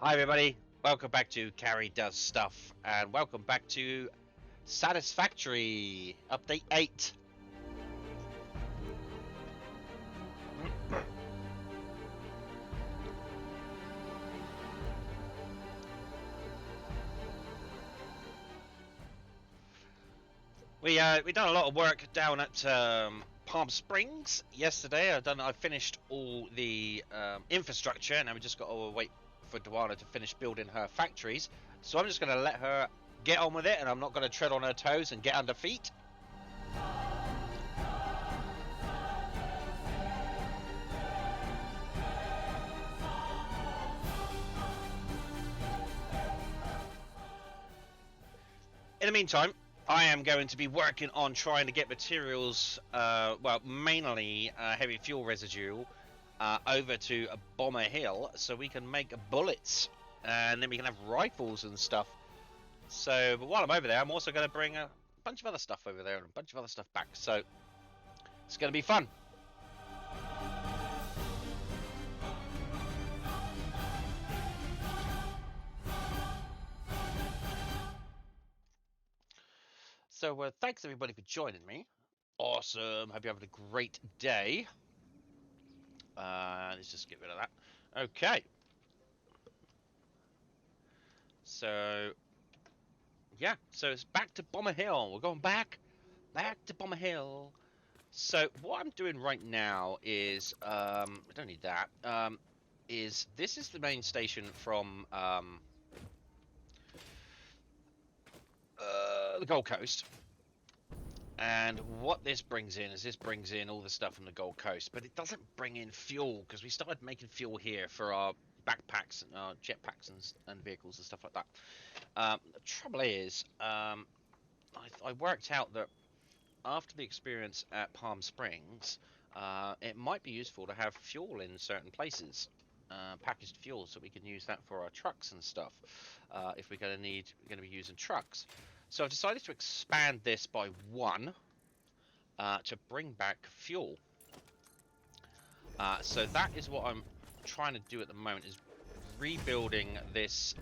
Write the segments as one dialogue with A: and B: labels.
A: Hi everybody, welcome back to Karidoesstuff, and welcome back to Satisfactory Update 8. We done a lot of work down at Palm Springs yesterday. I finished all the infrastructure, and now we just got to wait for Duana to finish building her factories. So I'm just going to let her get on with it, and I'm not going to tread on her toes and get under feet. In the meantime, I am going to be working on trying to get materials, well, mainly heavy fuel residue, over to Bomber Hill so we can make bullets, and then we can have rifles and stuff. So, but while I'm over there, I'm also going to bring a bunch of other stuff over there and a bunch of other stuff back. So, it's going to be fun. So, thanks everybody for joining me. Awesome. Hope you're having a great day. Let's just get rid of that. Okay. So, yeah. So it's back to Bomber Hill. We're going back to Bomber Hill. So what I'm doing right now is, I don't need that. This is the main station from the Gold Coast. And what this brings in is all the stuff from the Gold Coast, but it doesn't bring in fuel because we started making fuel here for our backpacks and our jetpacks and vehicles and stuff like that. The trouble is, I worked out that after the experience at Palm Springs, it might be useful to have fuel in certain places, packaged fuel, so we can use that for our trucks and stuff if we're going to be using trucks. So I've decided to expand this by 1 to bring back fuel. So that is what I'm trying to do at the moment, is rebuilding this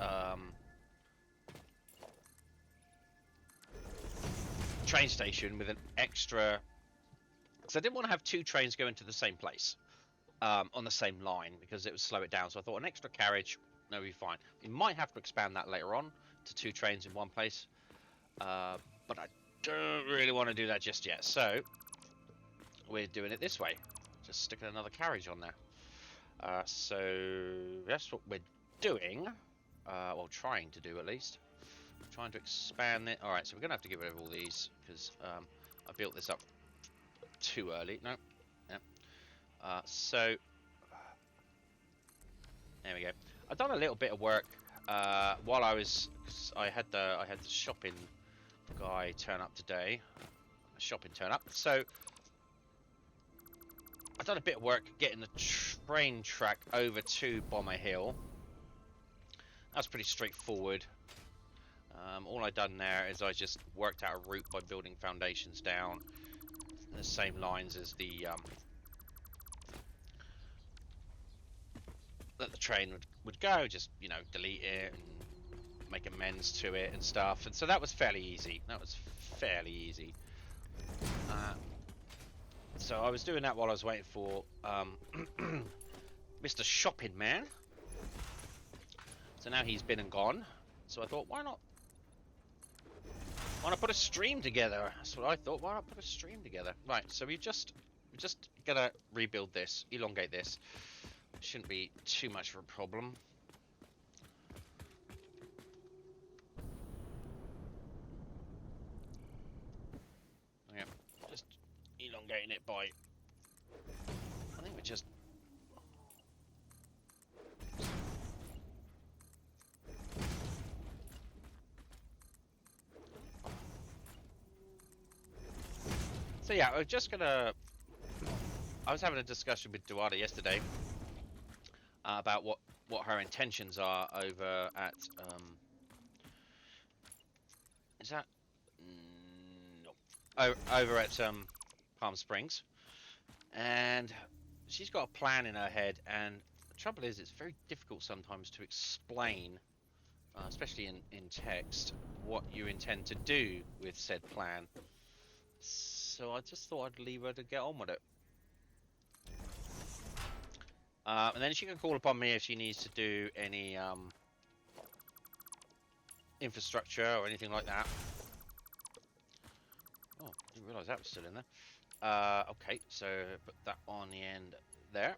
A: train station with an extra, because I didn't want to have 2 trains going to the same place on the same line, because it would slow it down. So I thought an extra carriage, that would be fine. We might have to expand that later on to 2 trains in one place, but I don't really want to do that just yet. So we're doing it this way, just sticking another carriage on there. So that's what we're doing, well, trying to do at least. Trying to expand it. Alright, so we're going to have to get rid of all these because I built this up too early. No. Yeah. So there we go. I've done a little bit of work while I was, cause I had the shopping guy turn up today. Shopping turn up. So I've done a bit of work getting the train track over to Bomber Hill. That's pretty straightforward. All I've done there is I just worked out a route by building foundations down the same lines as the that the train would go. Just, you know, delete it and make amends to it and stuff. And so that was fairly easy. So I was doing that while I was waiting for Mr. Shopping Man. So now he's been and gone. So I thought, why not put a stream together? That's what I thought. Why not put a stream together? Right, so we're just gonna rebuild this, elongate this. Shouldn't be too much of a problem. Yeah, just elongating it by, I think we're just, so yeah, we're just gonna, I was having a discussion with Duada yesterday about what her intentions are over at is that no, over at Palm Springs, and she's got a plan in her head, and trouble is, it's very difficult sometimes to explain, especially in text, what you intend to do with said plan. So I just thought I'd leave her to get on with it. And then she can call upon me if she needs to do any infrastructure or anything like that. Oh, didn't realise that was still in there. Okay, so put that on the end there.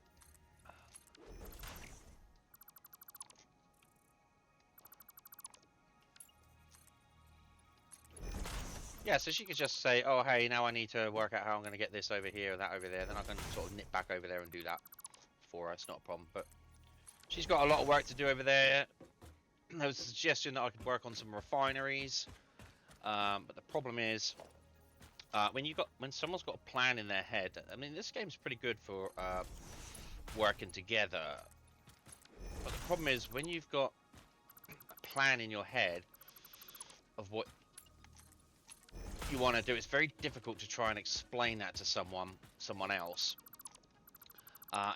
A: Yeah, so she could just say, oh, hey, now I need to work out how I'm going to get this over here and that over there. Then I can sort of nip back over there and do that for her. It's not a problem. But she's got a lot of work to do over there. There was a suggestion that I could work on some refineries. But the problem is, when someone's got a plan in their head, I mean, this game's pretty good for working together. But the problem is, when you've got a plan in your head of what you want to do, it's very difficult to try and explain that to someone else.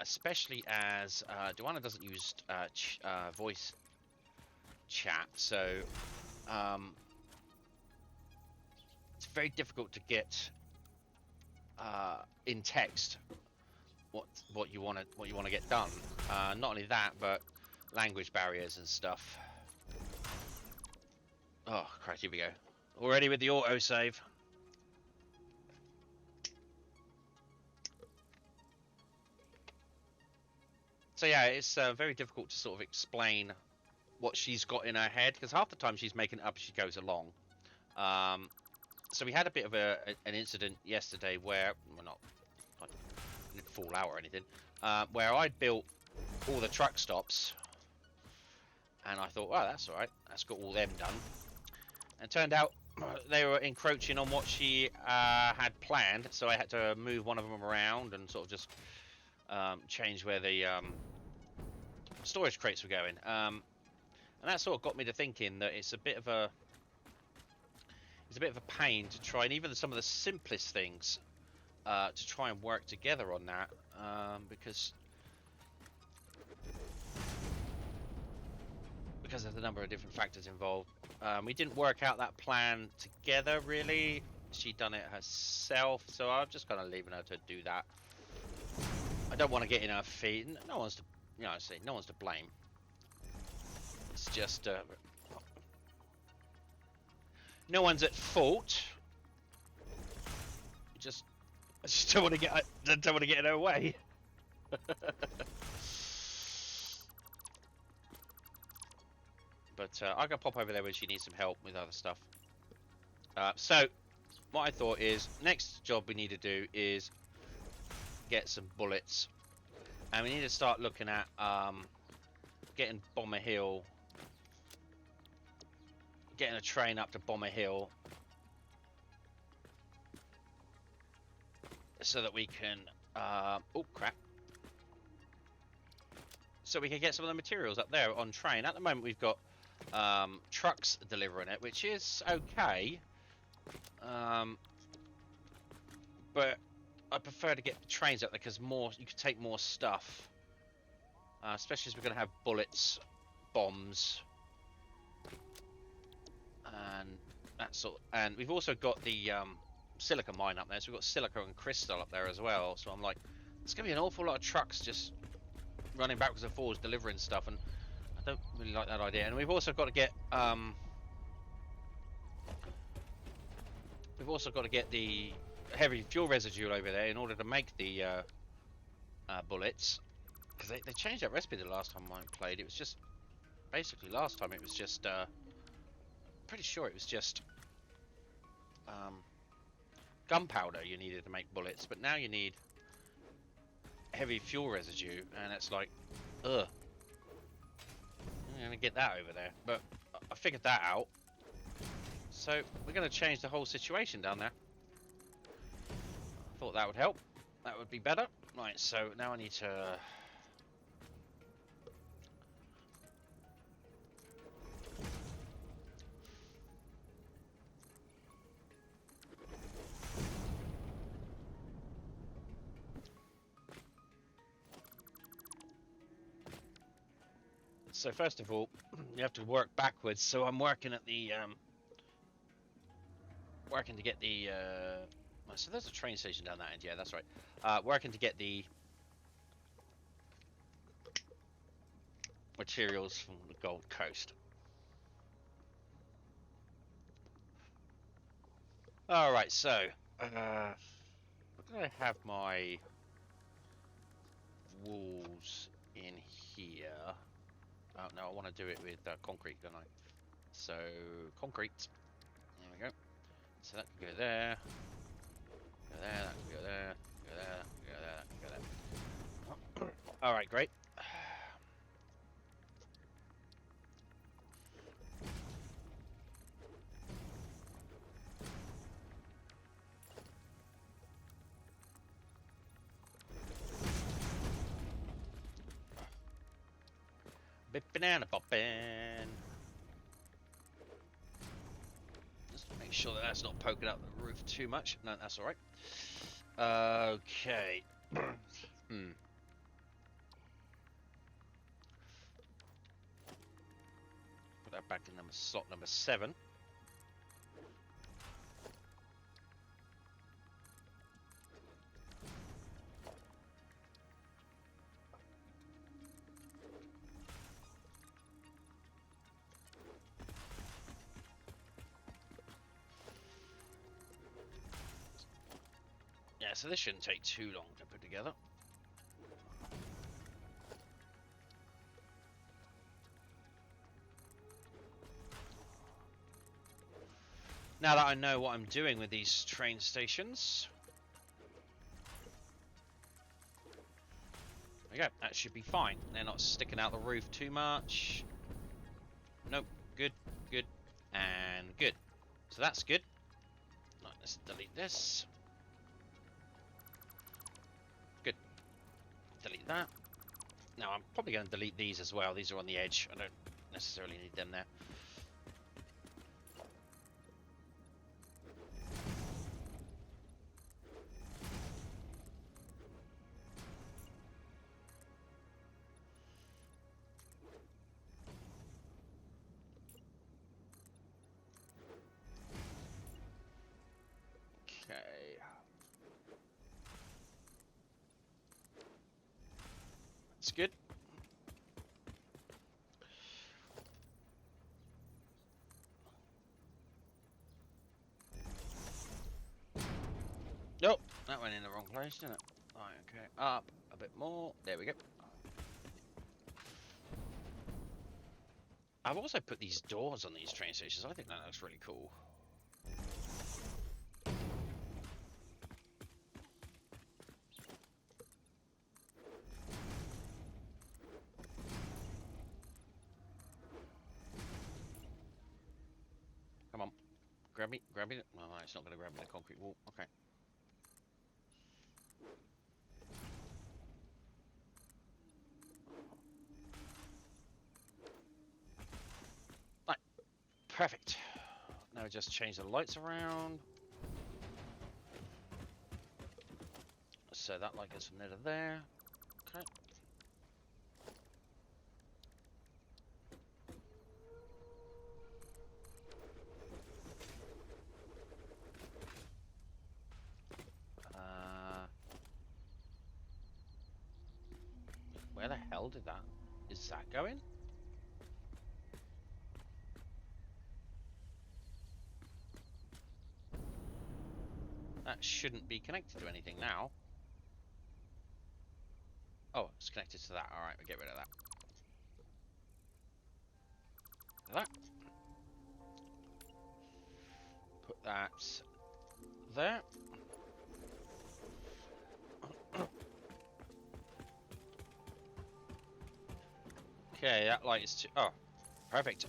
A: Especially as Joanna doesn't use voice chat, so it's very difficult to get in text what you want to get done. Not only that, but language barriers and stuff. Oh, crap! Here we go. Already with the autosave. So yeah, it's very difficult to sort of explain what she's got in her head, because half the time she's making it up as she goes along. So we had a bit of an incident yesterday where, well, I didn't fall out or anything, where I'd built all the truck stops, and I thought, well, that's all right, that's got all them done. And it turned out they were encroaching on what she had planned, so I had to move one of them around and sort of just change where the storage crates were going. And that sort of got me to thinking that it's a bit of a pain to try, and even some of the simplest things to try and work together on that, because of the number of different factors involved. We didn't work out that plan together, really. She done it herself, so I'm just kind of leaving her to do that. I don't want to get in her feet. No one's to, no one's to blame. It's just no one's at fault. I just don't want to get in her way. But I can pop over there when she needs some help with other stuff. So what I thought is, next job we need to do is get some bullets, and we need to start looking at getting Bomber Hill, getting a train up to Bomber Hill, so that we can oh crap, so we can get some of the materials up there on train. At the moment we've got trucks delivering it, which is okay, but I prefer to get trains up there because you can take more stuff, especially as we're going to have bullets, bombs, and that sort. And we've also got the silica mine up there, so we've got silica and crystal up there as well. So I'm like, there's going to be an awful lot of trucks just running backwards and forwards delivering stuff, and I don't really like that idea. And we've also got to get the heavy fuel residue over there in order to make the bullets, because they changed that recipe the last time I played. It was just basically, last time it was just pretty sure it was just gunpowder you needed to make bullets, but now you need heavy fuel residue, and it's like, ugh, I'm gonna get that over there. But I figured that out, so we're gonna change the whole situation down there. Thought that would help. That would be better. Right, so now I need to So first of all, you have to work backwards. So I'm working at the working to get the. So there's a train station down that end. Yeah, that's right. Working to get the materials from the Gold Coast. All right. So, where do I have my walls in here? Oh no, I want to do it with concrete, don't I? So concrete. There we go. So that can go there. Go there. That can go there. Go there. Go there. Go there. All right, great. Bit banana poppin'. Just make sure that that's not poking out the roof too much. No, that's all right. Okay. Put that back in slot number 7. Yeah, so this shouldn't take too long to put together. Now that I know what I'm doing with these train stations, there we go. That should be fine. They're not sticking out the roof too much. Nope. Good, good, and good. So that's good. Right, let's delete this. Good. Delete that. Now I'm probably going to delete these as well. These are on the edge. I don't necessarily need them there. Okay. That's good. Nope, that went in the wrong place, didn't it? Right, okay. Up a bit more. There we go. I've also put these doors on these train stations. I think that looks really cool. Come on. Grab me. Grab me. No, it's not going to grab me the concrete wall. Okay. Right. Perfect. Now we just change the lights around. So that light goes from there to there. Okay. Where the hell did that? Is that going? That shouldn't be connected to anything now. Oh, it's connected to that. Alright, we'll get rid of that. That. Put that there. Okay, that light is too... Oh, perfect.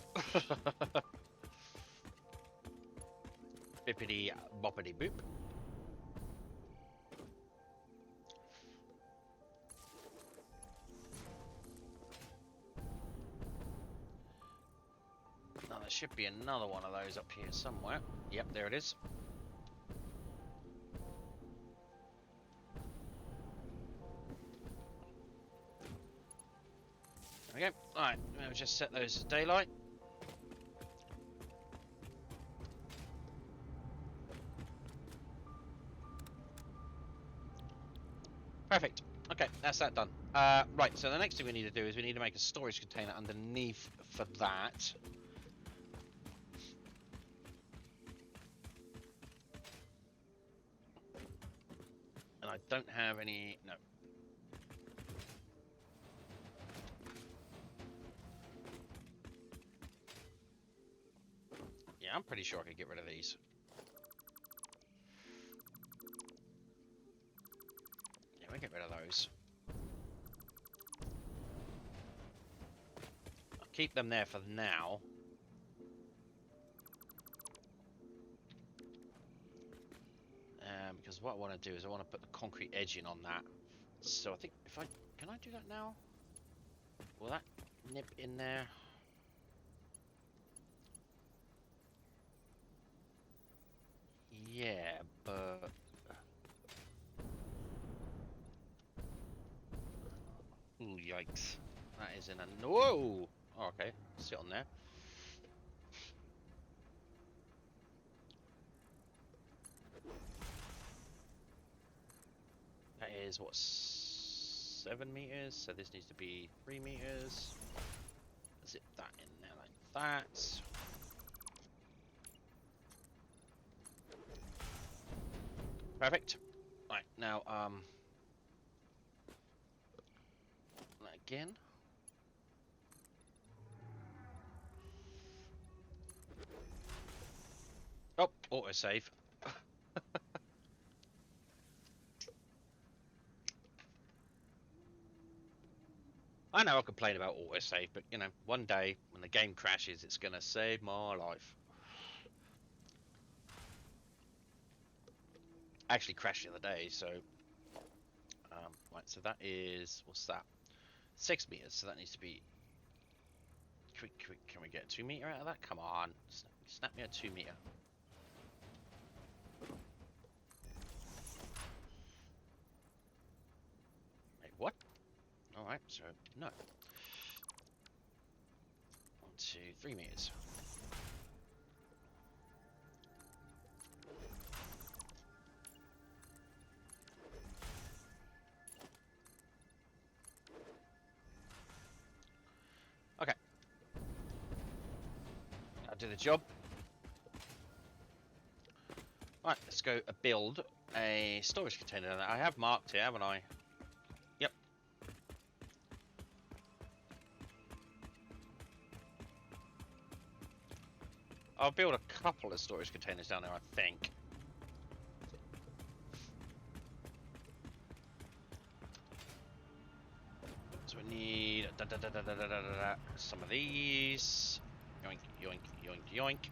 A: Bippity boppity boop. Now there should be another one of those up here somewhere. Yep, there it is. we go. Alright, we'll just set those as daylight. Perfect. Okay, that's that done. Right, so the next thing we need to do is we need to make a storage container underneath for that. And I don't have any... No. Yeah, I'm pretty sure I could get rid of these. Yeah, we'll get rid of those. I'll keep them there for now. Because what I want to do is I want to put the concrete edging on that. So I think if I... Can I do that now? Will that nip in there? Yeah, but... Ooh, yikes. That is in a... Whoa! Oh, okay, sit on there. That is, what, 7 meters? So this needs to be 3 meters. Zip that in there like that. Perfect. Right, now, again. Oh, autosave. I know I complain about autosave, but you know, one day when the game crashes, it's gonna save my life. I actually crashed the other day, so right. So that is, what's that? 6 meters. So that needs to be. Can we get a 2 meter out of that? Come on, snap me a 2 meter. Wait, what? All right, so no. 1, 2, 3 meters. Okay. I'll do the job. Right, let's go build a storage container. I have marked here, haven't I? Yep. I'll build a couple of storage containers down there, I think. So we need some of these. Yoink, yoink, yoink, yoink.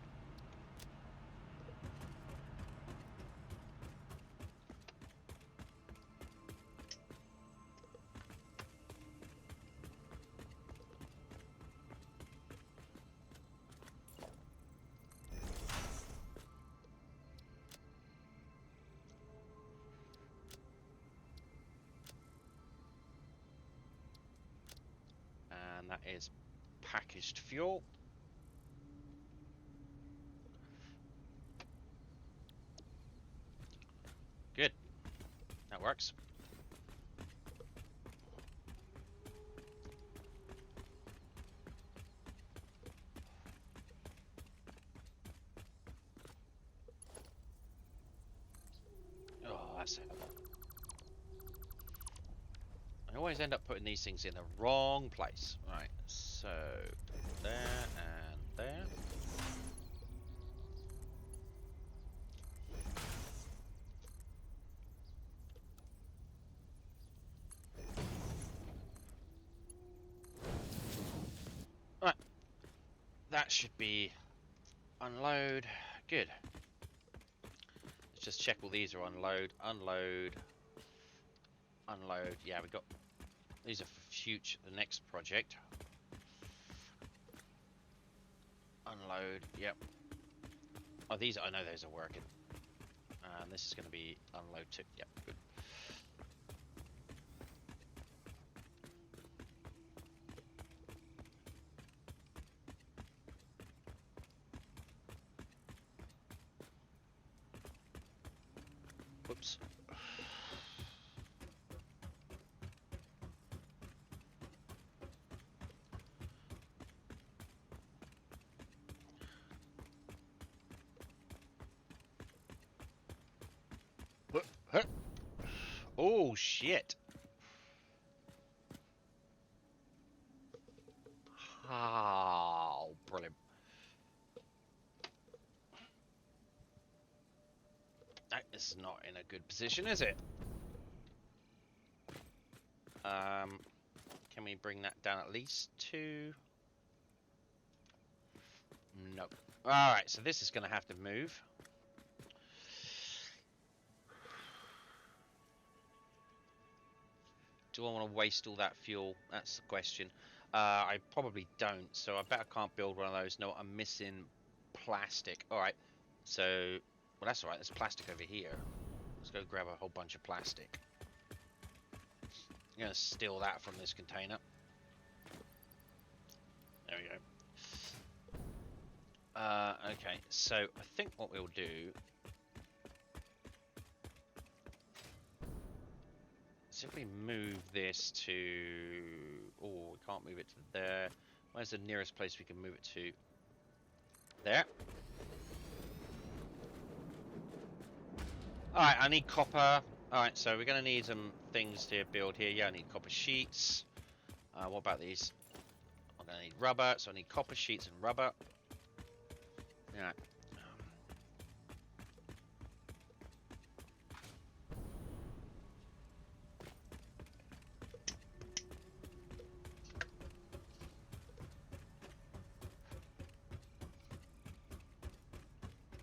A: And that is packaged fuel. Good. That works. Oh, that's it. I always end up putting these things in the wrong place. Right, so there and there. Right, that should be unload. Good. Let's just check all these are unload, unload, unload. Yeah, we got these are for future, the next project. Unload. Yep. Oh, these I know those are working. And this is going to be unload too. Yep. Good. Whoops. Oh shit. Oh, brilliant. That is not in a good position, is it? Can we bring that down at least 2? No. Alright, so this is going to have to move. Do I want to waste all that fuel? That's the question. I probably don't, so I bet I can't build one of those. No, I'm missing plastic. Alright, so... Well, that's alright. There's plastic over here. Let's go grab a whole bunch of plastic. I'm going to steal that from this container. There we go. Okay, so I think what we'll do... So if we move this to... Oh, we can't move it to there. Where's the nearest place we can move it to? There. Alright, I need copper. Alright, so we're going to need some things to build here. Yeah, I need copper sheets. What about these? I'm going to need rubber, so I need copper sheets and rubber. Alright.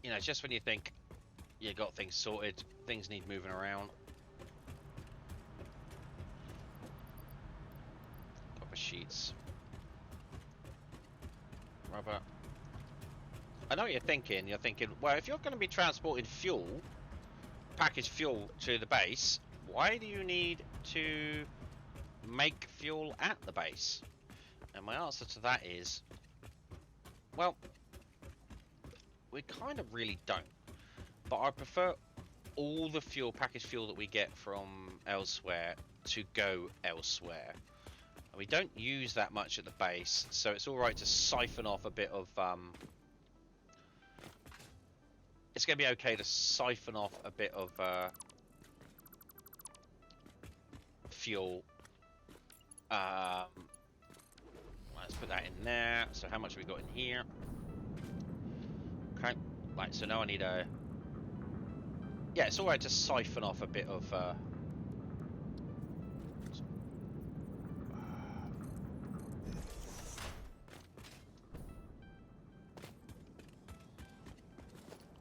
A: You know, just when you think you got things sorted, things need moving around. Copper sheets. Rubber. I know what you're thinking. You're thinking, well, if you're going to be transporting fuel, packaged fuel to the base, why do you need to make fuel at the base? And my answer to that is, well, we kind of really don't. But I prefer all the fuel, packaged fuel that we get from elsewhere to go elsewhere. And we don't use that much at the base, so it's alright to siphon off a bit of... It's going to be okay to siphon off a bit of fuel. Let's put that in there. So how much have we got in here? Okay. Right, so now I need a... Yeah, it's alright to siphon off a bit of...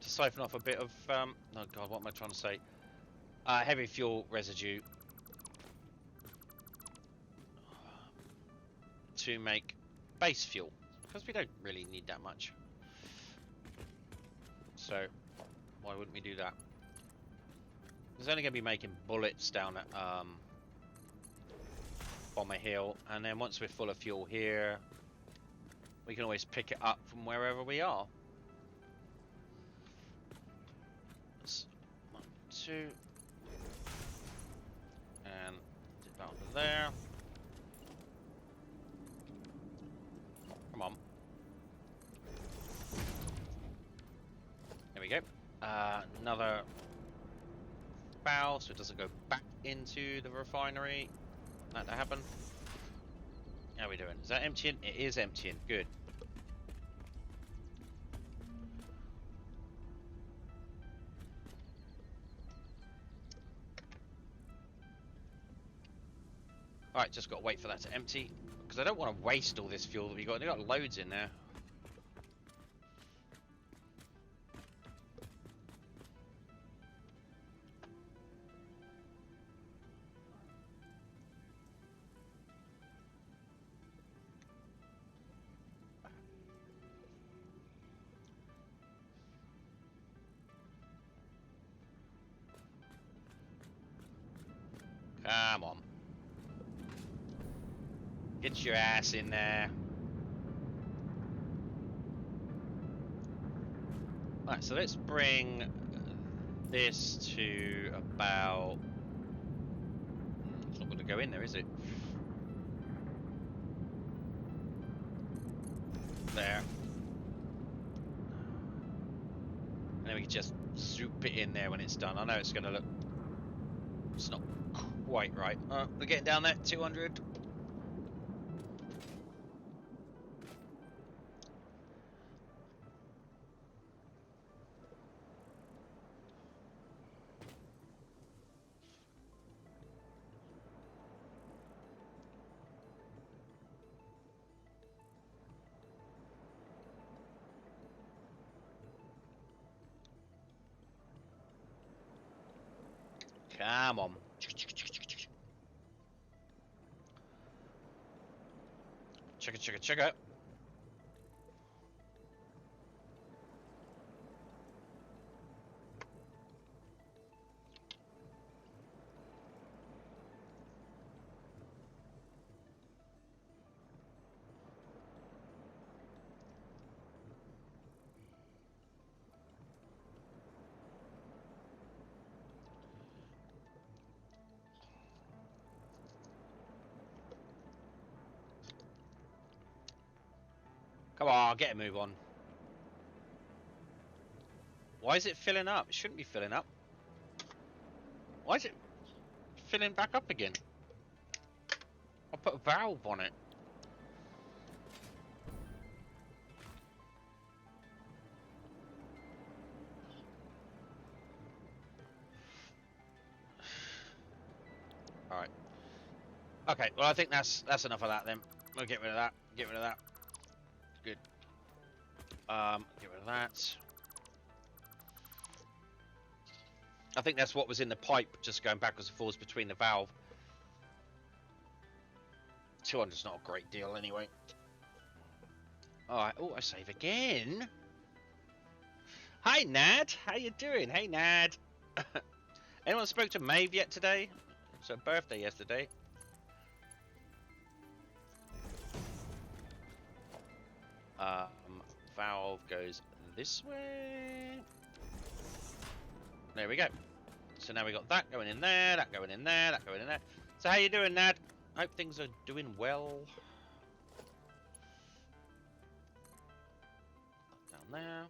A: to siphon off a bit of... oh god, what am I trying to say? Heavy fuel residue. To make base fuel. Because we don't really need that much. So, why wouldn't we do that? There's only going to be making bullets down at Bomber Hill, and then once we're full of fuel here, we can always pick it up from wherever we are. That's 1, 2, and dip that over there. Come on. There we go. Another bow, so it doesn't go back into the refinery. That to happen. How are we doing? Is that emptying? It is emptying. Good. Alright, just got to wait for that to empty. Because I don't want to waste all this fuel that we got. We've got loads in there. Come on. Get your ass in there. Right, so let's bring this to about... It's not going to go in there, is it? There. And then we can just zoop it in there when it's done. I know it's going to look... It's not quite right. We're getting down there, 200. Come on. Check it, check it, check it. Come on, get a move on. Why is it filling up? It shouldn't be filling up. Why is it filling back up again? I'll put a valve on it. Alright. Okay, well I think that's enough of that then. We'll get rid of that. Get rid of that. Good. Get rid of that. I think that's what was in the pipe, just going backwards and forwards between the valve. 200's not a great deal anyway. Alright, oh, I save again. Hi, Nad. How you doing? Hey, Nad. Anyone spoke to Maeve yet today? It's her birthday yesterday. Valve goes this way. There we go. So now we got that going in there, that going in there, that going in there. So how you doing, Nad? Hope things are doing well. Down there.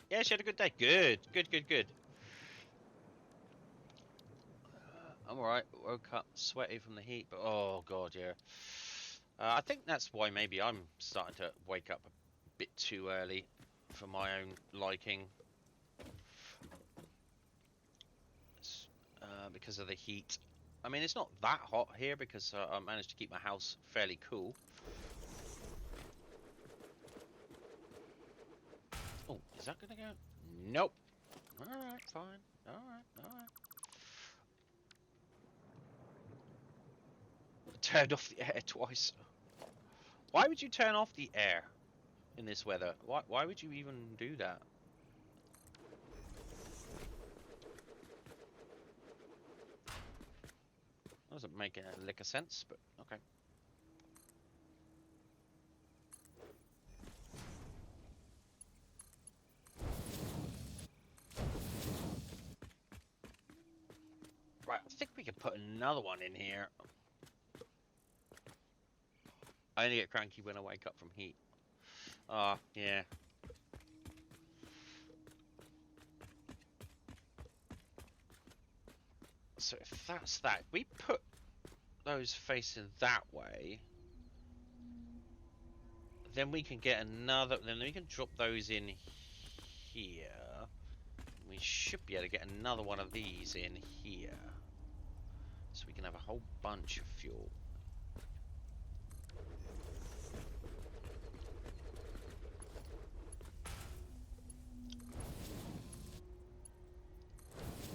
A: Yeah, she had a good day. Good, good, good, good. I'm alright. Woke up sweaty from the heat, but oh god, yeah. I think that's why maybe I'm starting to wake up a bit too early for my own liking. Because of the heat. I mean, it's not that hot here because I managed to keep my house fairly cool. Oh, is that gonna go? Nope. Alright, fine. Alright, alright. Turned off the air twice. Why would you turn off the air in this weather? Why would you even do that? Doesn't make a lick of sense, but okay. Right, I think we could put another one in here. I only get cranky when I wake up from heat. Ah, yeah. So if that's that, we put those facing that way, then we can get another, then we can drop those in here. We should be able to get another one of these in here. So we can have a whole bunch of fuel.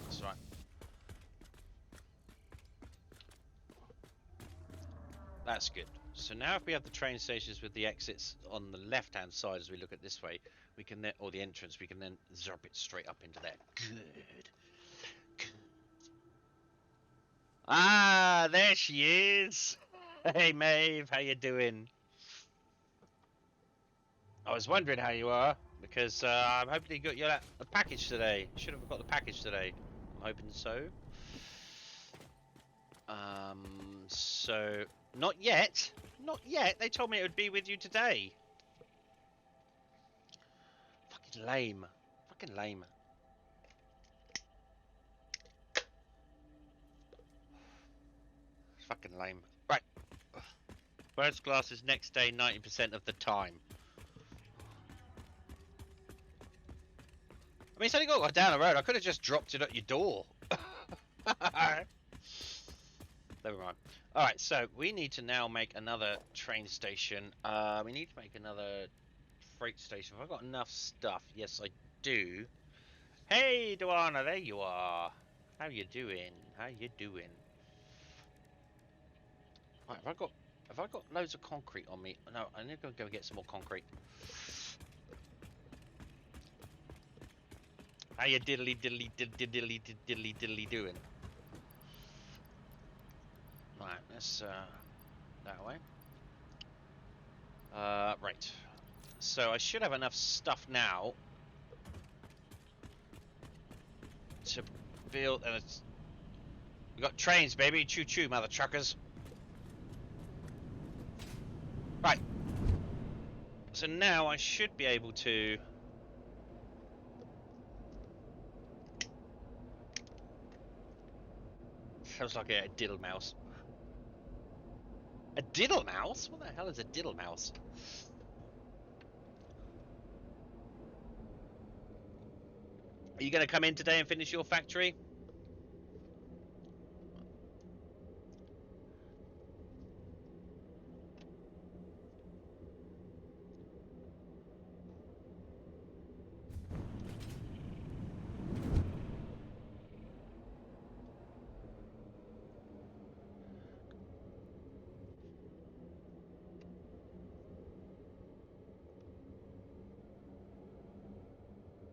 A: That's right. That's good. So now if we have the train stations with the exits on the left-hand side as we look at this way, we can then, or the entrance, we can then zerp it straight up into there. Good. Good. Ah, there she is. Hey, Maeve, how you doing? I was wondering how you are because I'm hoping you got your the package today. Should have got the package today. I'm hoping so. So not yet. Not yet. They told me it would be with you today. Fucking lame. Fucking lame. Fucking lame. Right. First class is next day 90% of the time. I mean, it's only got down the road. I could have just dropped it at your door. Never mind. Alright, so we need to now make another train station. We need to make another freight station. Have I got enough stuff? Yes, I do. Hey, Duana, there you are. How you doing? How you doing? Right, have I got loads of concrete on me? No, I need to go get some more concrete. How you diddly diddly diddly diddly diddly diddly doing? Right, let's that way. Right. So I should have enough stuff now to build. And we got trains, baby. Choo choo, mother truckers. Right. So now I should be able to. Sounds like a diddle mouse. A diddle mouse? What the hell is a diddle mouse? Are you going to come in today and finish your factory?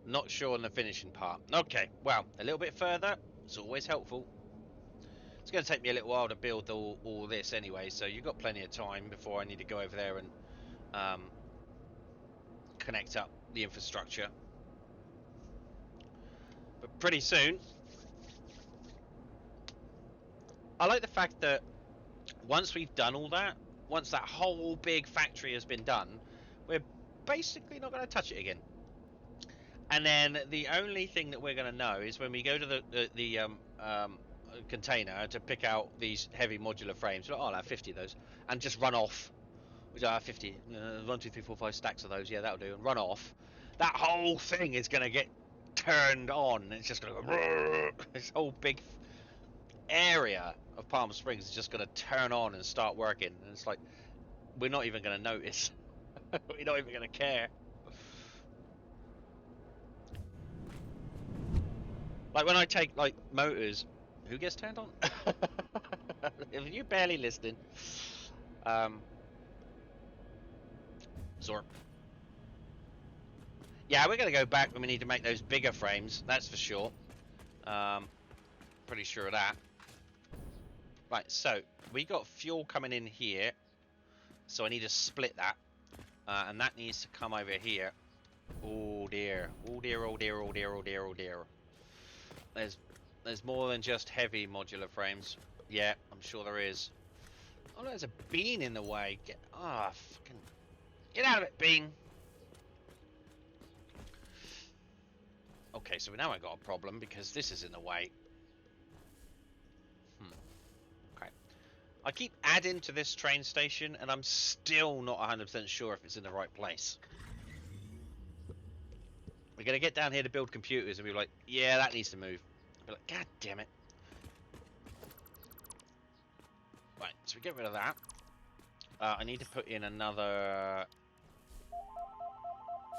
A: Not sure on the finishing part. Okay, well, a little bit further. It's always helpful. It's going to take me a little while to build all this anyway, so you've got plenty of time before I need to go over there and connect up the infrastructure. But pretty soon, I like the fact that once we've done all that, once that whole big factory has been done, we're basically not going to touch it again. And then the only thing that we're going to know is when we go to the container to pick out these heavy modular frames. Oh, I'll have 50 of those, and just run off. Which I have 50, 1, 2, 3, 4, 5 stacks of those. Yeah, that'll do. And run off. That whole thing is going to get turned on. It's just going to go. This whole big area of Palm Springs is just going to turn on and start working. And it's like we're not even going to notice. We're not even going to care. Like when I take like motors, who gets turned on? If you're barely listening, Zorp. Yeah, we're gonna go back when we need to make those bigger frames. That's for sure. Pretty sure of that. Right, so we got fuel coming in here, so I need to split that, and that needs to come over here. Oh dear! Oh dear! Oh dear! Oh dear! Oh dear! Oh dear! There's more than just heavy modular frames. Yeah, I'm sure there is. Oh, there's a bean in the way. Fucking get out of it, bean. Okay, so now I got a problem because this is in the way. Okay. I keep adding to this train station, and I'm still not 100% sure if it's in the right place. We're gonna get down here to build computers, and be like, yeah, that needs to move. I'll be like, god damn it. Right, so we get rid of that. I need to put in another...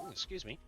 A: Ooh, excuse me.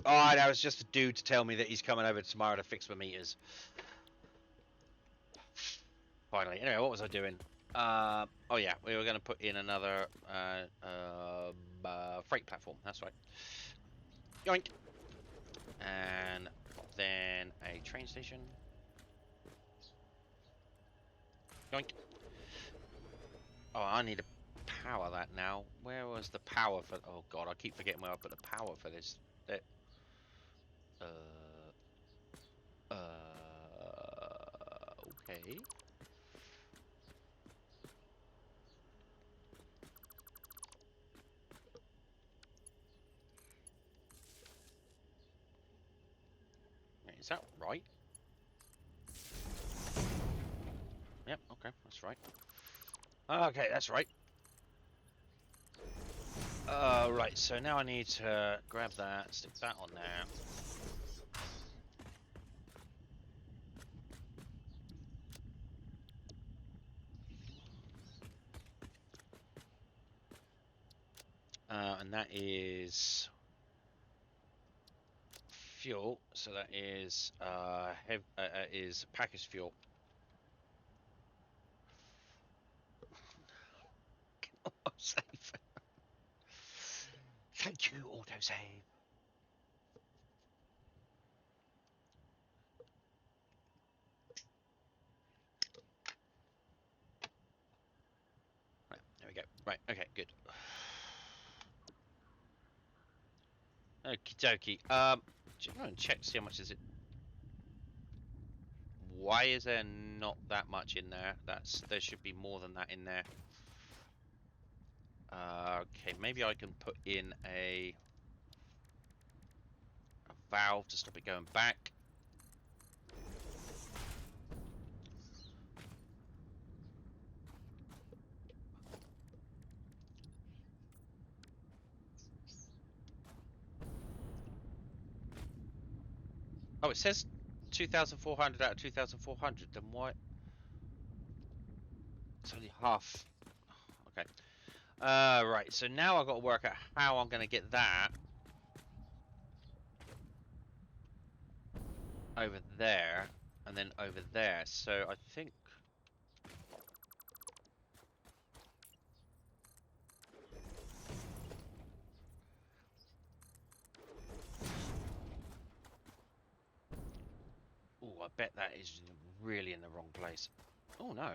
A: Oh, that was just a dude to tell me that he's coming over tomorrow to fix my meters. Finally. Anyway, what was I doing? Oh yeah, we were going to put in another freight platform. That's right. Yoink. And then a train station. Yoink. Oh, I need to power that now. Where was the power for? Oh god, I keep forgetting where I put the power for this. That. Uh. Okay. Wait, is that right? Yep. Okay, that's right. Okay, that's right. Right. So now I need to grab that, stick that on there. And that is fuel. So that is is packaged fuel. Autosave. Thank you, autosave. Right, there we go. Right, okay, good. Okie dokie. I'm going to check to see how much is it. Why is there not that much in there? There should be more than that in there. Okay, maybe I can put in a valve to stop it going back. Oh, it says 2,400 out of 2,400. Then why? It's only half. Okay. Right. So now I've got to work out how I'm going to get that over there and then over there. So I think. Oh, I bet that is really in the wrong place. Oh no,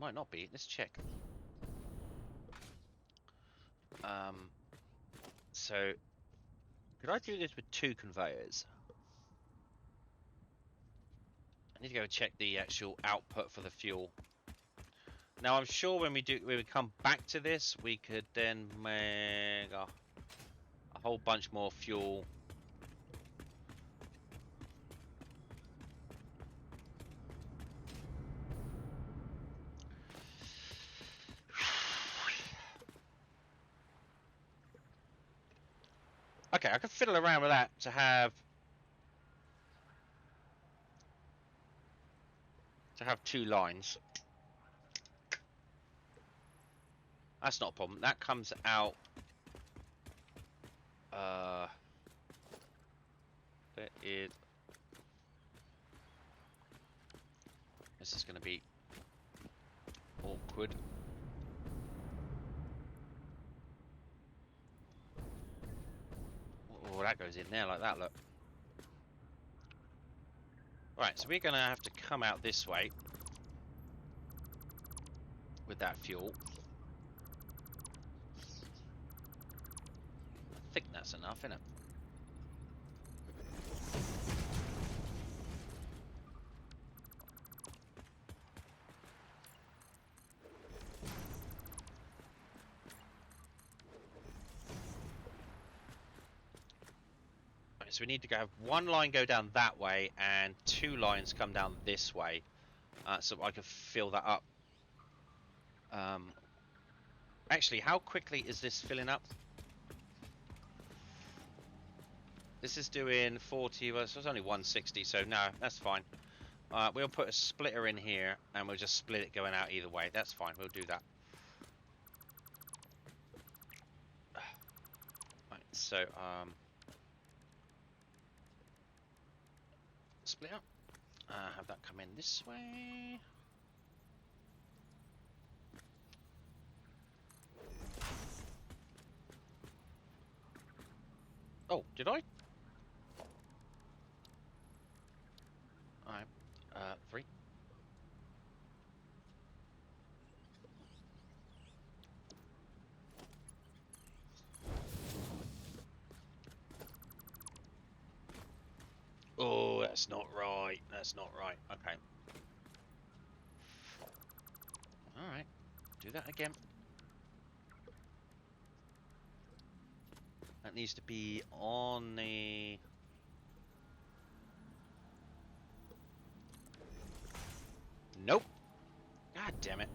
A: might not be. Let's check. So could I do this with 2 conveyors? I need to go check the actual output for the fuel. Now I'm sure when we come back to this, we could then make a whole bunch more fuel. Okay, I can fiddle around with that to have 2 lines. That's not a problem. That comes out. There is. This is going to be awkward. Oh, that goes in there like that. Look. Right, so we're going to have to come out this way with that fuel. I think that's enough, isn't it? Right, so we need to have 1 line go down that way and 2 lines come down this way, so I can fill that up. Actually, how quickly is this filling up? This is doing 40, well, so it's only 160, so no, that's fine. We'll put a splitter in here, and we'll just split it going out either way. That's fine, we'll do that. Right, so, clear. Have that come in this way. Oh, did I? Alright. 3. Oh, that's not right. That's not right. Okay. Alright. Do that again. That needs to be on the... Nope. God damn it.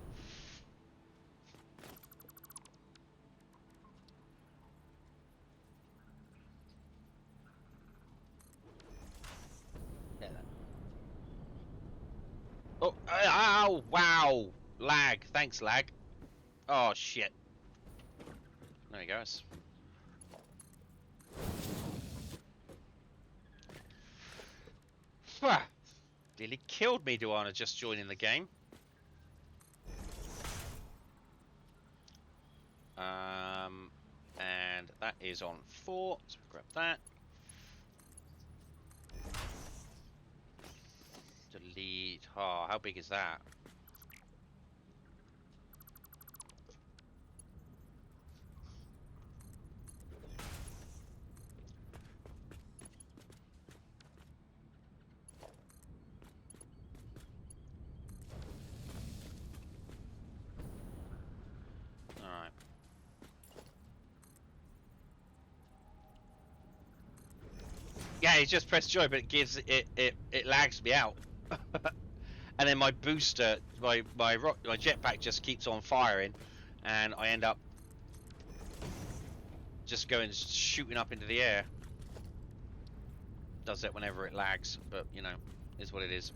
A: Oh, ow, wow. Lag. Thanks, lag. Oh, shit. There he goes. Nearly killed me, Duana, just joining the game. And that is on 4. So grab that. Delete. Oh, how big is that? Alright. Yeah, you just press joy, but it gives it lags me out. And then my booster, my jetpack just keeps on firing, and I end up just going shooting up into the air. Does that whenever it lags, but you know, is what it is.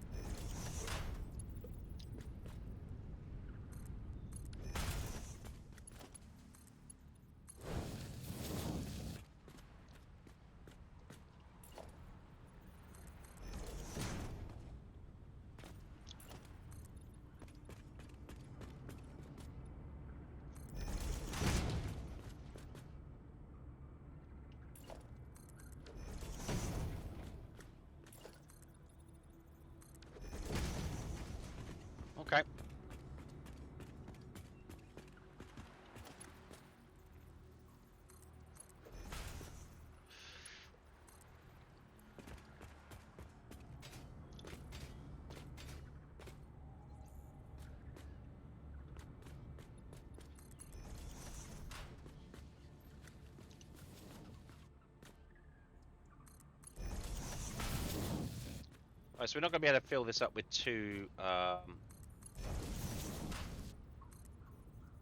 A: Okay. Alright, so we're not going to be able to fill this up with 2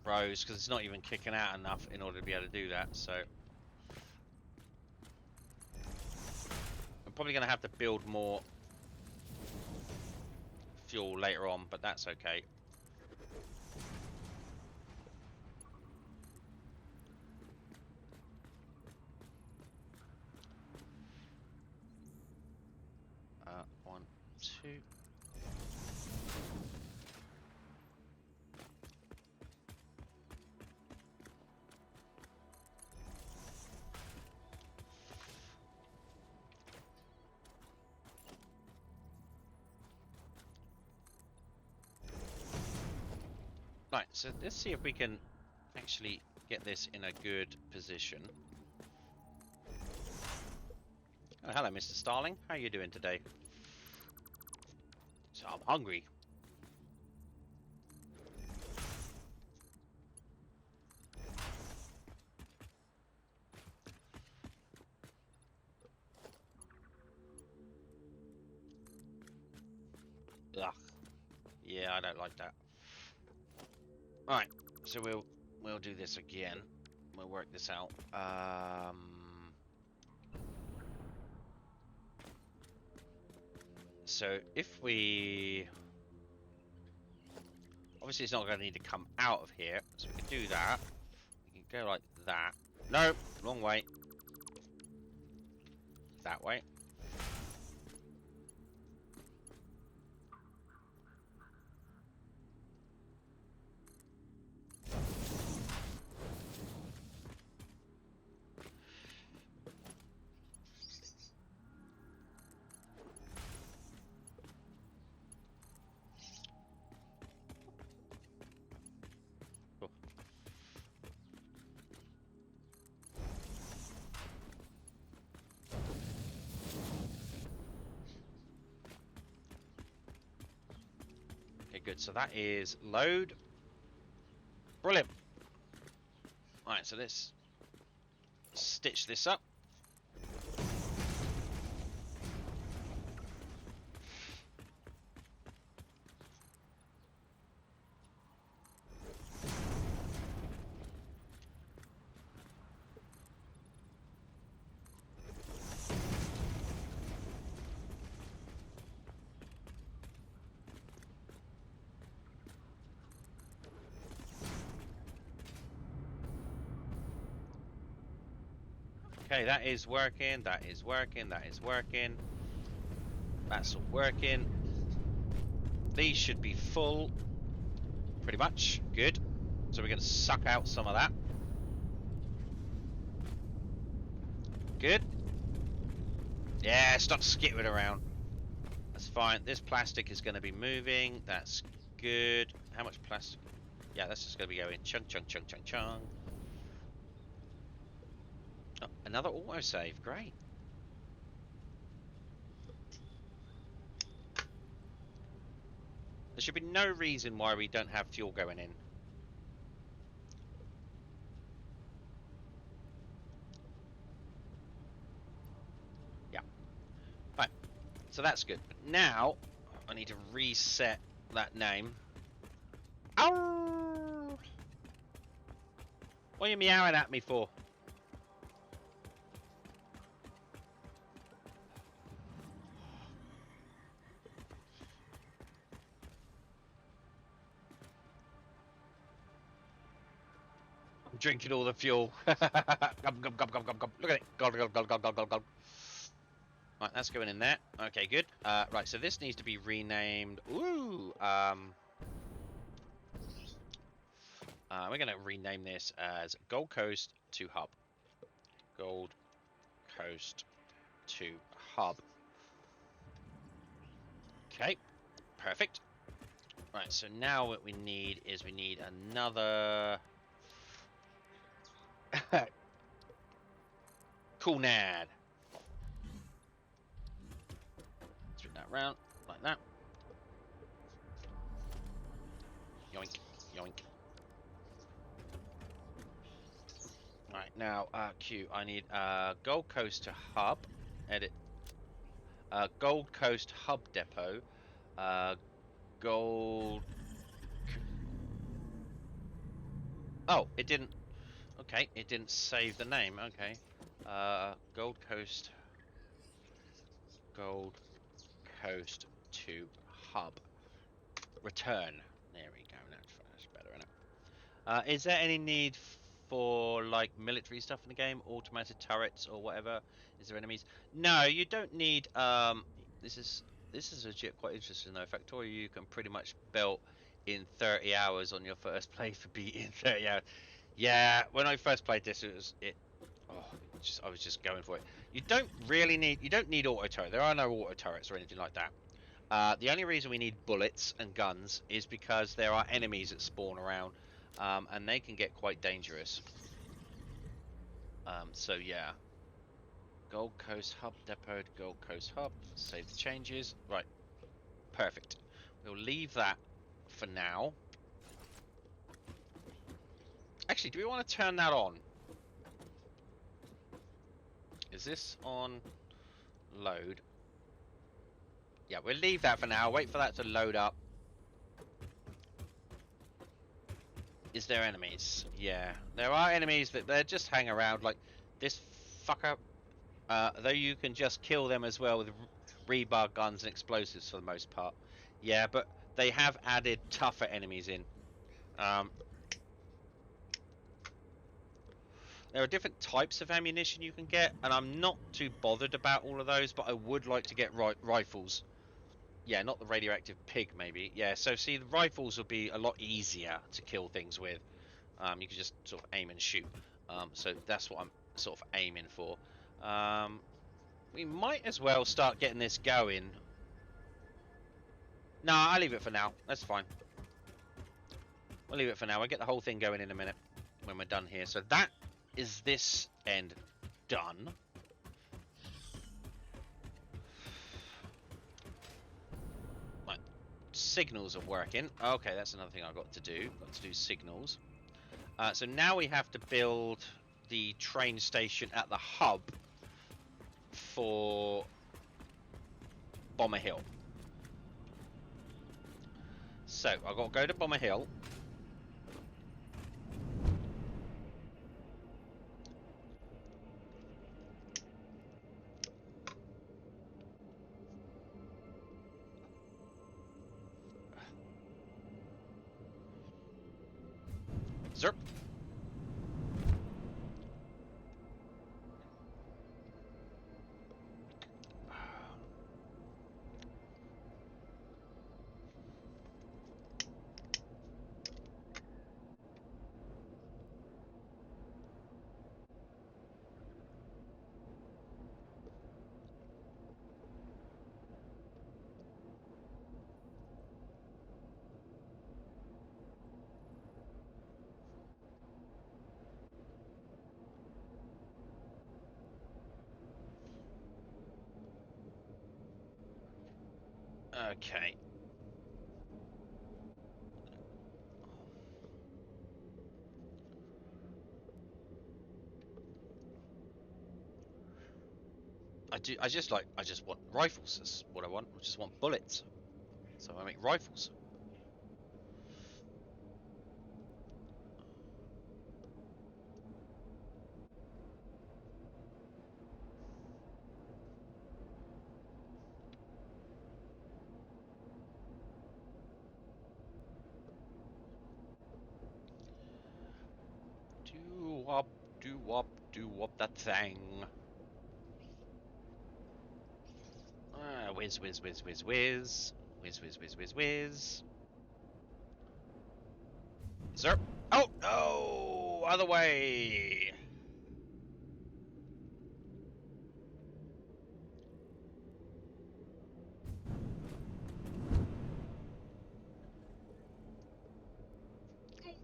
A: rows, because it's not even kicking out enough in order to be able to do that, so... I'm probably going to have to build more fuel later on, but that's okay. One, 2... Right, so let's see if we can actually get this in a good position. Oh, hello, Mr. Starling. How are you doing today? So I'm hungry. Ugh. Yeah, I don't like that. Alright, so we'll do this again. We'll work this out. So if we... Obviously it's not going to need to come out of here, so we can do that. We can go like that. No, wrong way. That way. good. So that is load. Brilliant. Alright, so let's stitch this up. Okay, that is working, that is working, that is working. That's all working. These should be full, pretty much. Good. So we're going to suck out some of that. Good. Yeah, stop skittering around. That's fine. This plastic is going to be moving. That's good. How much plastic? Yeah, that's just going to be going chunk, chunk, chunk, chunk, chunk. Oh, another autosave. Great. There should be no reason why we don't have fuel going in. Yeah. Right. So that's good. But now, I need to reset that name. Ow! What are you meowing at me for? Drinking all the fuel. Gum, gum, gum, gum, gum, gum. Look at it. Gulp, gulp, gulp, gulp, gulp, gulp. Right, that's going in there. Okay, good. Right, so this needs to be renamed. Ooh. We're going to rename this as Gold Coast to Hub. Gold Coast to Hub. Okay, perfect. Right, so now what we need is we need another... Cool nad. Swing that round like that. Yoink, yoink. Right now, Q. I need Gold Coast to Hub. Edit. Gold Coast Hub Depot. Gold. Oh, it didn't. Okay, it didn't save the name. Okay. Gold Coast. Gold Coast to Hub. Return. There we go. That's better, isn't it? Is there any need for like military stuff in the game, automated turrets or whatever? Is there enemies? No, you don't need. This is legit quite interesting though. Factorio you can pretty much build in 30 hours on your first playthrough. Beat in 30 hours. Yeah, when I first played this, I was just going for it. You don't need auto turret. There are no auto turrets or anything like that. The only reason we need bullets and guns is because there are enemies that spawn around, and they can get quite dangerous. So yeah. Gold Coast Hub Depot, Gold Coast Hub. Save the changes. Right. Perfect. We'll leave that for now. Actually, do we want to turn that on? Is this on load? Yeah, we'll leave that for now. Wait for that to load up. Is there enemies? Yeah, there are enemies that they just hang around like this fucker. Though you can just kill them as well with rebar guns and explosives for the most part. Yeah, but they have added tougher enemies in. There are different types of ammunition you can get, and I'm not too bothered about all of those, but I would like to get rifles. Yeah, not the radioactive pig, maybe. Yeah, so see, the rifles will be a lot easier to kill things with. You can just sort of aim and shoot. So that's what I'm sort of aiming for. We might as well start getting this going. Nah, I'll leave it for now. That's fine. We'll leave it for now. We'll get the whole thing going in a minute when we're done here. So that is this end done. Right. signals are working. Okay, that's another thing I've got to do. Got to do signals. So now we have to build the train station at the hub for Bomber Hill. So I've got to go to Bomber Hill. Zerp. Okay. I just want rifles. That's what I want. I just want bullets. So I make rifles. Do wop, do wop, do wop that thing. Whiz, whiz, whiz, whiz, whiz. Whiz, whiz, whiz, whiz, whiz. Zerp. Oh, no! Other way!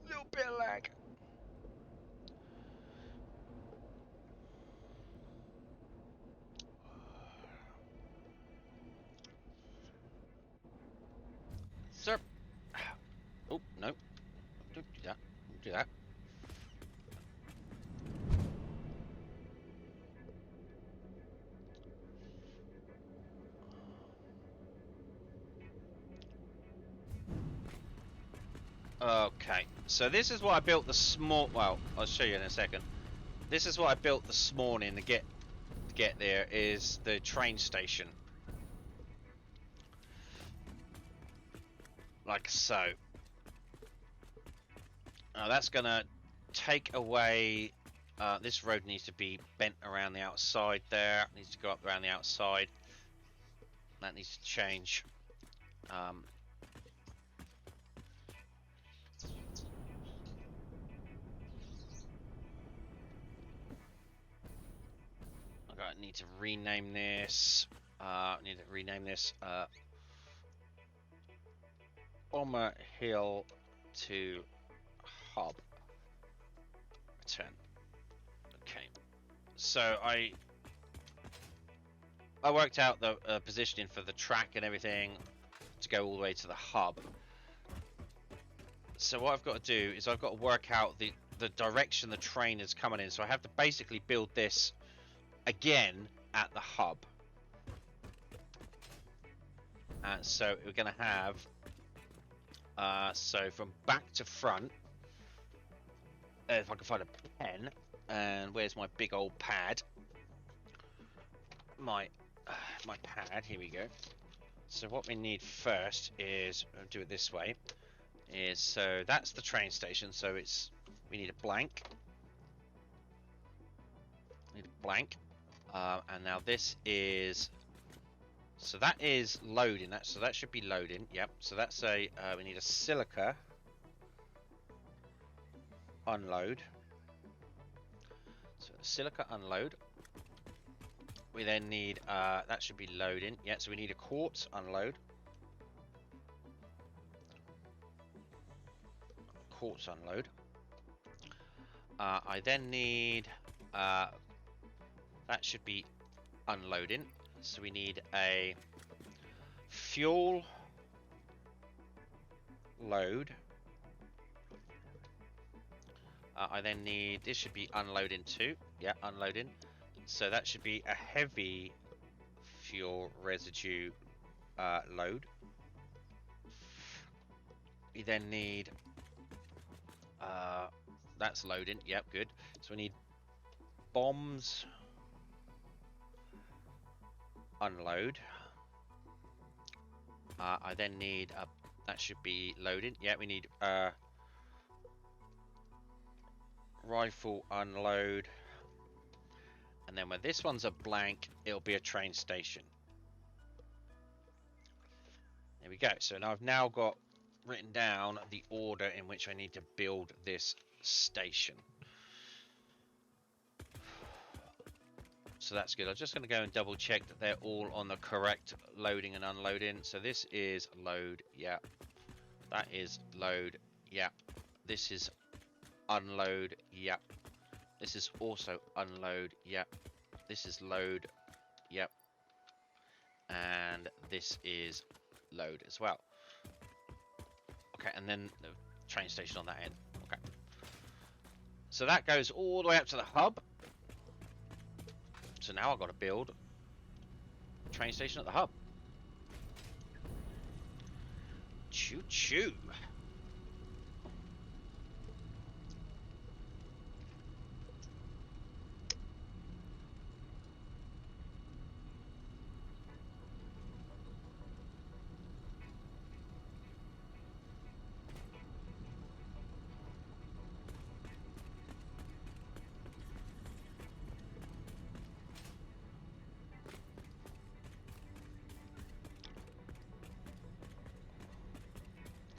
A: Little bit of lag. Zerp. Oh, no. Don't do that. Don't do that. Okay, so this is what I built this well, I'll show you in a second. This is what I built this morning to get there, is the train station. Like so. Now that's gonna take away, this road needs to be bent around the outside there, it needs to go up around the outside. That needs to change. I need to rename this. Bomber Hill to Hub. Return. Okay. So I worked out the positioning for the track and everything to go all the way to the hub. So what I've got to do is I've got to work out the direction the train is coming in. So I have to basically build this again at the hub. And so we're going to have, so from back to front, if I can find a pen, and where's my big old pad? My pad, here we go. So what we need first is, I'll do it this way, is, so that's the train station, so it's, we need a blank. And now this is, so that is loading, so that should be loading, yep. So that's a, we need a silica unload. So silica unload. We then need, that should be loading, yeah, so we need a quartz unload. Quartz unload. I then need, that should be unloading. So we need a fuel load. I then need, this should be unloading too. Yeah, unloading. So that should be a heavy fuel residue load. We then need, that's loading. Yep, good. So we need bombs. Unload. I then need a, that should be loading. Yeah, we need rifle unload. And then when this one's a blank, it'll be a train station. There we go. So now I've now got written down the order in which I need to build this station. So that's good. I'm just going to go and double check that they're all on the correct loading and unloading. So this is load, yeah. That is load, yeah. This is unload, yeah. This is also unload, yeah. This is load, yep. And this is load as well. Okay, and then the train station on that end. Okay. So that goes all the way up to the hub. So now I've got to build a train station at the hub. Choo choo.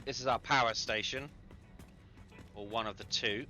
A: This is our power station, or one of the two.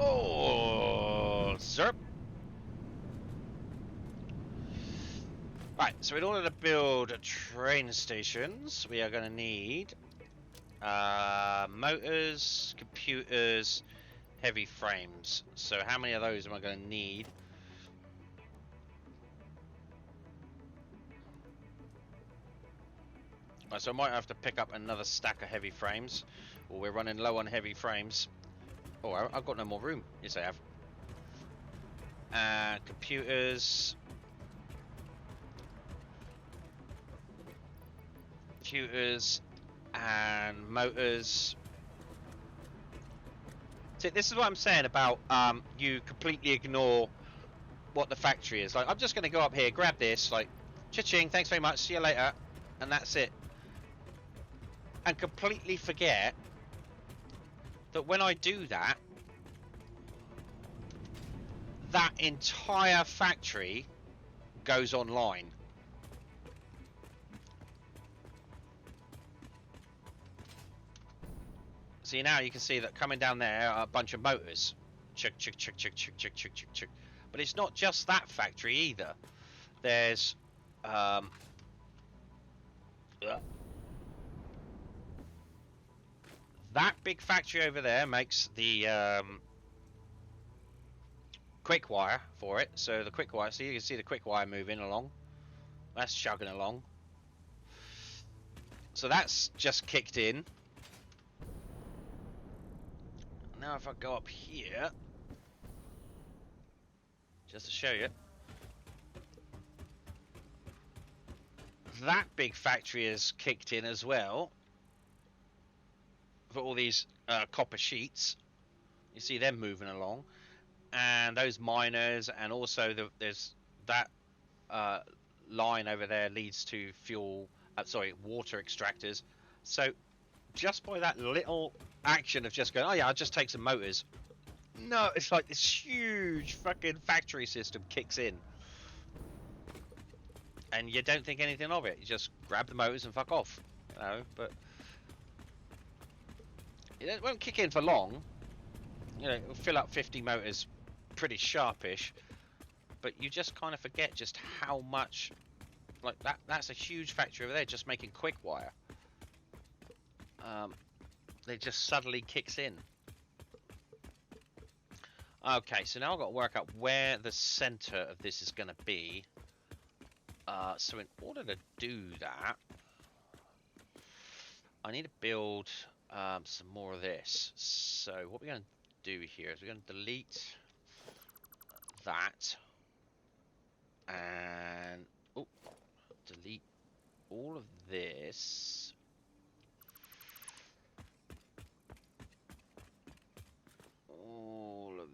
A: Oh, sir. Right, so in order to build train stations, we are going to need motors, computers, heavy frames. So how many of those am I going to need? Right, so I might have to pick up another stack of heavy frames, or we're running low on heavy frames. Oh, I've got no more room. Yes, I have. Computers. Computers and motors. See, this is what I'm saying about you completely ignore what the factory is. Like, I'm just going to go up here, grab this, like, cha-ching, thanks very much, see you later, and that's it. And completely forget that when I do that, that entire factory goes online. See, now you can see that coming down there are a bunch of motors. Chick, chick, chick, chick, chick, chick, chick, chick, chick. But it's not just that factory either. There's that big factory over there makes the quick wire for it. So the quick wire, so you can see the quick wire moving along. That's chugging along. So that's just kicked in. Now if I go up here, just to show you, that big factory is kicked in as well for all these copper sheets. You see them moving along, and those miners, and also there's that uh, line over there leads to water extractors. So just by that little action of just going, oh yeah, I'll just take some motors. No, it's like this huge fucking factory system kicks in, and you don't think anything of it. You just grab the motors and fuck off. You know, but it won't kick in for long. You know, it'll fill up 50 motors pretty sharpish, but you just kind of forget just how much, like that's a huge factory over there just making quick wire. It just suddenly kicks in. Okay, so now I've got to work out where the center of this is going to be. So in order to do that, I need to build some more of this. So what we're going to do here is we're going to delete that and delete all of this. All of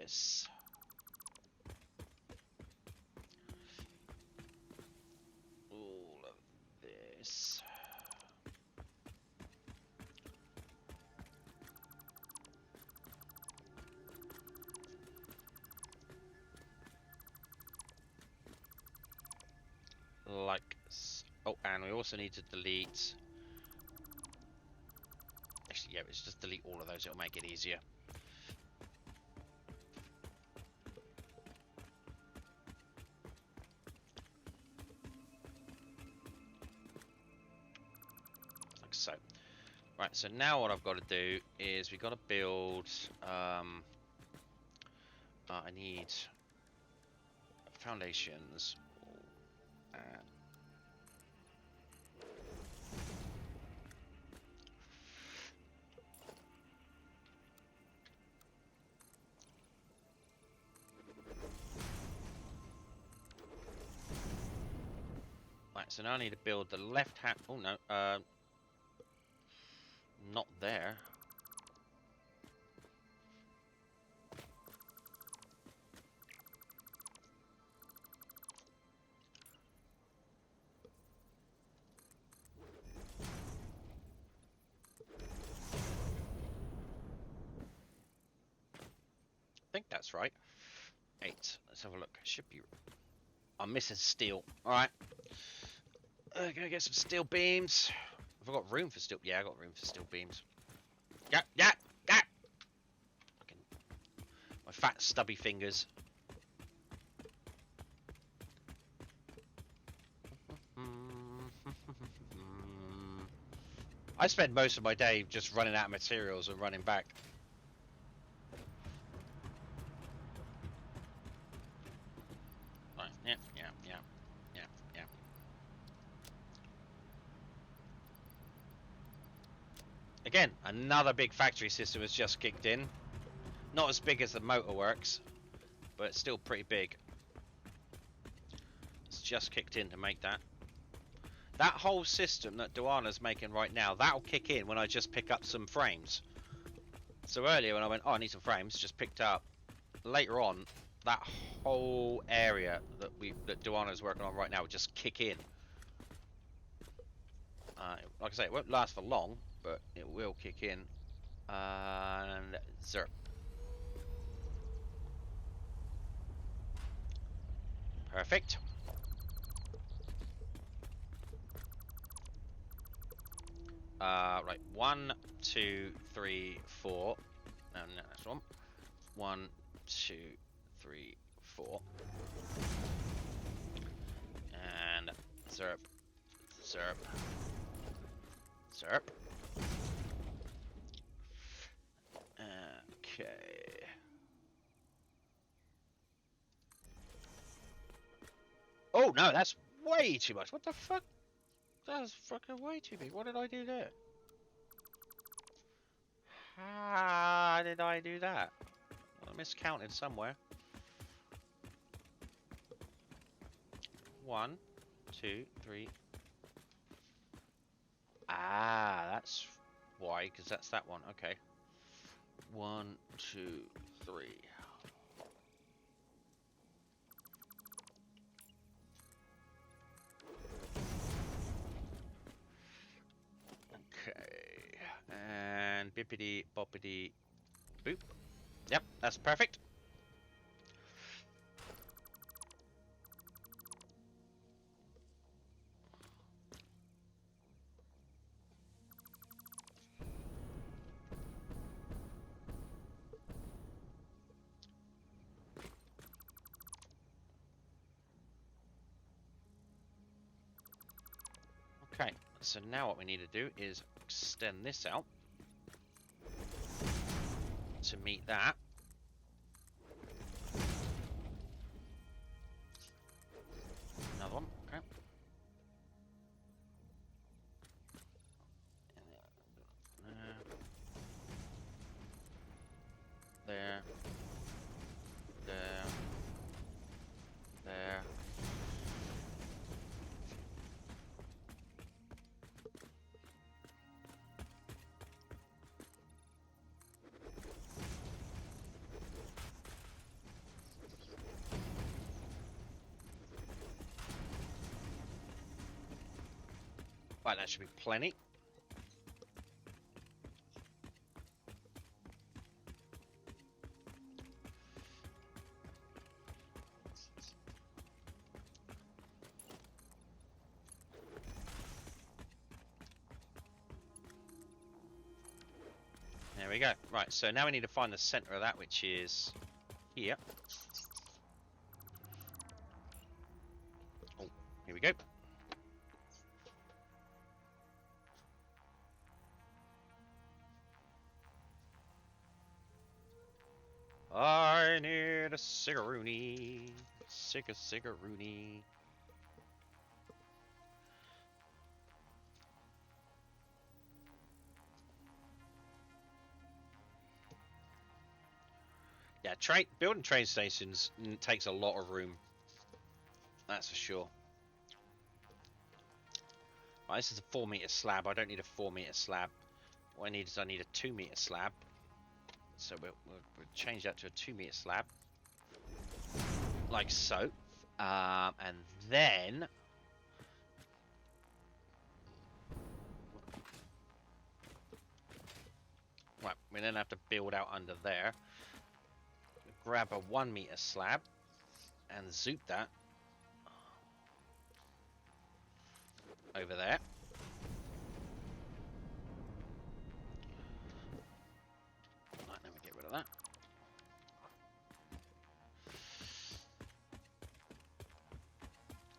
A: this. All of this. Like so. Oh, and we also need to delete. Actually, yeah, let's just delete all of those. It'll make it easier. Like so. Right. So now what I've got to do is we've got to build. I need foundations. Right, so now I need to build the left hand. Oh no, not there. I think that's right. 8. Let's have a look. Should be. I'm missing steel. All right. Gonna get some steel beams. Have I got room for steel? Yeah, I got room for steel beams. Yeah. Fucking my fat stubby fingers. I spend most of my day just running out of materials and running back. Right. Yeah. Again, another big factory system has just kicked in. Not as big as the motorworks, but it's still pretty big. It's just kicked in to make that. That whole system that Duana's making right now, that'll kick in when I just pick up some frames. So earlier when I went, oh, I need some frames, just picked up. Later on, that whole area that Duana's working on right now will just kick in. Like I say, it won't last for long, but it will kick in. And zerp. Perfect. Right, 1, 2, 3, 4. No, that's wrong. 1, 2, 3, 4. And zerp. Okay. Oh no, that's way too much. What the fuck? That's fucking way too big. What did I do there? How did I do that? I miscounted somewhere. 1, 2, 3. Ah, that's why, because that's that one. Okay. 1, 2, 3. Okay. And bippity boppity boop. Yep, that's perfect. Okay, so now what we need to do is extend this out to meet that. Another one, okay. There. There. There. Right, that should be plenty. There we go. Right, so now we need to find the center of that, which is here. Oh, here we go. I need a cigaroony. Cigaroony. Yeah, building train stations takes a lot of room. That's for sure. Right, this is a 4-meter slab. I don't need a 4-meter slab. What I need is a 2-meter slab. So we'll change that to a 2-meter slab, like so. And then right, we then have to build out under there. Grab a 1-meter slab and zoop that over there. Right, let me get rid of that.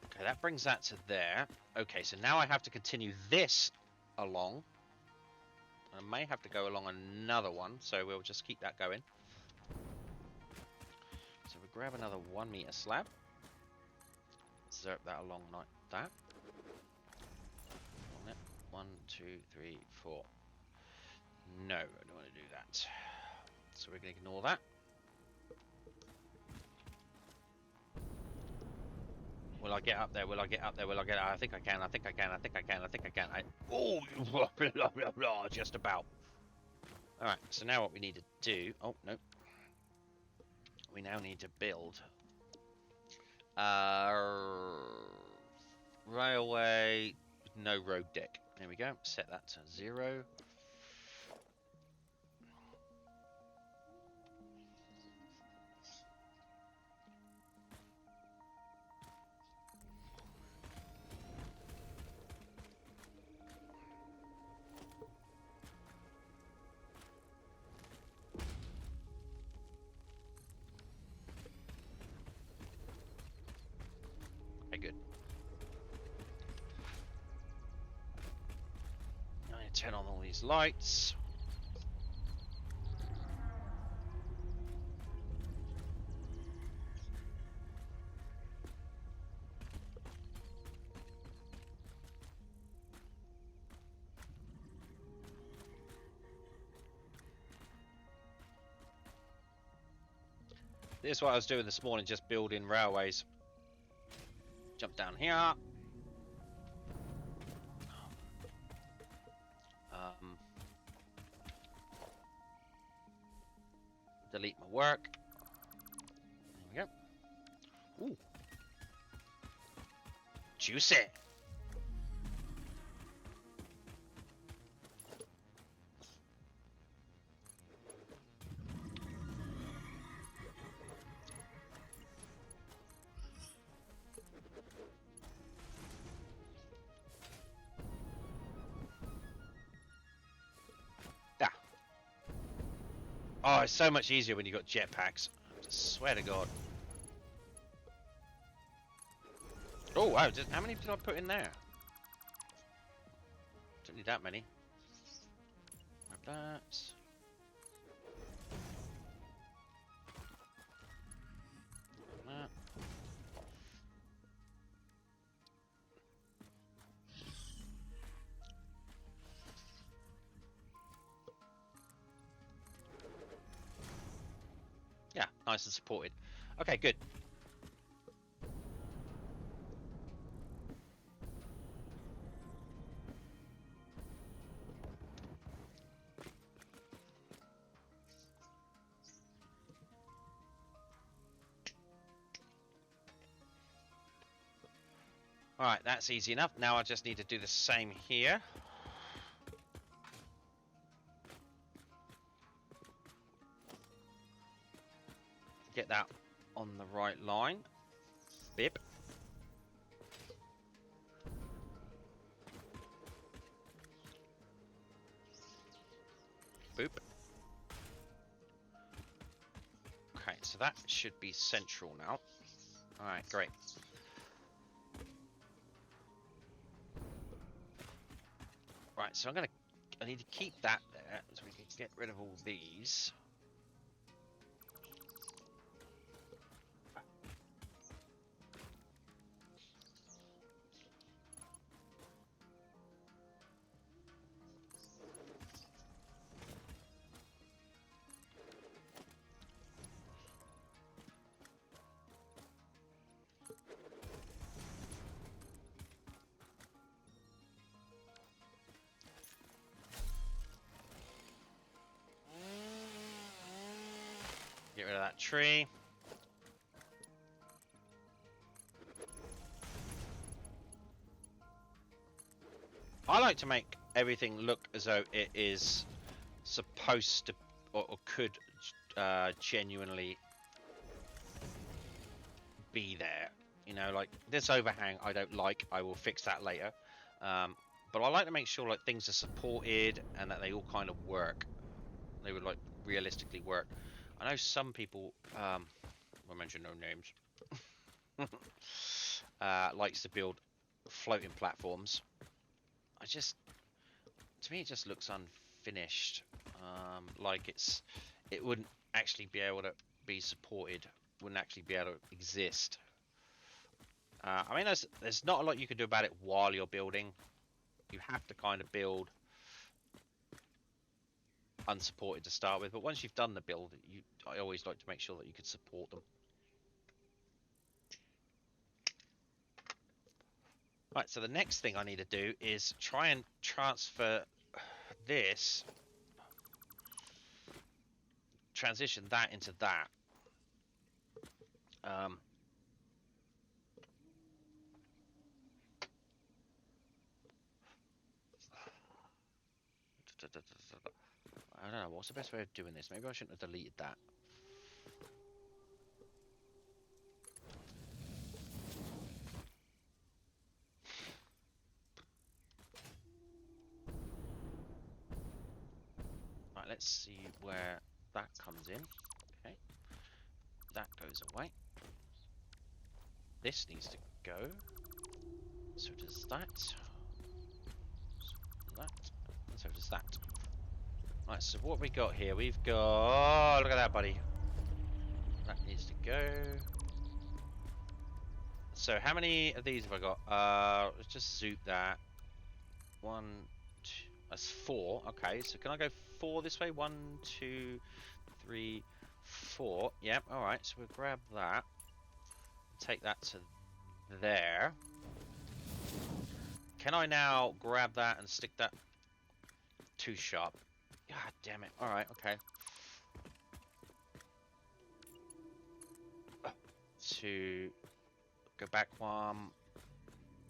A: Okay, that brings that to there. Okay, so now I have to continue this along. I may have to go along another one, so we'll just keep that going. So we grab another 1-meter slab. Zerp that along like that. 1, 2, 3, 4. No, I don't want to do that. So we're going to ignore that. Will I get up there? Will I get up there? Will I get up? I think I can. I think I can. I think I can. I think I can. Oh, just about. Alright, so now what we need to do... Oh, no. We now need to build... railway... No road deck. There we go. Set that to 0. Okay, good. I need to turn on all these lights. This is what I was doing this morning, just building railways. Jump down here. Delete my work. There we go. Ooh. Juicy. Yeah. Oh, it's so much easier when you got jetpacks. I swear to God. Oh wow! How many did I put in there? Don't need that many. Grab that. That. Yeah, nice and supported. Okay, good. Alright, that's easy enough. Now I just need to do the same here. Get that on the right line. Bip. Boop. Okay, so that should be central now. Alright, great. Right, so I need to keep that there so we can get rid of all these. Get rid of that tree. I like to make everything look as though it is supposed to or could genuinely be there. You know, like this overhang I don't like. I will fix that later. But I like to make sure like things are supported and that they all kind of work. They would like realistically work. I know some people, we'll mention no names, likes to build floating platforms. To me, it just looks unfinished. Like it wouldn't actually be able to be supported, wouldn't actually be able to exist. I mean, there's not a lot you can do about it while you're building. You have to kind of build unsupported to start with, but once you've done the build, I always like to make sure that you could support them. Right, so the next thing I need to do is try and transfer this, transition that into that. I don't know, what's the best way of doing this? Maybe I shouldn't have deleted that. Right, let's see where that comes in. Okay, that goes away. This needs to go. So does that. So that. And so does that. Right, so what we got here? We've got... Oh, look at that, buddy. That needs to go. So how many of these have I got? Let's just zoop that. 1, 2... That's 4. Okay, so can I go 4 this way? 1, 2, 3, 4. Yep, alright, so we'll grab that. Take that to there. Can I now grab that and stick that? Too sharp. God damn it. Alright, okay. to go back one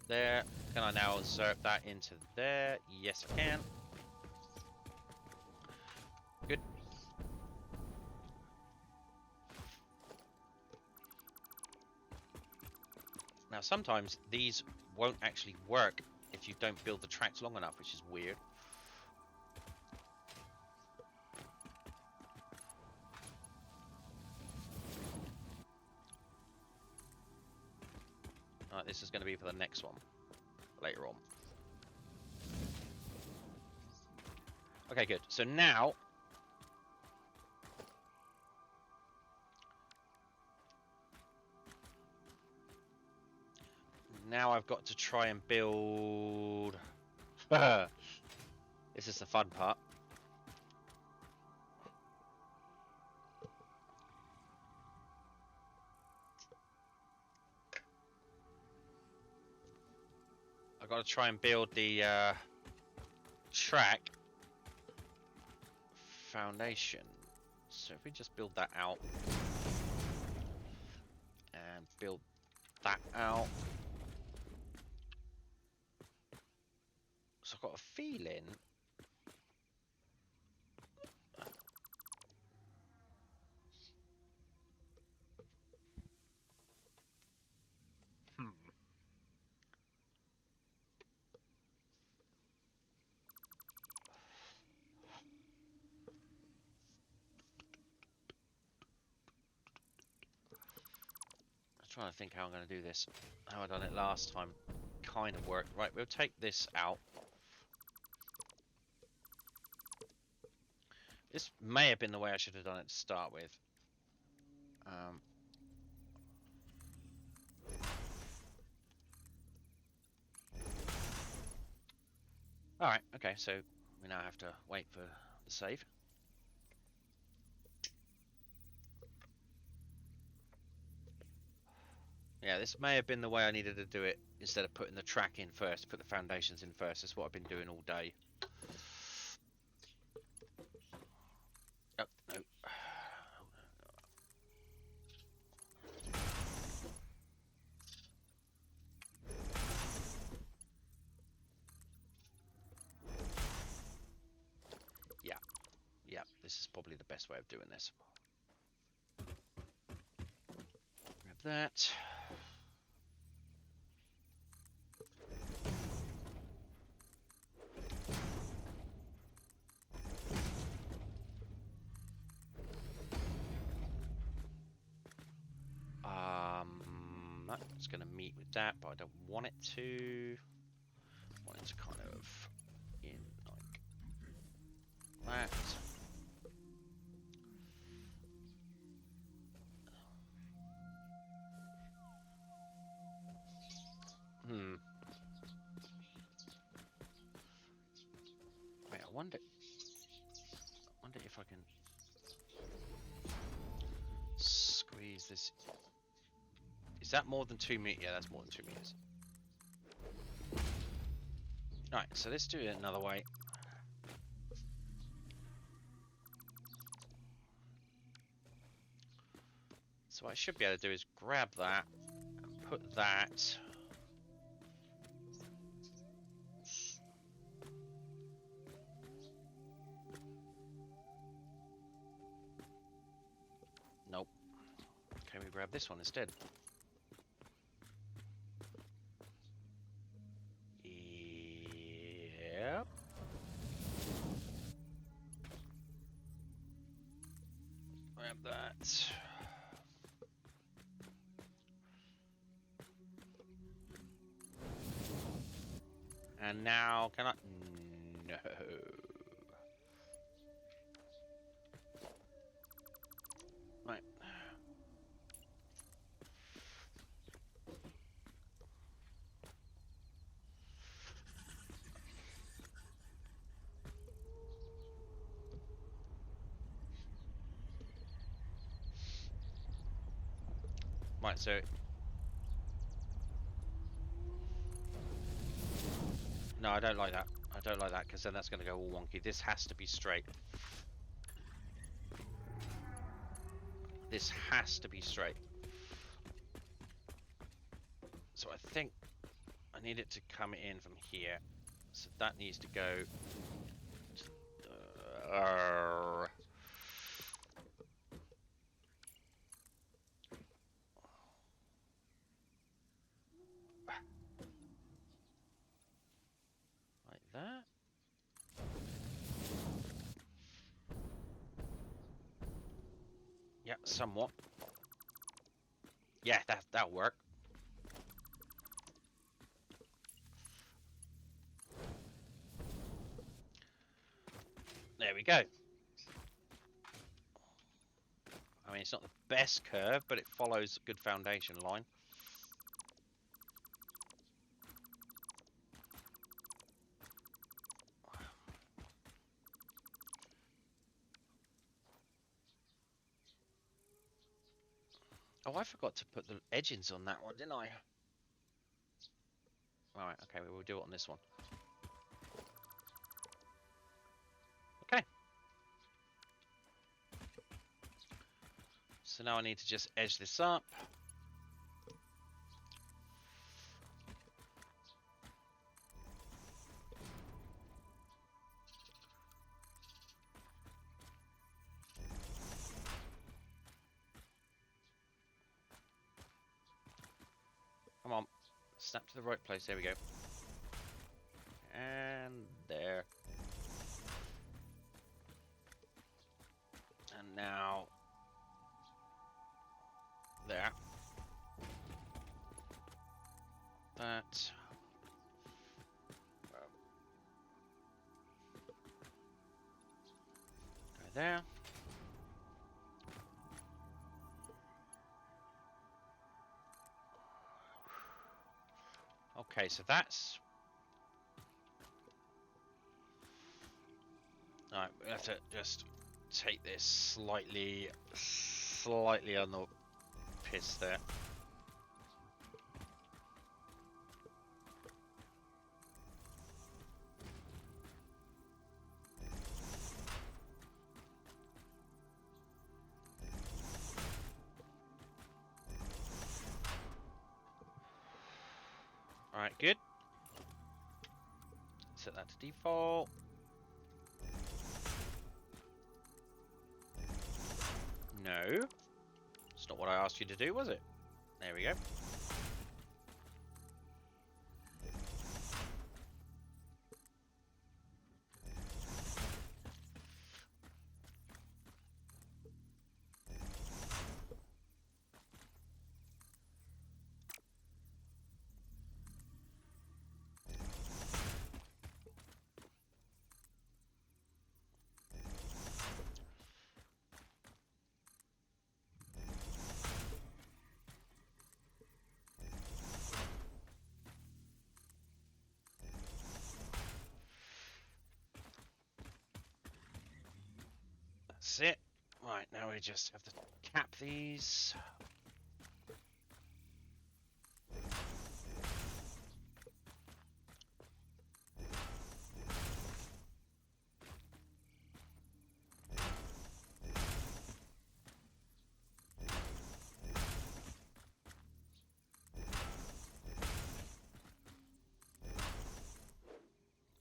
A: there. Can I now insert that into there? Yes, I can. Good. Now, sometimes these won't actually work if you don't build the tracks long enough, which is weird. Alright, this is going to be for the next one, later on. Okay, good. So now... Now I've got to try and build... This is the fun part. I've got to try and build the track foundation. So if we just build that out and build that out. So I've got a feeling I'm trying to think how I'm going to do this. How I done it last time kind of worked. Right, we'll take this out. This may have been the way I should have done it to start with. Alright, okay, so we now have to wait for the save. Yeah, this may have been the way I needed to do it, instead of putting the track in first, put the foundations in first. That's what I've been doing all day. Oh, no. Yeah, this is probably the best way of doing this. Grab that. That's going to meet with that, but I don't want it to. I want it to kind of in like that. Wait, I wonder if I can squeeze this. Is that more than 2 meters? Yeah, that's more than 2 meters. Alright, so let's do it another way. So what I should be able to do is grab that and put that. Nope. Can we grab this one instead? Yep. Grab that. And now, can I? No. Right. Right, so... No, I don't like that. I don't like that, because then that's going to go all wonky. This has to be straight. This has to be straight. So I think I need it to come in from here. So that needs to go. Like that. Yeah, somewhat. Yeah, that'll work. There we go. I mean, it's not the best curve, but it follows a good foundation line. Oh, I forgot to put the edgings on that one, didn't I? Alright, okay, we'll do it on this one. Okay. So now I need to just edge this up. Come on. Snap to the right place. There we go. And there. And now there. That. Go there. Okay, so that's. Alright, we have to just take this slightly on the piss there. Alright, good. Set that to default. No. It's not what I asked you to do, was it? There we go. That's it. Right, now we just have to cap these.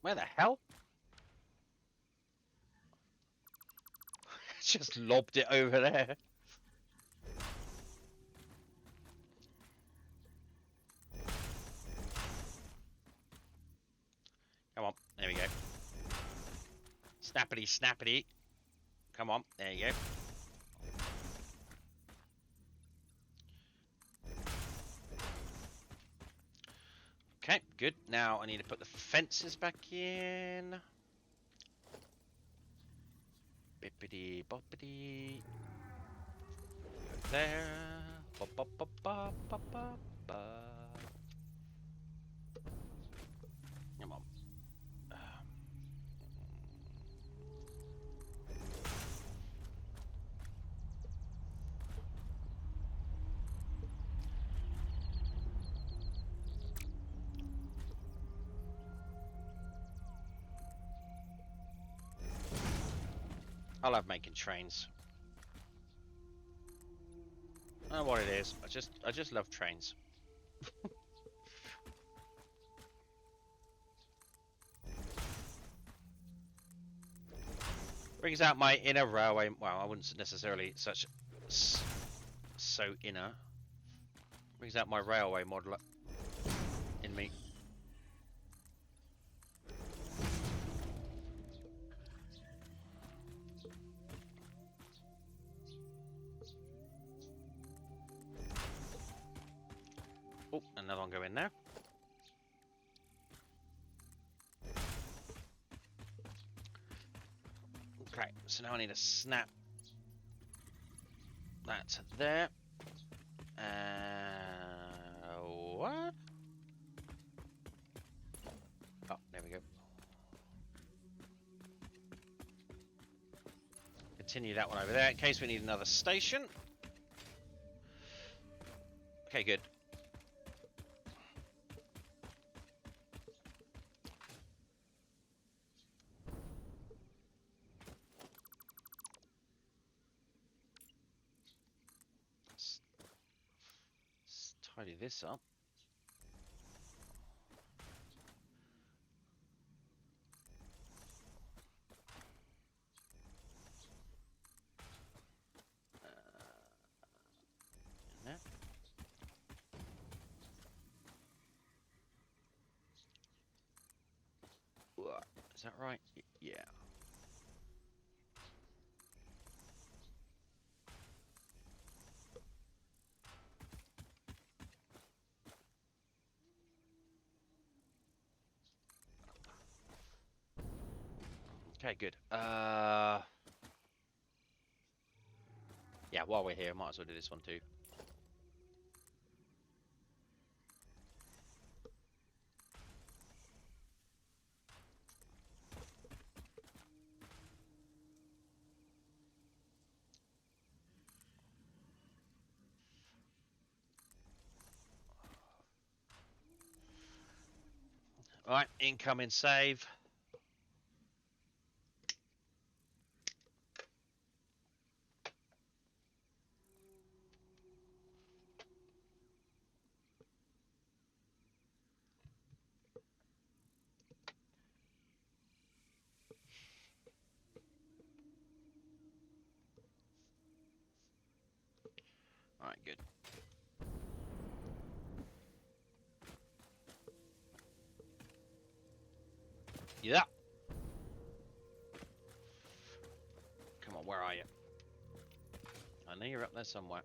A: Where the hell? Just lobbed it over there. Come on, there we go. Snappity, snappity. Come on, there you go. Okay, good. Now I need to put the fences back in. Bippity boppity. Go there. Bop, bop, bop, bop, bop, bop, bop. Come on. I love making trains. I don't know what it is. I just love trains. Brings out my inner railway. Well, I wouldn't necessarily so inner. Brings out my railway modeler in me. Oh, another one go in there. Okay, so now I need to snap that to there. What? Oh, there we go. Continue that one over there in case we need another station. Okay, good. Let's tidy this up. Is that right? Yeah. Okay, good. Yeah, while we're here, might as well do this one too. Alright, incoming save. Alright, good. Yeah. Come on, where are you? I know you're up there somewhere.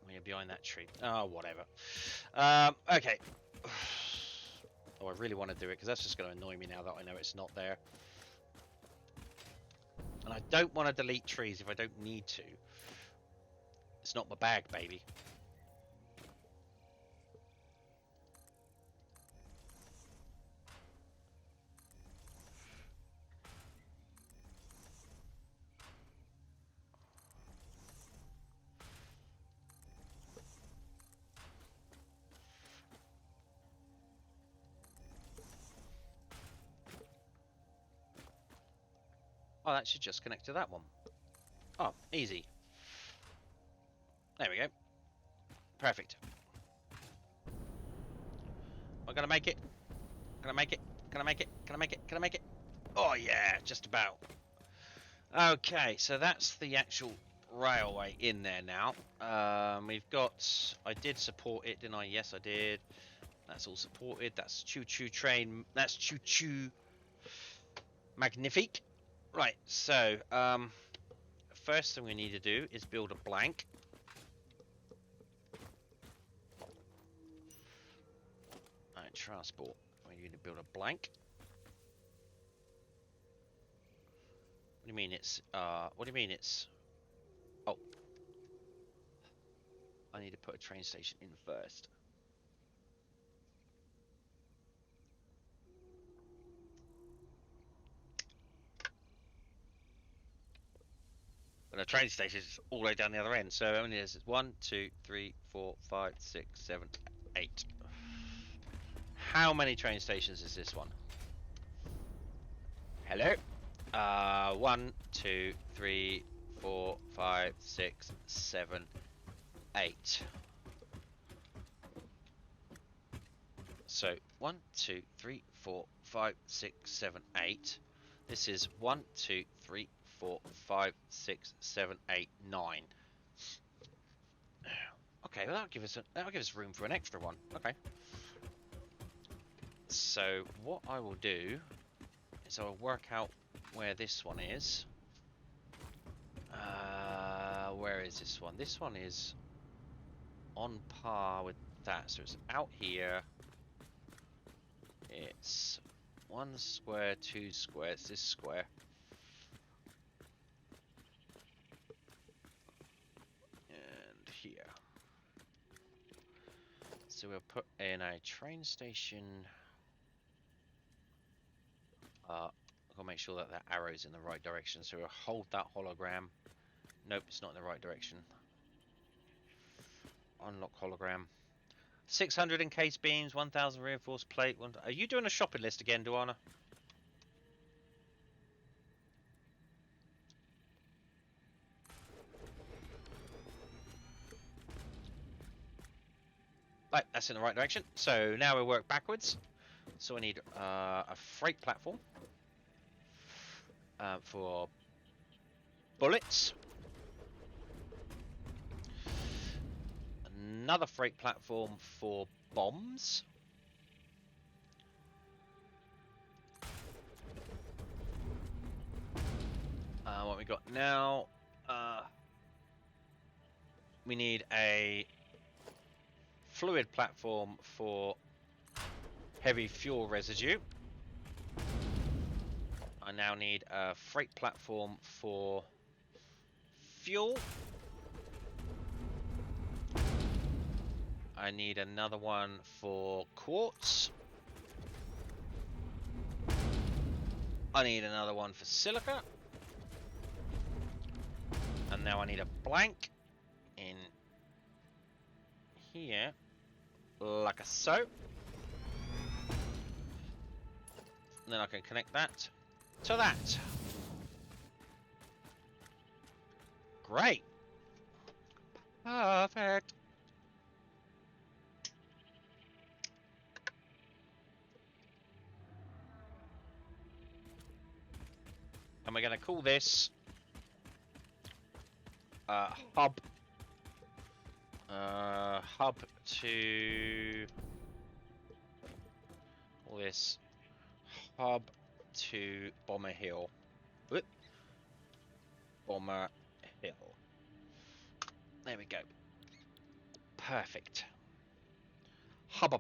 A: Oh, you're behind that tree. Oh, whatever. Okay. Oh, I really want to do it because that's just going to annoy me now that I know it's not there. And I don't want to delete trees if I don't need to. It's not my bag, baby. Oh, that should just connect to that one. Oh, easy. There we go. Perfect. Am I gonna make it? Can I make it? Can I make it? Can I make it? Can I make it? Oh yeah, just about. Okay, so that's the actual railway in there now. We've got... I did support it, didn't I? Yes, I did. That's all supported. That's choo-choo train. That's choo-choo magnifique. Right, so first thing we need to do is build a blank. Alright, transport. We need to build a blank. What do you mean it's what do you mean it's... Oh, I need to put a train station in first. And the train station is all the way down the other end. So only there's 1, 2, 3, 4, 5, 6, 7, 8. How many train stations is this one? Hello? 1, 2, 3, 4, 5, 6, 7, 8. So 1, 2, 3, 4, 5, 6, 7, 8. This is 1, 2, 3, 4, 5, 6, 7, 8, 9. Okay, well that'll give us room for an extra one. Okay. So what I will do is I'll work out where this one is. Where is this one? This one is on par with that, so it's out here. It's 1 square, 2 square. It's this square. And here. So we'll put in a train station. I've got to make sure that that arrow's in the right direction. So we'll hold that hologram. Nope, it's not in the right direction. Unlock hologram. 600 encased beams, 1,000 reinforced plate. Are you doing a shopping list again, Duana? Right, that's in the right direction. So now we work backwards. So I need a freight platform for bullets. Another freight platform for bombs. What we got now? We need a fluid platform for heavy fuel residue. I now need a freight platform for fuel. I need another one for quartz. I need another one for silica. And now I need a blank in here, like so. And then I can connect that to that. Great. Perfect. And we're going to call this hub. Hub to all this hub to Bomber Hill. Whoop. Bomber Hill. There we go. Perfect. Hub.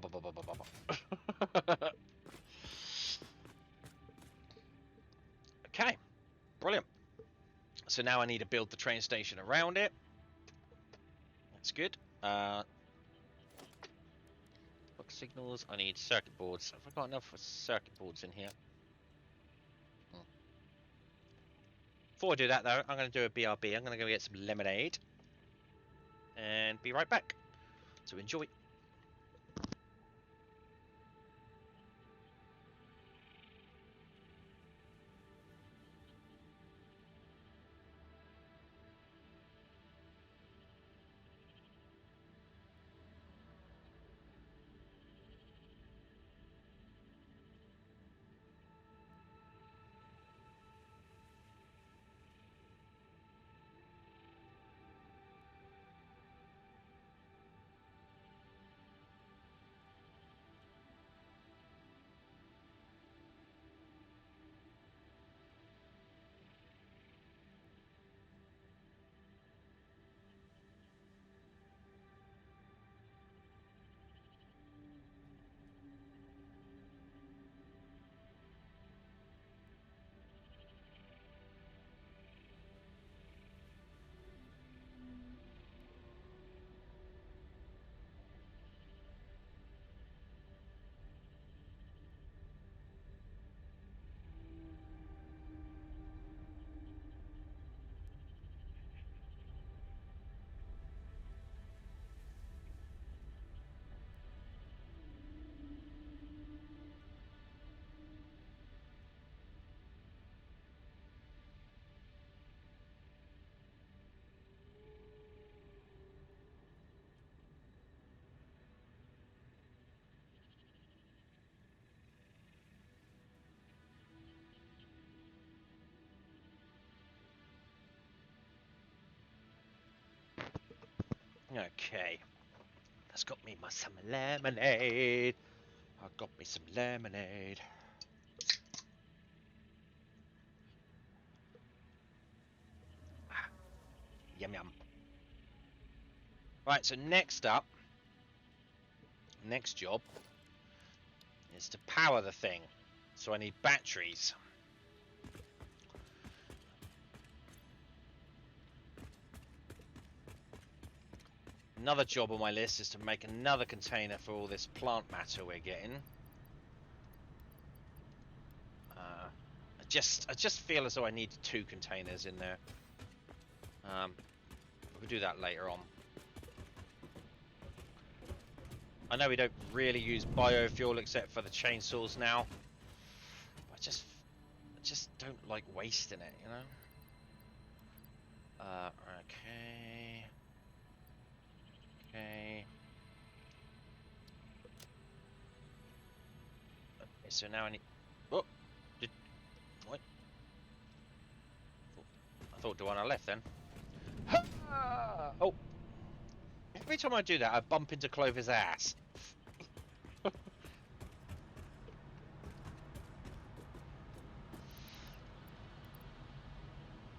A: Okay. Brilliant. So now I need to build the train station around it. That's good. Book signals. I need circuit boards. Have I got enough for circuit boards in here? Before I do that, though, I'm going to do a BRB. I'm going to go get some lemonade. And be right back. So enjoy. Okay. That's got me some lemonade. I got me some lemonade. Ah, yum yum. Right, so next up, next job is to power the thing. So I need batteries. Another job on my list is to make another container for all this plant matter we're getting. I just feel as though I need 2 containers in there. We'll do that later on. I know we don't really use biofuel except for the chainsaws now. But I just don't like wasting it, you know? Okay. Okay. Okay, so now I need... Oh! What? I thought Duana left then. Oh! Every time I do that, I bump into Clover's ass.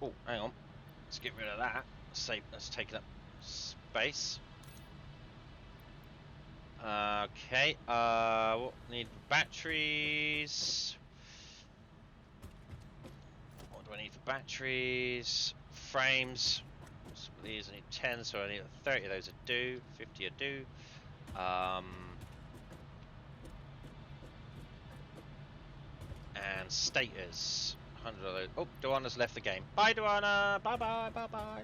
A: Oh, hang on. Let's get rid of that. That's taking up space. Okay. What need batteries? What do I need for batteries? Frames. Some of these I need 10, so I need 30 of those. I do. 50 I do. And stators. 100 of those. Oh, Duana's left the game. Bye, Duana. Bye, bye, bye, bye.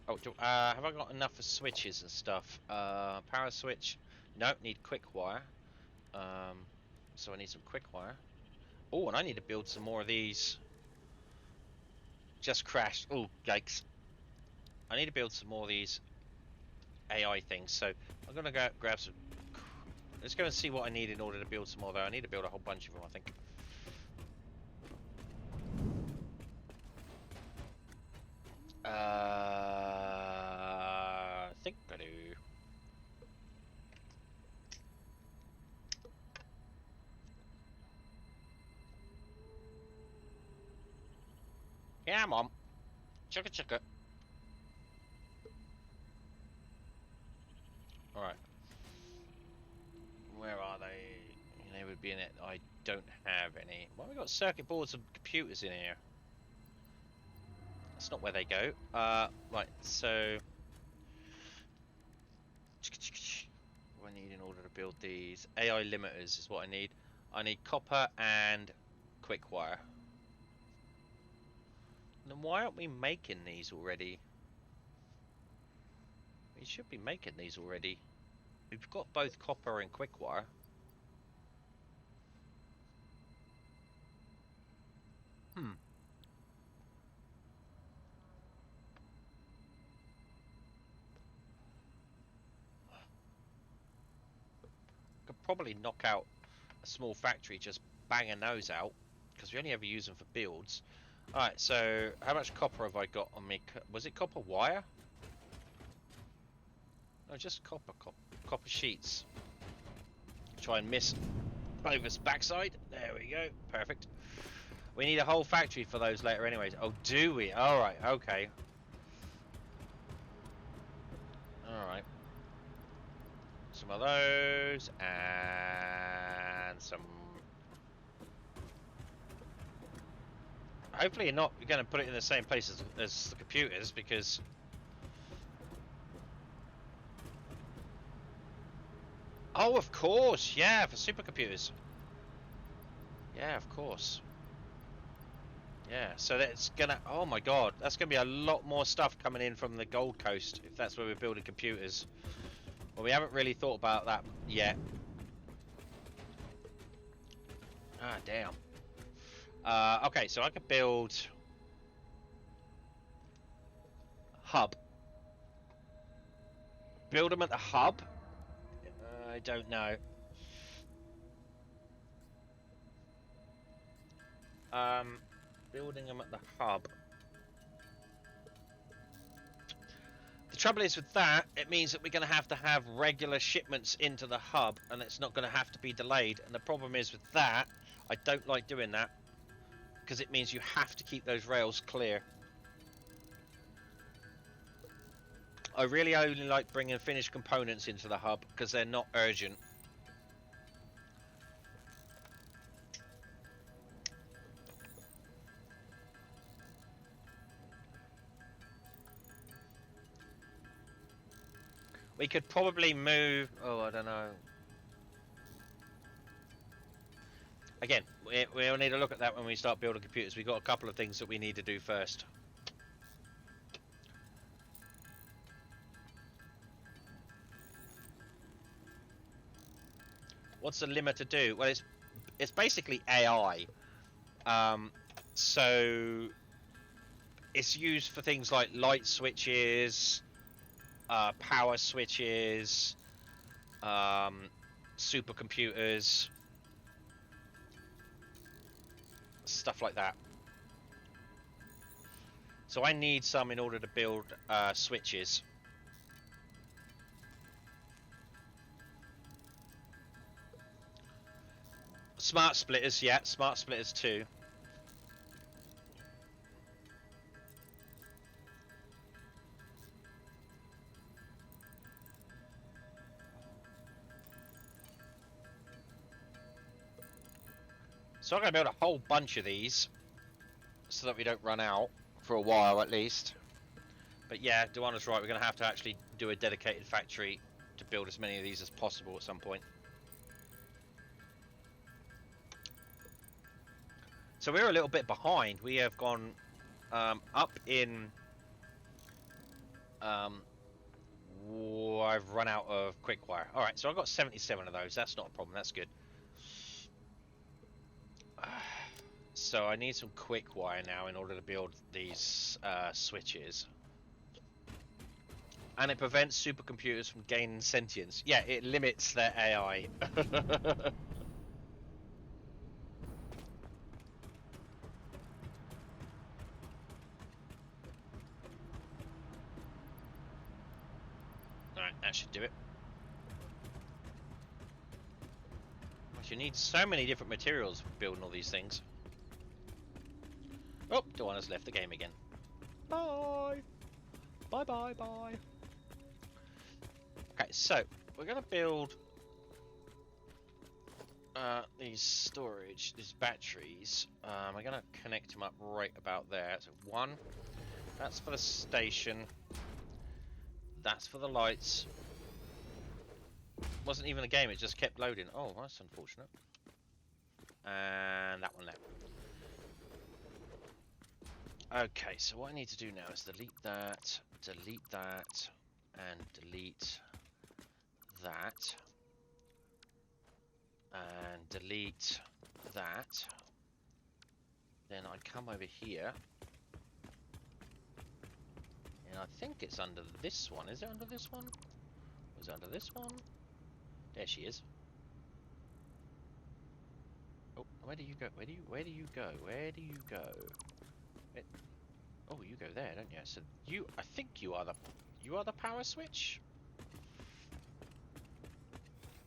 A: Oh, have I got enough for switches and stuff? Power switch. No, need quick wire. So I need some quick wire. Oh, and I need to build some more of these. Just crashed. Oh, yikes. I need to build some more of these AI things. So I'm gonna go grab some. Let's go and see what I need in order to build some more. Though I need to build a whole bunch of them, I think. I think I do. Yeah, Mom. Chugga chugga. Alright. Where are they? They would be in it. I don't have any. Why have we got circuit boards and computers in here? That's not where they go. Right, so... What do I need in order to build these? AI limiters is what I need. I need copper and quick wire. Then why aren't we making these already? We should be making these already. We've got both copper and quick wire. Could probably knock out a small factory just banging those out, because we only ever use them for builds. Alright, so how much copper have I got on me? Was it copper wire? No, just copper sheets. Try and miss Clover's backside. There we go. Perfect. We need a whole factory for those later anyways. Oh, do we? Alright, okay. Alright. Some of those, and some... Hopefully you're not going to put it in the same place as the computers, because... Oh, of course! Yeah, for supercomputers. Yeah, of course. Yeah, so that's gonna... Oh my god, that's gonna be a lot more stuff coming in from the Gold Coast, if that's where we're building computers. Well, we haven't really thought about that yet. Ah, damn. Okay, so I could build... hub. Build them at the hub? I don't know. building them at the hub. The trouble is with that, it means that we're going to have regular shipments into the hub, and it's not going to have to be delayed. And the problem is with that, I don't like doing that, because it means you have to keep those rails clear. I really only like bringing finished components into the hub, because they're not urgent. We could probably move... Oh, I don't know. Again, we'll need to look at that when we start building computers. We've got a couple of things that we need to do first. What's the limiter do? Well, it's basically AI. So it's used for things like light switches, power switches, supercomputers, stuff like that. So I need some in order to build switches. Smart splitters, yeah, smart splitters too. So I'm going to build a whole bunch of these so that we don't run out for a while at least. But yeah, Duana's right, we're going to have to actually do a dedicated factory to build as many of these as possible at some point. So we're a little bit behind. We have gone up in... I've run out of quick wire. Alright, so I've got 77 of those. That's not a problem. That's good. So I need some quick wire now in order to build these switches. And it prevents supercomputers from gaining sentience. Yeah, it limits their AI. Alright, that should do it. You need so many different materials for building all these things. Oh, Duana's left the game again. Bye! Bye bye bye! Okay, so we're gonna build these these batteries. I'm gonna connect them up right about there. So one, that's for the station. That's for the lights. Wasn't even a game, it just kept loading. Oh, that's unfortunate. And that one there. Okay, so what I need to do now is delete that, and delete that, and delete that. Then I come over here, and I think it's under this one. Is it under this one? Was it under this one? There she is. Oh, where do you go? Where do you go? Where do you go? Oh, you go there, don't you? So I think you are the power switch.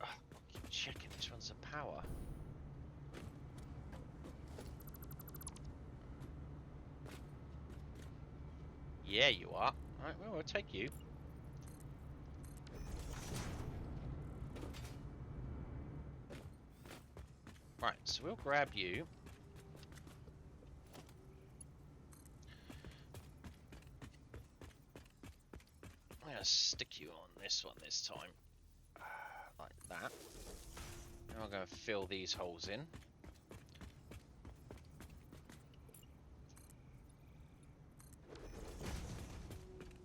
A: Oh, I'll keep checking this runs some power. Yeah, you are. All right, well, we'll take you. Right, so we'll grab you. I'm going to stick you on this one this time. Like that. And I'm going to fill these holes in.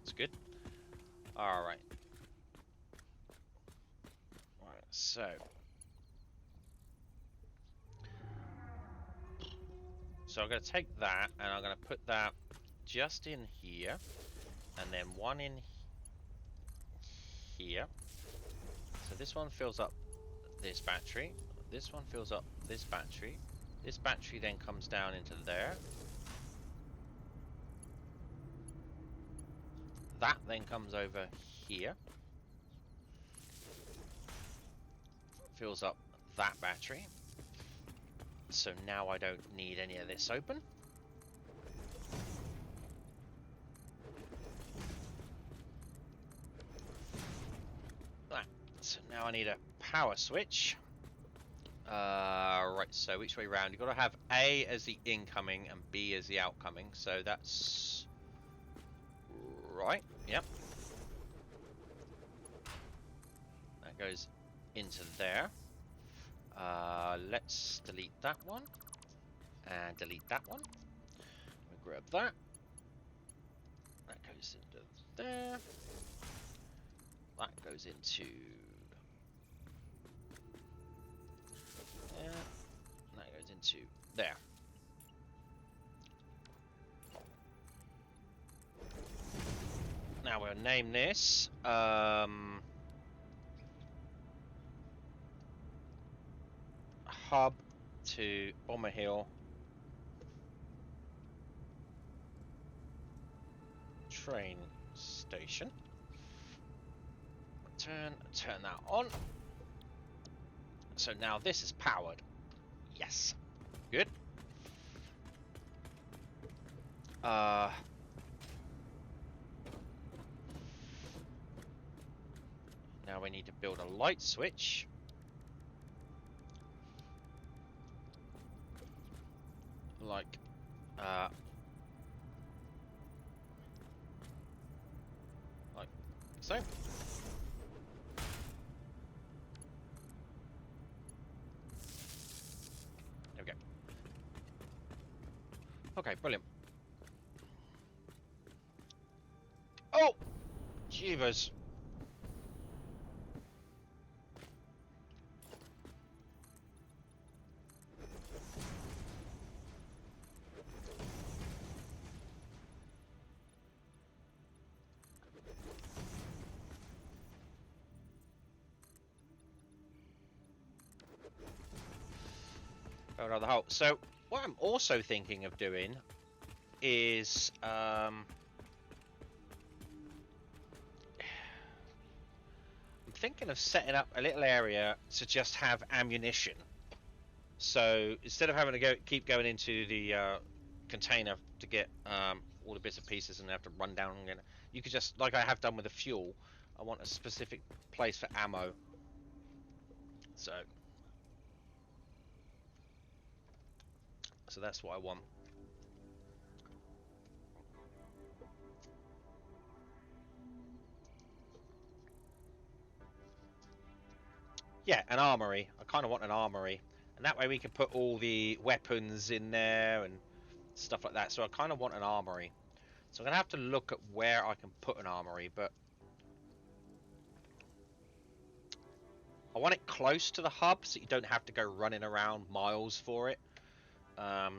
A: That's good. Alright. Right, so... So I'm going to take that and I'm going to put that just in here, and then one in here. So this one fills up this battery, this one fills up this battery then comes down into there, that then comes over here. Fills up that battery. So now I don't need any of this open. Right, so now I need a power switch. Right, so which way round? You've got to have A as the incoming and B as the outcoming. So that's right, yep. That goes into there. Let's delete that one. And delete that one. We'll grab that. That goes into there. That goes into there. And that goes into there. Now we'll name this hub to Bomber Hill train station. Turn that on. So now this is powered. Yes. Good. Now we need to build a light switch. Like so. There we go. Okay, brilliant. Oh! Jeevers. Another hole. So what I'm also thinking of doing is I'm thinking of setting up a little area to just have ammunition. So instead of having to keep going into the container to get all the bits and pieces and have to run down again, you could just, like I have done with the fuel, I want a specific place for ammo. So that's what I want. Yeah, an armory. I kind of want an armory. And that way we can put all the weapons in there and stuff like that. So I kind of want an armory. So I'm going to have to look at where I can put an armory, but I want it close to the hub so you don't have to go running around miles for it. I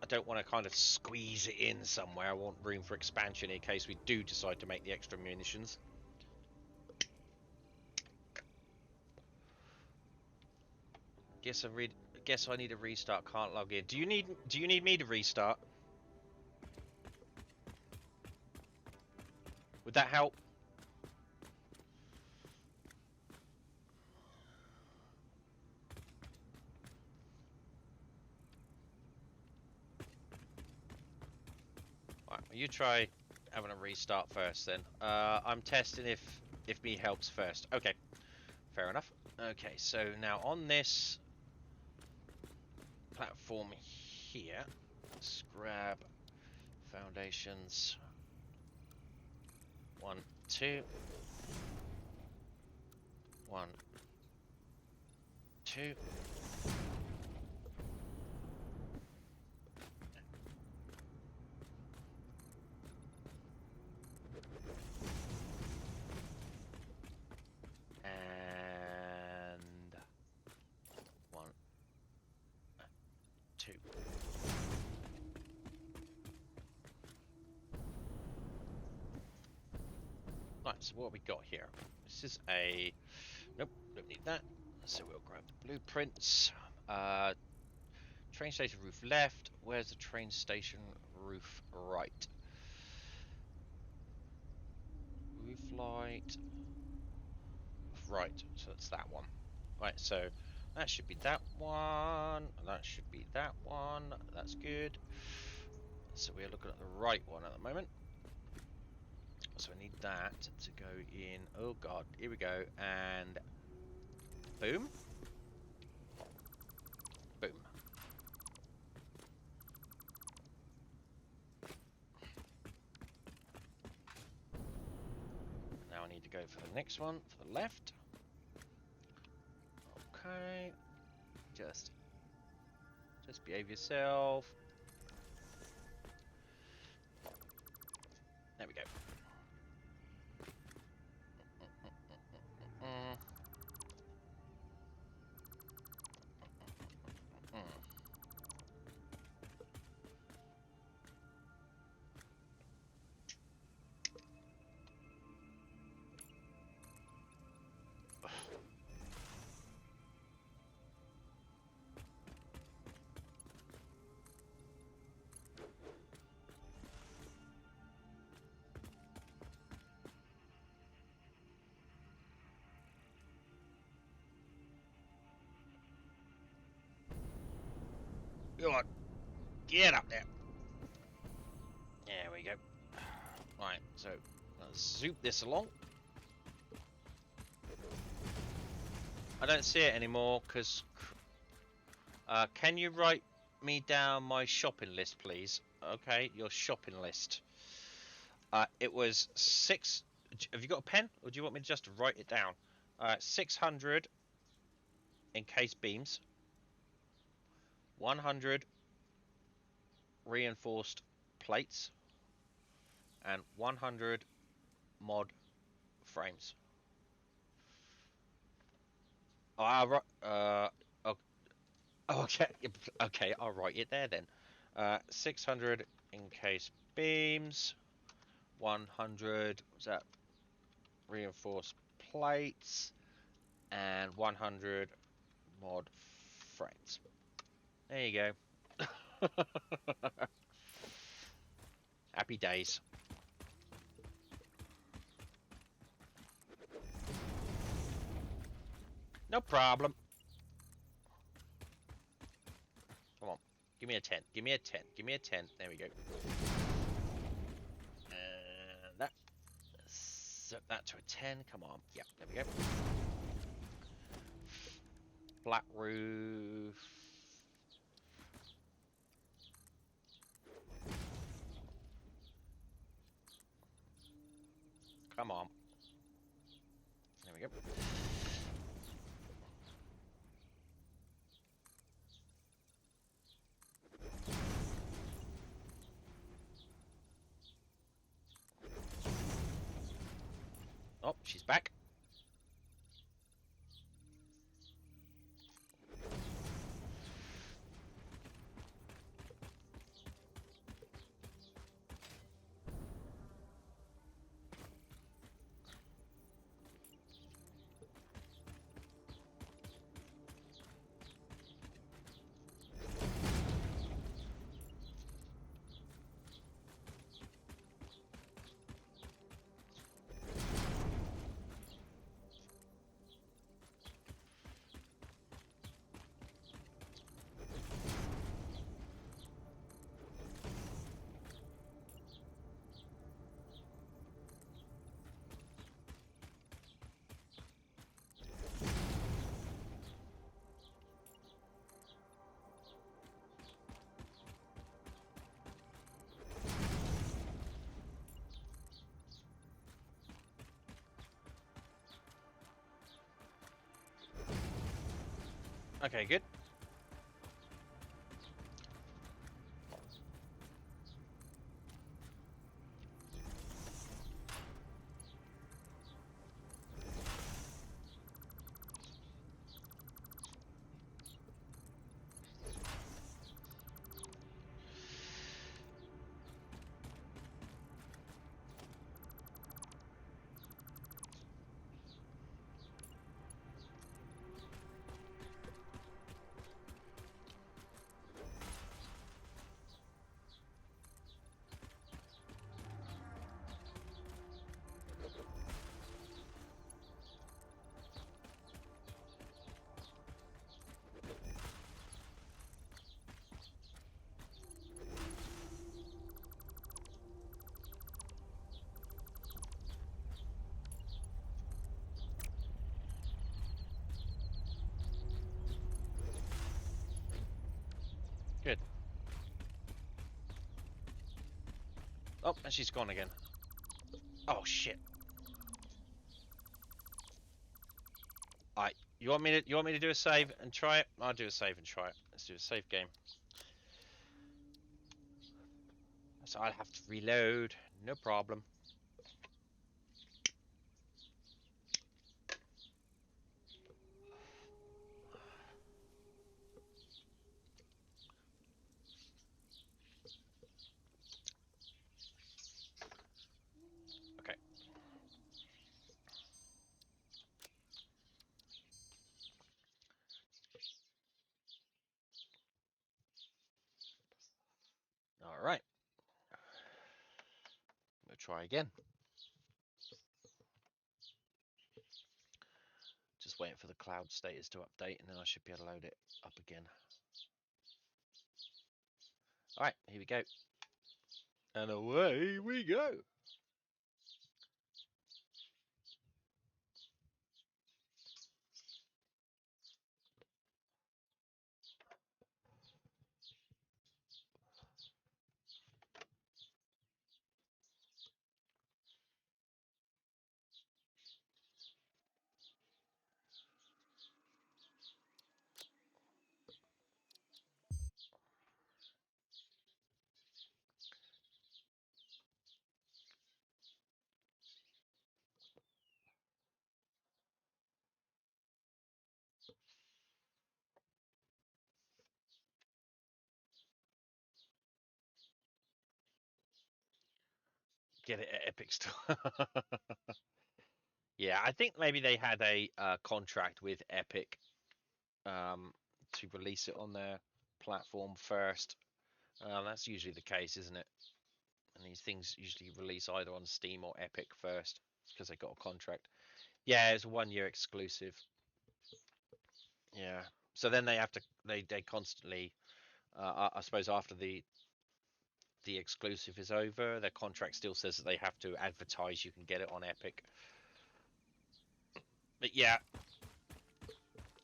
A: don't want to kind of squeeze it in somewhere. I want room for expansion in case we do decide to make the extra munitions. Guess I need a restart. Can't log in. Do you need me to restart? Would that help? Alright, well, you try having a restart first then. I'm testing if me helps first. Okay, fair enough. Okay, so now on this platform here, let's grab foundations. 1, 2. 1, 2. And 1, 2. Right, so what have we got here? This is a... Nope, don't need that. So we'll grab the blueprints. Train station roof left. Where's the train station roof right? Blue flight. Right, so that's that one. Right, so that should be that one. That should be that one. That's good. So we're looking at the right one at the moment. So I need that to go in. Oh god, here we go. And boom. Boom. Now I need to go for the next one, for the left. Okay. Just behave yourself. There we go. Go on, get up there. There we go. Right, so let's zoop this along. I don't see it anymore because. Can you write me down my shopping list, please? Okay, your shopping list. It was 6. Have you got a pen, or do you want me to just write it down? 600 encased beams. 100 reinforced plates. And 100 mod frames. Oh, okay, okay, I'll write it there then. 600 encased beams. 100, what's that? Reinforced plates. And 100 mod frames. There you go. Happy days. No problem. Come on. Give me a 10. Give me a 10. Give me a 10. There we go. And that. Set that to a 10. Come on. Yep. There we go. Flat roof. Come on. There we go. Oh, she's back. Okay, good. Oh, and she's gone again. Oh shit. Alright, you want me to do a save and try it? I'll do a save and try it. Let's do a save game. So I'll have to reload, no problem. Okay. Alright. We'll try again. Just waiting for the cloud status to update and then I should be able to load it up again. Alright, here we go. And away we go. Get it at Epic Store. Yeah, I think maybe they had a contract with Epic to release it on their platform first. That's usually the case, isn't it? And these things usually release either on Steam or Epic first because they got a contract. Yeah, it's a 1 year exclusive. Yeah. So then they have to they constantly I suppose after the exclusive is over, their contract still says that they have to advertise you can get it on Epic. But yeah.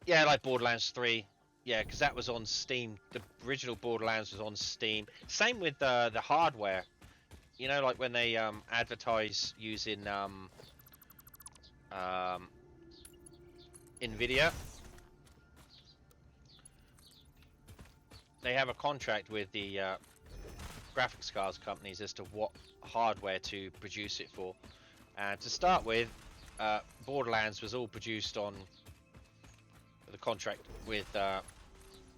A: Yeah, like Borderlands 3. Yeah, because that was on Steam. The original Borderlands was on Steam. Same with the hardware. You know, like when they advertise using Nvidia, they have a contract with the graphics cards companies as to what hardware to produce it for. And to start with, Borderlands was all produced on the contract with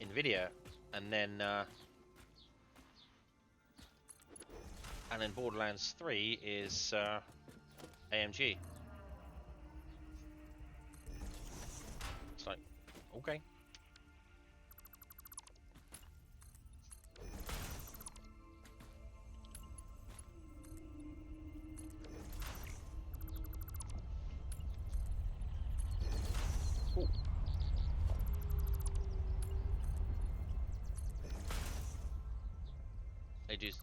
A: Nvidia, and then Borderlands 3 is AMG. It's like, okay. Ooh. They just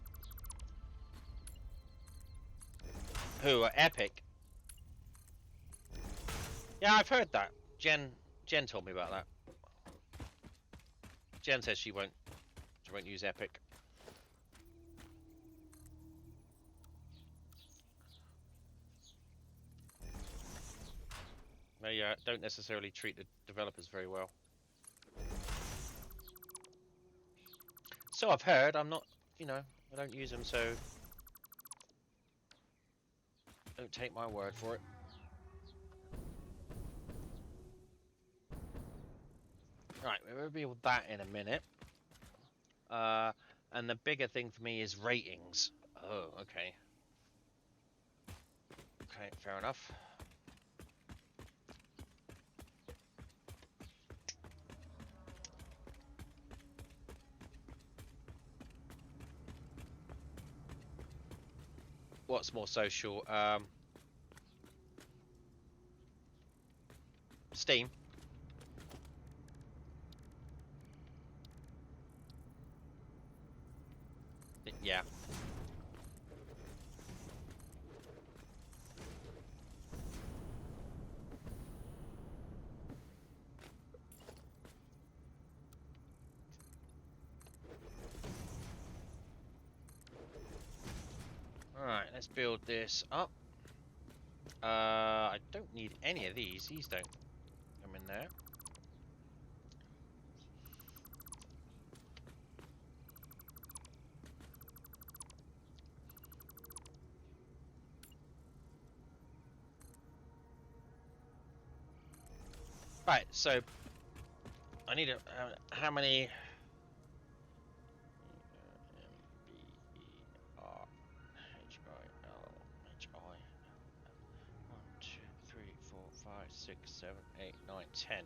A: who are Epic. Yeah, I've heard that. Jen told me about that. Jen says she won't use Epic. They don't necessarily treat the developers very well. So I've heard. I'm not, I don't use them, so don't take my word for it. Right, we'll reveal that in a minute. And the bigger thing for me is ratings. Oh, okay. Okay, fair enough. What's more social? Steam. Yeah. let's build this up. I don't need any of these. These don't come in there. Right, so I need a how many? One, two, three, 4, 5, 6, 7, 8, 9, 10.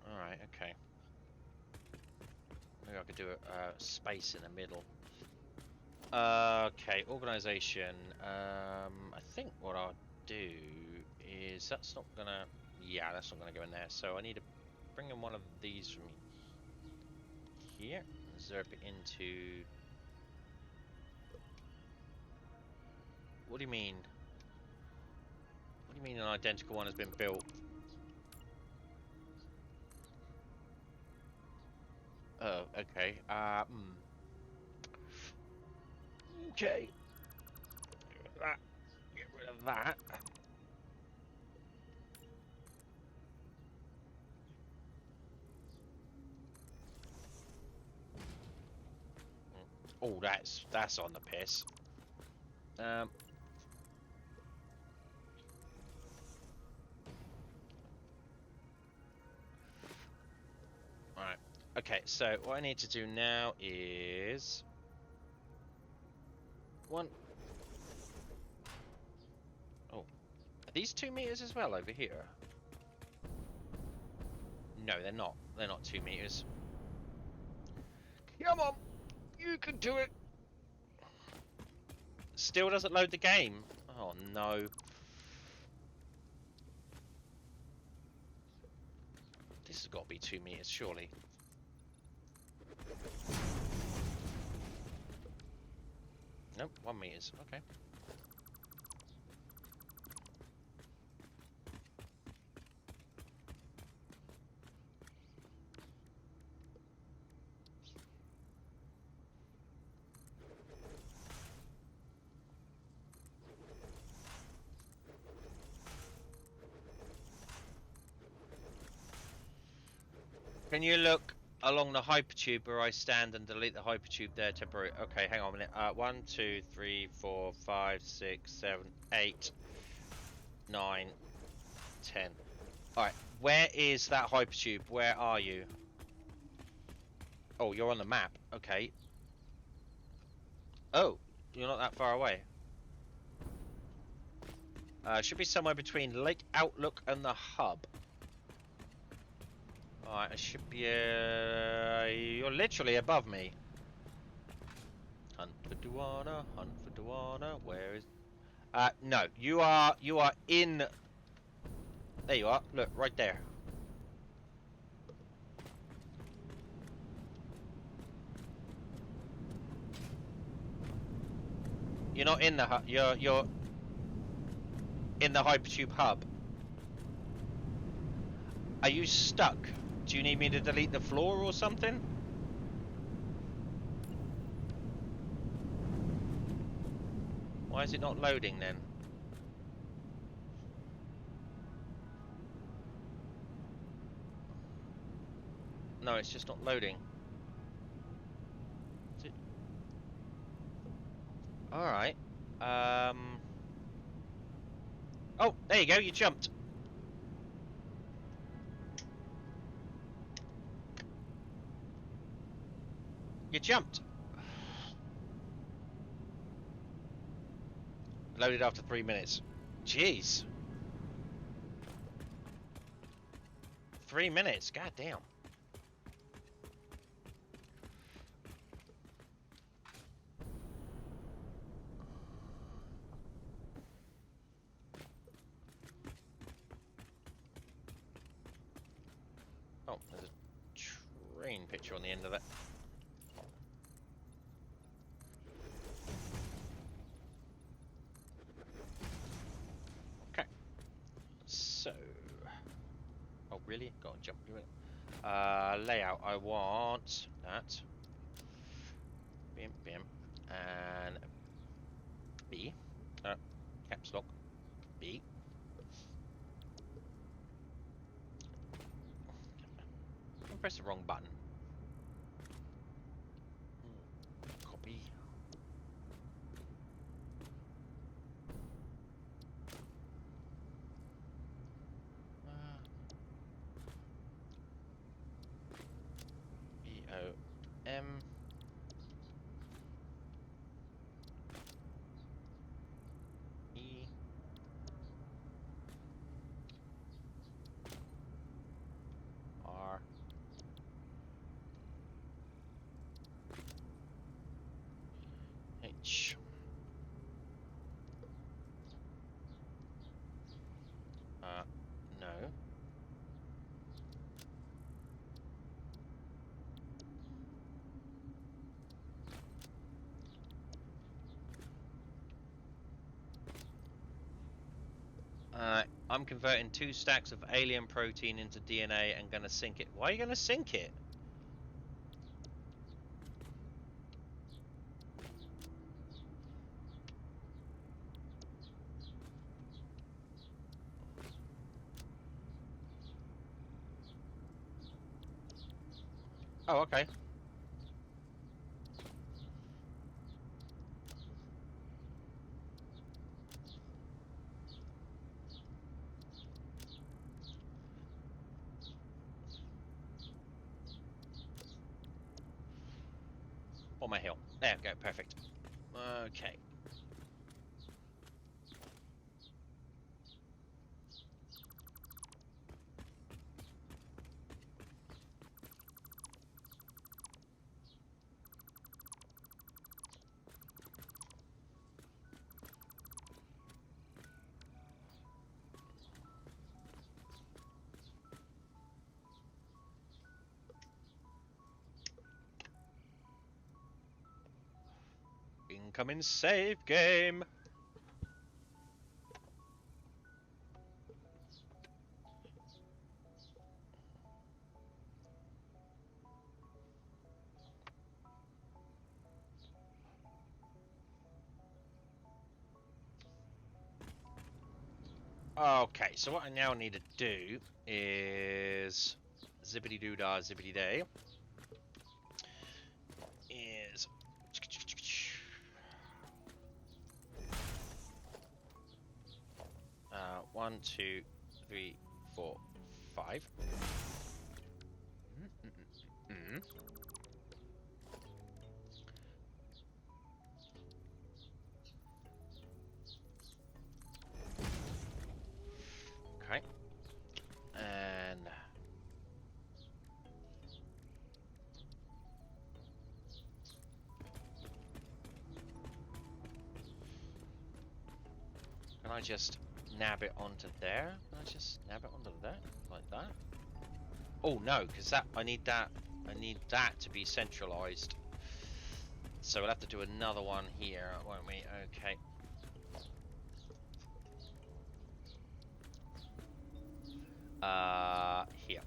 A: All right, okay. Maybe I could do a space in the middle. Okay, organization. I think what I'll do is that's not gonna. Yeah, that's not gonna go in there. So I need to bring in one of these from here and zerp it into. What do you mean? What do you mean an identical one has been built? Oh, okay. Okay. Get rid of that. Oh, that's on the piss. Right. Okay, so what I need to do now is one. Oh, are these 2 meters as well over here? No, they're not. They're not 2 meters. Come on, you can do it. Still doesn't load the game. Oh no. This has got to be 2 meters, surely. Nope, 1 meters. Okay. Can you look along the hypertube where I stand and delete the hypertube there temporarily? Okay, hang on a minute. 1, 2, 3, 4, 5, 6, 7, 8, 9, 10. Alright, where is that hypertube? Where are you? Oh, you're on the map. Okay. Oh, you're not that far away. Should be somewhere between Lake Outlook and the hub. Alright, I should be. You're literally above me. Hunt for Duana, hunt for Duana. Where is? No, you are in. There you are. Look, right there. You're not in the hub. You're in the hypertube hub. Are you stuck? Do you need me to delete the floor or something? Why is it not loading then? No, it's just not loading. Is it? Alright. Oh, there you go, you jumped. You jumped. Loaded after 3 minutes. Jeez. 3 minutes, god damn. Oh, there's a train picture on the end of it. Okay. So. Oh, really? Go on, jump. Layout. I want that. Bim, bim. And B. Caps lock. B. I pressed the wrong button. Copy. BOM. E. R. H. No. I'm converting 2 stacks of alien protein into DNA and gonna sink it. Why are you gonna sink it? Oh, okay. On my hill. There we go, perfect. Okay. Incoming save game. Okay, so what I now need to do is zippity doo dah zippity day is 1, 2, 3, 4, 5. Okay, and can I just nab it onto there? Can I just nab it onto there like that? Oh no, because I need that to be centralized. So we'll have to do another one here, won't we? Okay. Here.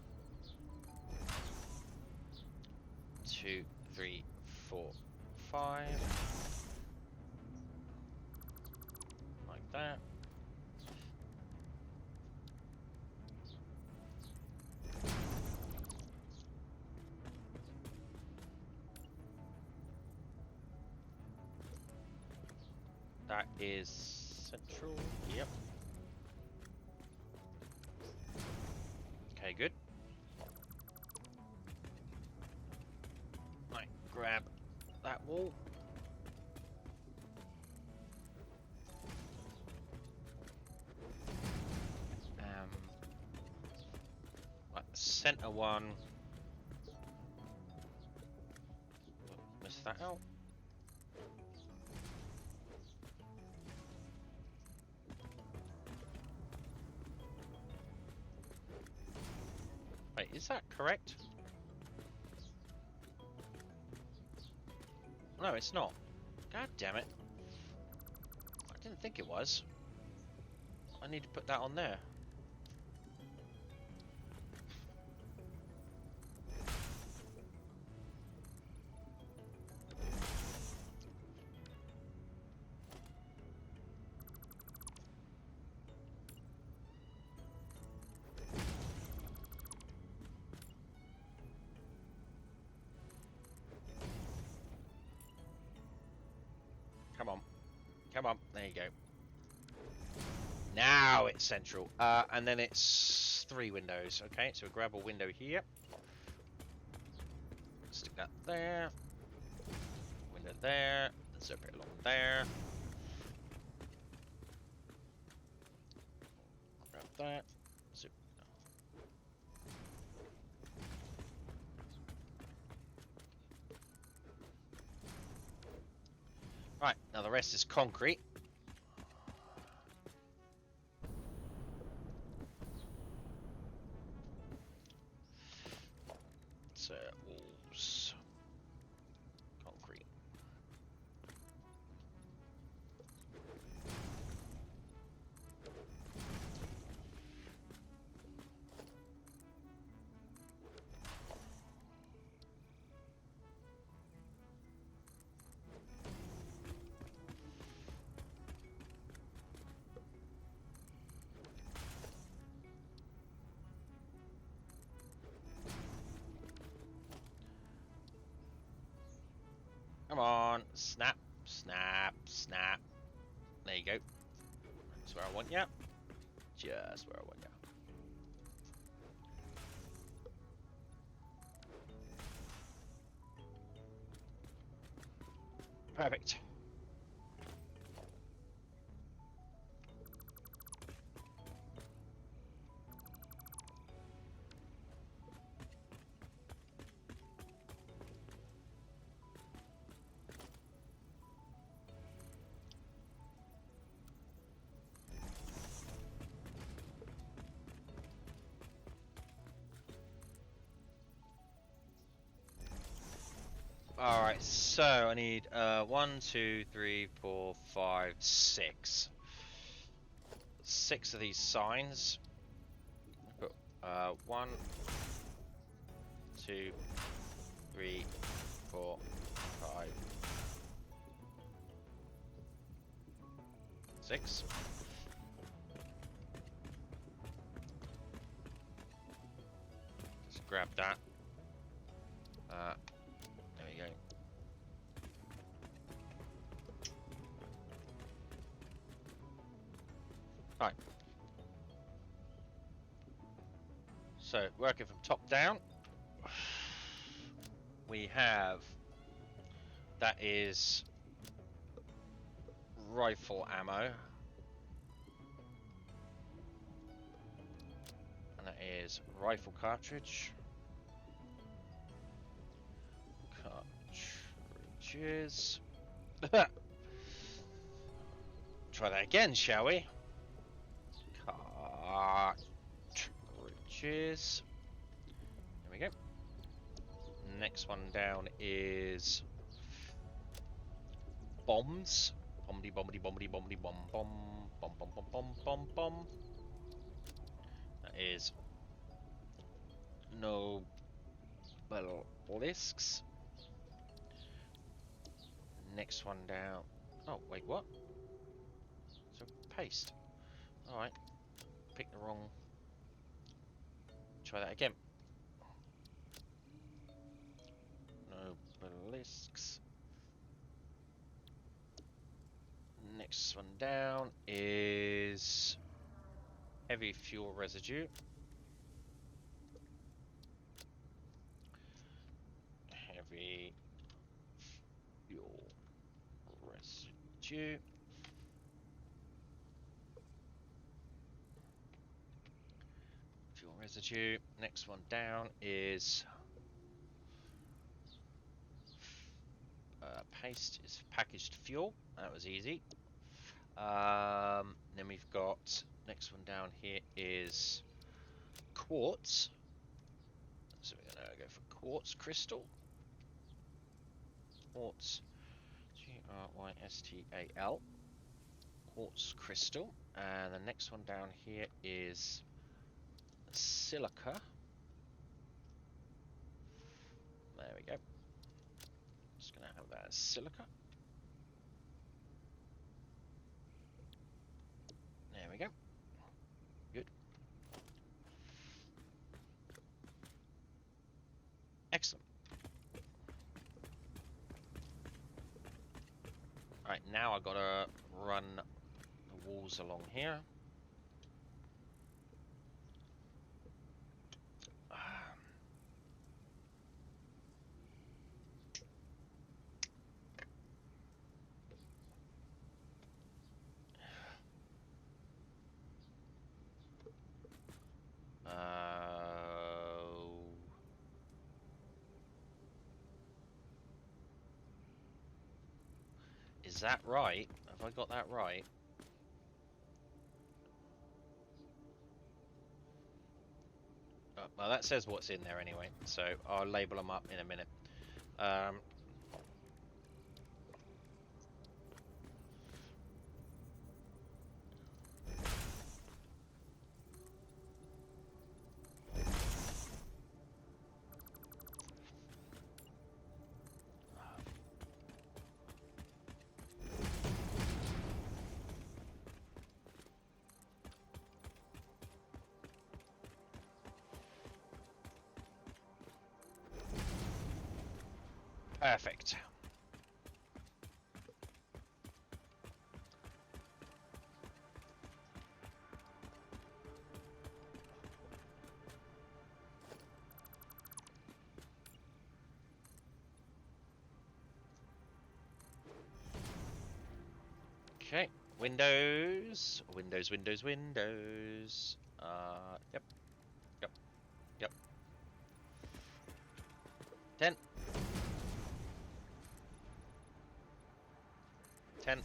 A: 2, 3, 4, 5. Like that. That is central. Yep. Okay, good. Right, grab that wall. Right, the center one. Miss that out. Wait, is that correct? No, it's not. God damn it. I didn't think it was. I need to put that on there. Come on, there you go. Now it's central. And then it's 3 windows. Okay, so we grab a window here. Stick that there. Window there. Zip it along there. Grab that. Zip. Right, now the rest is concrete. So, walls. Concrete. Come on, snap, snap, snap. There you go. That's where I want you. Just where I want you. Perfect. Alright, so I need 1, 2, 3, 4, 5, 6. 6 of these signs. I've got 1, 2, 3, 4, 5, 6. Just grab that. There we go. Right. So, working from top down, we have, that is rifle ammo. And that is rifle cartridge. Cartridges. Try that again, shall we? Cartridges. There we go. Next one down is bombs. Bombity bombity bombity bombity bomb bomb bomb bomb bomb bomb bomb bomb. That is no balisks. Next one down. Oh wait, what? So paste. All right. Pick the wrong. Try that again. No balisks. Next one down is heavy fuel residue. Heavy fuel residue. Fuel residue. Next one down is paste is packaged fuel. That was easy. Then we've got next one down here is quartz. So we're gonna go for quartz crystal. Quartz, G-R-Y-S-T-A-L. Quartz crystal. And the next one down here is silica. There we go. Just gonna have that as silica. There we go. Good. Excellent. Right, now I've got to run the walls along here. Is that right? Have I got that right? Well, that says what's in there anyway, so I'll label them up in a minute. Perfect. Okay, Windows, Windows, Windows, Windows. Yep, yep, yep. 10. 10.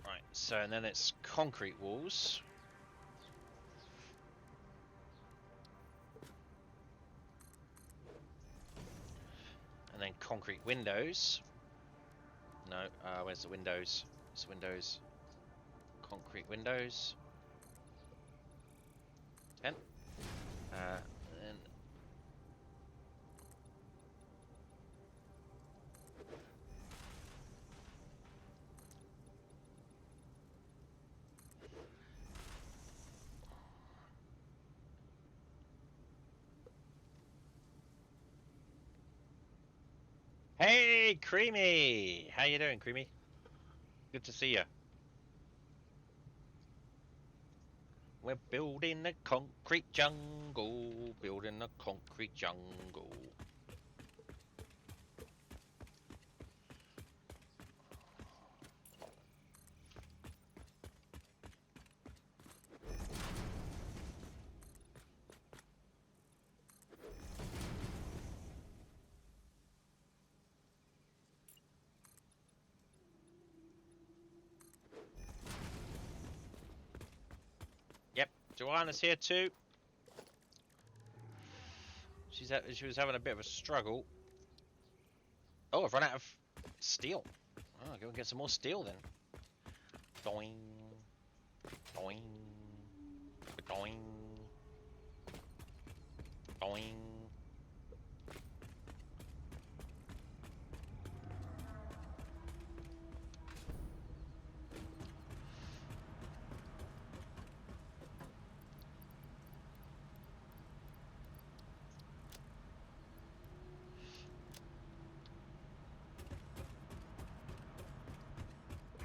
A: Right, so and then it's concrete walls. And then concrete windows. No, where's the windows? It's windows. Concrete windows. 10. And then hey, Creamy! How you doing, Creamy? Good to see you. We're building a concrete jungle, building a concrete jungle. Yep, Joanna's here too. She was having a bit of a struggle. Oh, I've run out of steel. Oh, go and get some more steel then. Doing, doing, doing, doing.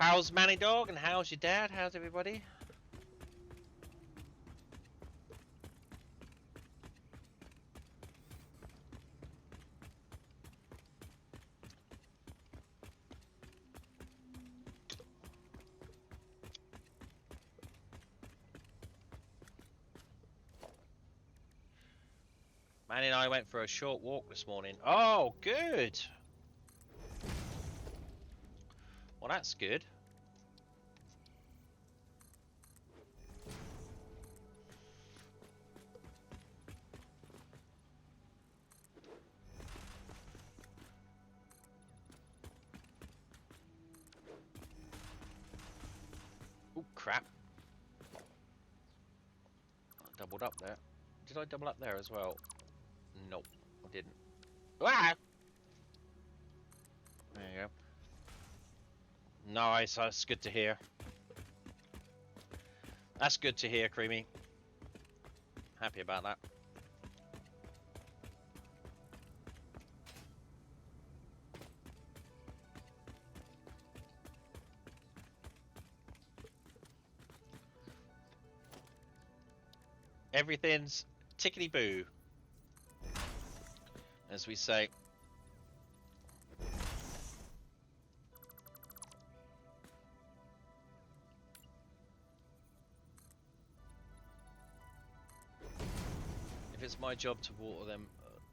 A: How's Manny Dog and how's your dad? How's everybody? Manny and I went for a short walk this morning. Oh, good. Well, that's good. Oh, crap. I doubled up there. Did I double up there as well? Nope, I didn't. Ah! There you go. Nice, that's good to hear. That's good to hear, Creamy. Happy about that. Everything's tickety boo, as we say. If it's my job to water them,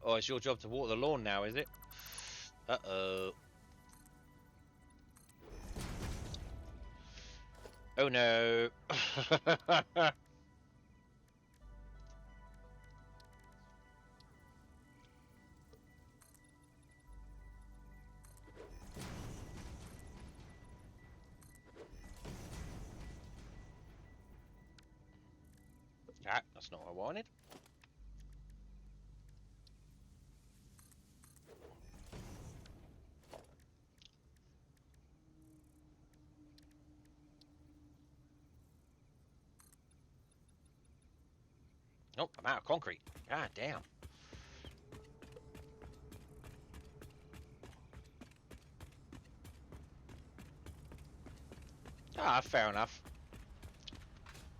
A: oh, it's your job to water the lawn now, is it? Uh-oh. Oh no. Ah, that's not what I wanted. Nope, I'm out of concrete. God damn. Ah, fair enough.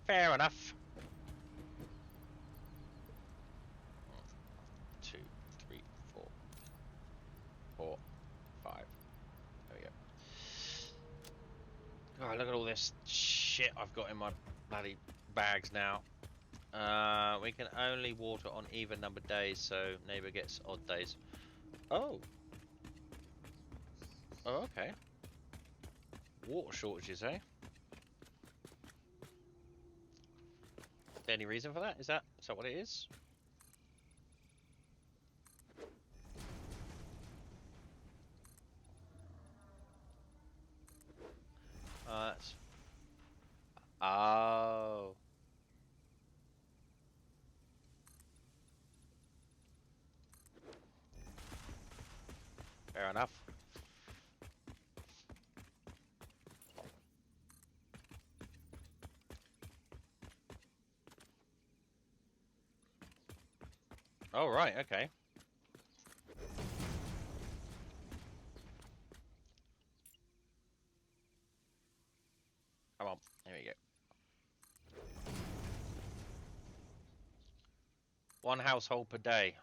A: Fair enough. 1, 2, 3, 4, 4, 5. There we go. God, look at all this shit I've got in my bloody bags now. We can only water on even numbered days, so neighbor gets odd days. Oh. Oh, okay. Water shortages, eh? Any reason for that? Is that what it is? That's... Oh. Fair enough. Oh, right, okay. Come on, here we go. One household per day.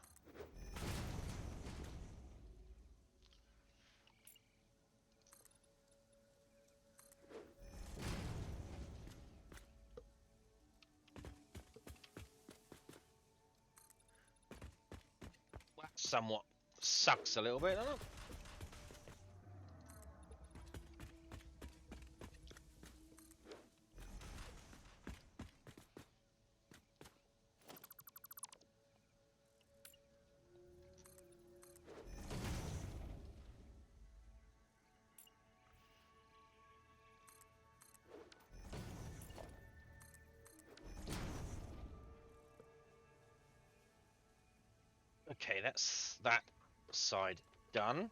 A: That somewhat sucks a little bit, doesn't it? Okay, that's that side done.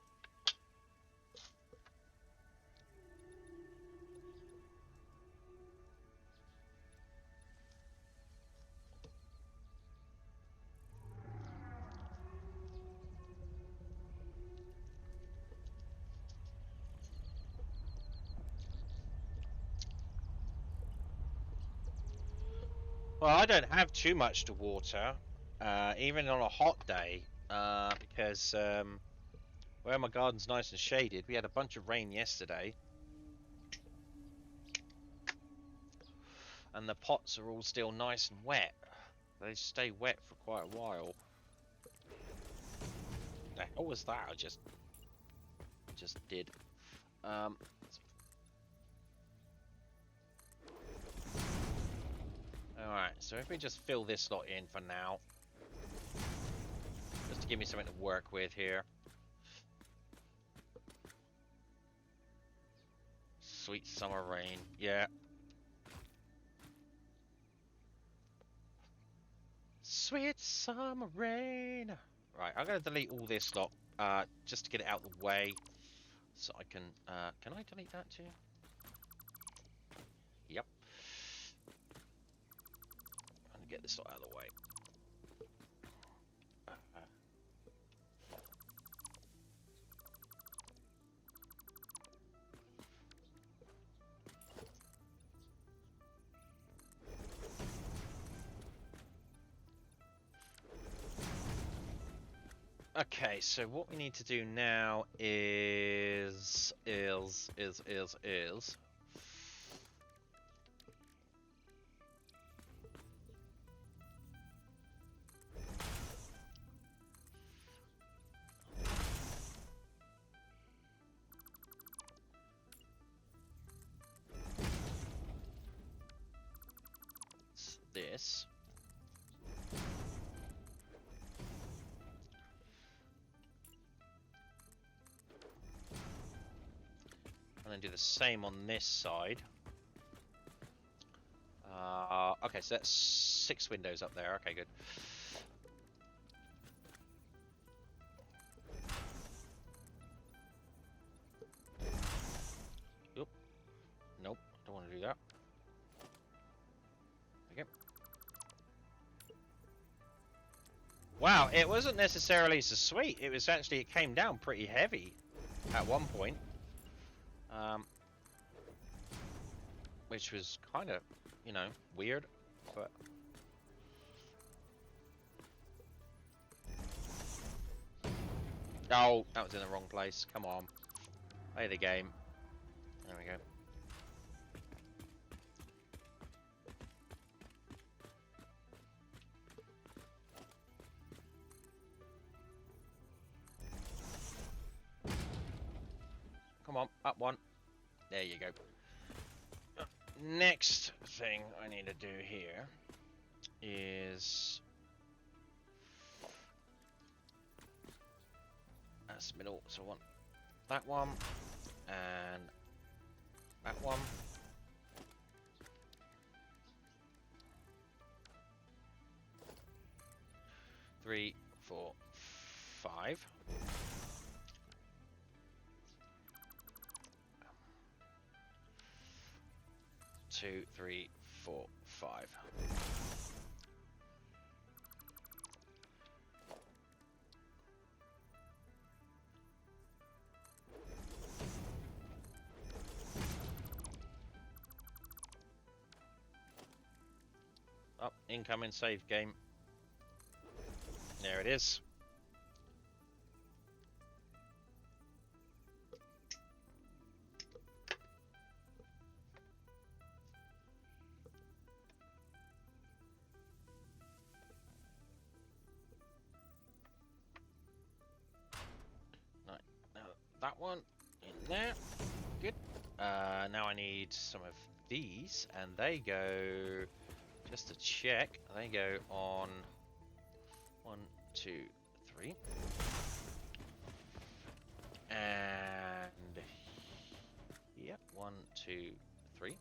A: Well, I don't have too much to water, even on a hot day, because where my garden's nice and shaded, we had a bunch of rain yesterday. And the pots are all still nice and wet. They stay wet for quite a while. The hell was that? I just did. Alright, so if we just fill this lot in for now. Just to give me something to work with here. Sweet summer rain, yeah. Sweet summer rain. Right, I'm gonna delete all this lot, just to get it out of the way. So I can I delete that too? Yep. I'm gonna get this lot out of the way. Okay, so what we need to do now is this. And then do the same on this side. Okay, so that's 6 windows up there. Okay, good. Oop. Nope, don't want to do that. Okay. Wow, it wasn't necessarily so sweet. It was actually, it came down pretty heavy at one point. Which was kind of, you know, weird, but... Oh, that was in the wrong place. Come on. Play the game. There we go. Come on, up one. There you go. Next thing I need to do here is... That's middle, so I want that one, and that one. Three, 4, 5. Two, 3, 4, 5. Up, incoming save game. There it is. Right, now that one in there. Good. Now I need some of these, and they go, just to check, they go on 1, 2, 3. And yep, 1, 2, 3.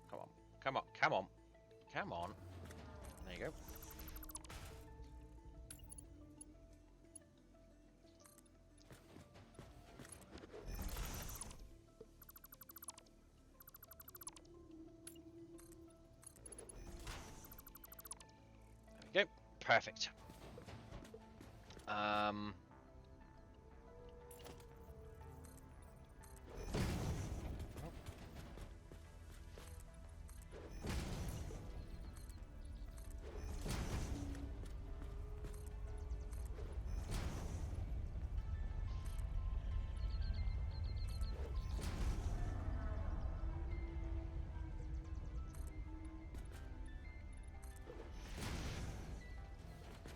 A: Come on, come on, come on, come on. There you go. There we go. Perfect.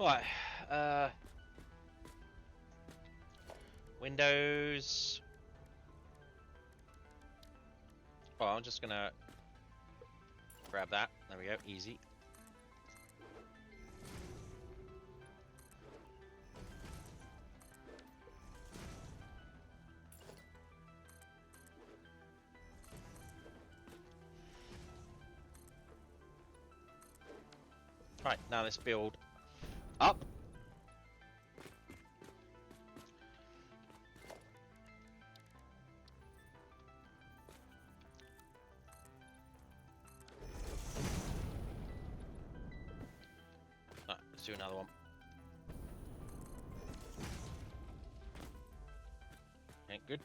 A: Right, Windows. Oh, I'm just gonna grab that. There we go, easy. Right, now let's build up. Right, let's do another one. Okay, good.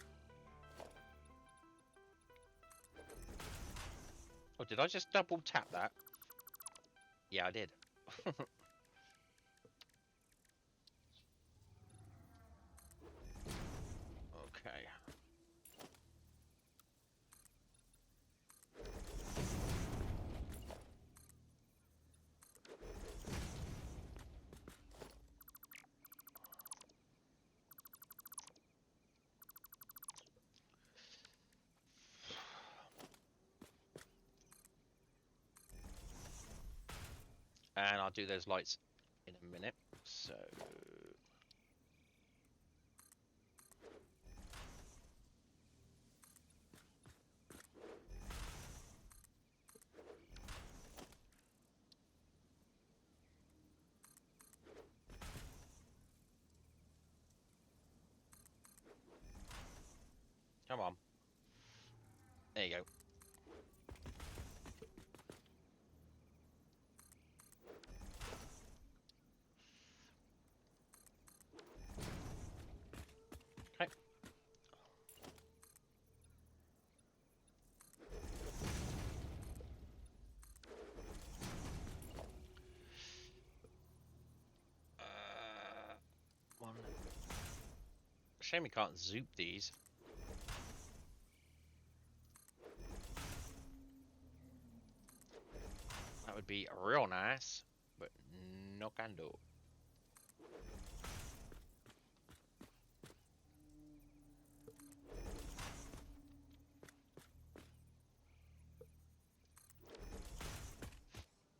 A: Oh, did I just double tap that? Yeah, I did. Okay. And I'll do those lights in a minute. So... Come on. There you go. Okay. One. Shame we can't zoop these. That would be real nice, but no can do.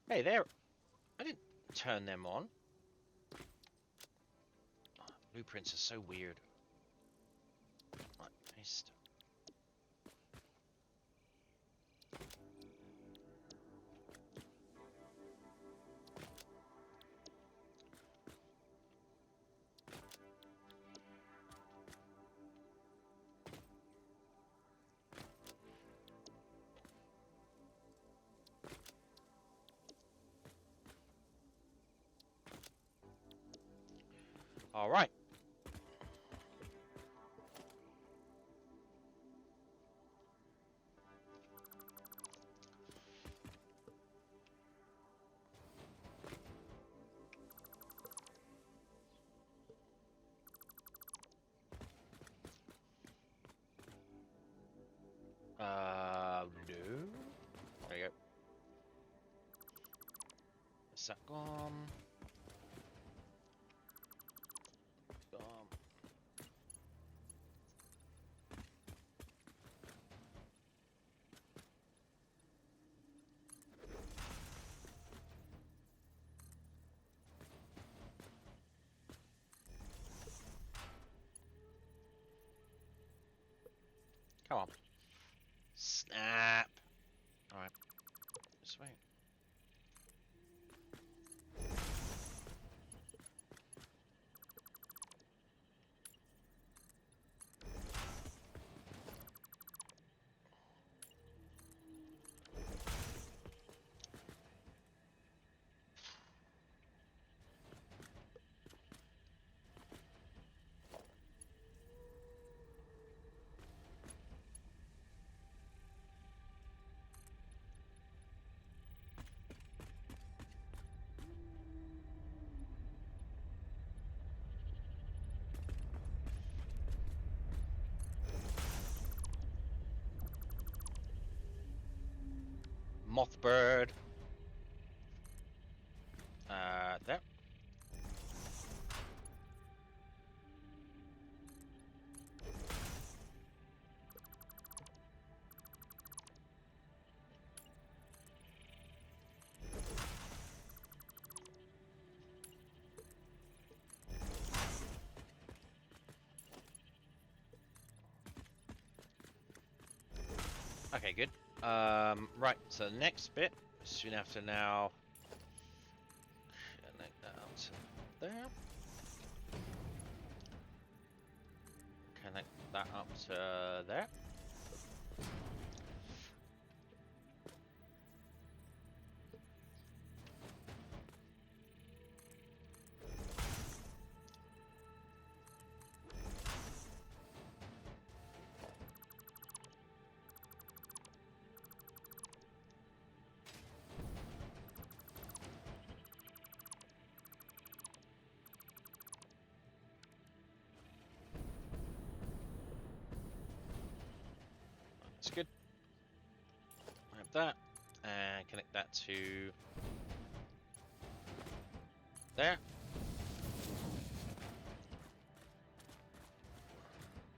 A: Hey, there. I didn't turn them on. Oh, blueprints are so weird. Right, paste. All right. No. There you go. Satcom. Come on. Snap. All right. This way. Mothbird. There. Okay, good. Right, so the next bit, soon have to now connect that up to there. Connect that up to there. that, and connect that to there.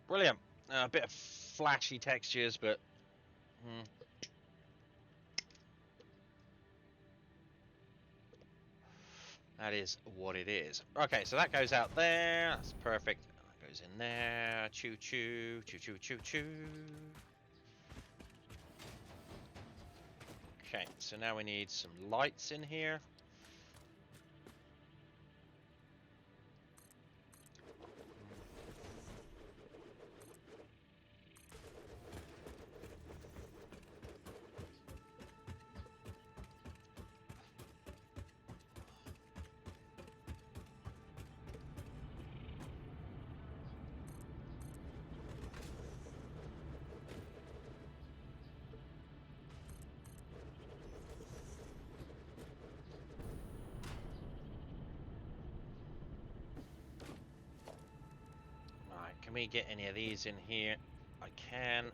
A: Brilliant. A bit of flashy textures, but that is what it is. Okay, so that goes out there. That's perfect. That goes in there. Choo choo, choo choo choo choo. Okay, so now we need some lights in here. Can we get any of these in here? I can.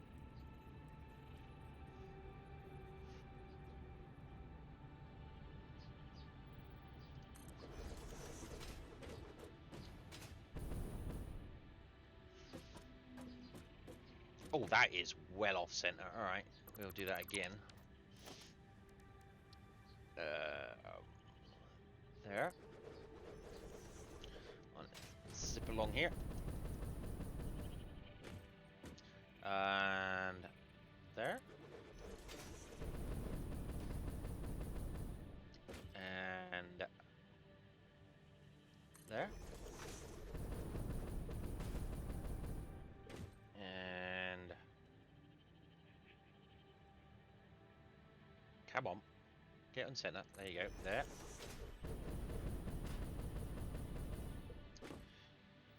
A: Oh, that is well off center. All right, we'll do that again. There. Zip along here. And there. And there. And come on. Get on center. There you go. There.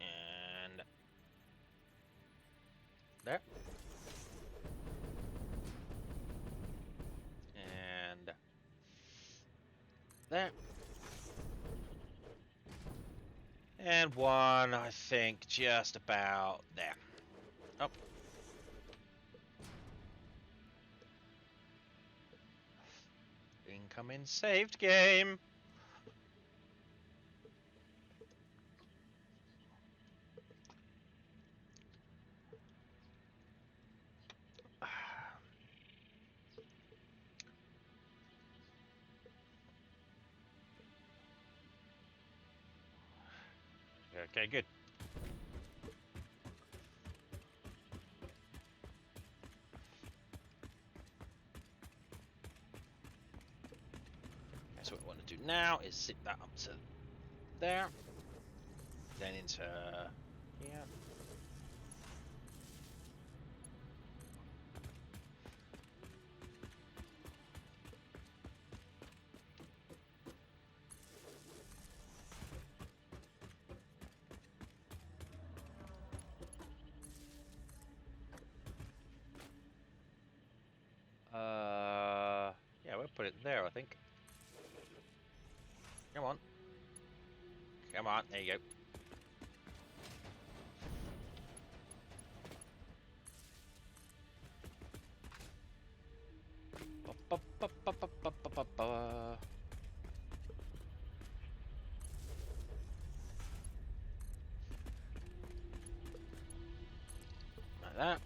A: And there. And there. And one, I think, just about there. Up. Incoming saved game. Okay, good. So what we want to do now is zip that up to there, then into here. Yeah, we'll put it there, I think. Come on. Come on, there you go. Like that.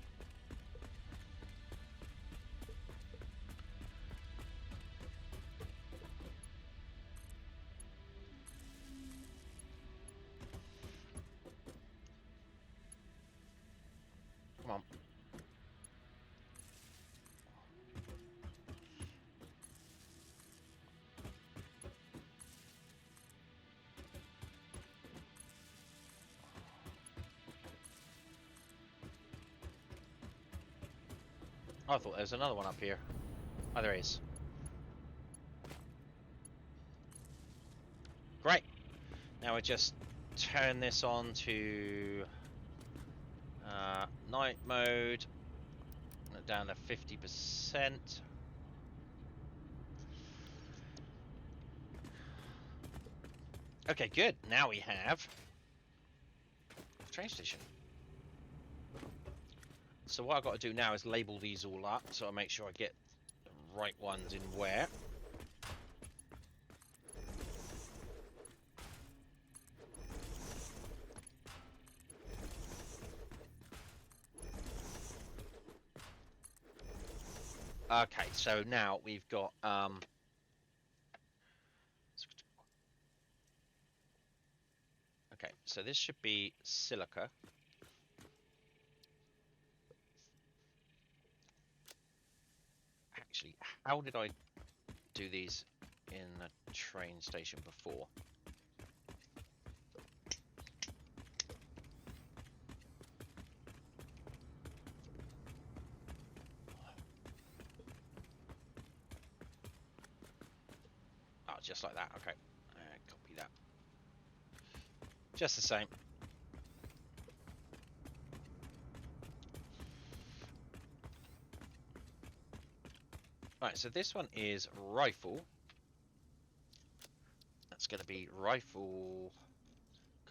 A: Come on. I thought there was another one up here. Oh, there is. Great. Now we just turn this on to night mode. Down to 50%. Okay, good. Now we have a train station. So what I've got to do now is label these all up, so I make sure I get the right ones in where. Okay, so now we've got okay, so this should be silica. Actually, how did I do these in a train station before? Oh, just like that. Okay, copy that. Just the same. Right, so this one is rifle. That's going to be rifle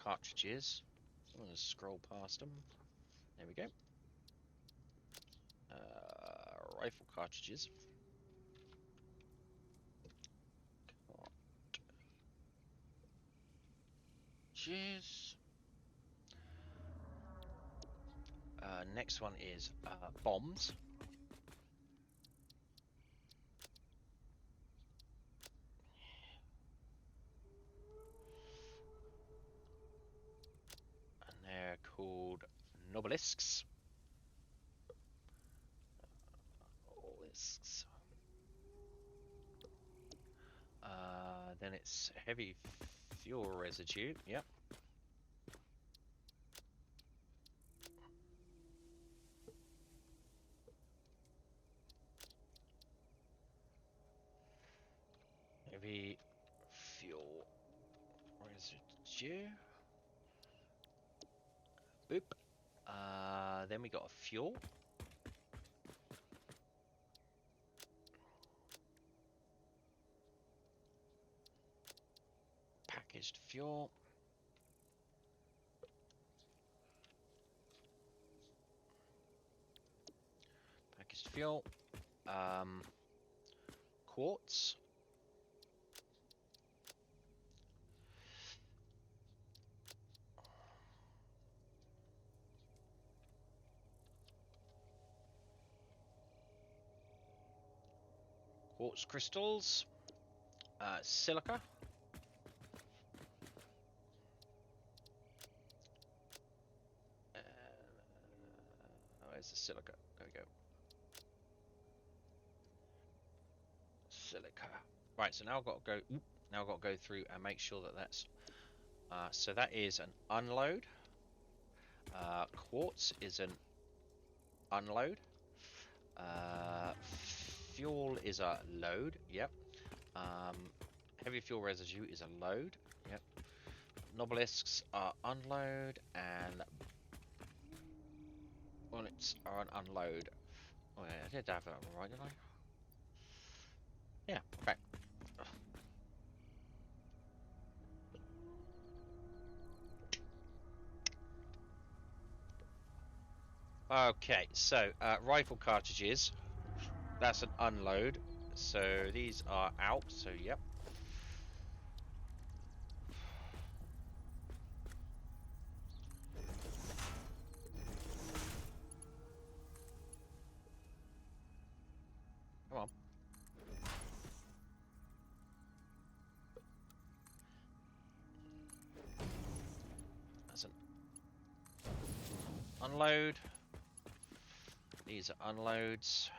A: cartridges. I'm going to scroll past them. There we go. Rifle cartridges. Cartridges. Next one is bombs. And they're called obelisks. Obelisks. Then it's heavy fuel residue. Yep. Heavy fuel residue. Boop. Then we got a fuel. Packaged fuel. Packaged fuel. Quartz. Quartz crystals. Silica. Where's the silica? There we go. Silica. Right, so now I've got to go. Now I've got to go through and make sure that that's. So that is an unload. Quartz is an unload. Fuel is a load. Yep. Heavy fuel residue is a load. Yep. Obelisks are unload, and bullets are an unload. Oh yeah, I did have that one right, didn't I? Yeah. Okay. Okay, so rifle cartridges. That's an unload. So these are out. So yep. Come on. That's an unload. These are unloads.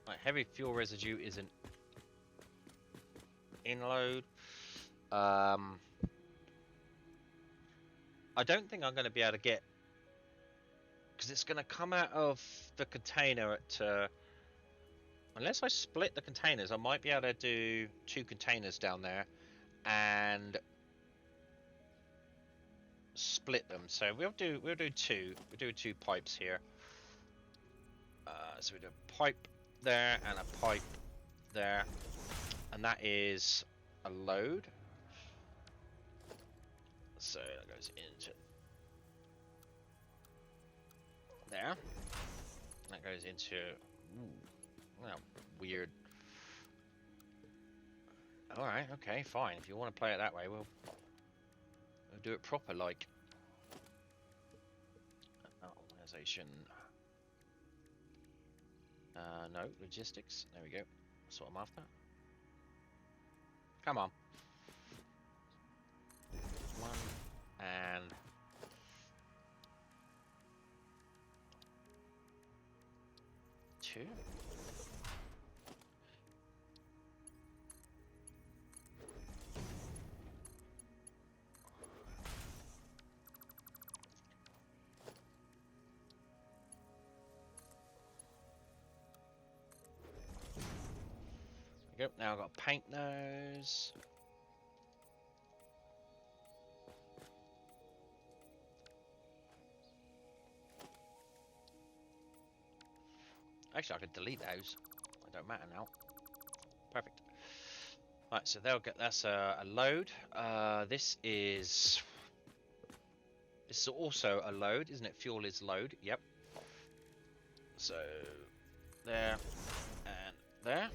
A: Right, heavy fuel residue is an inload. I don't think I'm going to be able to get, because it's going to come out of the container at unless I split the containers. I might be able to do 2 containers down there and split them. So we'll do 2. We'll do 2 pipes here. So we do a pipe there and a pipe there, and that is a load. So that goes into there. That goes into well, weird. All right, okay, fine. If you want to play it that way, we'll do it proper, like organization. No, logistics. There we go. That's what I'm after. Come on. 1 and 2. Yep, now I've got to paint those. Actually, I could delete those. It don't matter now. Perfect. Right, so they'll get that's a load. This is also a load, isn't it? Fuel is load. Yep. So there and there.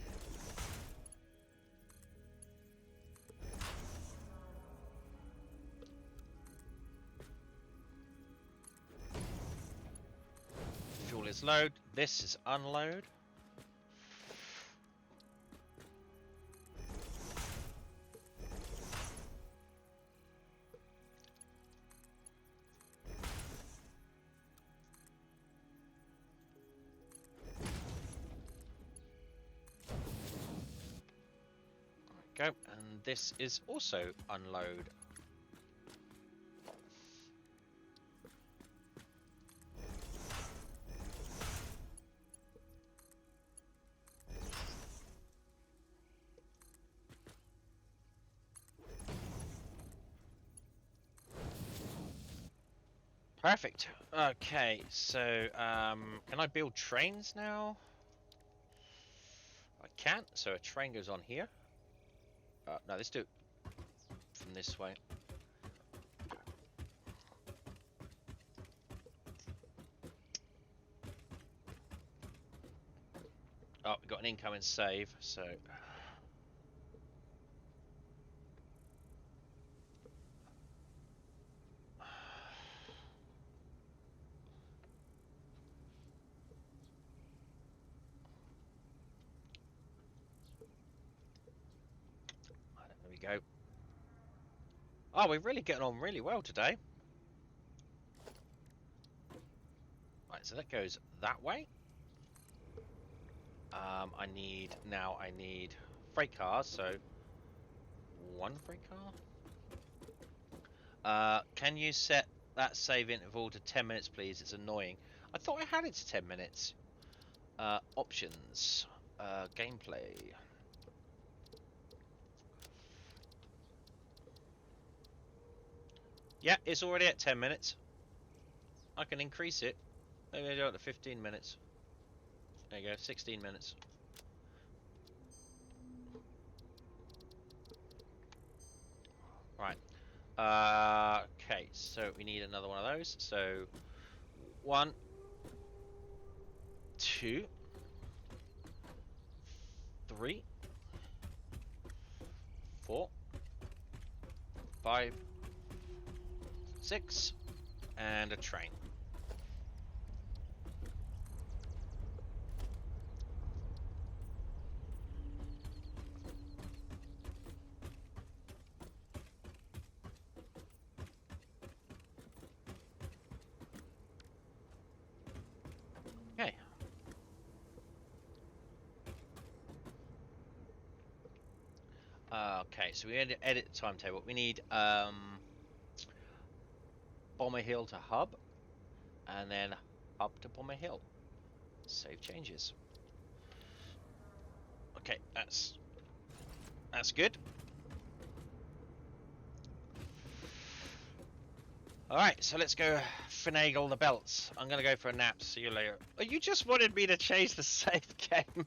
A: Fuel is load. This is unload. Go, and this is also unload. Perfect. Okay, so can I build trains now? I can't, so a train goes on here. No, let's do it from this way. Oh, we got an incoming save, so there we go. Oh, we're really getting on really well today. Right, so that goes that way. I need freight cars, so 1 freight car. Can you set that save interval to 10 minutes, please? It's annoying. I thought I had it to 10 minutes. Options. Gameplay. Yeah, it's already at 10 minutes. I can increase it. Maybe I do it to 15 minutes. There you go, 16 minutes. Right. Okay, so we need another one of those. So 1, 2, 3, 4, 5, 6, and a train. Okay. Okay, so we edit the timetable. We need Bomber Hill to Hub, and then Hub to Bomber Hill. Save changes. Okay, that's good. Alright, so let's go finagle the belts. I'm gonna go for a nap. See you later. Oh, you just wanted me to change the save game.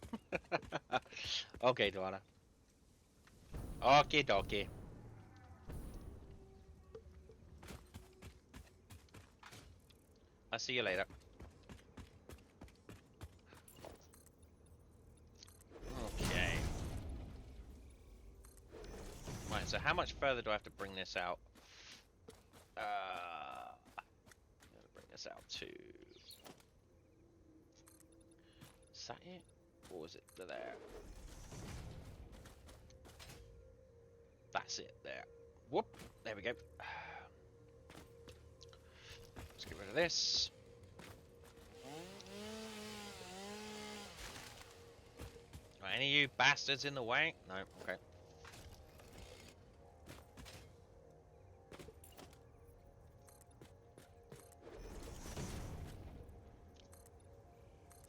A: Okay, Dwana. Okay, dokie. I'll see you later. Okay. Right, so how much further do I have to bring this out? I'm gonna bring this out to... Is that it? Or was it there? That's it, there. Whoop! There we go. Let's get rid of this. Are any of you bastards in the way? No, okay.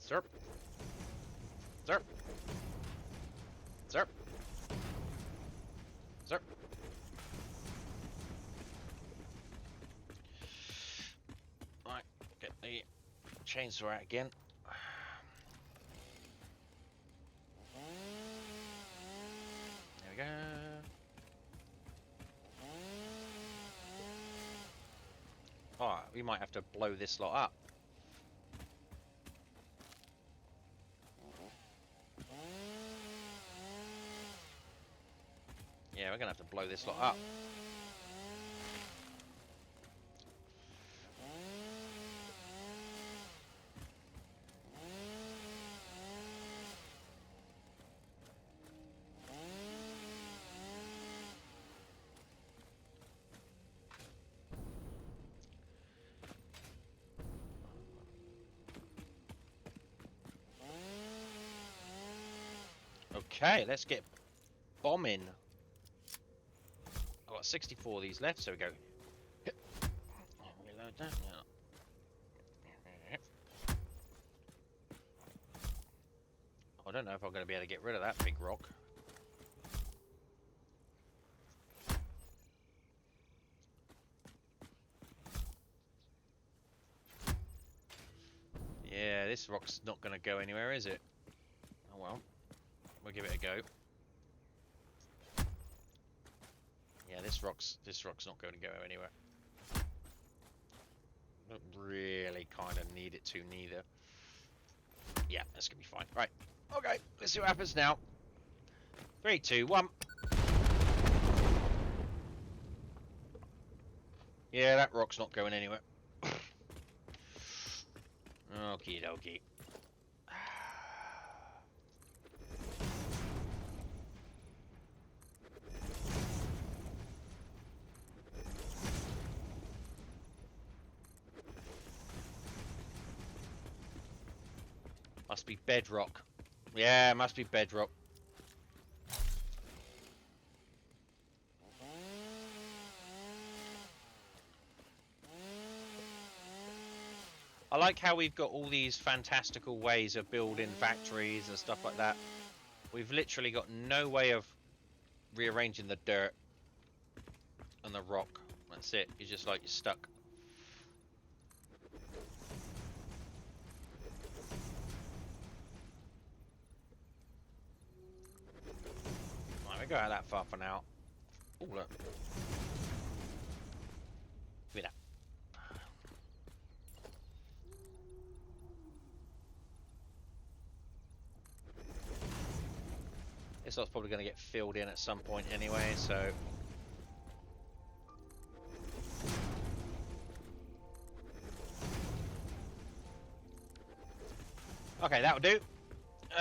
A: Zerp. Zerp. Zerp. Zerp. Right, get the chainsaw out again. There we go. Oh, we might have to blow this lot up. Yeah, we're gonna have to blow this lot up. Okay, let's get bombing. I've got 64 of these left, so we go. Reload that. I don't know if I'm going to be able to get rid of that big rock. Yeah, this rock's not going to go anywhere, is it? Oh well. We'll give it a go. Yeah, this rock's not going to go anywhere. Don't really kind of need it to neither. Yeah, that's gonna be fine. Right. Okay, let's see what happens now. 3, 2, 1. Yeah, that rock's not going anywhere. Okie dokie. Must be bedrock. Yeah, must be bedrock. I like how we've got all these fantastical ways of building factories and stuff like that. We've literally got no way of rearranging the dirt and the rock. That's it. You're just like, you're stuck. Right, we go out that far for now. Oh, look. Give me that. This lot's probably going to get filled in at some point anyway, so... Okay, that'll do.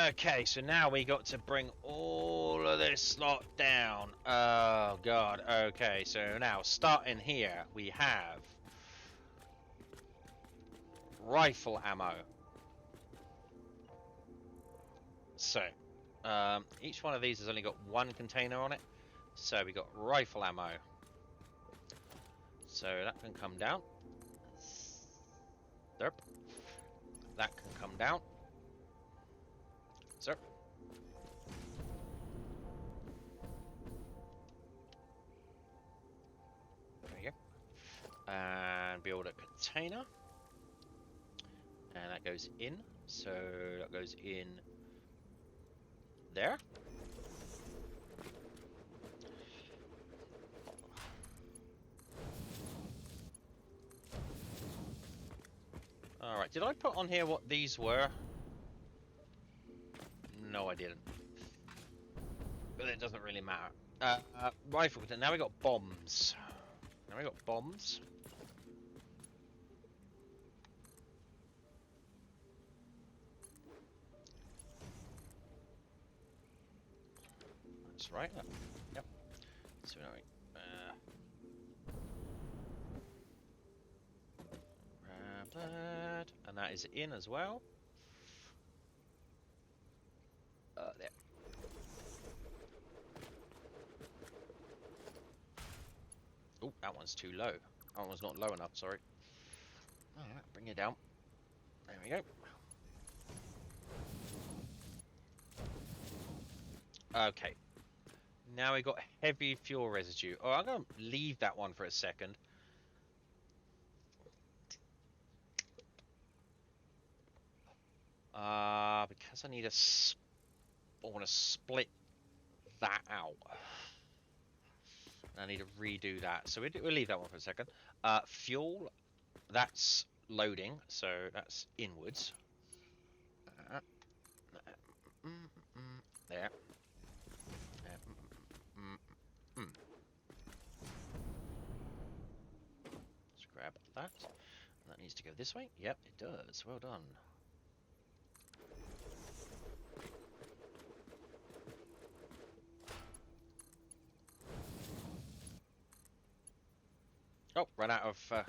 A: Okay, so now we got to bring all of this lot down. Oh, God. Okay, so now, starting here, we have... rifle ammo. So... each one of these has only got one container on it, so we got rifle ammo. So that can come down. Derp. That can come down. Sir. There you go. And build a container. And that goes in. So that goes in there. Alright, did I put on here what these were? No, I didn't. But it doesn't really matter. Rifle, now we got bombs. Now we got bombs. That's right. Yep. So now grab that, and that is in as well. There. Oh, that one's too low. That one's not low enough, sorry. Alright, bring it down. There we go. Okay. Now we got heavy fuel residue. Oh, I'm going to leave that one for a second. Because I need I want to split that out. I need to redo that. So we'll leave that one for a second. Fuel, that's loading, so that's inwards. There. Let's grab that. And that needs to go this way. Yep, it does. Well done. Oh, ran out of...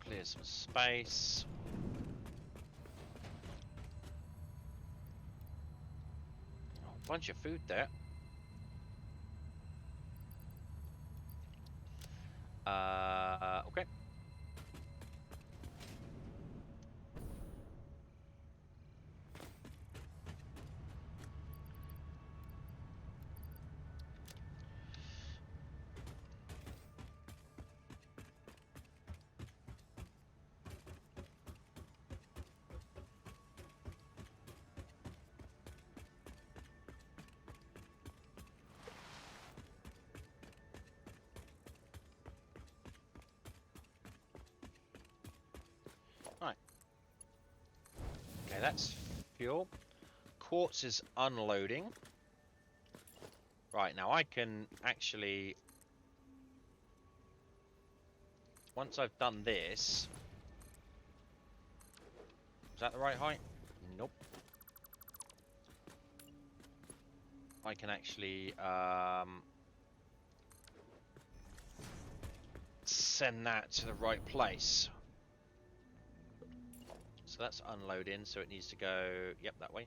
A: Clear some space. Oh, bunch of food there. Okay. Right. Okay, that's fuel. Quartz is unloading. Right, now I can actually... Once I've done this... Is that the right height? Nope. I can actually send that to the right place. So that's unloading, so it needs to go, yep, that way.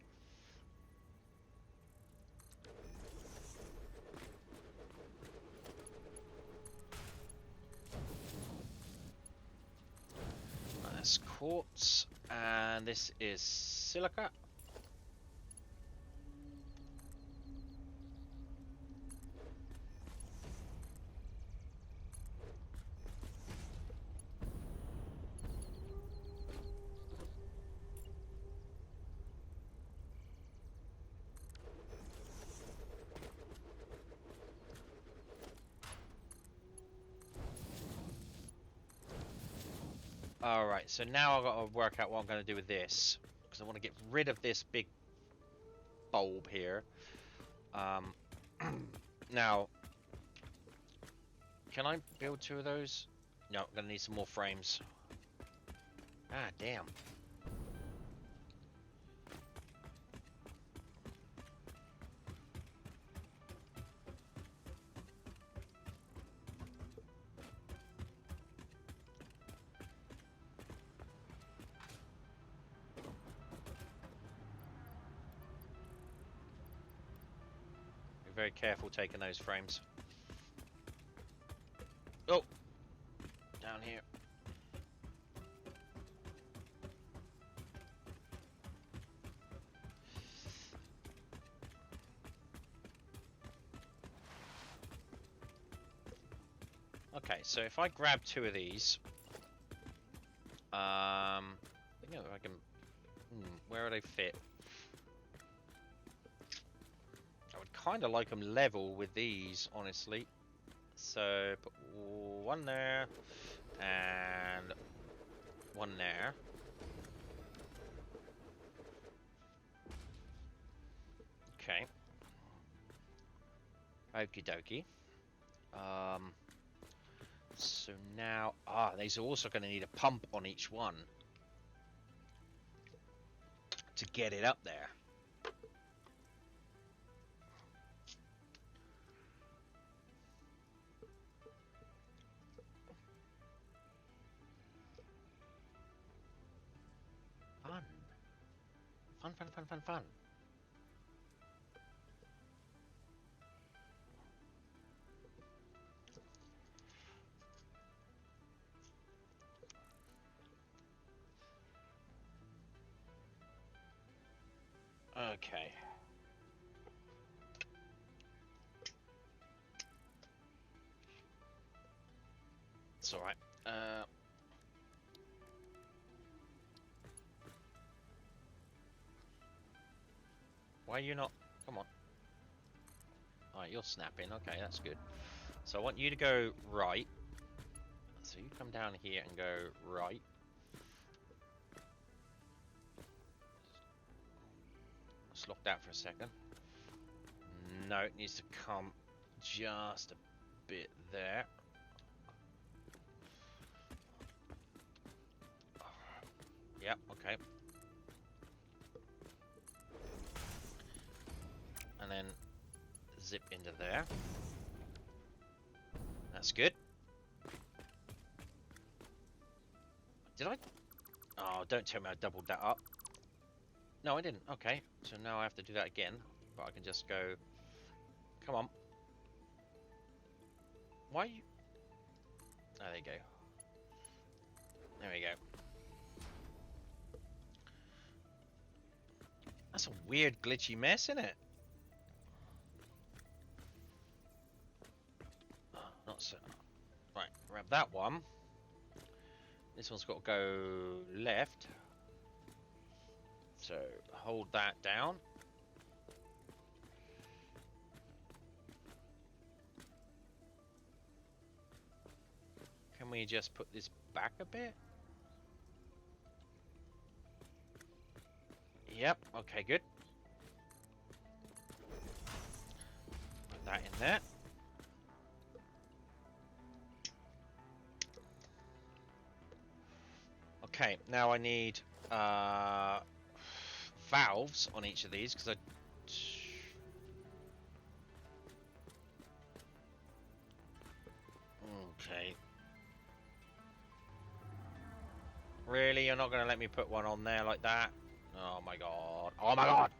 A: That's quartz, and this is silica. Alright, so now I've got to work out what I'm going to do with this. Because I want to get rid of this big bulb here. Now, can I build 2 of those? No, I'm going to need some more frames. Ah, damn. very careful taking those frames. Oh! Down here. Okay, so if I grab 2 of these, I think I can. Where do they fit? I would kind of like them level with these, honestly. So put 1 there and 1 there. Okay. Okie dokie. So now, these are also going to need a pump on each one to get it up there. Fun. Fun, fun, fun, fun, fun. Okay. It's alright. Why are you not? Come on. Alright, you're snapping. Okay, that's good. So I want you to go right. So you come down here and go right. Just lock that for a second. No, it needs to come just a bit there. Yep, okay. And then zip into there. That's good. Did I? Oh, don't tell me I doubled that up. No, I didn't. Okay, so now I have to do that again. But I can just go... Come on. Why are you... Oh, there you go. There we go. That's a weird glitchy mess, isn't it? Not so... Right, grab that one. This one's got to go left. So, hold that down. Can we just put this back a bit? Yep, okay, good. Put that in there. Okay, now I need valves on each of these because I... Okay. Really? You're not going to let me put one on there like that? Oh my god. Oh my god!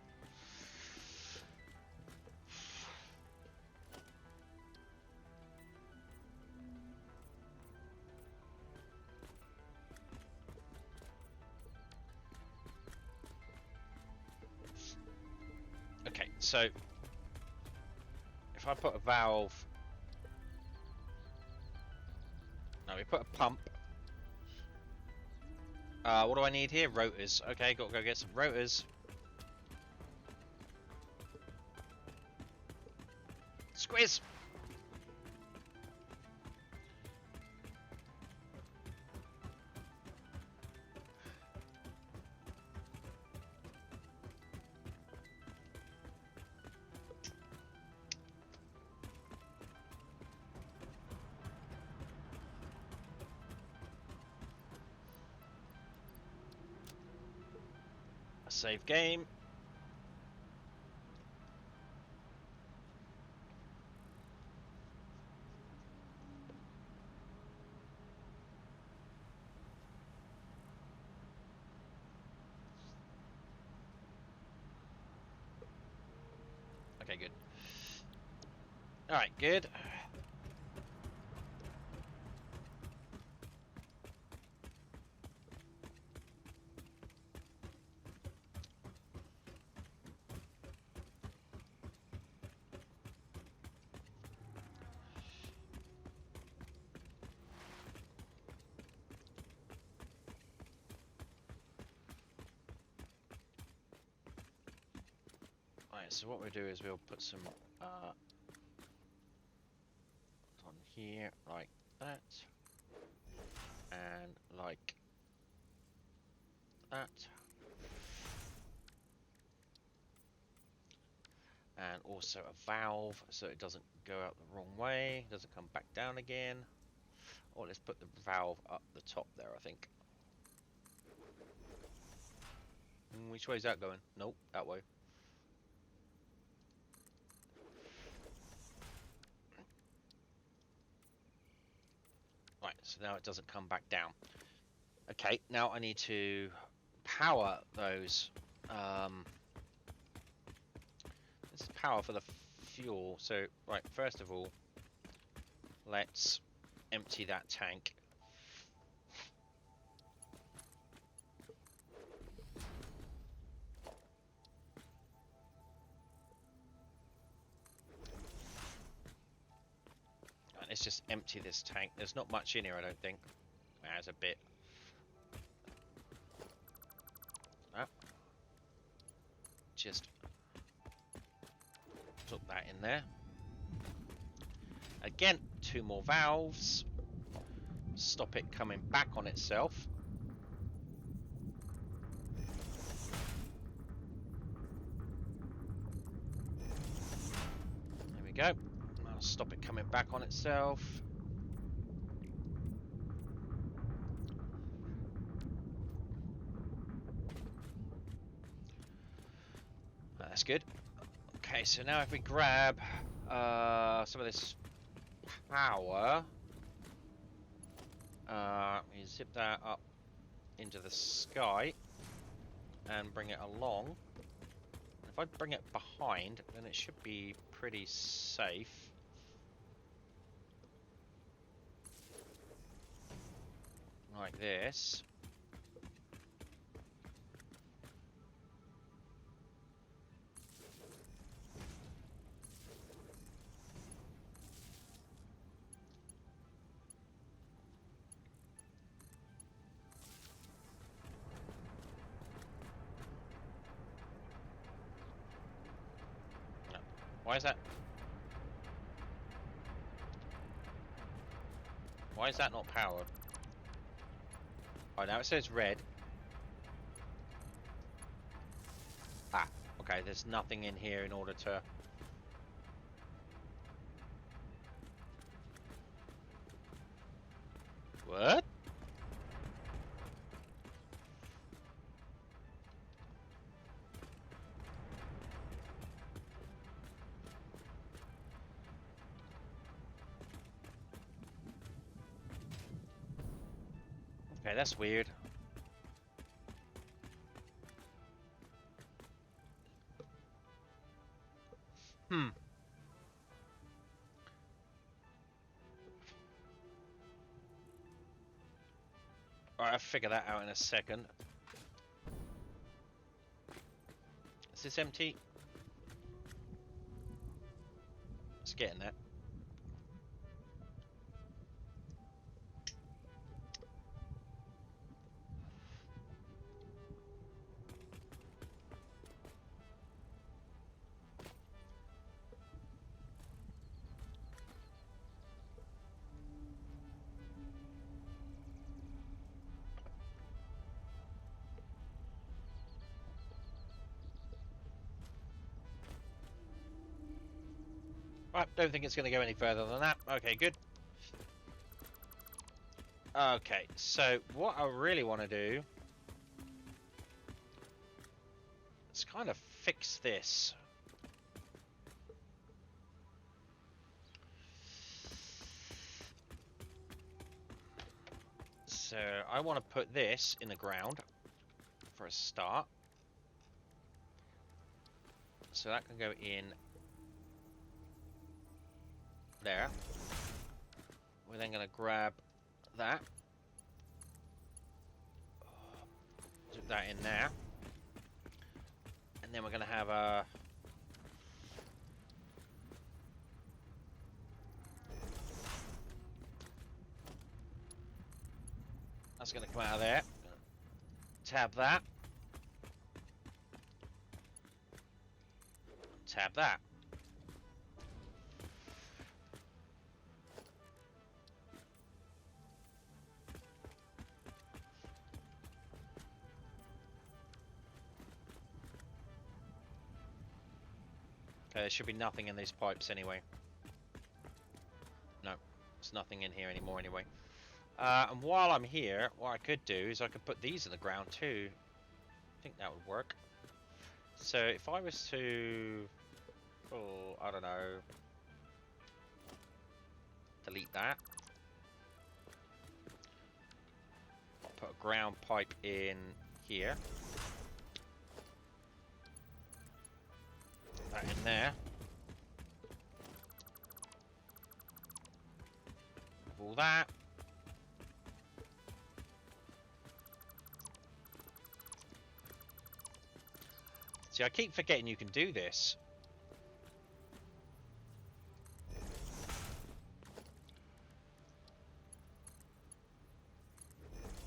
A: Okay, so... If I put a valve... No, we put a pump. What do I need here? Rotors. Okay, got to go get some rotors. Squiz! Save game. Okay, good. Alright, good. Right, so what we'll do is we'll put some on here like that, and like that, and also a valve so it doesn't go out the wrong way, doesn't come back down again. Or let's put the valve up the top there, I think. Which way is that going? Nope, that way. Right, so now it doesn't come back down. Okay, now I need to power those. This is power for the fuel. So, right, first of all, let's empty that tank. Right, let's just empty this tank. There's not much in here, I don't think. There's a bit. Oh. Just put that in there. Again, 2 more valves. Stop it coming back on itself. There we go. I'll stop it coming back on itself. That's good. Okay, so now if we grab some of this power, we zip that up into the sky and bring it along. If I bring it behind, then it should be pretty safe. Like this. Why is that? Why is that not powered? Oh, now it says red. Ah, okay, there's nothing in here in order to... What? Okay, that's weird. Alright, I'll figure that out in a second. Is this empty? It's getting there. Right, don't think it's going to go any further than that. Okay, good. Okay, so what I really want to do is kind of fix this. So I want to put this in the ground for a start. So that can go in There. We're then going to grab that. Put that in there. And then we're going to have a... That's going to come out of there. Tab that. Tab that. Okay, there should be nothing in these pipes anyway. No, there's nothing in here anymore anyway. And while I'm here, what I could do is I could put these in the ground too. I think that would work. So if I was to... Oh, I don't know. Delete that. I'll put a ground pipe in here. Put that in there. All that. See, I keep forgetting you can do this.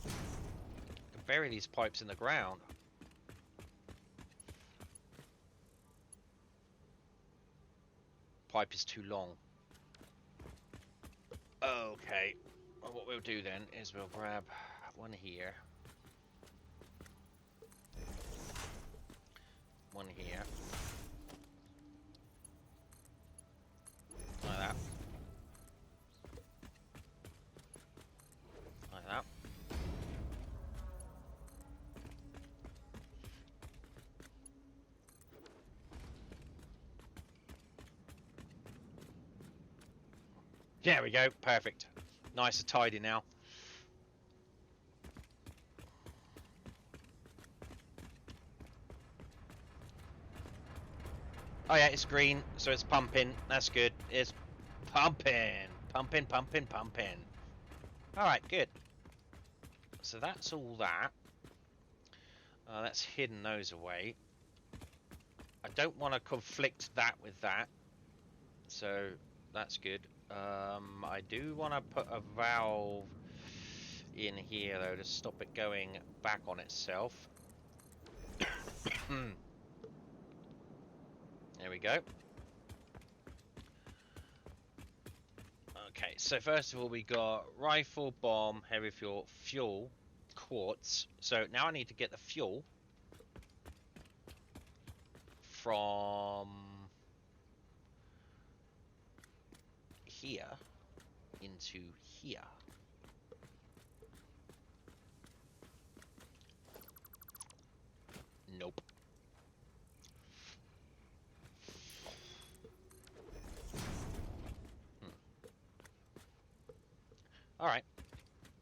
A: I can bury these pipes in the ground. Pipe is too long. Okay. Well, what we'll do then is we'll grab one here. One here. Like that. Like that. There we go. Perfect. Nice and tidy now. Oh yeah, it's green, so it's pumping. That's good. It's pumping. Pumping, pumping, pumping. Alright, good. So that's all that. That's hidden those away. I don't want to conflict that with that. So that's good. I do want to put a valve in here though to stop it going back on itself. There we go. Okay, so first of all we got rifle, bomb, heavy fuel, fuel, quartz. So now I need to get the fuel from here into here. Nope. Alright.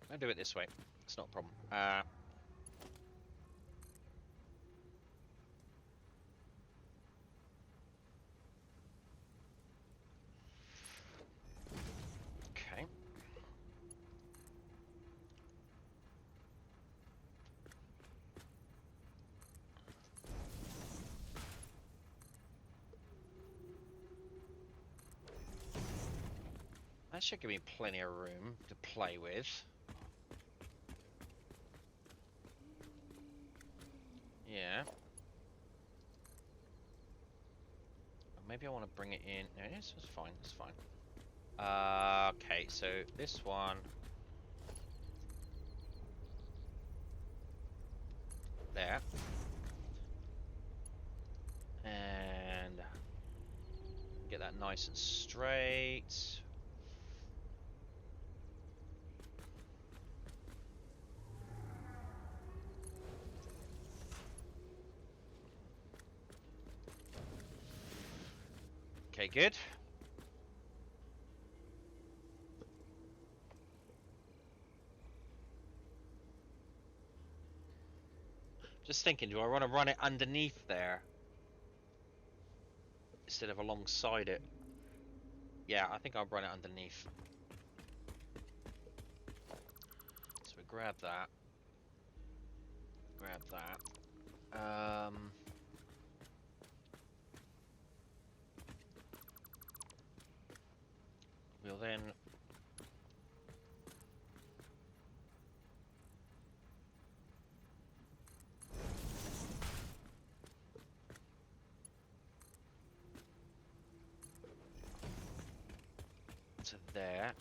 A: I'll do it this way. It's not a problem. Okay. That should give me plenty of room to play with. Yeah. Maybe I want to bring it in. No, it's fine. It's fine. Okay, so this one. There. And get that nice and straight. Okay, good. Just thinking, do I want to run it underneath there instead of alongside it? Yeah, I think I'll run it underneath. So we grab that. Grab that. We'll then to there.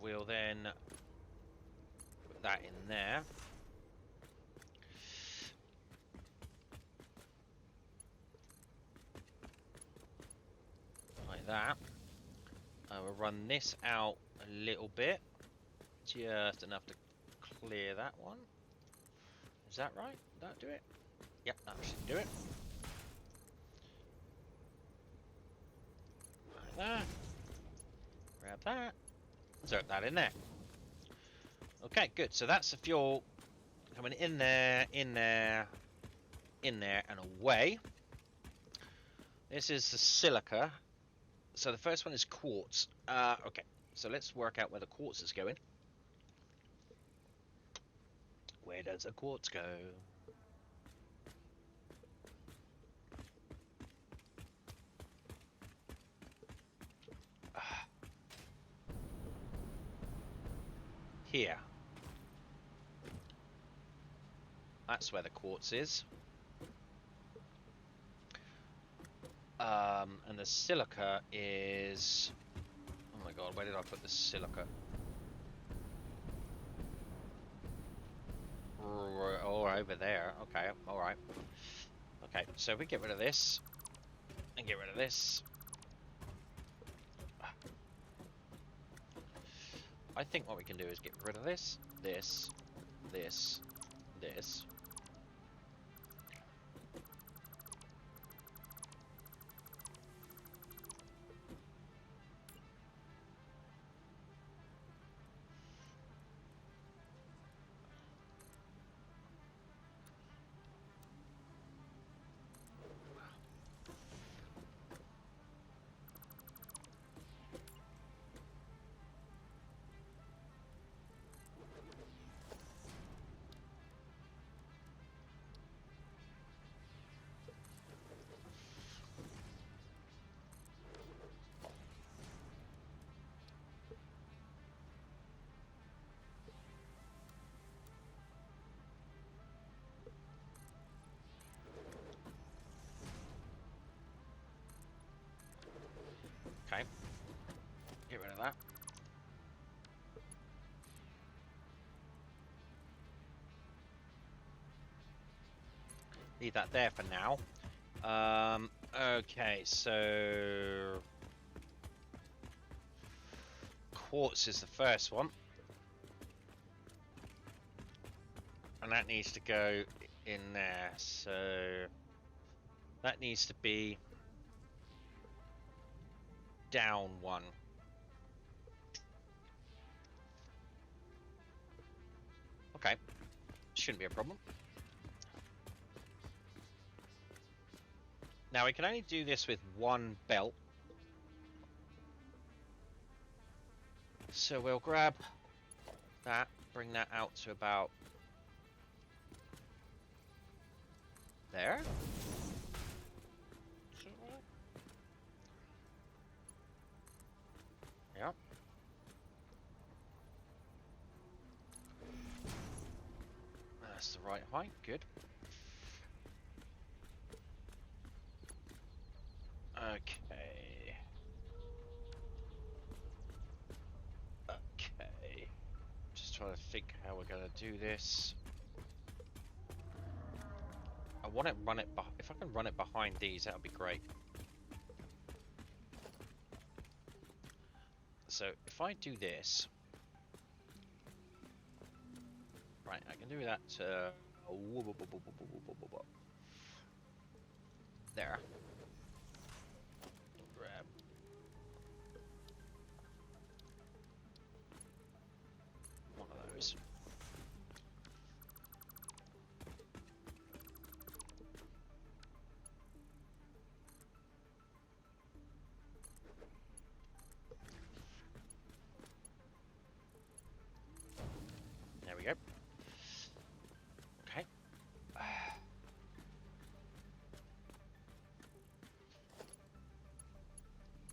A: We'll then put that in there. Like that. We'll run this out a little bit. Just enough to clear that one. Is that right? Did that do it? Yep, that should do it. Like that. Grab that. Insert that in there. Okay, good. So that's the fuel coming in there, in there, in there, and away. This is the silica. So the first one is quartz. Okay, so let's work out where the quartz is going. Where does the quartz go? Here. That's where the quartz is. And the silica is... Oh my god, where did I put the silica? Oh, over there. Okay, alright. Okay, so we get rid of this. And get rid of this. I think what we can do is get rid of this, this, this, this. Okay. Get rid of that. Leave that there for now. Okay, so... Quartz is the first one. And that needs to go in there, so... That needs to be... down one. Okay. Shouldn't be a problem. Now we can only do this with one belt. So we'll grab that, bring that out to about there. Yep. That's the right height, good. Okay. Okay. Just trying to think how we're gonna do this. I want to run it. If I can run it behind these, that would be great. So if I do this, right, I can do that. There. Grab. One of those.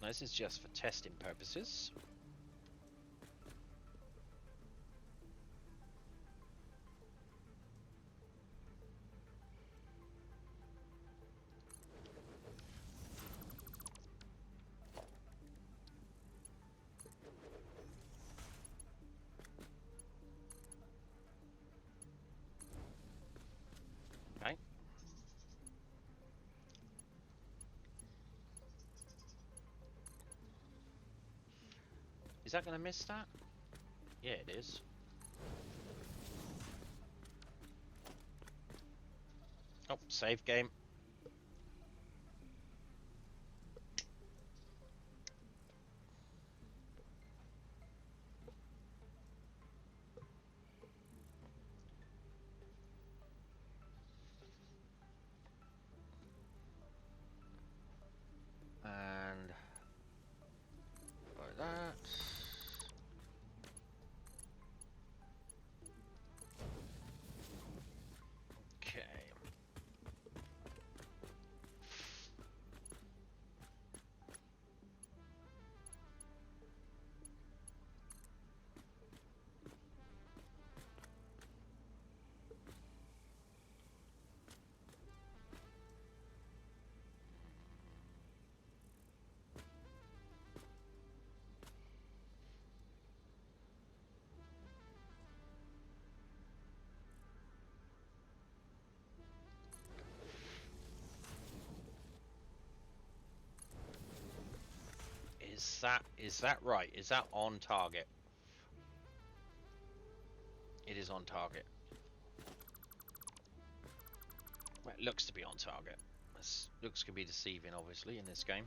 A: This is just for testing purposes. Okay. Is that going to miss that? Yeah, it is. Oh, save game. And like that. Okay. Is that right? Is that on target? It is on target. Well, it looks to be on target. This looks can be deceiving, obviously, in this game.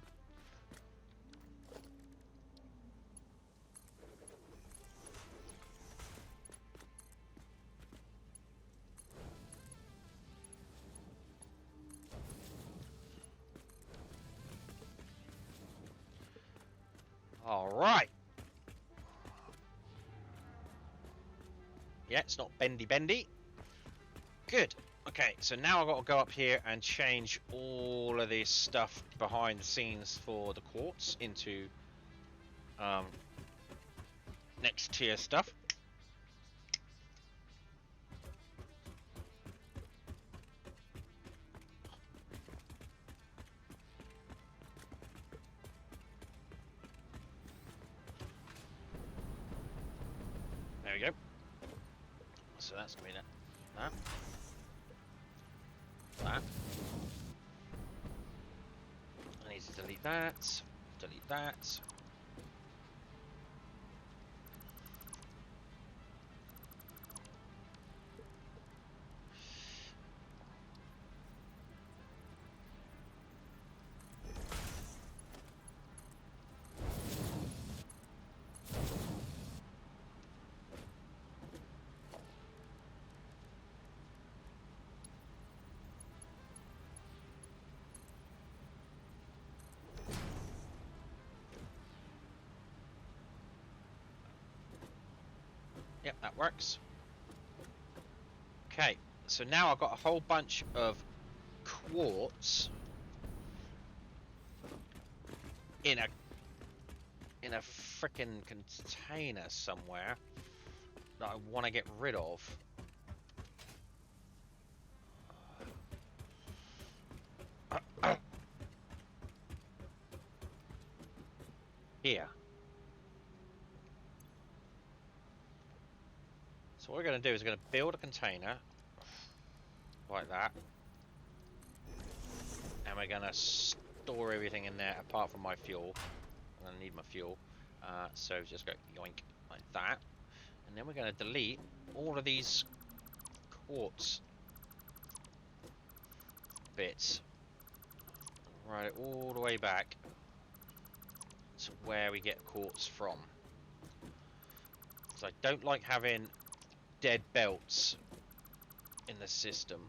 A: All right. Yeah, it's not bendy. Good. Okay, so now I've got to go up here and change all of this stuff behind the scenes for the quartz into next tier stuff. There we go. So that's going to be that. I need to delete that. Delete that. Yep, that works. Okay, so now I've got a whole bunch of quartz in a frickin' container somewhere that I want to get rid of. Here. So what we're going to do is we're going to build a container like that, and we're going to store everything in there apart from my fuel. I'm going to need my fuel, so just go yoink like that, and then we're going to delete all of these quartz bits, right it all the way back to where we get quartz from. So I don't like having dead belts in the system.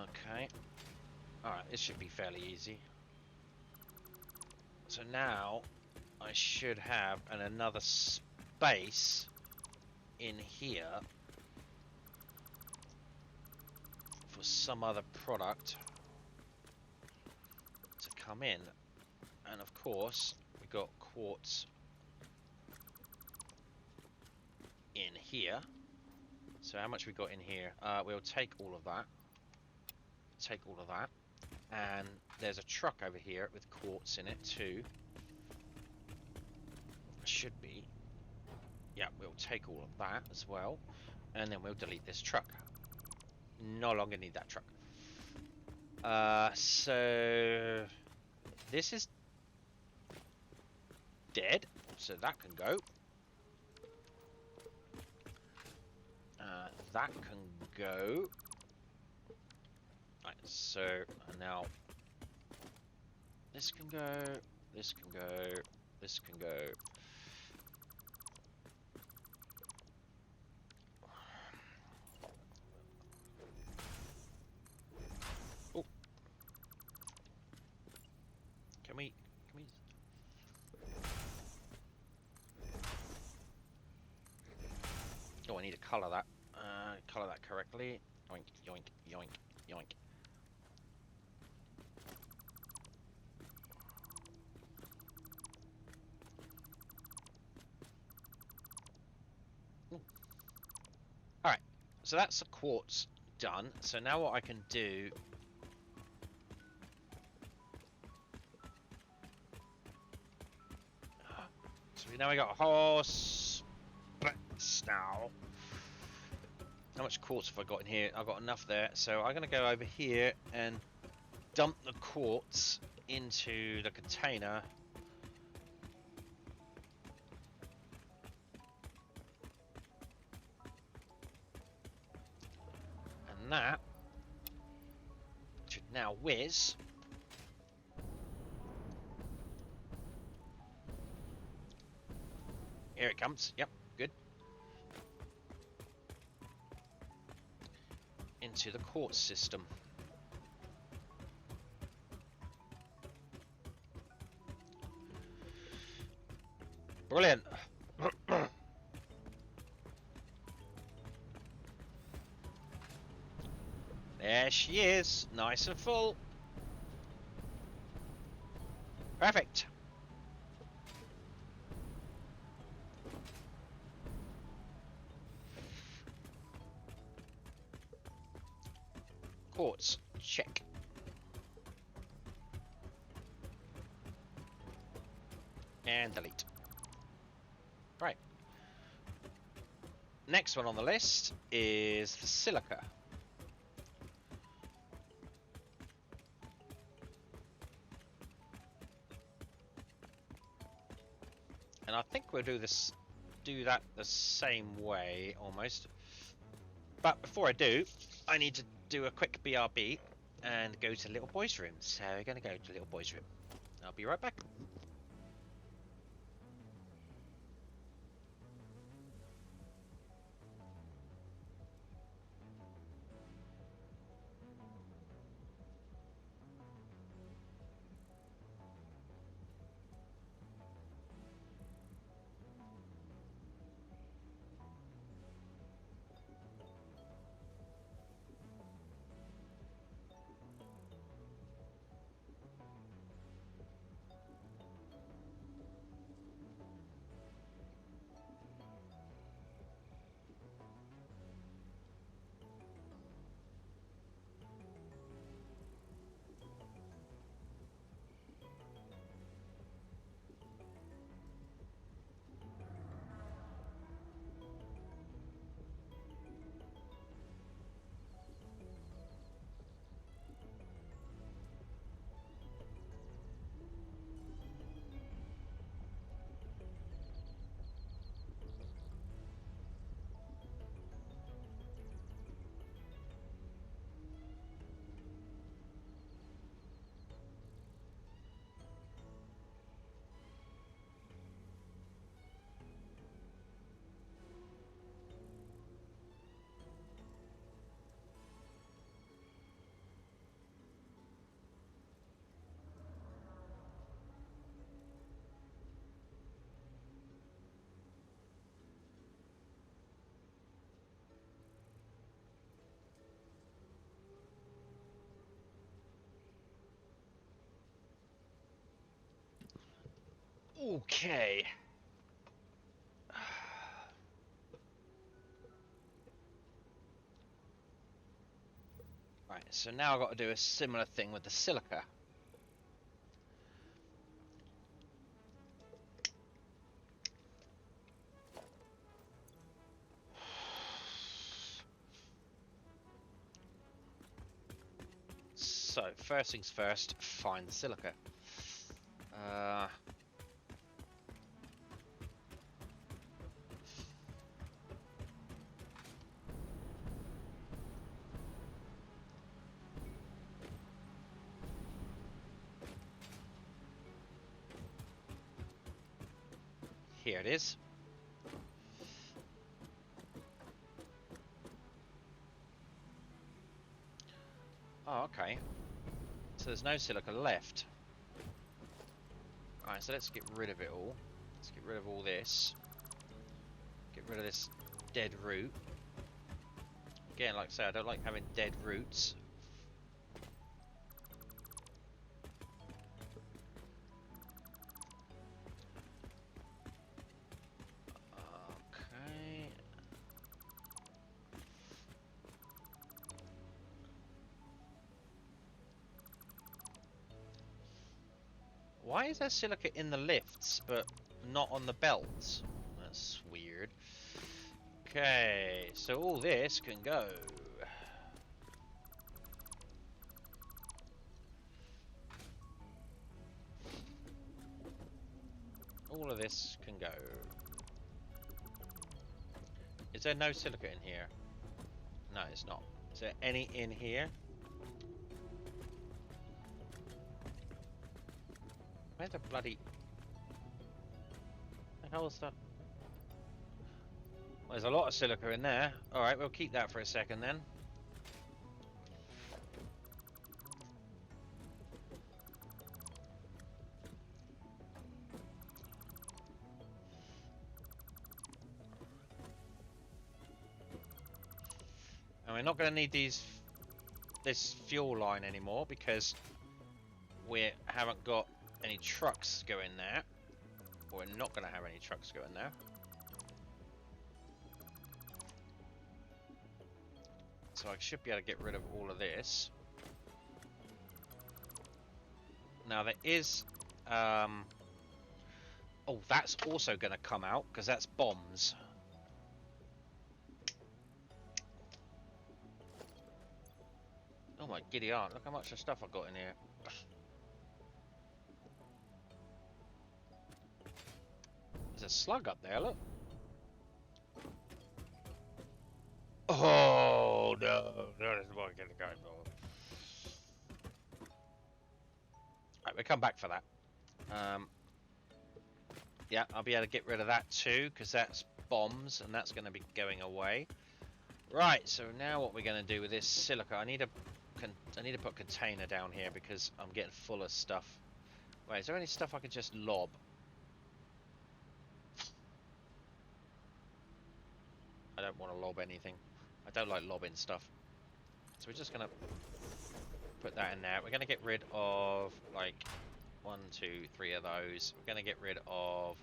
A: Okay. Alright, this should be fairly easy. So now I should have another space in here for some other product to come in. And of course, we got quartz in here. So how much we got in here? We'll take all of that. Take all of that. And there's a truck over here with quartz in it too. Should be. Yeah, we'll take all of that as well. And then we'll delete this truck. No longer need that truck. So this is dead, so that can go. That can go. Right, so now this can go, this can go, this can go. Oh, can we? Oh, I need to color that. Color that correctly. Yoink, yoink, yoink, yoink. Alright, so that's the quartz done. So now what I can do... So now we got a horse now. How much quartz have I got in here? I've got enough there. So I'm going to go over here and dump the quartz into the container. And that should now whiz here it comes. Yep, good. Into the quartz system. Brilliant. There she is, nice and full. Perfect. Quartz, check. And delete. Right. Next one on the list is the silica. And I think we'll do that the same way almost. But before I do, I need to do a quick BRB and go to little boy's room. So we're going to go to little boy's room. I'll be right back. Okay. Right, so now I've got to do a similar thing with the silica. So, first things first, find the silica. Here it is. Oh, okay. So there's no silica left. Alright, so let's get rid of it all. Let's get rid of all this. Get rid of this dead root. Again, like I say, I don't like having dead roots. Okay. Why is there silica in the lifts, but not on the belts? That's weird. Okay, so all this can go. All of this can go. Is there no silica in here? No, it's not. Is there any in here? Where's the bloody... the hell is that? Well, there's a lot of silica in there. Alright, we'll keep that for a second then. And we're not going to need this fuel line anymore because we haven't got any trucks going there. We're not going to have any trucks going there. So I should be able to get rid of all of this. Now there is... oh, that's also going to come out because that's bombs. Oh my giddy aunt, look how much of stuff I've got in here. There's a slug up there, look. Oh no, no, this is what I'm gonna go for. Right, we'll come back for that. Yeah, I'll be able to get rid of that too, because that's bombs, and that's going to be going away. Right, so now what we're going to do with this silica, I need to put a container down here because I'm getting full of stuff. Wait, is there any stuff I could just lob? I don't want to lob anything. I don't like lobbing stuff. So we're just going to put that in there. We're going to get rid of, like, 1, 2, 3 of those. We're going to get rid of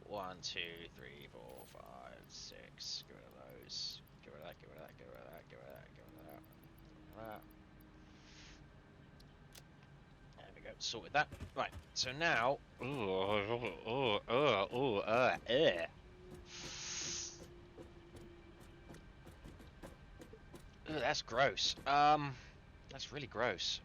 A: 1, 2, 3, 4, 5, 6. Get rid of those. Get rid of that, get rid of that, get rid of that, get rid of that, get rid of that. That. There we go, sorted that. Right, so now... Ooh, that's gross. That's really gross.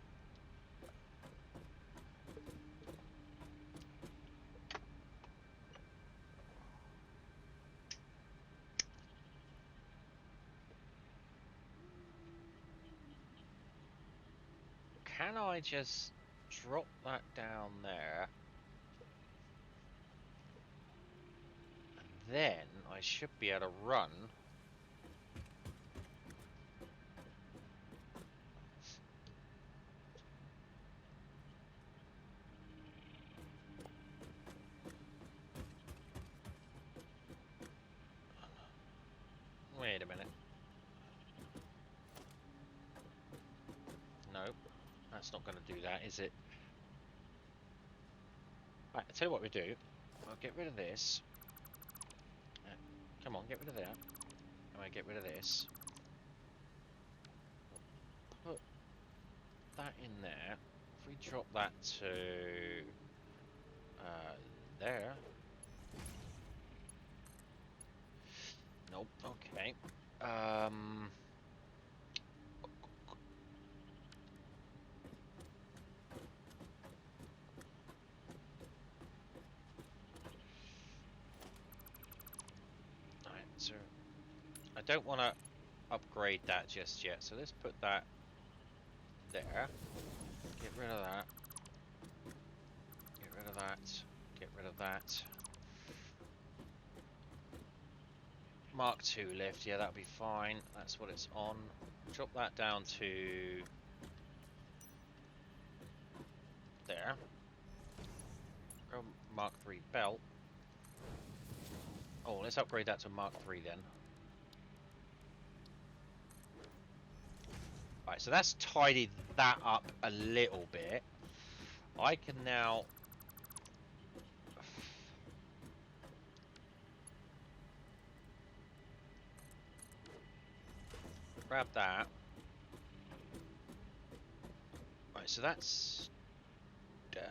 A: Can I just drop that down there? And then I should be able to run. Wait a minute. Nope. That's not going to do that, is it? Right, I'll tell you what we do. I'll get rid of this. Come on, get rid of that. I'm going to get rid of this. Put that in there. If we drop that to there. Nope. Okay. Alright, so I don't want to upgrade that just yet. So let's put that there. Get rid of that. Get rid of that. Get rid of that. Mark II lift, yeah, that'll be fine. That's what it's on. Drop that down to there. Go Mark III belt. Oh, let's upgrade that to Mark III then. Right, so that's tidied that up a little bit. I can now grab that. Right, so that's down.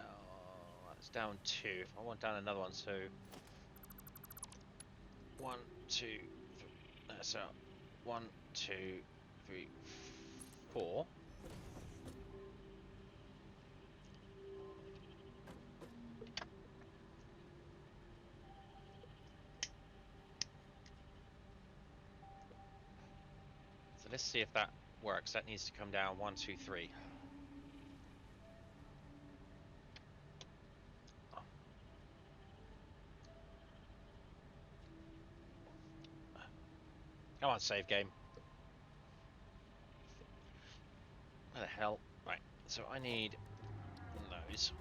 A: That's down 2. If I want down another one, so 1, 2, 3. That's out. 1, 2, 3, 4. So let's see if that works. That needs to come down 1, 2, 3. Come on, save game. Where the hell? Right, so I need those.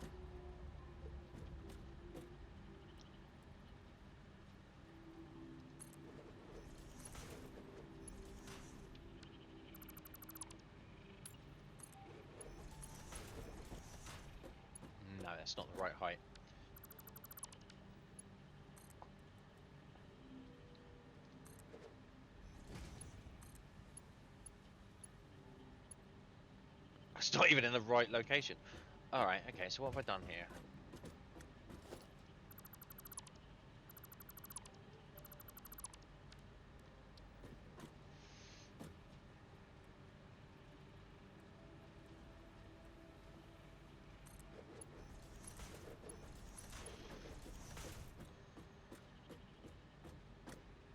A: No, that's not the right height. It's not even in the right location. Alright, okay, so what have I done here?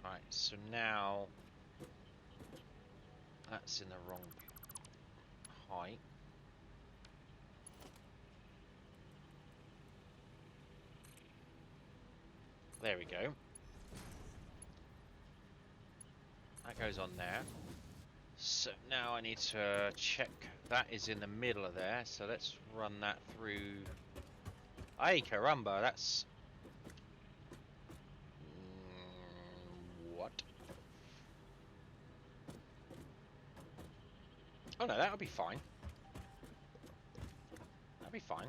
A: Alright, so now that's in the wrong height. There we go. That goes on there. So now I need to check that is in the middle of there. So let's run that through. Ay caramba, that's... what? Oh no, that'll be fine. That'll be fine.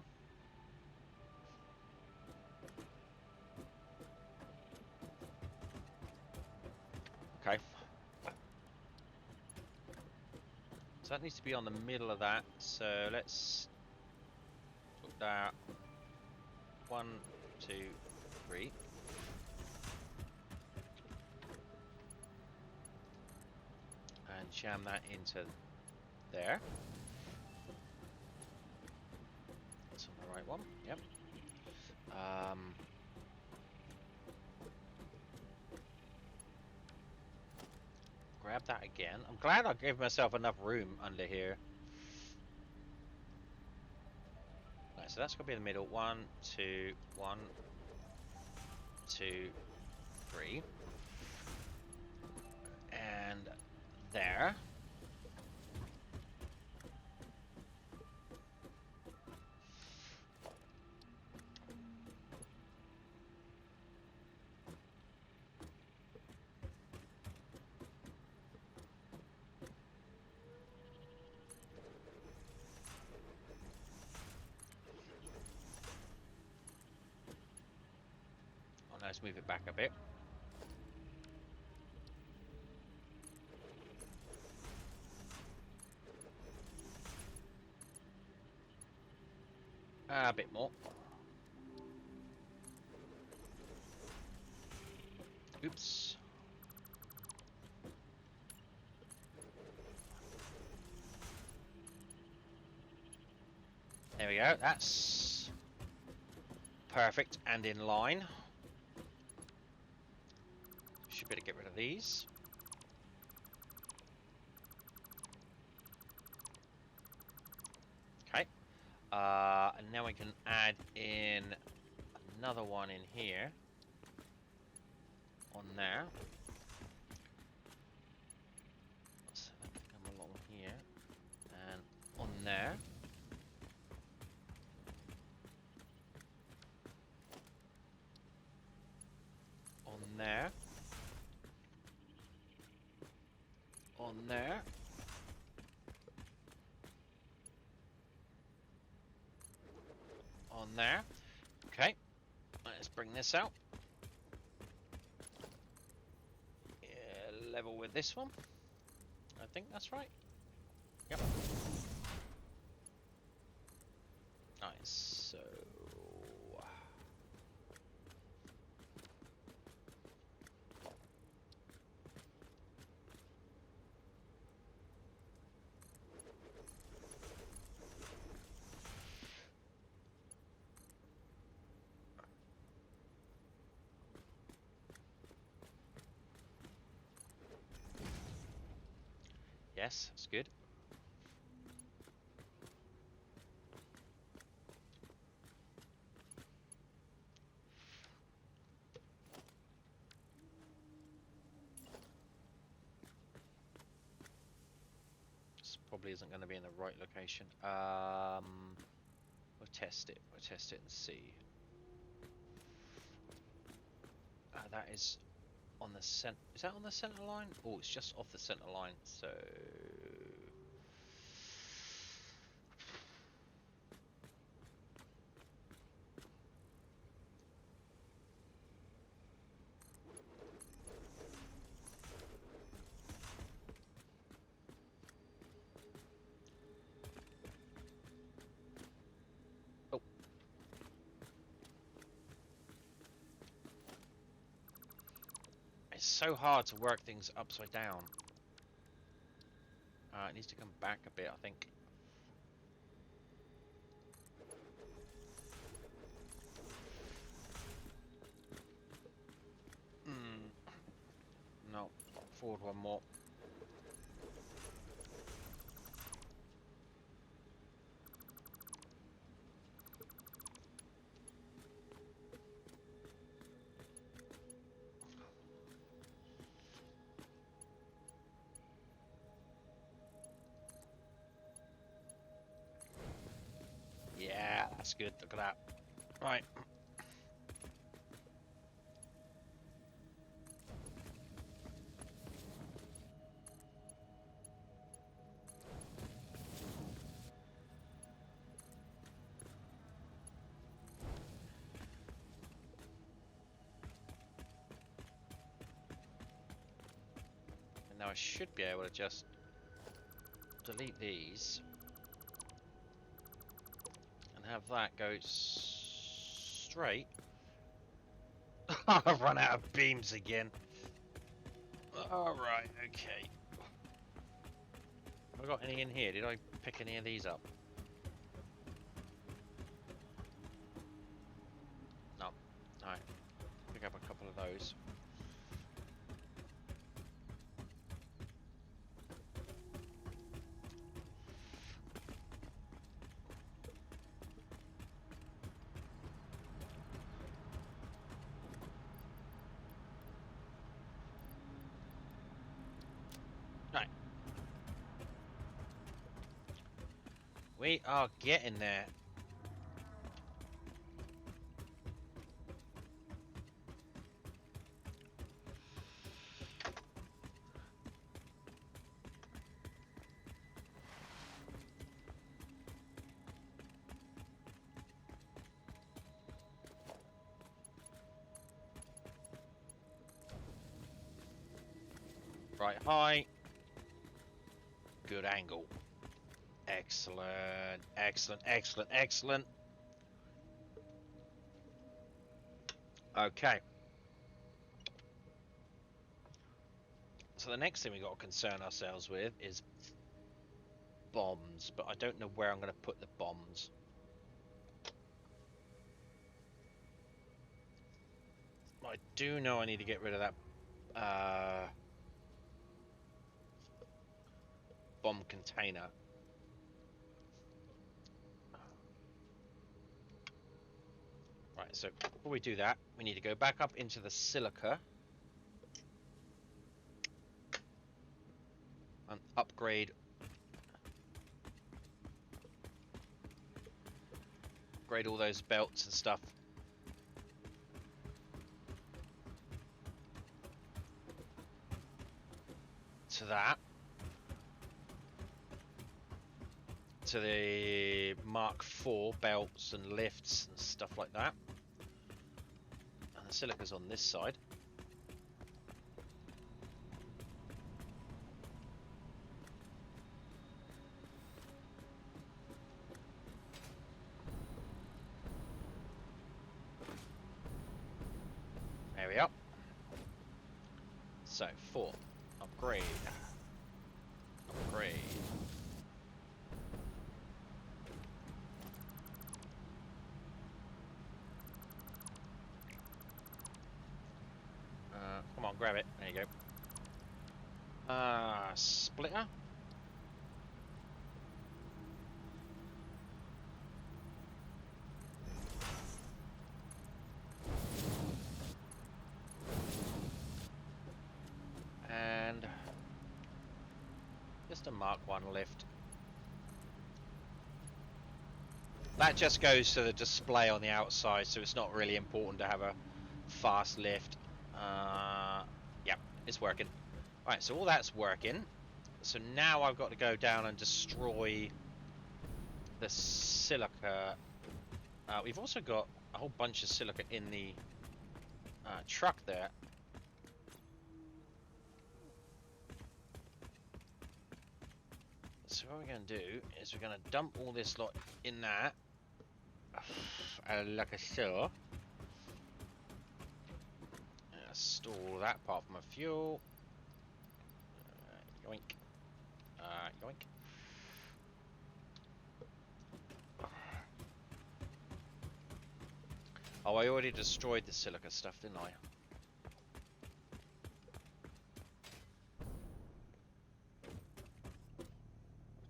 A: Okay. So that needs to be on the middle of that. So let's put that 1, 2, 3. And jam that into there. That's on the right one. Yep. Grab that again. I'm glad I gave myself enough room under here. Right, so that's gonna be in the middle. 1, 2, 1, 2, 3. And there. Let's move it back a bit. A bit more. Oops. There we go. That's perfect and in line. Should be able to get rid of these. Okay. And now we can add in another one in here. On there. So that can come along here. And on there. On there. On there. On there. Okay. Let's bring this out. Level with this one. I think that's right. Yep. Nice. So yes, that's good. This probably isn't going to be in the right location. We'll test it. We'll test it and see. That is on the center. Is that on the center line? Oh, it's just off the center line. So it's so hard to work things upside down. It needs to come back a bit, I think. No, forward one more. Yeah, that's good. Look at that. Right. And now I should be able to just delete these. Have that go straight. I've run out of beams again. Alright, okay. Have I got any in here? Did I pick any of these up? No. Alright. Pick up a couple of those. We are getting there. Right high. Good angle. Excellent, excellent, excellent, excellent. Okay. So the next thing we got to concern ourselves with is bombs, but I don't know where I'm going to put the bombs. I do know I need to get rid of that bomb container. Right, so before we do that, we need to go back up into the silica and upgrade all those belts and stuff. To that. To the Mark IV belts and lifts and stuff like that. And the silica's on this side. There we are. So, 4. Upgrade. Upgrade. Come on, grab it. There you go. Splitter. And just a Mark 1 lift. That just goes to the display on the outside, so it's not really important to have a fast lift. Yeah, it's working. Right, so all that's working. So now I've got to go down and destroy the silica. We've also got a whole bunch of silica in the truck there. So what we're going to do is we're going to dump all this lot in that. Like so. Store all that apart from a fuel. Yoink. Yoink. Oh, I already destroyed the silica stuff, didn't I?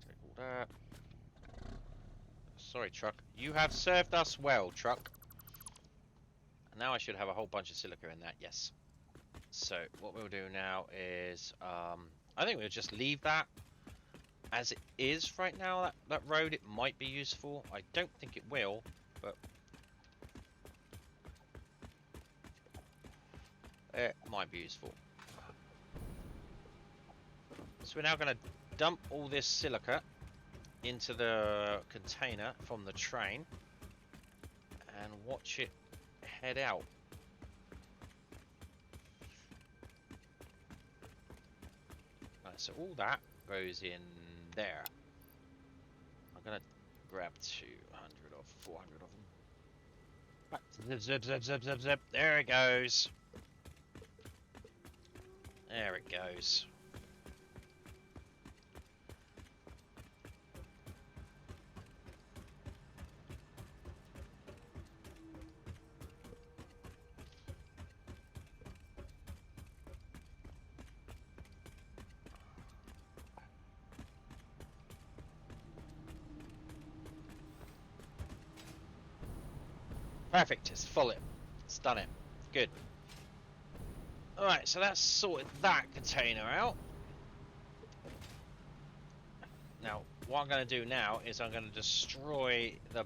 A: Take all that. Sorry, truck. You have served us well, truck. And now I should have a whole bunch of silica in that, yes. So, what we'll do now is, I think we'll just leave that as it is right now, that road. It might be useful. I don't think it will, but it might be useful. So we're now going to dump all this silica into the container from the train and watch it head out. Right, so all that goes in there. I'm going to grab 200 or 400 of them. Zip, zip, zip, zip, zip, zip. There it goes. There it goes. Perfect, it's full it. It's done it. Good. Alright, so that's sorted that container out. Now, what I'm going to do now is I'm going to destroy the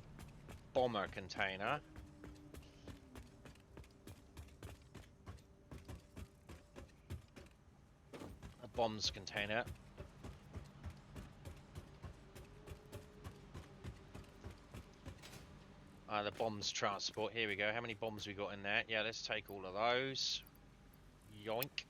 A: bomber container. A bombs container. The bombs transport. Here we go. How many bombs we got in there? Yeah, let's take all of those. Yoink.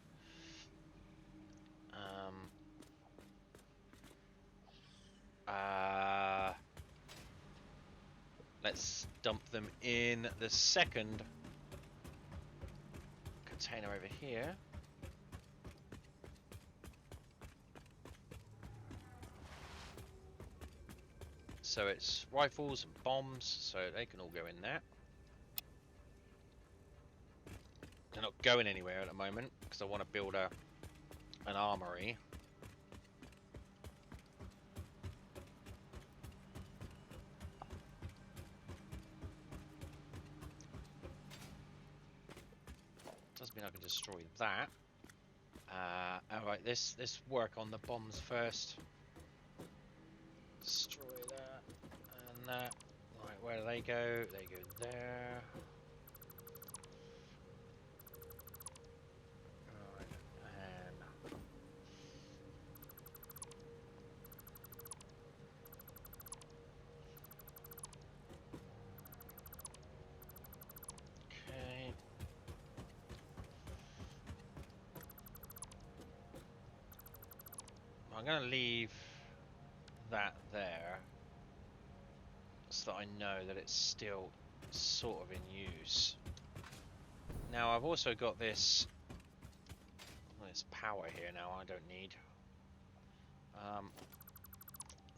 A: Let's dump them in the second container over here. So it's rifles and bombs, so they can all go in there. They're not going anywhere at the moment because I want to build an armory. Doesn't mean I can destroy that. Alright, let's work on the bombs first. Destroy that and that. Right, where do they go? They go there. Right, and okay. I'm gonna leave that there so that I know that it's still sort of in use. Now I've also got this power here now I don't need.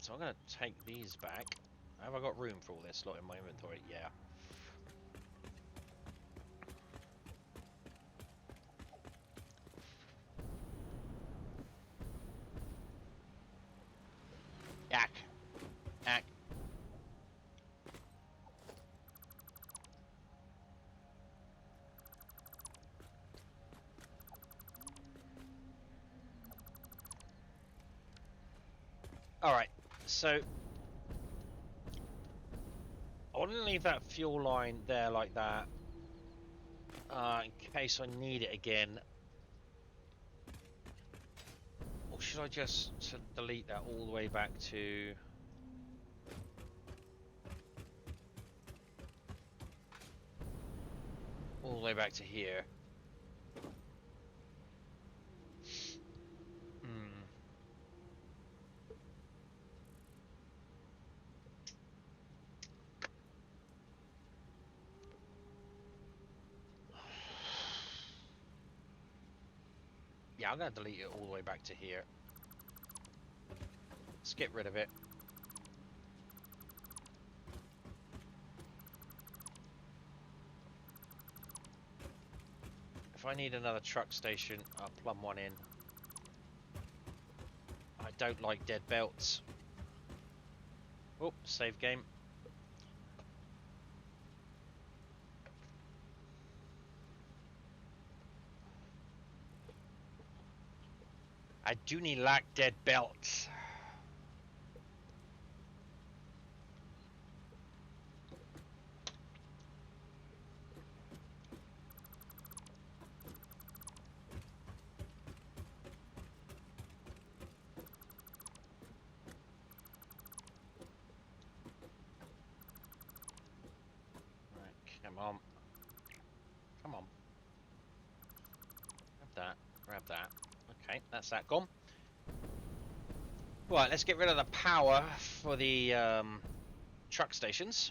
A: So I'm going to take these back. Have I got room for all this lot in my inventory? Yeah. Yak. Yak. Alright, so I want to leave that fuel line there like that in case I need it again. Or should I just delete that all the way back to... all the way back to here? Yeah, I'm going to delete it all the way back to here. Let's get rid of it. If I need another truck station, I'll plumb one in. I don't like dead belts. Oh, save game. I do not like dead belts. Right, come on. Come on. Grab that. Grab that. Okay, that's that gone. Right, let's get rid of the power for the truck stations.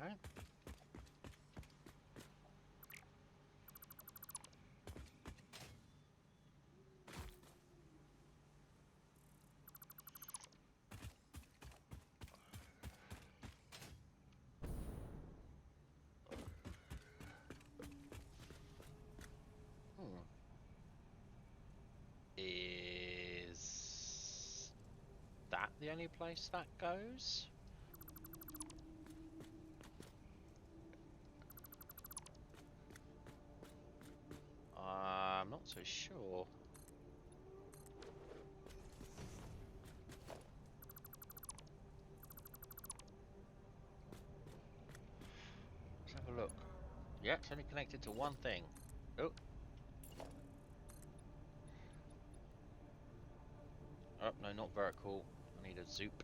A: Okay. Is that the only place that goes? I'm not so sure. Let's have a look. Yeah, it's only connected to one thing. Oh. Oh, no, not vertical. I need a zoop.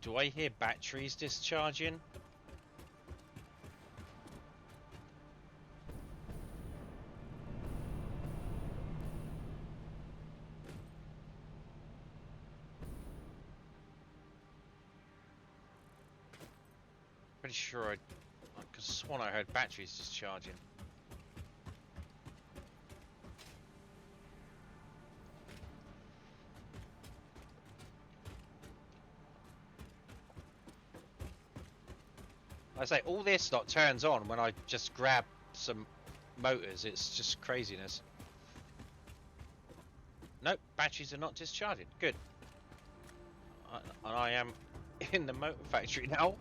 A: Do I hear batteries discharging? Pretty sure I could have sworn I heard batteries discharging. I say all this lot turns on when I just grab some motors. It's just craziness. Nope, batteries are not discharging. Good. And I am in the motor factory now.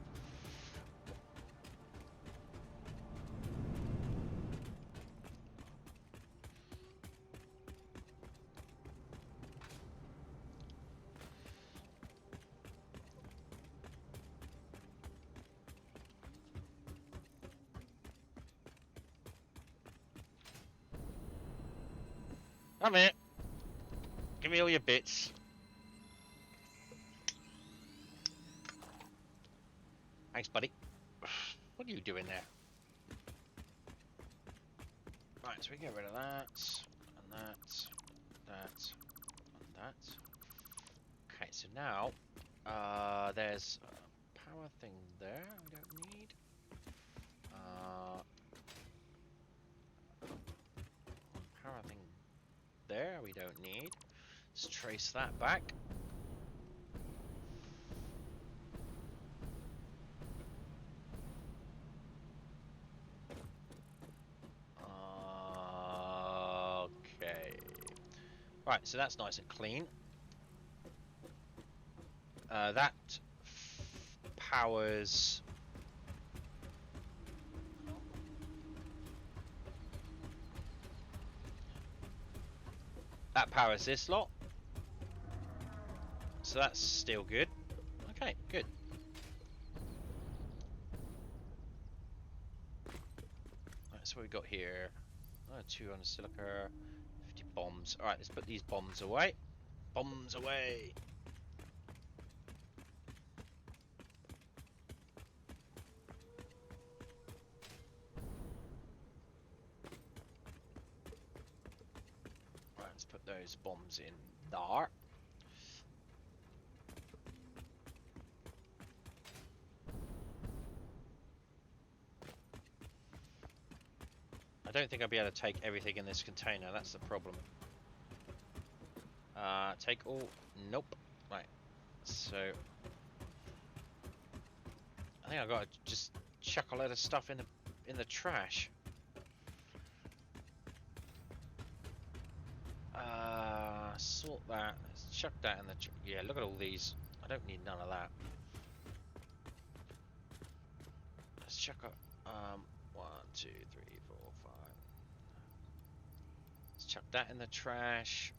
A: Come here. Give me all your bits. Thanks, buddy. What are you doing there? Right, so we get rid of that, and that, that, and that. Okay, so now, there's a power thing there we don't need. Power thing there we don't need. Let's trace that back. Okay. Right, so that's nice and clean. That powers... That powers this lot. So that's still good. Okay, good. That's what we got here. 200 silica, 50 bombs. Alright, let's put these bombs away. Bombs away! Right, let's put those bombs in there. I don't think I'll be able to take everything in this container, that's the problem. Take all... Nope. Right. So... I think I've got to just chuck a load of stuff in the trash. Sort that. Let's chuck that in the... Yeah, look at all these. I don't need none of that. Let's chuck up... 1, 2, 3, 4, 5. Let's chuck that in the trash.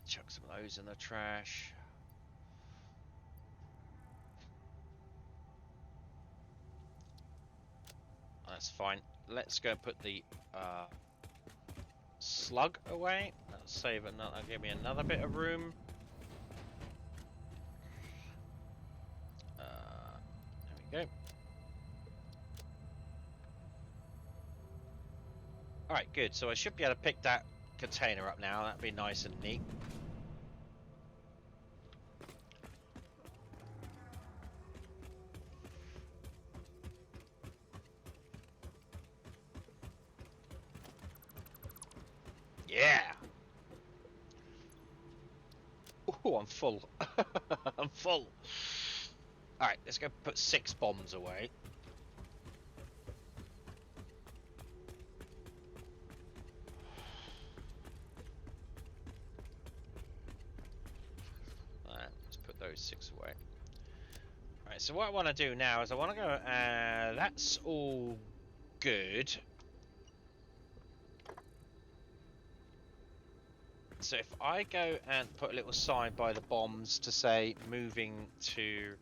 A: Chuck some of those in the trash. That's fine. Let's go and put the slug away. That'll save another. That'll give me another bit of room. There we go. Alright, good. So I should be able to pick that container up now. That'd be nice and neat. Yeah! Oh, I'm full. I'm full. Alright, let's go put 6 bombs away. Alright, let's put those 6 away. Alright, so what I want to do now is I want to go... that's all good. So if I go and put a little sign by the bombs to say moving to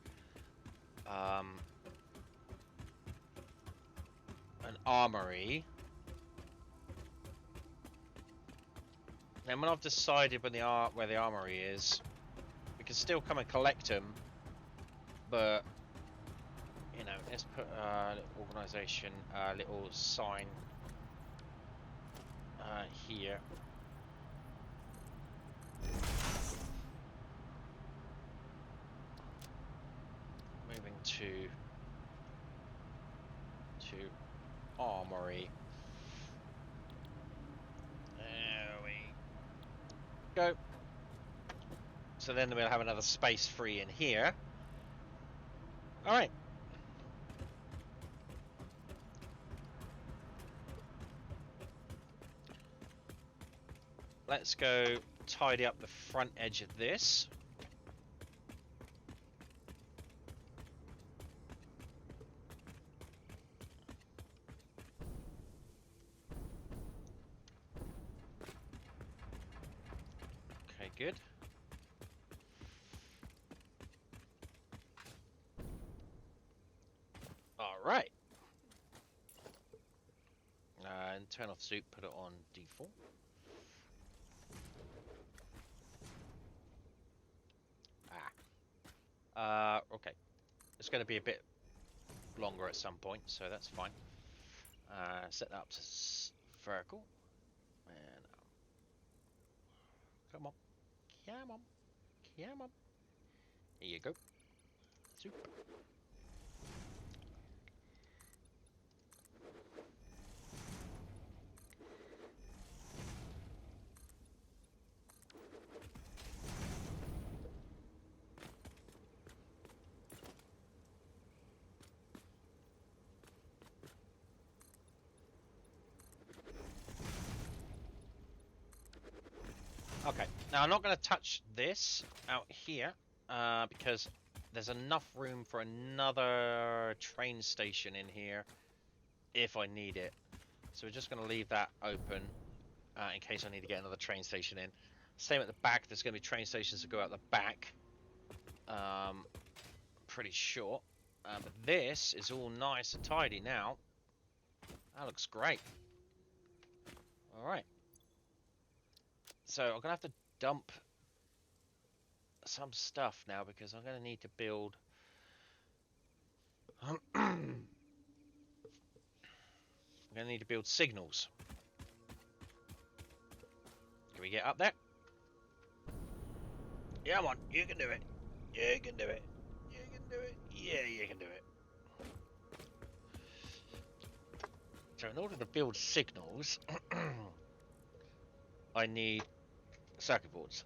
A: an armory, then when I've decided when where the armory is, we can still come and collect them, but you know, let's put organisation, little sign here. Moving to armory. There we go. So then we'll have another space free in here. All right. Let's go tidy up the front edge of this. Okay, good. All right. And turn off soup, put it on default. Okay. It's going to be a bit longer at some point, so that's fine. Set that up to vertical. And come on. Come on. Come on. Here you go. Soup. Okay, now I'm not going to touch this out here because there's enough room for another train station in here if I need it. So we're just going to leave that open in case I need to get another train station in. Same at the back, there's going to be train stations that go out the back. Pretty sure. But this is all nice and tidy now. That looks great. Alright. So I'm going to have to dump some stuff now because I'm going to need to build... I'm going to need to build signals. Can we get up there? Yeah, come on. You can do it. You can do it. You can do it. Yeah, you can do it. So in order to build signals, I need circuit boards.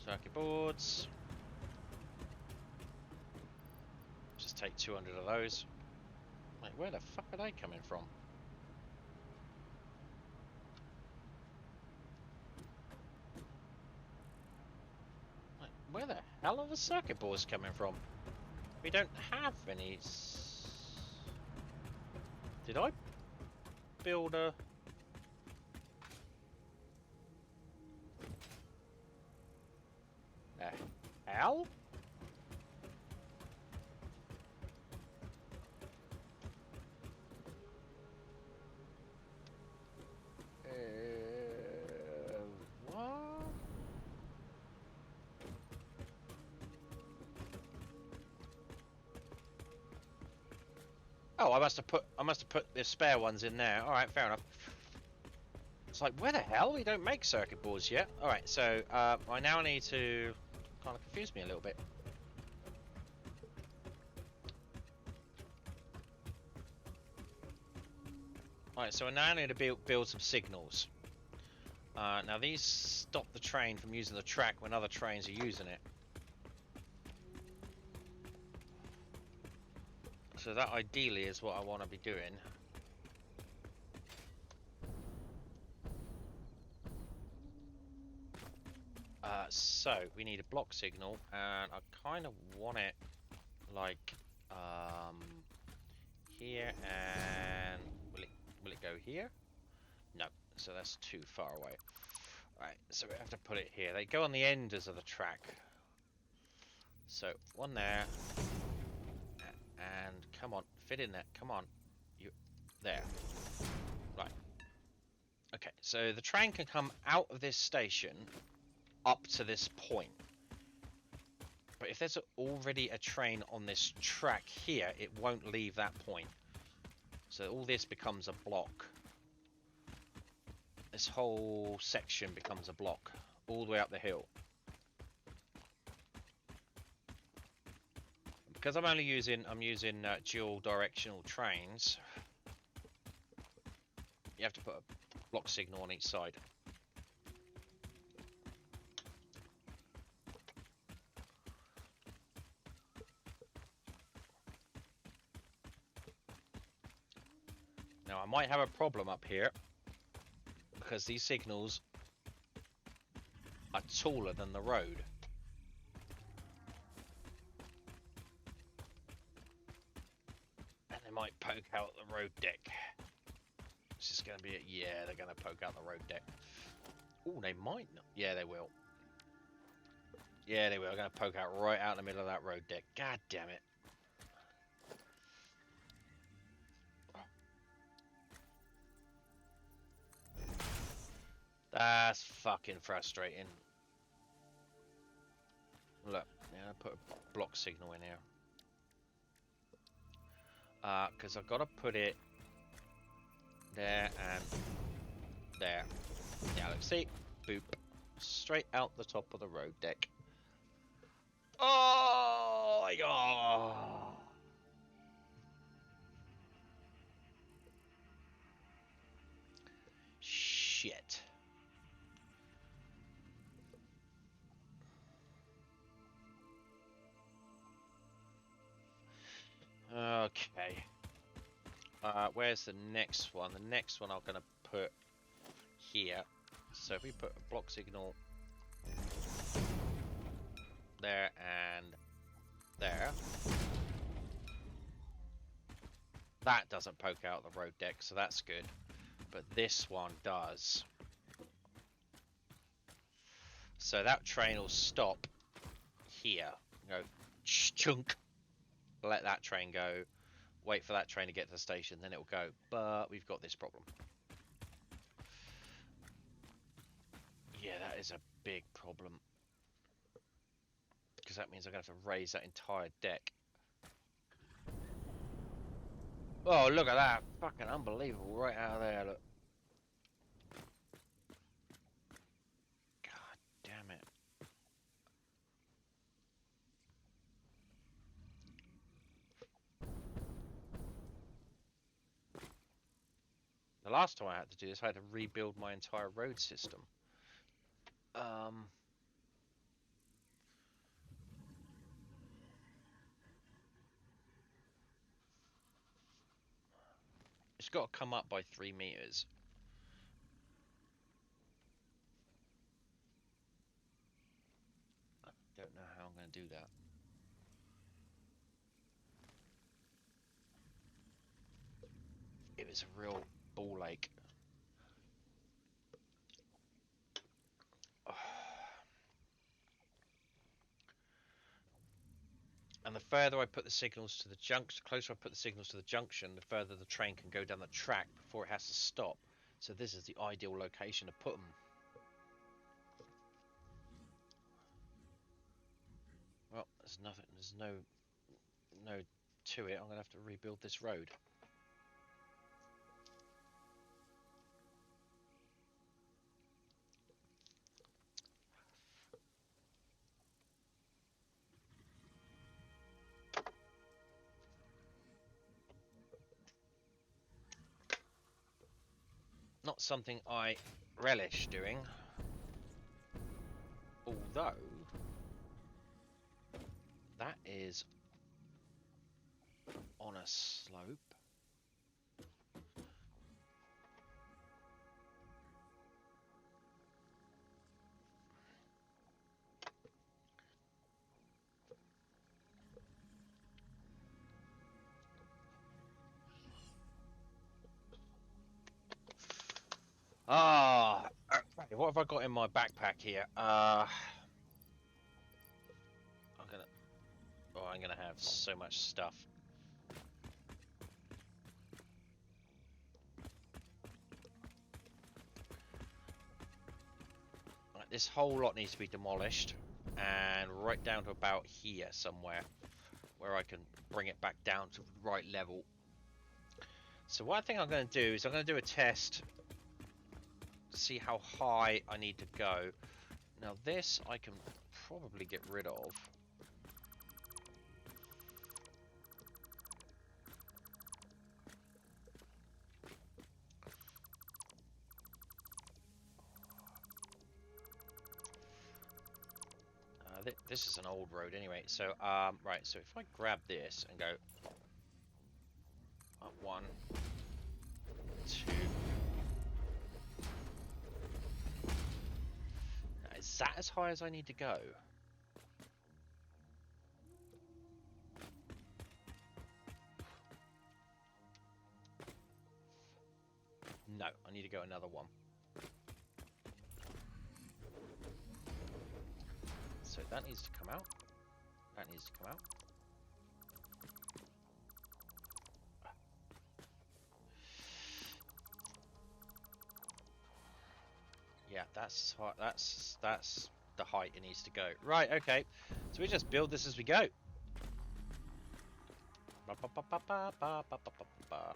A: Circuit boards. Just take 200 of those. Wait, where the fuck are they coming from? Wait, where the hell are the circuit boards coming from? We don't have any. Did I build a... hell? What? Oh, I must have put the spare ones in there. All right, fair enough. It's like, where the hell? We don't make circuit boards yet. All right, so I now need to... Kind of confused me a little bit. Alright, so I now need to build some signals. Now these stop the train from using the track when other trains are using it. So that ideally is what I want to be doing. So we need a block signal, and I kind of want it like Here, and will it go here? No, so that's too far away. Right, so we have to put it here. They go on the enders of the track. So one there, and come on, fit in there. Come on, you there. Right. Okay, so the train can come out of this station up to this point. But if there's already a train on this track here, it won't leave that point. So all this becomes a block. This whole section becomes a block all the way up the hill. Because I'm using dual directional trains. You have to put a block signal on each side. Now I might have a problem up here because these signals are taller than the road. And they might poke out the road deck. This is going to be it. Yeah, they're going to poke out the road deck. Oh, they might not. Yeah, they will. Yeah, they will. They're going to poke out right out in the middle of that road deck. God damn it. That's fucking frustrating. Look, yeah, I put a block signal in here. Because I've got to put it there and there. Yeah, let's see. Boop. Straight out the top of the road deck. Oh my god. Shit. Okay. Where's the next one? The next one I'm going to put here. So if we put a block signal there and there. That doesn't poke out the road deck, so that's good. But this one does. So that train will stop here. Go chunk. Let that train go. Wait for that train to get to the station, then it'll go. But we've got this problem. Yeah, that is a big problem. Because that means I'm going to have to raise that entire deck. Oh, look at that. Fucking unbelievable. Right out of there, look. God damn it. The last time I had to do this, I had to rebuild my entire road system. It's got to come up by 3 meters. I don't know how I'm going to do that. It was a real ball ache. And the further I put the signals to the junction, closer I put the signals to the junction, the further the train can go down the track before it has to stop. So this is the ideal location to put them. Well, there's nothing. There's no to it. I'm gonna have to rebuild this road. Not something I relish doing. Although that is on a slope. Ah, okay, what have I got in my backpack here? I'm gonna. Oh, I'm gonna have so much stuff. Right, this whole lot needs to be demolished, and right down to about here somewhere, where I can bring it back down to the right level. So what I think I'm going to do is I'm going to do a test, see how high I need to go. Now this I can probably get rid of. This is an old road anyway, so right, so if I grab this and go up 1, 2. Now, is that as high as I need to go? No, I need to go another 1. So that needs to come out. That needs to come out. Yeah, that's the height it needs to go. Right, okay. So we just build this as we go. Ba, ba, ba, ba, ba, ba, ba, ba, ba.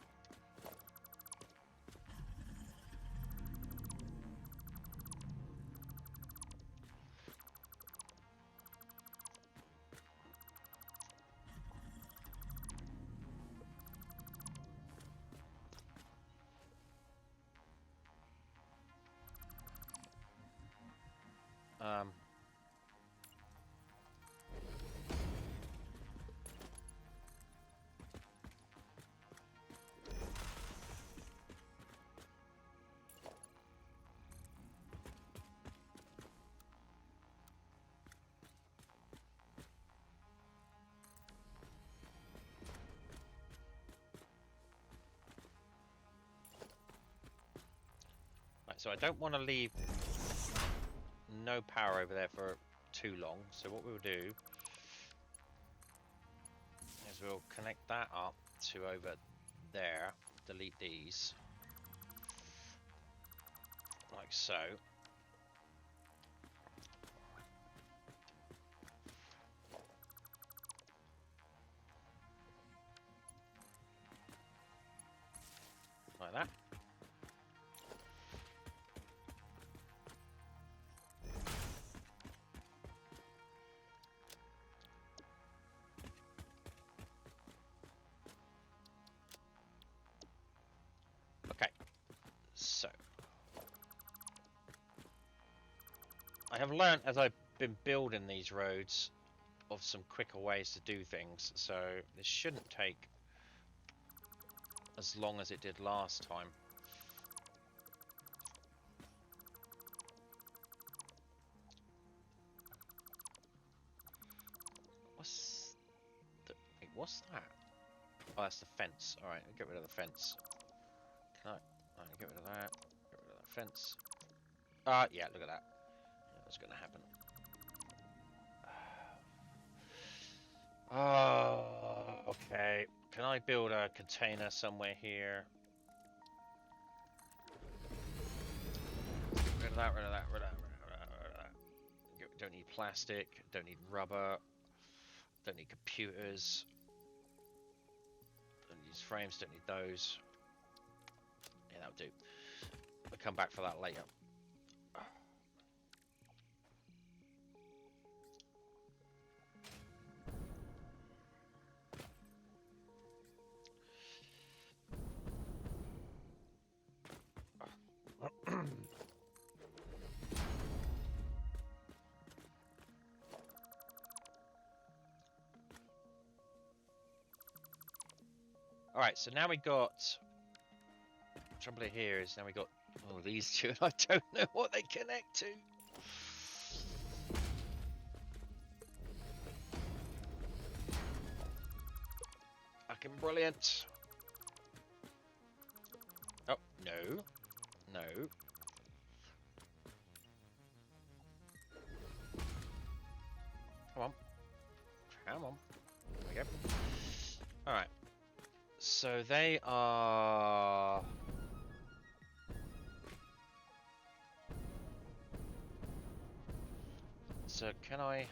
A: Right, so I don't want to leave no power over there for too long. So what we'll do is we'll connect that up to over there. Delete these. Like so. Like that. Okay. So. I have learned as I've been building these roads of some quicker ways to do things, so this shouldn't take as long as it did last time. What's that? Oh, that's the fence. Alright, I'll get rid of the fence. Can I get rid of that? Get rid of that fence. Yeah, look at that. What's going to happen? Oh, okay. Can I build a container somewhere here? Rid of that, rid of that, rid of that, rid of that. Don't need plastic, don't need rubber, don't need computers, don't need frames, don't need those. Yeah, that'll do. I'll come back for that later. Alright, so now we got... Trouble here is now we got all these two, and I don't know what they connect to. Fucking brilliant. Oh, no. No. Come on. There we go. Alright. So they are... So can I...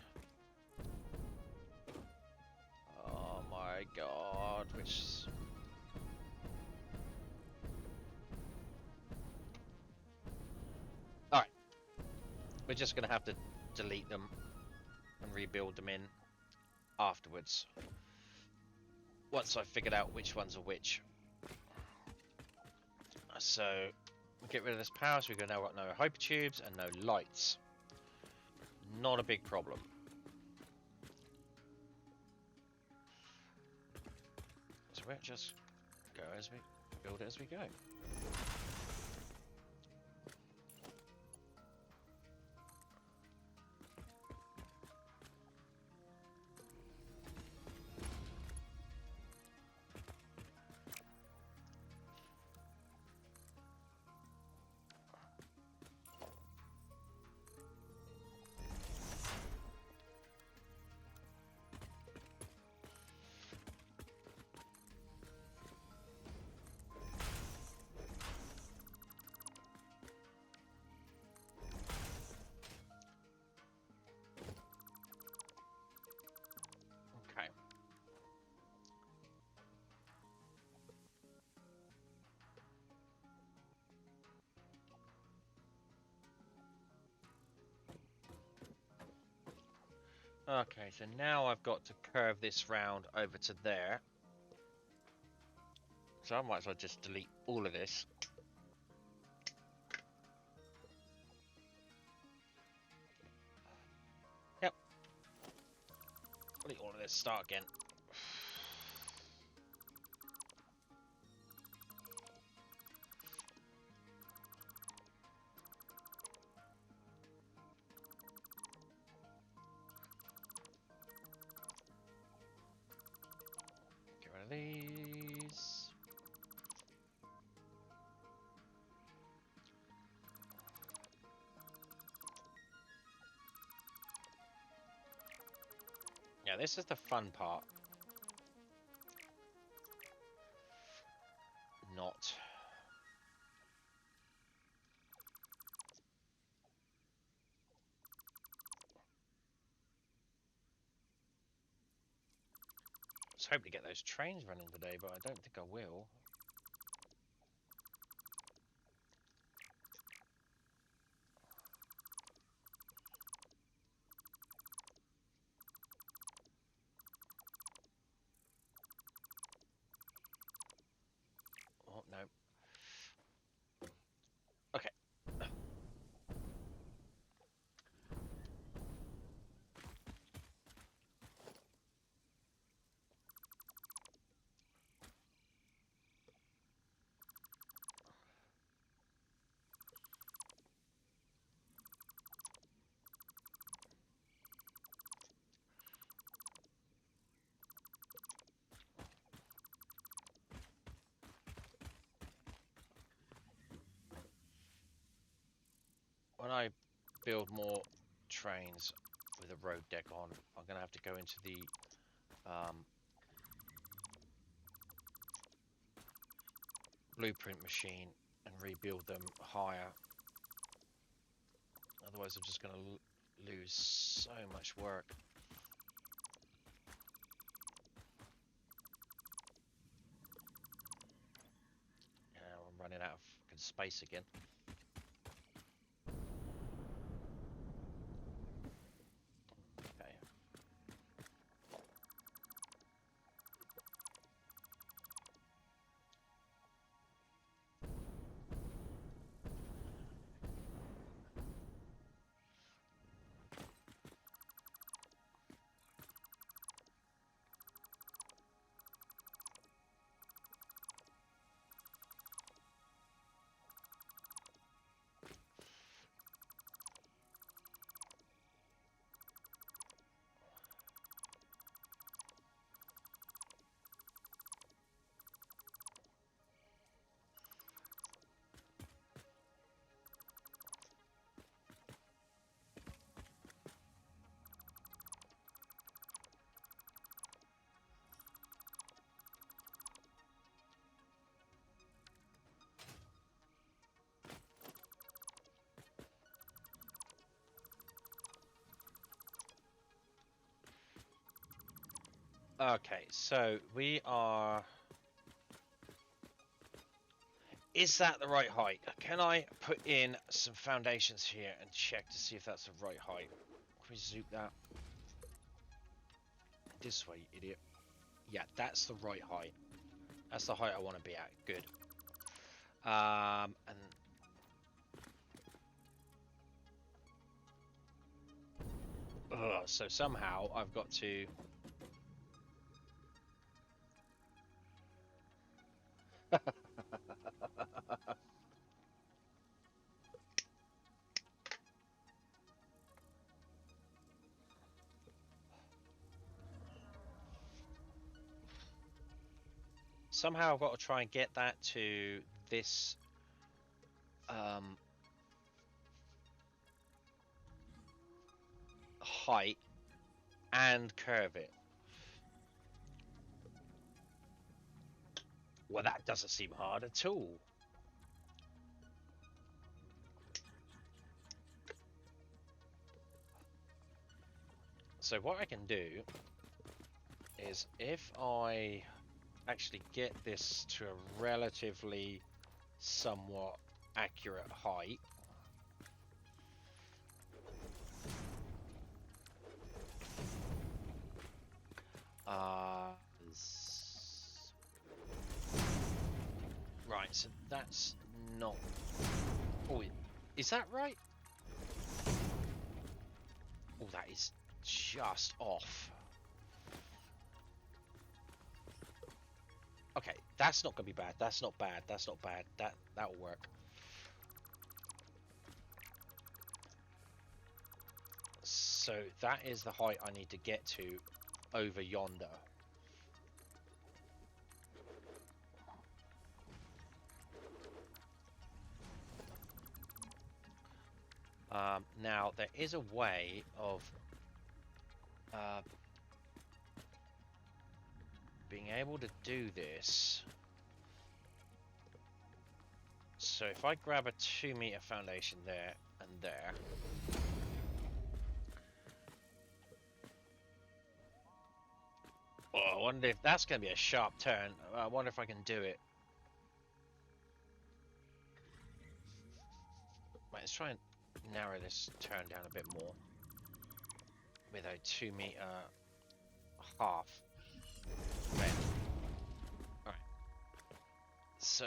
A: Oh my god, which... Alright. We're just going to have to delete them and rebuild them in afterwards. Once I've figured out which ones are which. So, we get rid of this power, so we've now got no hypertubes and no lights. Not a big problem. So we'll just go as we build it as we go. Okay. Okay, so now I've got to curve this round over to there. So I might as well just delete all of this. Yep. Delete all of this, start again. Get rid of these. Yeah, this is the fun part. Not. I was hoping to get those trains running today, but I don't think I will. Oh, no. Okay. When I build more trains with a road deck on, I'm going to have to go into the blueprint machine and rebuild them higher. Otherwise I'm just going to lose so much work. Yeah, I'm running out of fucking space again. Okay. Okay, so we are... Is that the right height? Can I put in some foundations here and check to see if that's the right height? Can we zoom that? This way, you idiot. Yeah, that's the right height. That's the height I want to be at. Good. And... so somehow I've got to... Somehow I've got to try and get that to this height and curve it. Well, that doesn't seem hard at all. So what I can do is if I actually get this to a relatively somewhat accurate height, right, so that's not... Oh, is that right? Oh, that is just off. Okay, that's not gonna be bad. That's not bad. That's not bad. That'll work. So that is the height I need to get to over yonder. Now there is a way of being able to do this. So if I grab a 2-meter foundation there and there, oh, I wonder if that's going to be a sharp turn. I wonder if I can do it. Right, let's try and narrow this turn down a bit more with a 2-meter half bend. Alright. So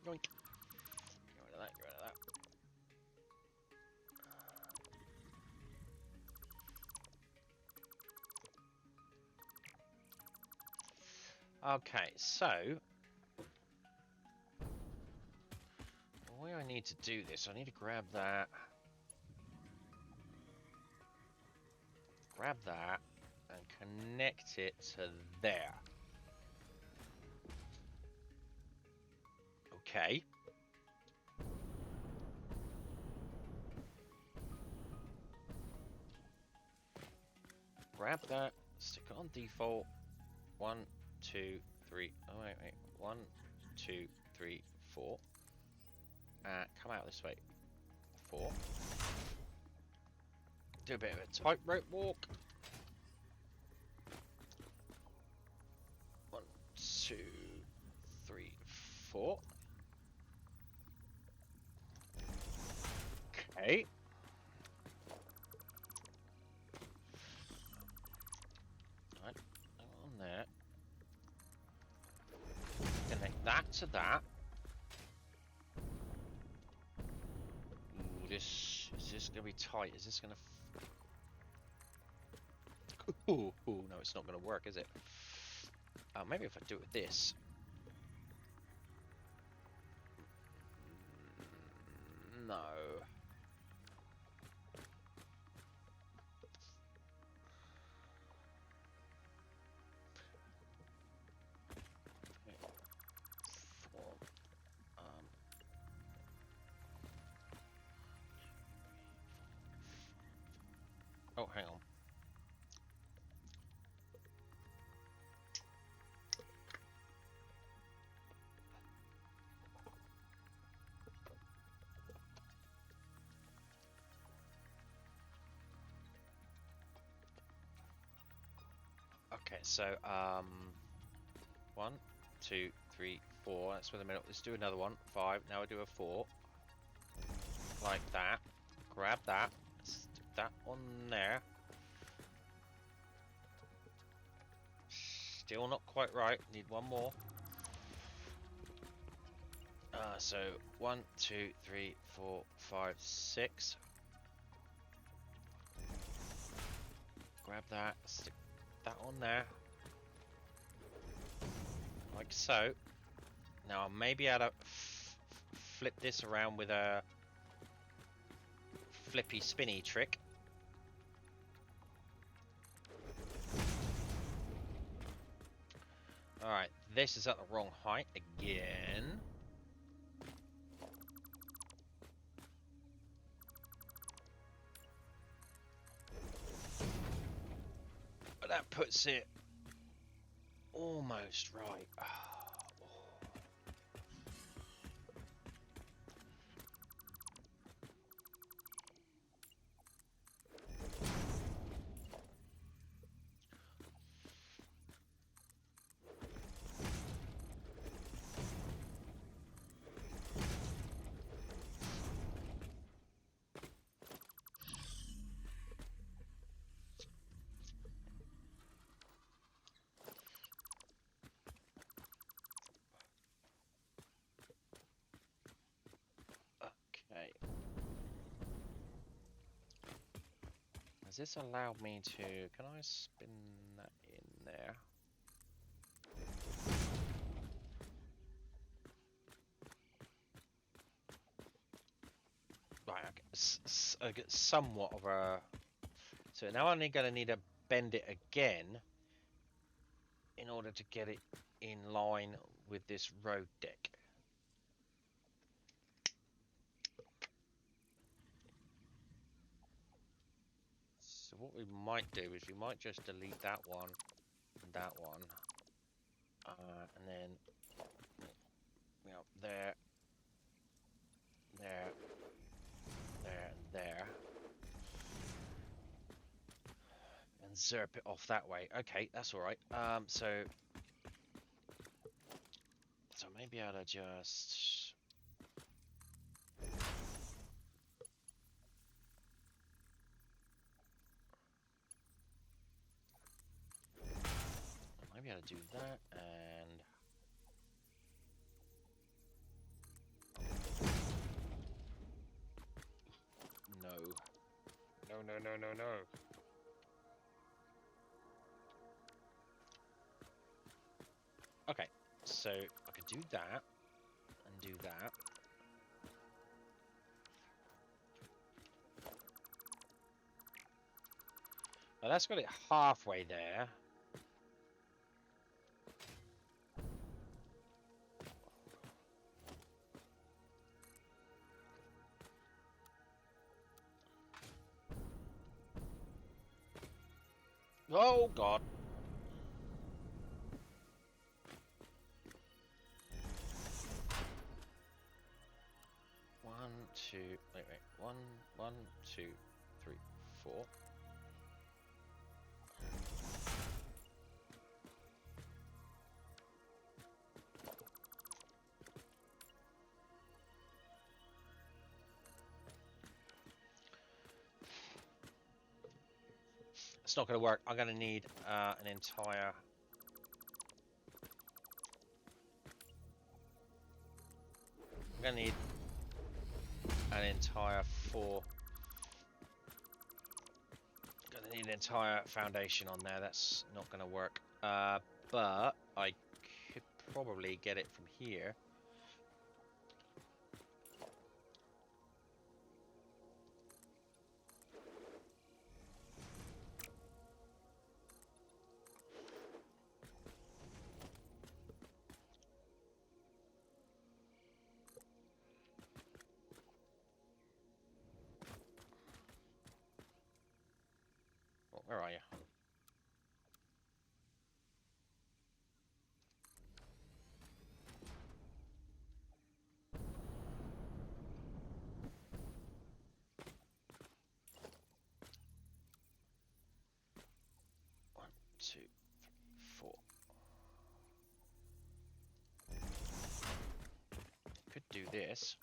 A: yoink. Get rid of that, get rid of that. Okay, so the way I need to do this, I need to grab that, and connect it to there. Okay. Grab that, stick it on default. 1, 2, 3. Oh wait. 1, 2, 3, 4. Come out this way. 4. Do a bit of a tightrope walk. 1, 2, 3, 4. Okay. Right, on there. Connect that to that. Ooh, is this gonna be tight? Is this gonna? Ooh, no, it's not gonna work, is it? Maybe if I do it with this. No. Oh, hang on. Okay, so 1, 2, 3, 4. That's with a minute. Let's do another one. 5. Now I do a 4. Like that. Grab that. Stick that on there. Still not quite right. Need one more. So 1, 2, 3, 4, 5, 6. Grab that. Stick that on there. Like so. Now I may be able to flip this around with a flippy spinny trick. Alright, this is at the wrong height again. But that puts it almost right. Okay. Does this allow me to... Can I spin that in there? Right, okay. I get somewhat of a... So now I'm going to need to bend it again in order to get it in line with this road deck. So what we might do is we might just delete that one and that one. And then there, there, there, and there. And zerp it off that way. Okay, that's alright. So maybe I'll just... Maybe I'll do that and... No. No, no, no, no, no. Okay, so I could do that and do that. Now that's got it halfway there. Oh God. One, two, wait. 1, 2, 3, 4. It's not going to work. I'm going to need an entire... I'm going to need an entire 4... I'm going to need an entire foundation on there. That's not going to work. But I could probably get it from here. Where are you? One, two, this.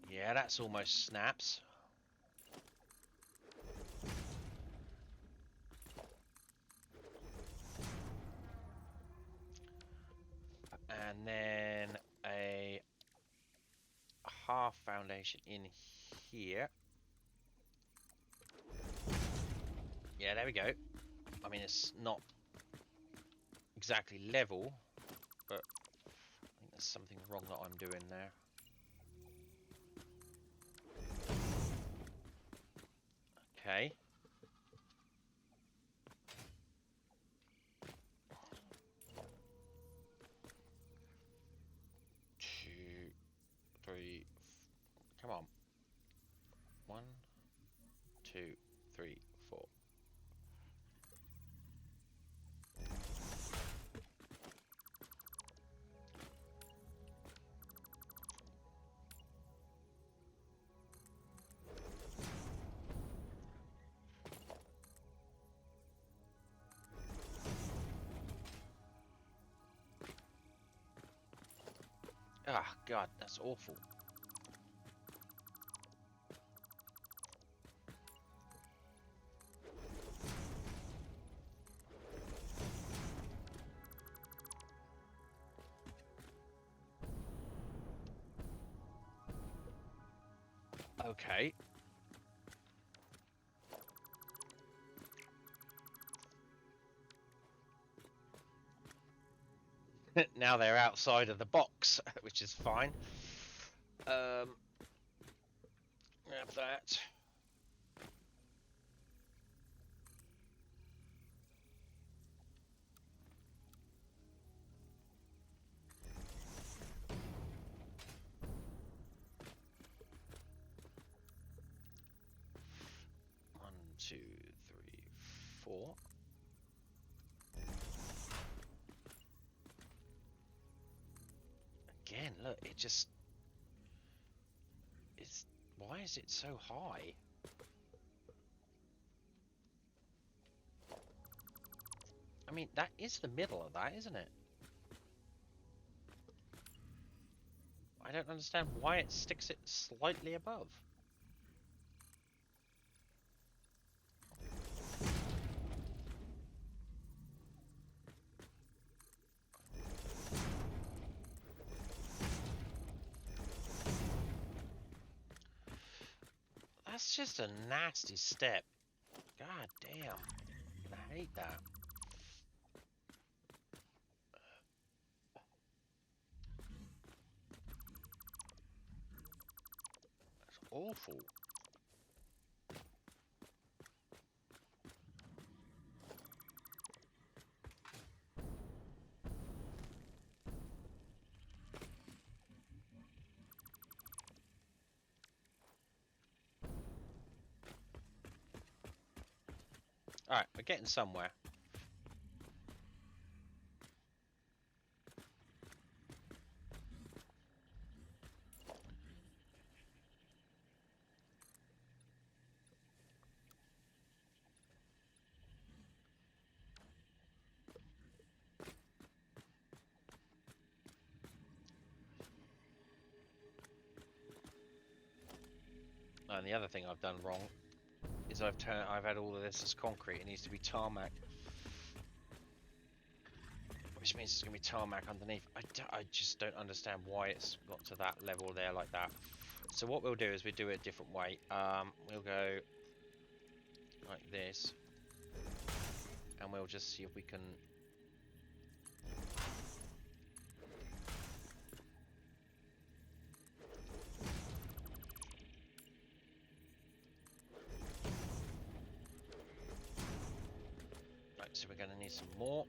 A: Yeah, that's almost snaps. And then a half foundation in here. Yeah, there we go. I mean, it's not exactly level, but I think there's something wrong that I'm doing there. Okay. Two, three, come on. 1, 2, 3, 4. Ah, God, that's awful. Okay. Now they're outside of the box, which is fine. Grab that. One, two, three, 4. Again, look, it just... It's... Why is it so high? I mean, that is the middle of that, isn't it? I don't understand why it sticks it slightly above. That's just a nasty step. God damn. I hate that. That's awful. Alright, we're getting somewhere. And the other thing I've done wrong is I've had all of this as concrete. It needs to be tarmac, which means it's going to be tarmac underneath. I just don't understand why it's got to that level there like that. So what we'll do is we do it a different way. We'll go like this, and we'll just see if we can... Right, so we're going to need some more.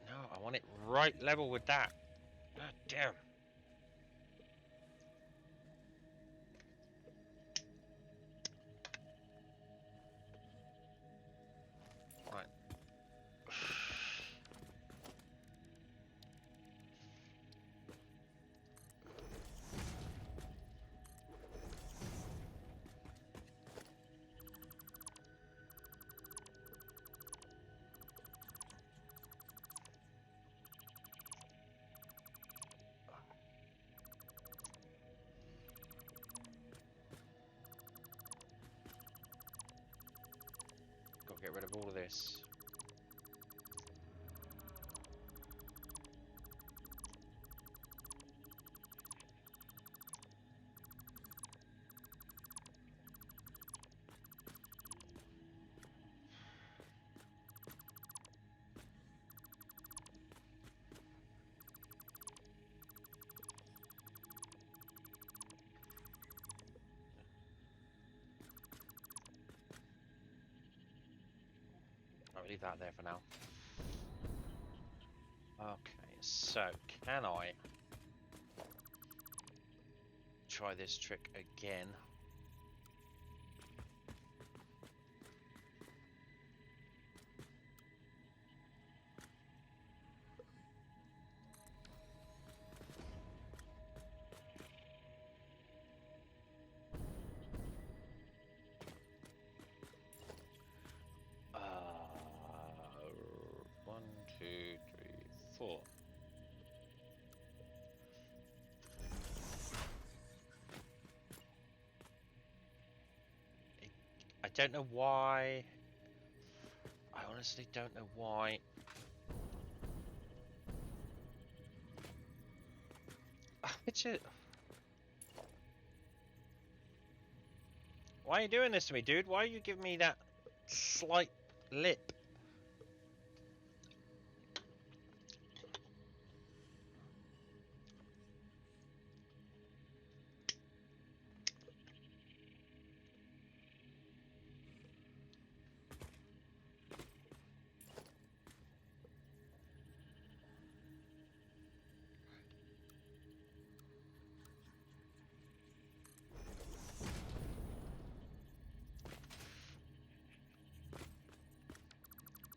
A: No, I want it right level with that. God damn. Right. get rid of all of this. I'll leave that there for now. Okay, so can I try this trick again? One, two, three, four. I don't know why. I honestly don't know why. Why are you doing this to me, dude? Why are you giving me that slight lip?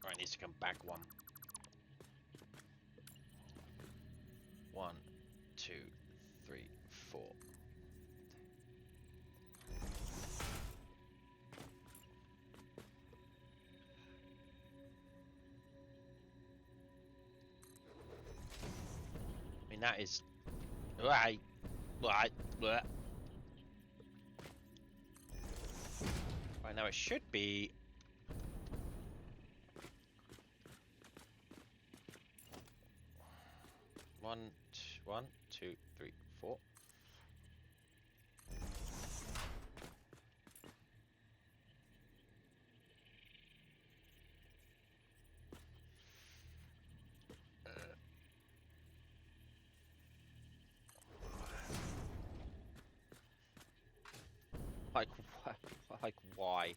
A: Right, needs to come back one. 1, 2, 3, 4. I mean, that is right. Right now, it should be. One, two, three, 4. Like, like why?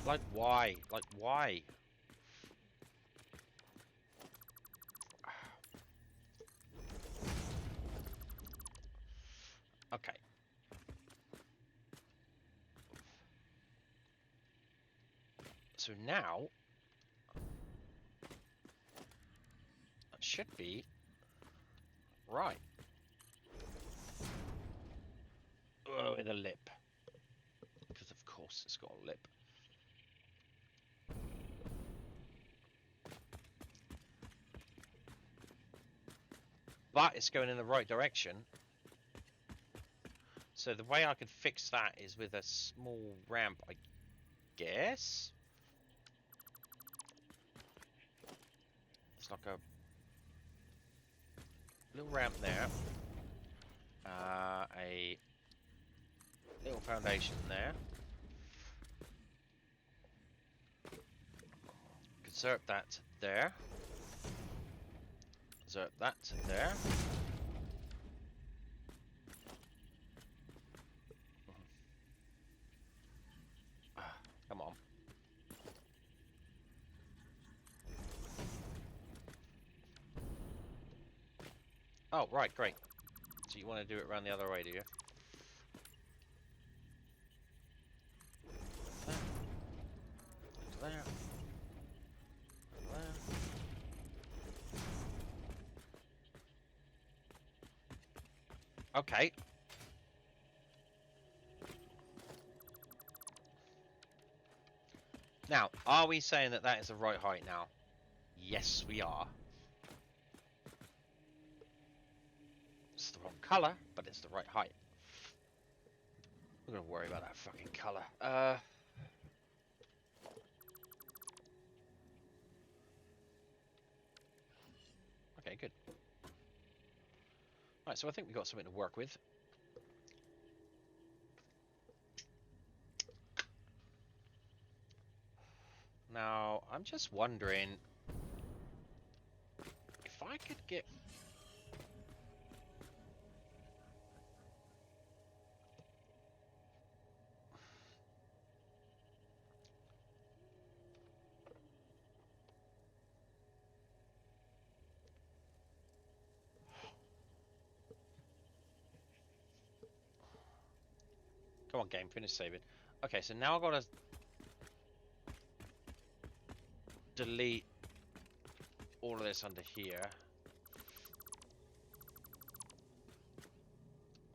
A: Like why? Like why? Okay. So now that should be right. Oh, with a lip. Because of course it's got a lip. But it's going in the right direction. So the way I could fix that is with a small ramp, I guess. It's like a little ramp there. A little foundation there. Insert that there. Insert that there. Come on. Oh, right, great. So you want to do it around the other way, do you? There. There. There. Okay. Now, are we saying that that is the right height now? Yes, we are. It's the wrong color, but it's the right height. I'm gonna worry about that fucking colour. Okay, good. Right, so I think we've got something to work with. Now, I'm just wondering if I could get... Come on, game, finish saving. Okay, so now I've got to delete all of this under here.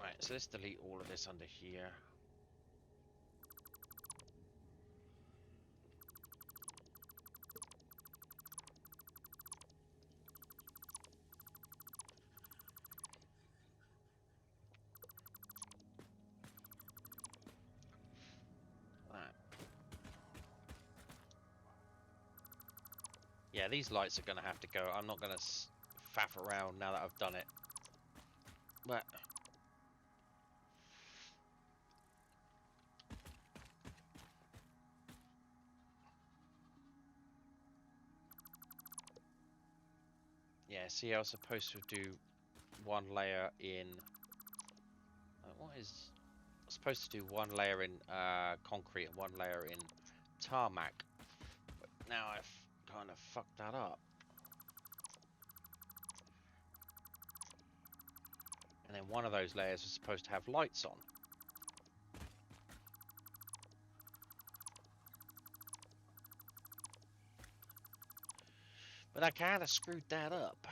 A: Right, so let's delete all of this under here. Yeah, these lights are going to have to go. I'm not going to faff around now that I've done it. But... yeah, see, I was supposed to do one layer in... what is... I was supposed to do one layer in concrete and one layer in tarmac. But now I've kind of fucked that up. And then one of those layers was supposed to have lights on. But I kind of screwed that up.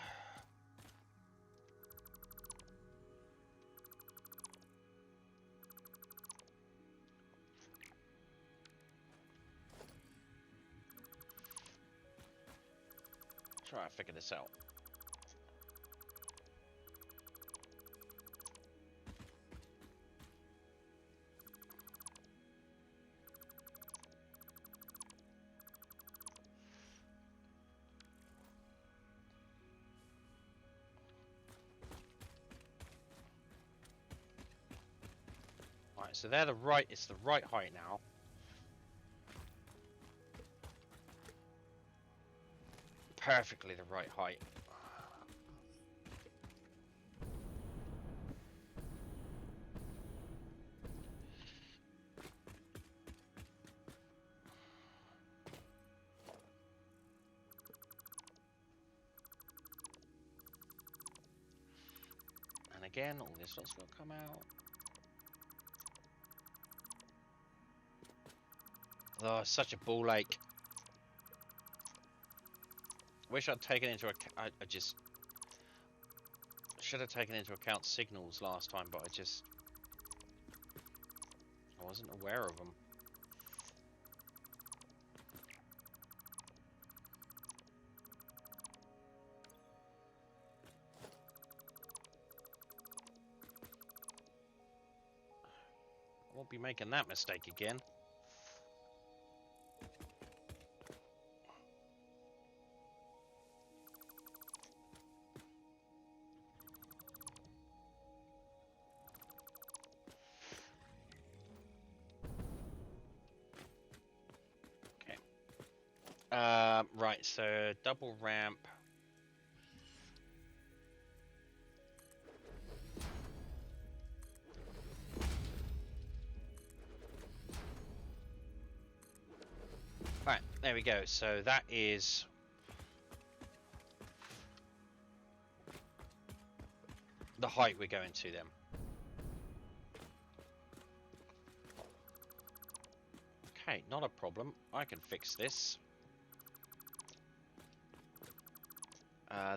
A: Try to figure this out. Right, so they're the right, it's the right height now. Perfectly the right height. And again, all this one's gonna come out. Oh, it's such a ball ache. Wish I'd taken into account. I just should have taken into account signals last time, but I wasn't aware of them. I won't be making that mistake again. Right, so double ramp. Right, there we go. So that is the height we're going to then. Okay, not a problem. I can fix this.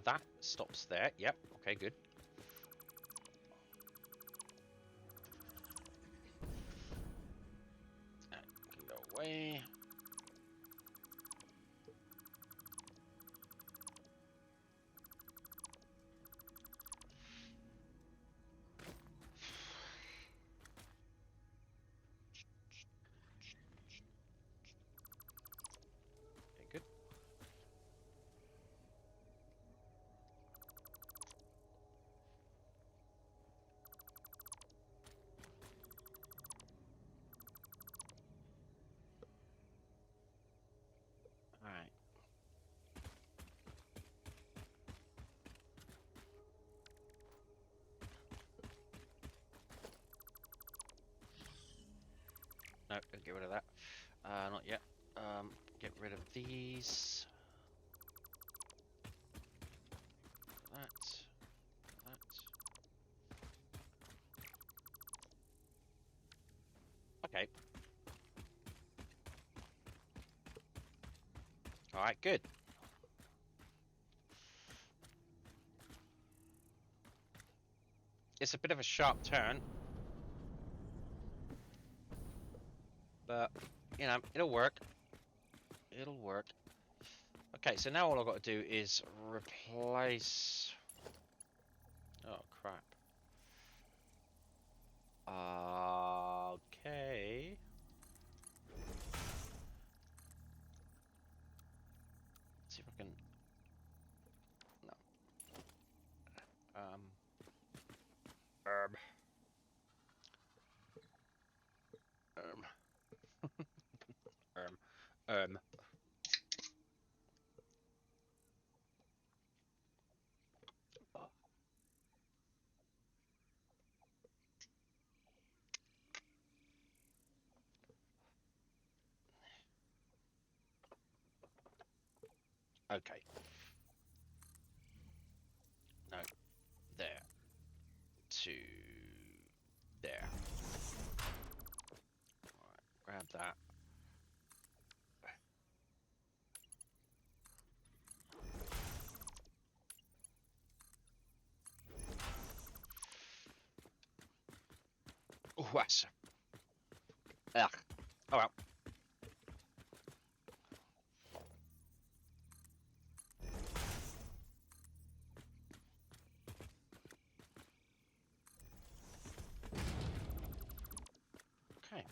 A: That stops there. Yep. Okay, good. That can go away. No, don't get rid of that. Not yet. Get rid of these. That. Okay. Alright, good. It's a bit of a sharp turn. But, you know, it'll work. It'll work. Okay, so now all I've got to do is replace... Oh, crap. Okay. Let's see if I can... No. Um... Um... Okay. No. There. To... There. Alright, grab that. Oh, that's... Ugh. Oh well. Okay.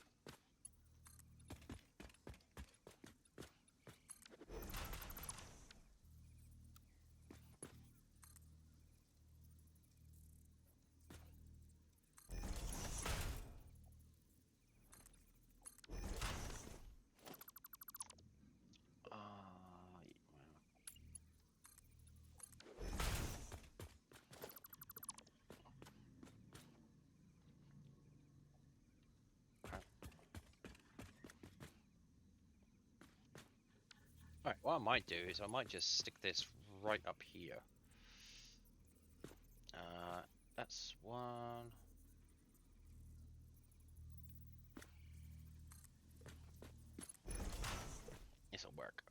A: Alright, what I might do is I might just stick this right up here. That's one. This'll work.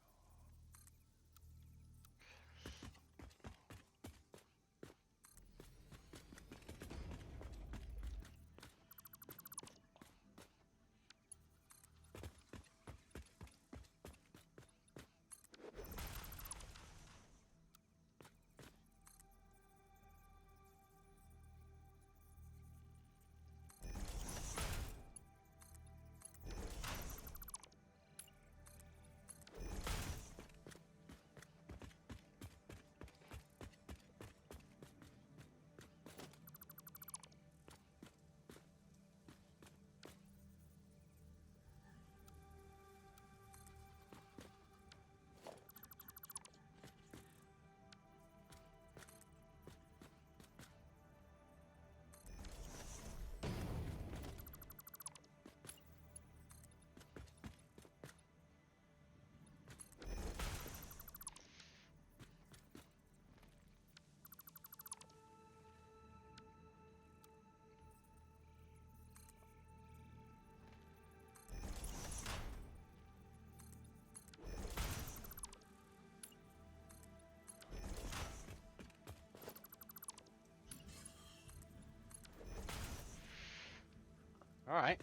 A: Alright.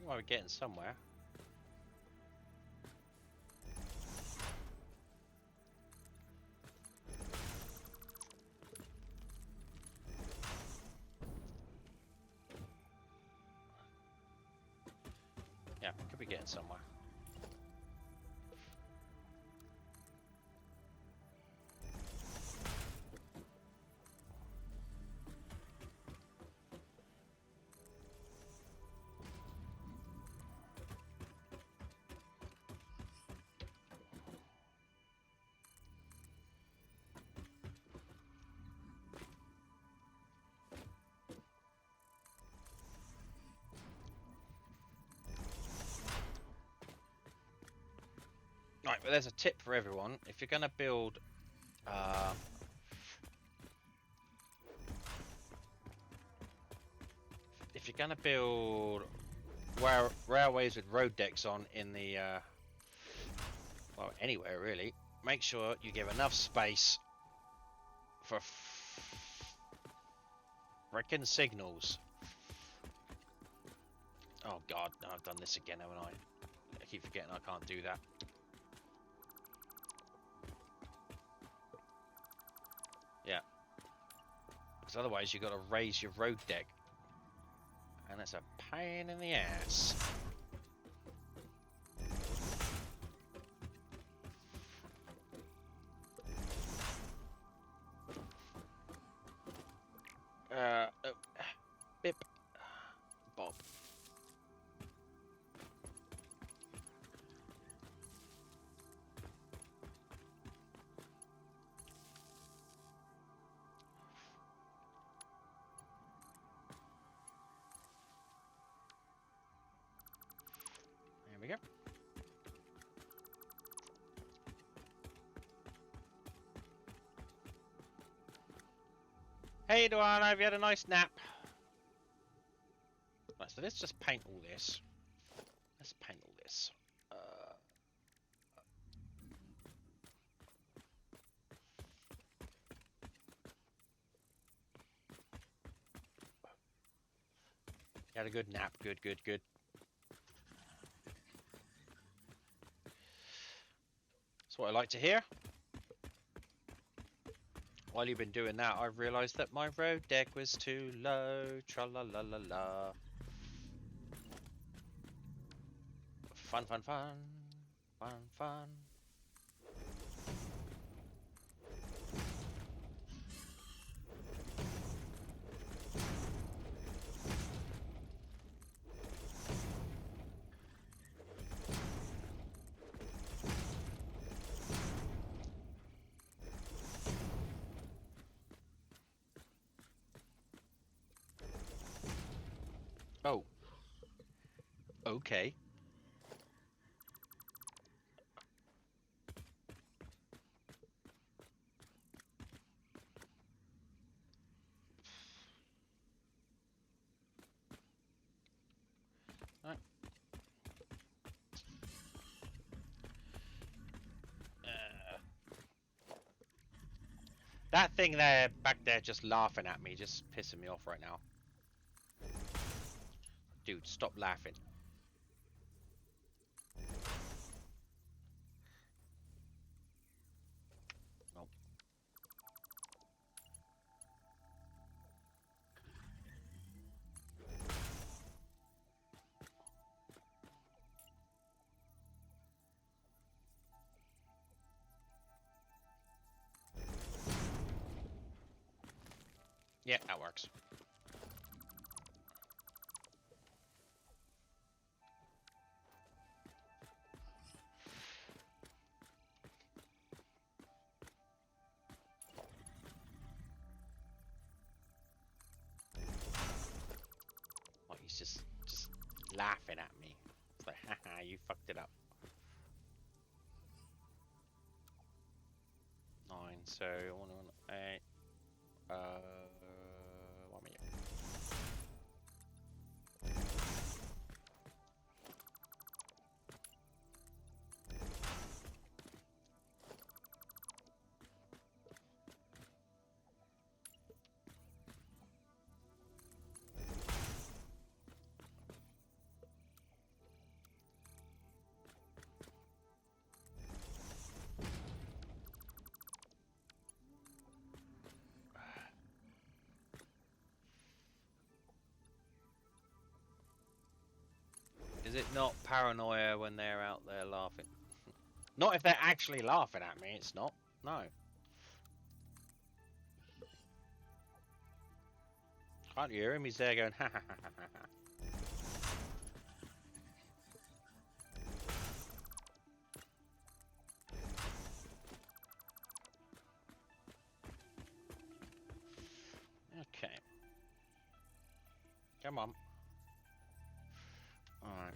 A: Well, we're getting somewhere. Yeah, could be getting somewhere. there's a tip for everyone. If you're gonna build, if you're gonna build railways with road decks on in the, well, anywhere really, make sure you give enough space for frickin' signals. Oh god, no, I've done this again, haven't I? I keep forgetting I can't do that. Yeah. Because otherwise you've got to raise your road deck. And that's a pain in the ass. Bip. Bob. There we go. Hey, Duana, have you had a nice nap? Right, so let's just paint all this. Let's paint all this. You had a good nap. Good, good, good. That's what I like to hear. While you've been doing that, I've realised that my road deck was too low. Tra-la-la-la-la. Fun, fun, fun. Fun, fun. Oh. Okay. Right. That thing there, back there, just laughing at me, just pissing me off right now. Dude, stop laughing. Nope. Yeah, that works. Oh, he's just laughing at me. It's like, haha, you fucked it up. 9, so 1, 8. 1 minute. Is it not paranoia when they're out there laughing? Not if they're actually laughing at me, it's not. No. Can't you hear him? He's there going, ha ha ha ha ha. Okay. Come on. Alright.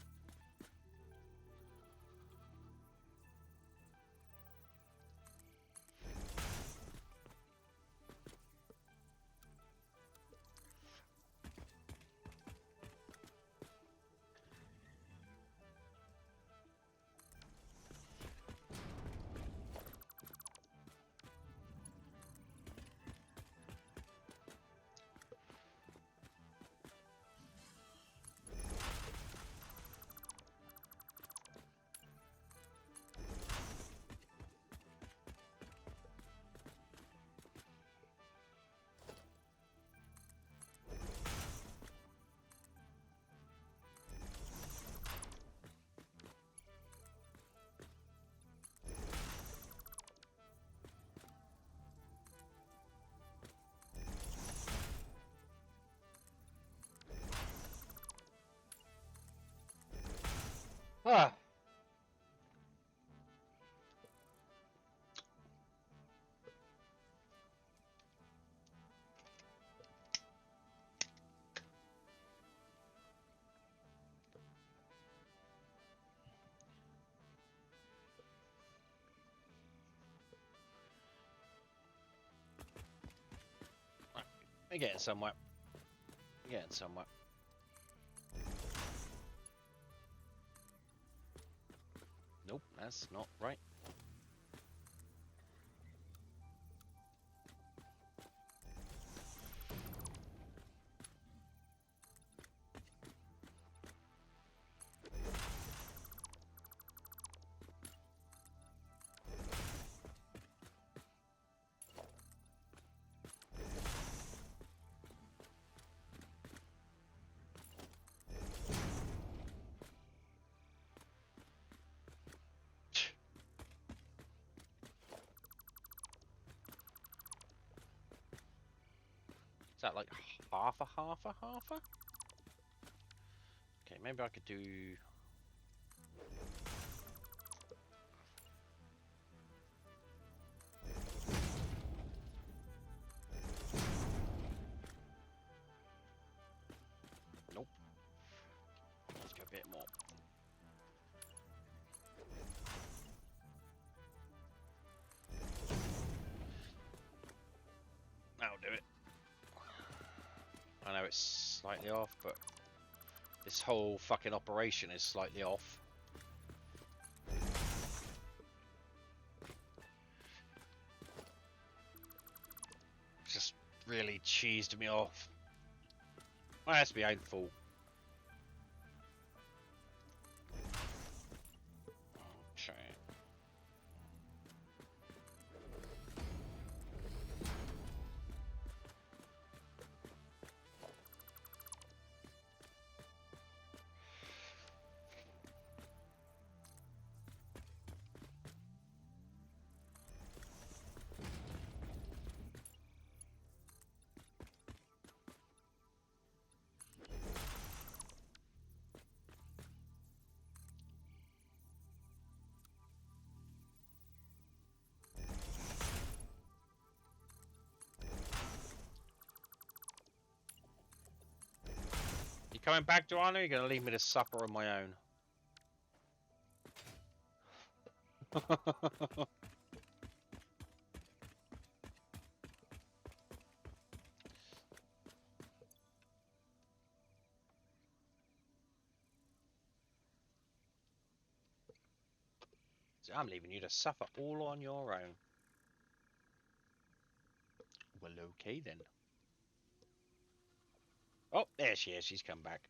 A: You're getting somewhere. You're getting somewhere. Nope, that's not right. Is that like half a? Okay, maybe I could do... Nope. Let's go a bit more. That'll do it. I know it's slightly off, but this whole fucking operation is slightly off. Just really cheesed me off. Well, that's my own fault. Okay. You coming back, Joanna? Or are you going to leave me to suffer on my own? So I'm leaving you to suffer all on your own. Well, okay then. Oh, there she is. She's come back.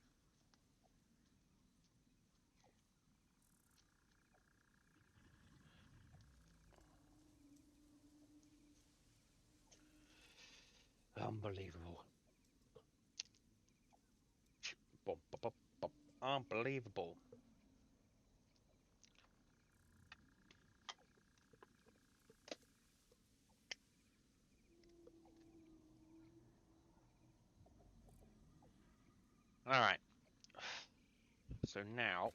A: Unbelievable. Unbelievable. Alright. So now...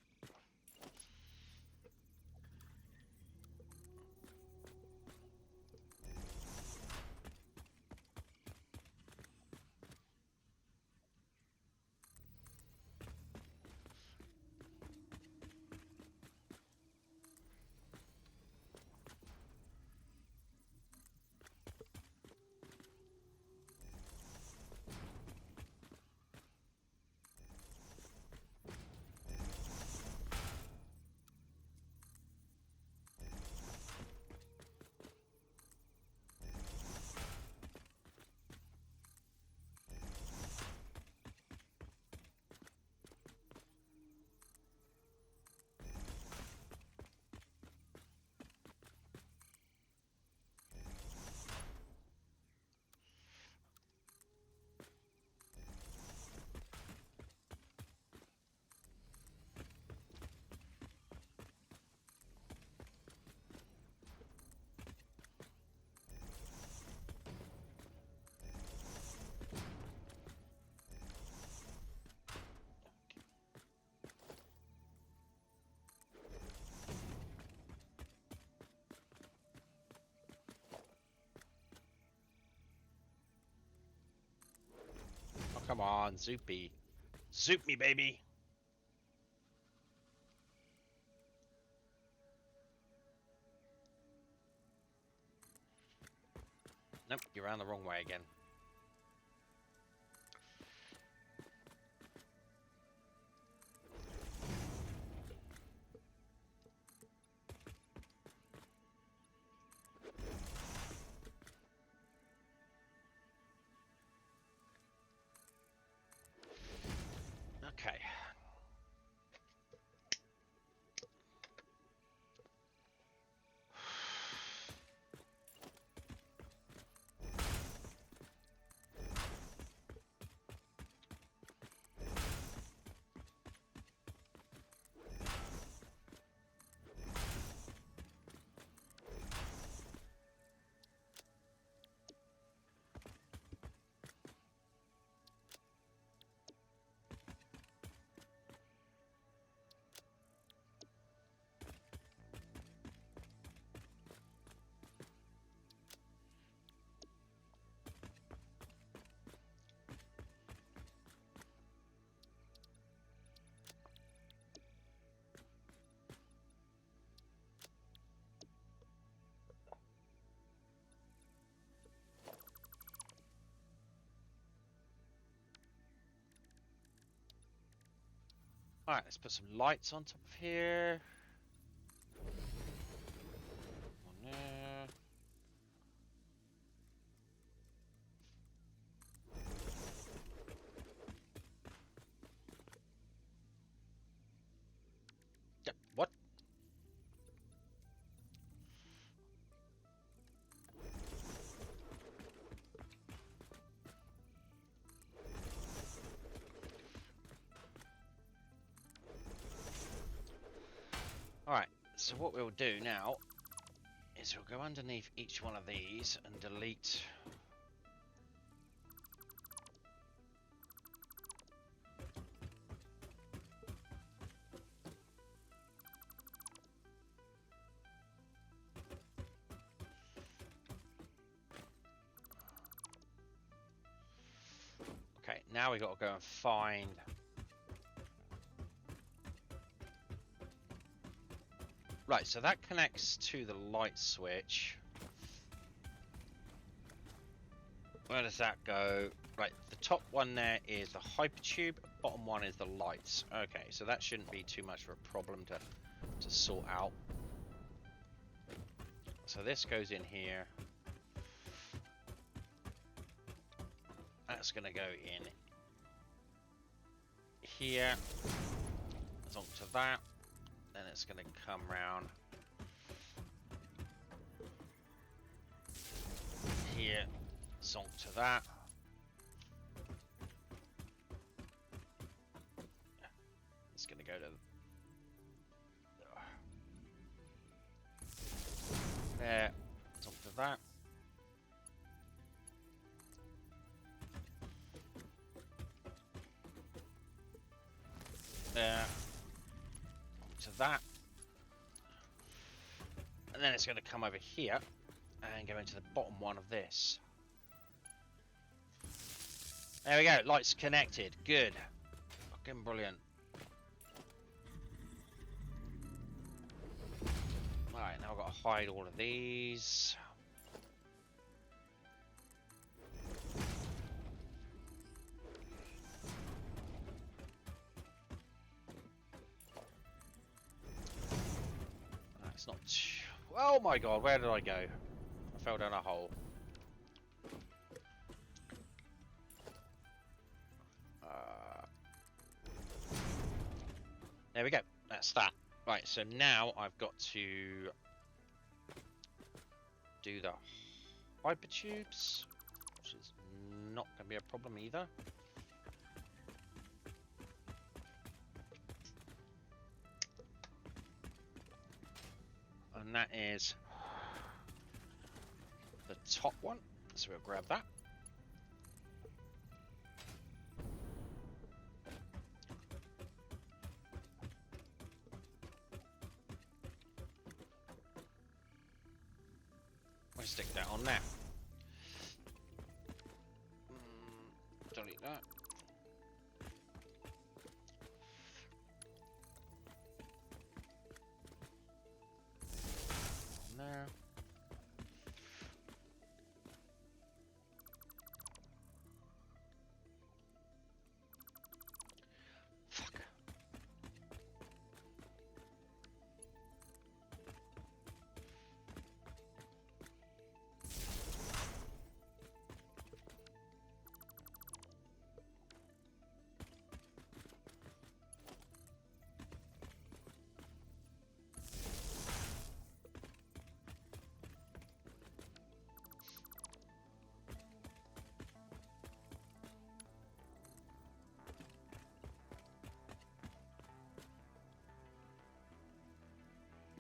A: Oh, come on, Zoopy. Zoop me, baby. Nope, you're around the wrong way again. Alright, let's put some lights on top of here. One there. Yep, what? Alright, so what we'll do now is we'll go underneath each one of these and delete. Okay, now we got to go and find. Right, so that connects to the light switch. Where does that go? Right, the top one there is the hypertube, bottom one is the lights. Okay, so that shouldn't be too much of a problem to sort out. So this goes in here. That's going to go in here. It's onto that. Then it's going to come round here. Zonk to that. It's going to go to there. Zonk to that. There. To that. And then it's going to come over here and go into the bottom one of this. There we go, lights connected. Good. Fucking brilliant. Alright, now I've got to hide all of these. It's not. Oh my god, where did I go? I fell down a hole. There we go. That's that. Right, so now I've got to do the hypertubes, which is not going to be a problem either. And that is the top one, so we'll grab that. We'll stick that on there. Delete that. There. Fuck.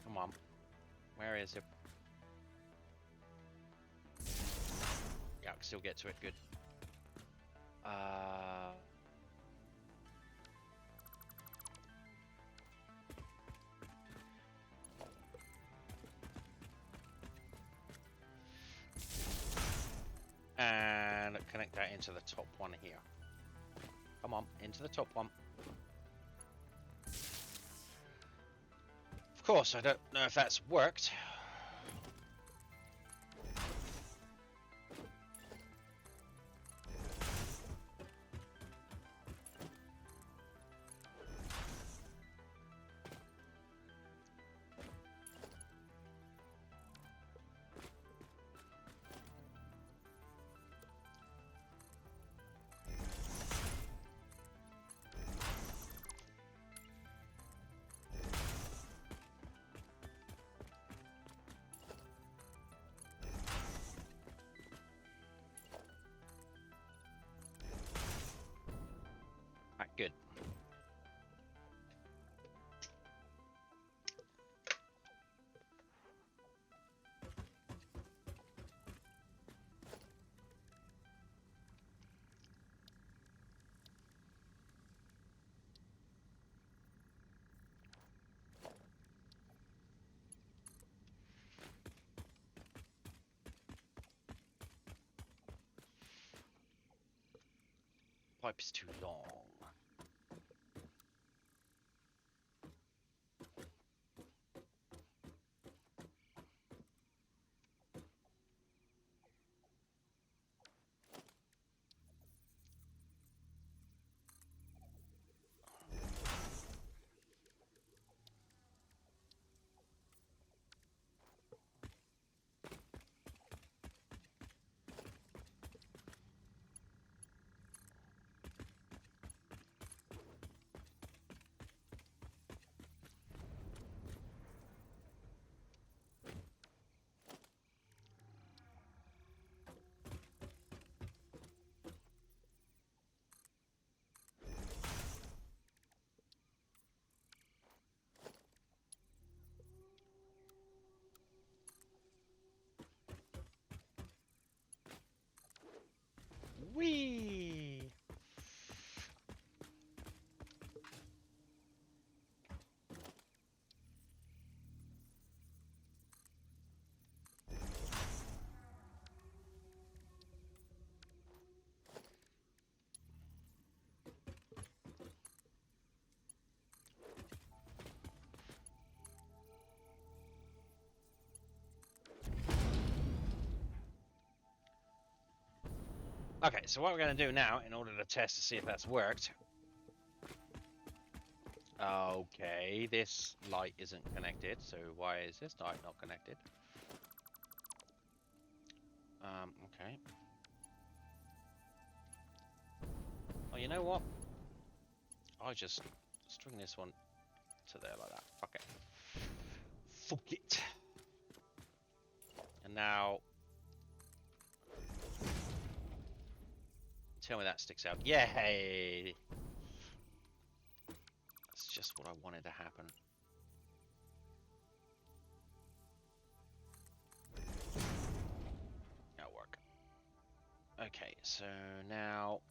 A: Come on. Where is it? Yeah, I can still get to it. Good. And connect that into the top one here. Come on, into the top one. Of course, I don't know if that's worked. Pipe is too long. Whee! Okay, so what we're going to do now, in order to test to see if that's worked. Okay, this light isn't connected, so why is this light not connected? Okay. Oh, you know what? I just string this one to there like that. Fuck it. Fuck it. And now... Tell me that sticks out. Yay! That's just what I wanted to happen. That'll work. Okay, so now...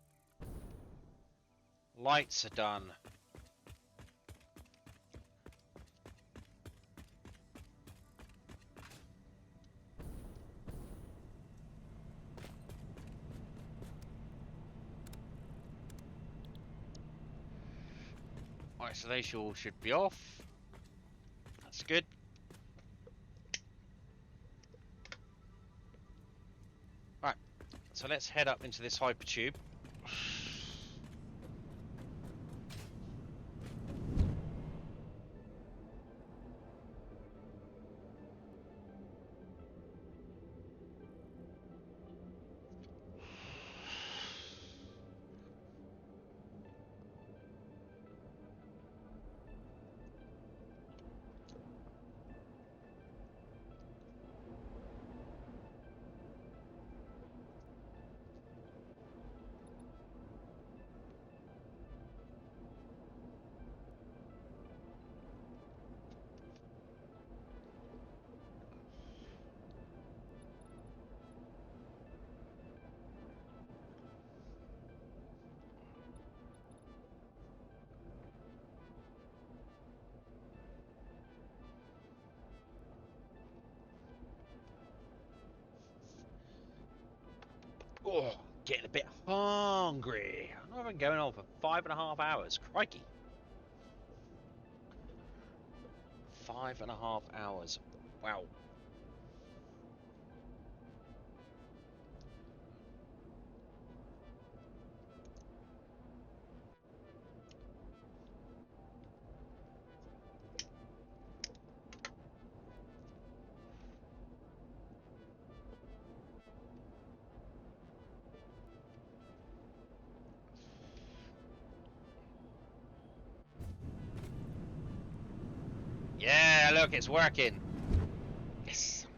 A: Lights are done. Isolation should be off. That's good. Right, so let's head up into this hypertube. Oh, getting a bit hungry. I've been going on for 5.5 hours. Crikey. 5.5 hours. Wow. Yeah, look, it's working. Yes.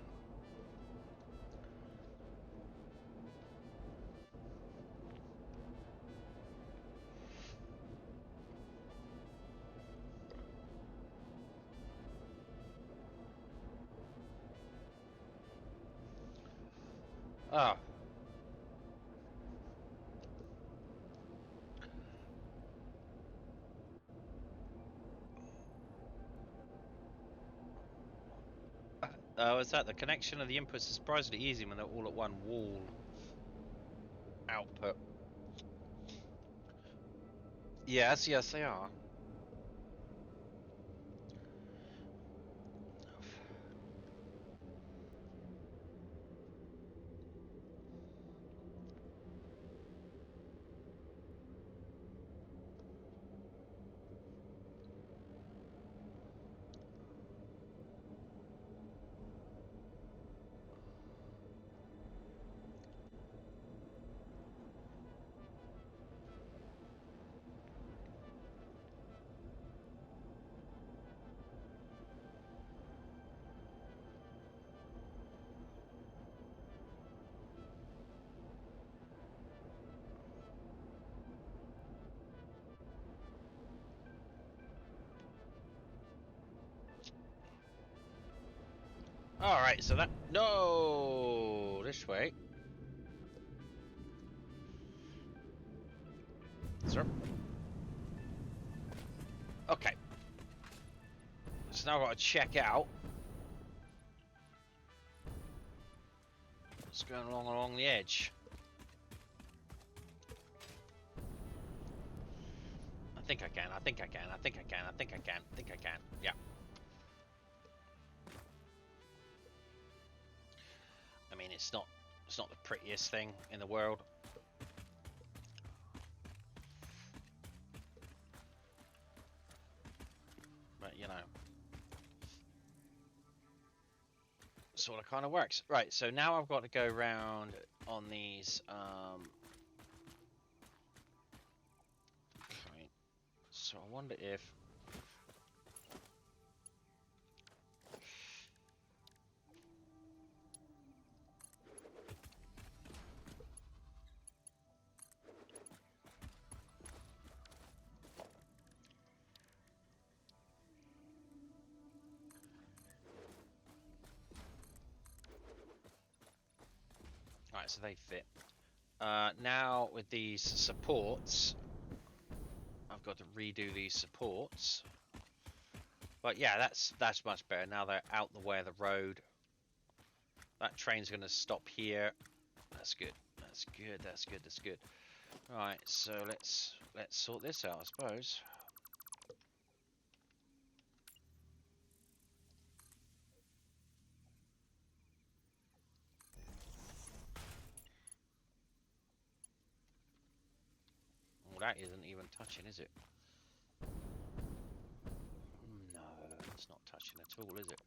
A: Oh. What's that? The connection of the inputs is surprisingly easy when they're all at one wall output. Yes, yes, they are. All right, so that no this way, sir. Okay, so now I've got to check out what's going along the edge. I think I can. I think I can. I think I can. I think I can. I think I can. Yeah. I mean, it's not the prettiest thing in the world. But, you know, sort of kind of works. Right, so now I've got to go around on these okay. So I wonder if right, so they fit. Now with these supports, I've got to redo these supports. But yeah, that's much better. Now they're out the way of the road. That train's going to stop here. That's good. That's good. That's good. That's good. Right, so let's sort this out, I suppose. Well, that isn't even touching, is it? No, it's not touching at all, is it?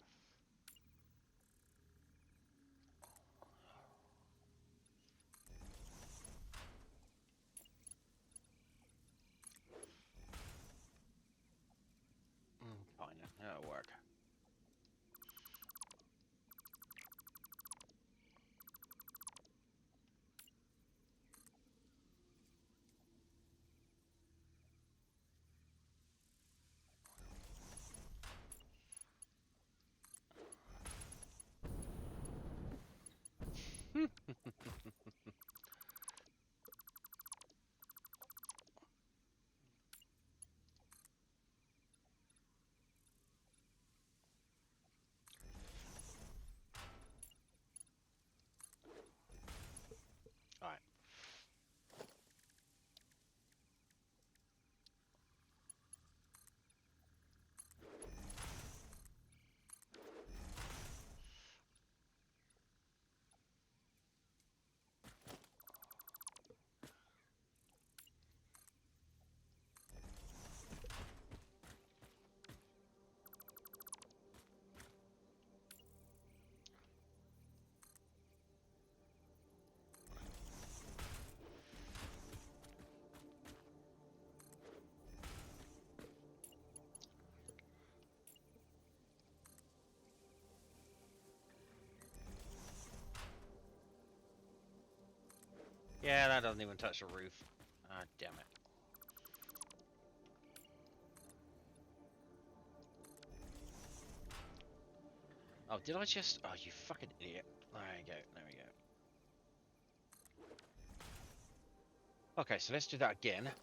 A: Fine, that'll work. Alright. Yeah, that doesn't even touch the roof. Ah, damn it. Oh, did I just... Oh, you fucking idiot. There you go. There we go. Okay, so let's do that again. There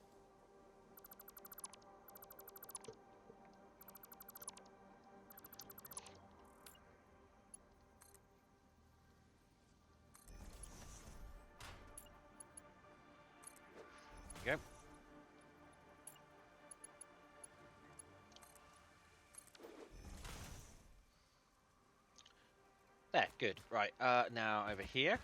A: we go. Good. Right. Now over here.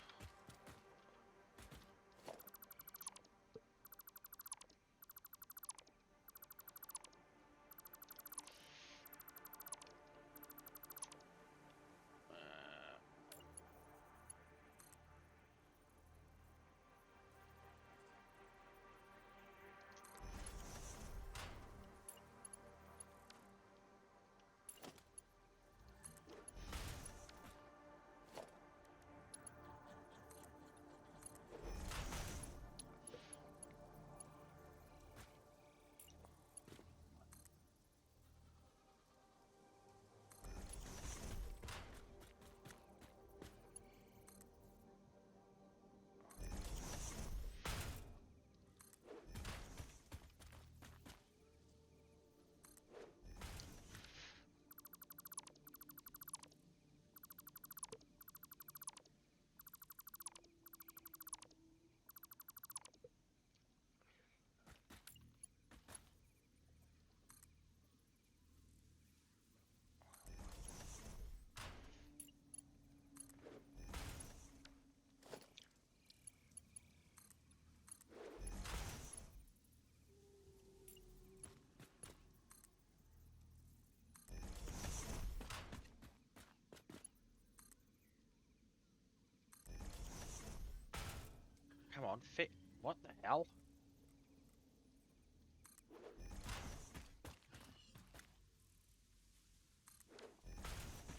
A: Come on, fit. What the hell?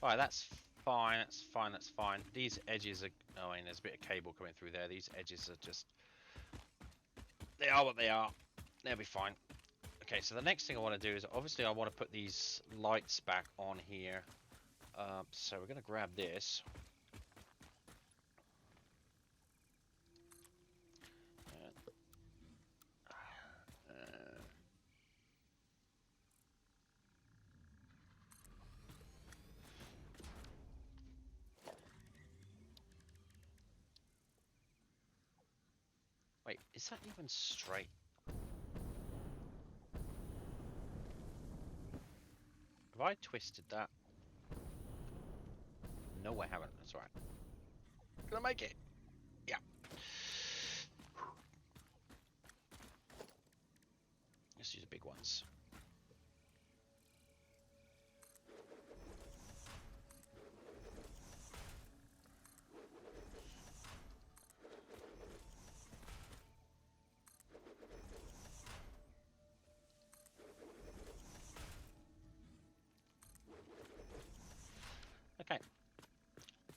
A: Alright, that's fine. That's fine. That's fine. These edges are. Oh, and there's a bit of cable coming through there. These edges are just. They are what they are. They'll be fine. Okay, so the next thing I want to do is obviously I want to put these lights back on here. So we're going to grab this. Wait, is that even straight? Have I twisted that? No, I haven't. That's right. Can I make it? Yeah. Let's use the big ones. Okay.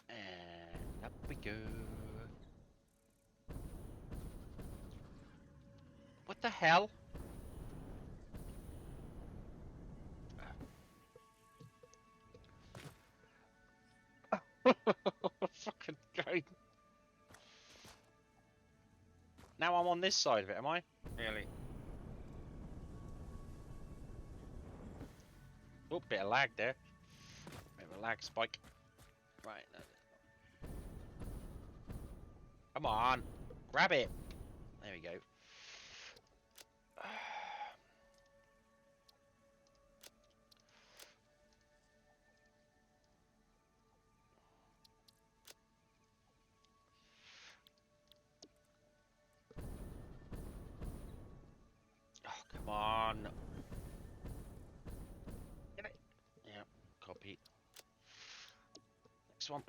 A: And up we go. What the hell? Fucking going. Now I'm on this side of it, am I? Really? Oh, bit of lag there. Bit of a lag spike. Right. Come on. Grab it. There we go. Oh, come on. Get it. Yeah, copy. Next one.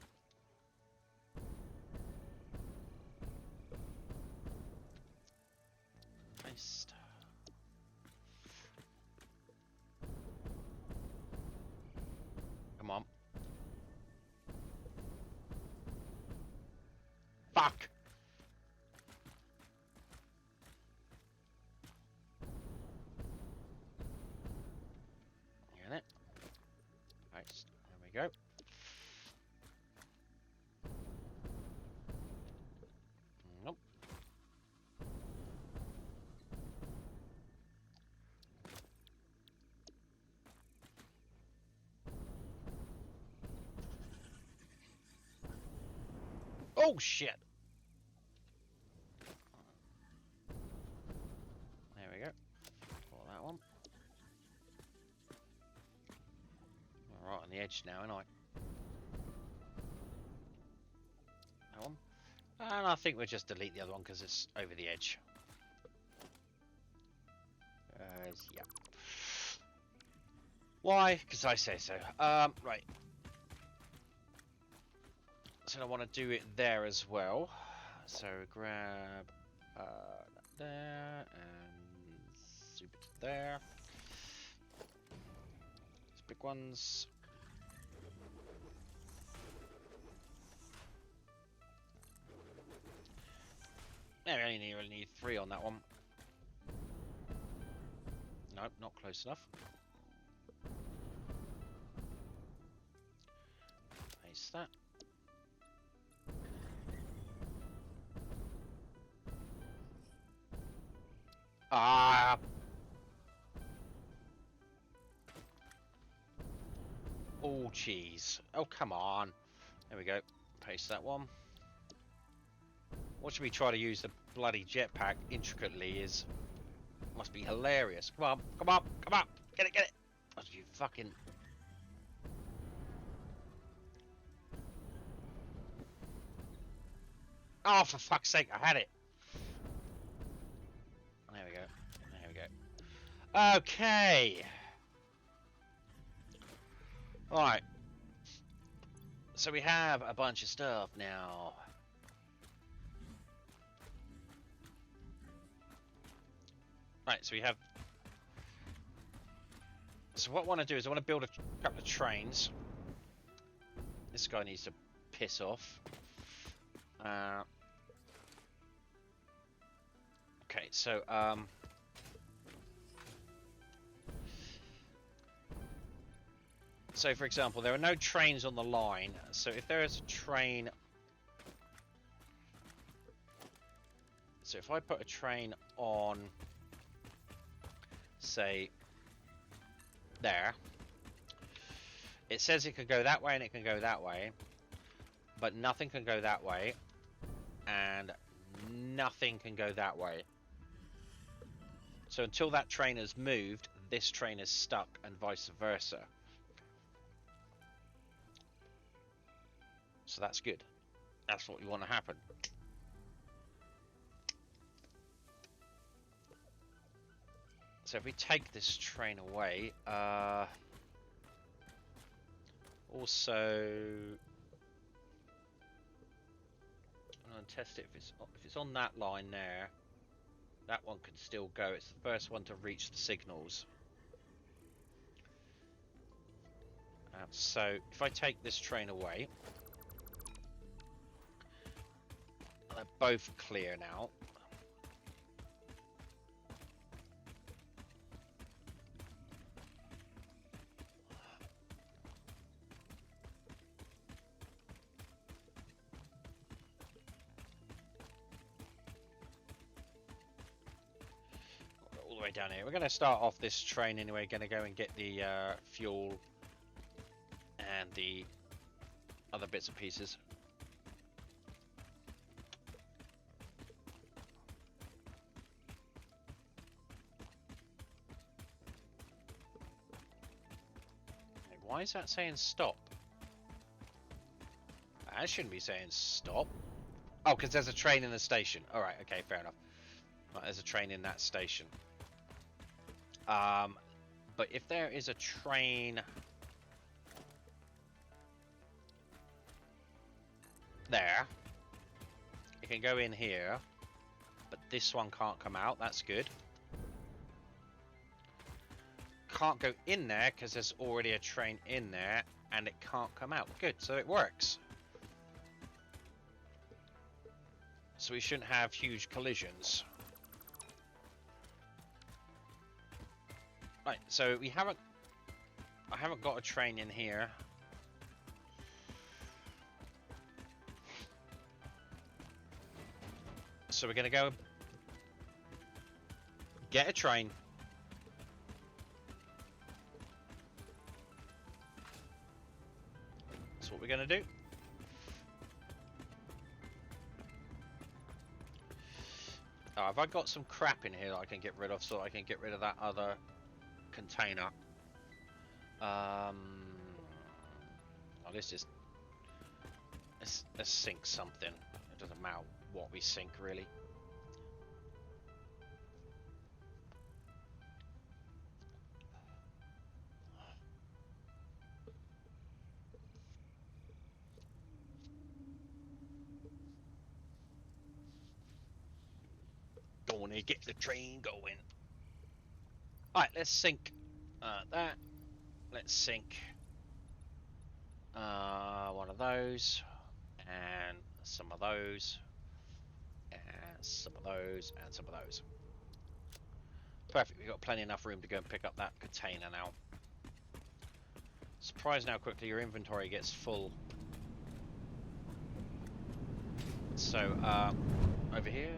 A: Paste. Come on. Fuck. Get it. Paste. There we go. Nope. Oh shit. There we go. Pull that one. I'm right on the edge now, aren't I? And I think we'll just delete the other one because it's over the edge. Yeah. Why? Because I say so. Right. So I want to do it there as well. So grab that there and soup it there. These big ones. Yeah, we only really need 3 on that one. Nope, not close enough. Paste that. Ah! Oh, cheese. Oh, come on. There we go. Paste that one. Watching me try to use the bloody jetpack intricately is... must be hilarious. Come on, come on, come on! Get it, get it! Oh, you fucking... Oh, for fuck's sake, I had it! There we go. There we go. Okay! Alright. So we have a bunch of stuff now. Right, so we have... So what I want to do is I want to build a couple of trains. This guy needs to piss off. Okay, so, so for example, there are no trains on the line. So if there is a train... So if I put a train on... say... there. It says it can go that way and it can go that way. But nothing can go that way. And nothing can go that way. So until that train has moved, this train is stuck and vice versa. So that's good. That's what we want to happen. So if we take this train away, also, I'm going to test it if it's on that line there. That one can still go. It's the first one to reach the signals. So if I take this train away, they're both clear now. All the way down here. We're going to start off this train anyway. Going to go and get the fuel and the other bits and pieces. Why is that saying stop? That shouldn't be saying stop. Oh, because there's a train in the station. Alright, okay, fair enough. Right, there's a train in that station. But if there is a train... there. It can go in here. But this one can't come out. That's good. Can't go in there because there's already a train in there. And it can't come out. Good, so it works. So we shouldn't have huge collisions. Right, so we haven't... I haven't got a train in here. So we're going to go... get a train. That's what we're going to do. Oh, have I got some crap in here that I can get rid of so I can get rid of that other container? Oh, this is... let's sink something. It doesn't matter what we sink, really. Gonna get the train going. Alright, let's sink that. Let's sink one of those, and some of those, and some of those, and some of those. Perfect, we've got plenty enough room to go and pick up that container now. Surprised how quickly your inventory gets full. So, over here.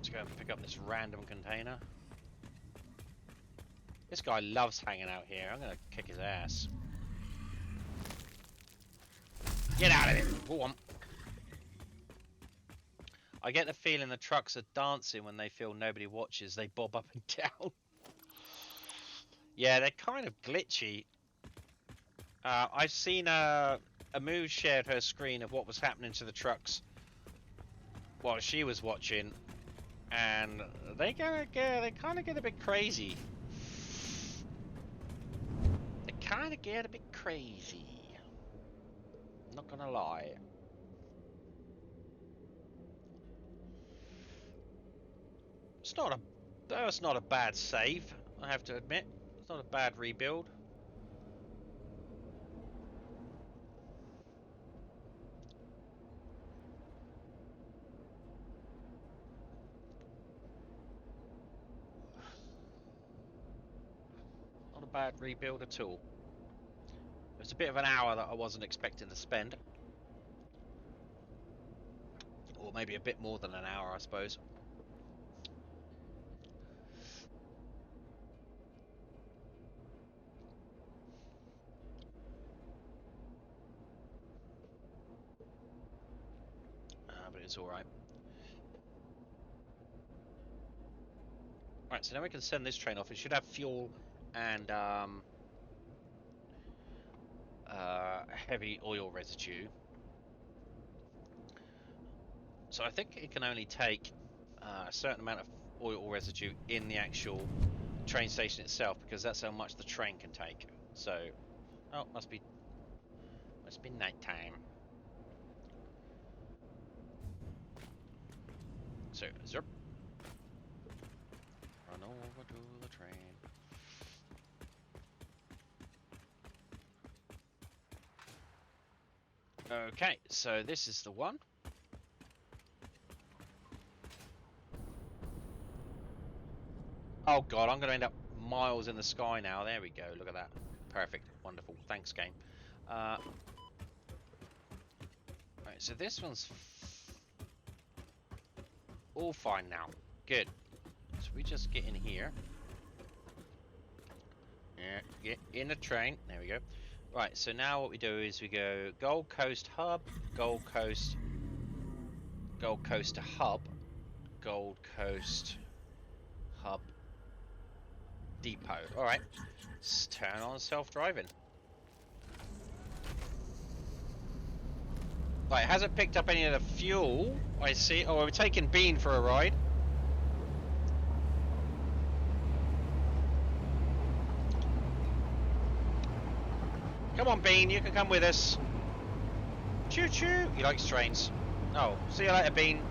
A: Let's go and pick up this random container. This guy loves hanging out here. I'm gonna kick his ass. Get out of here! Go on. I get the feeling the trucks are dancing when they feel nobody watches. They bob up and down. Yeah, they're kind of glitchy. I've seen a Move shared her screen of what was happening to the trucks while she was watching, and they kind of get a bit crazy. They kind of get a bit crazy. Not gonna lie. That's not a bad save, I have to admit. It's not a bad rebuild. Not a bad rebuild at all. It was a bit of an hour that I wasn't expecting to spend. Or maybe a bit more than an hour, I suppose. But it's alright. Right, so now we can send this train off. It should have fuel and heavy oil residue. So I think it can only take a certain amount of oil residue in the actual train station itself, because that's how much the train can take. So, oh, must be nighttime. So, zip. Run over to the train. Okay, so this is the one. Oh god, I'm going to end up miles in the sky now. There we go, look at that. Perfect, wonderful. Thanks, game. Right, so this one's all fine now. Good. So we just get in here. Yeah, get in the train. There we go. Right, so now what we do is we go Gold Coast Hub, Gold Coast to Hub, Gold Coast Hub Depot. Alright, let's turn on self-driving. Right, it hasn't picked up any of the fuel, I see. Oh, we're taking Bean for a ride. Come on, Bean, you can come with us. Choo-choo! He likes trains. Oh, see you later, Bean.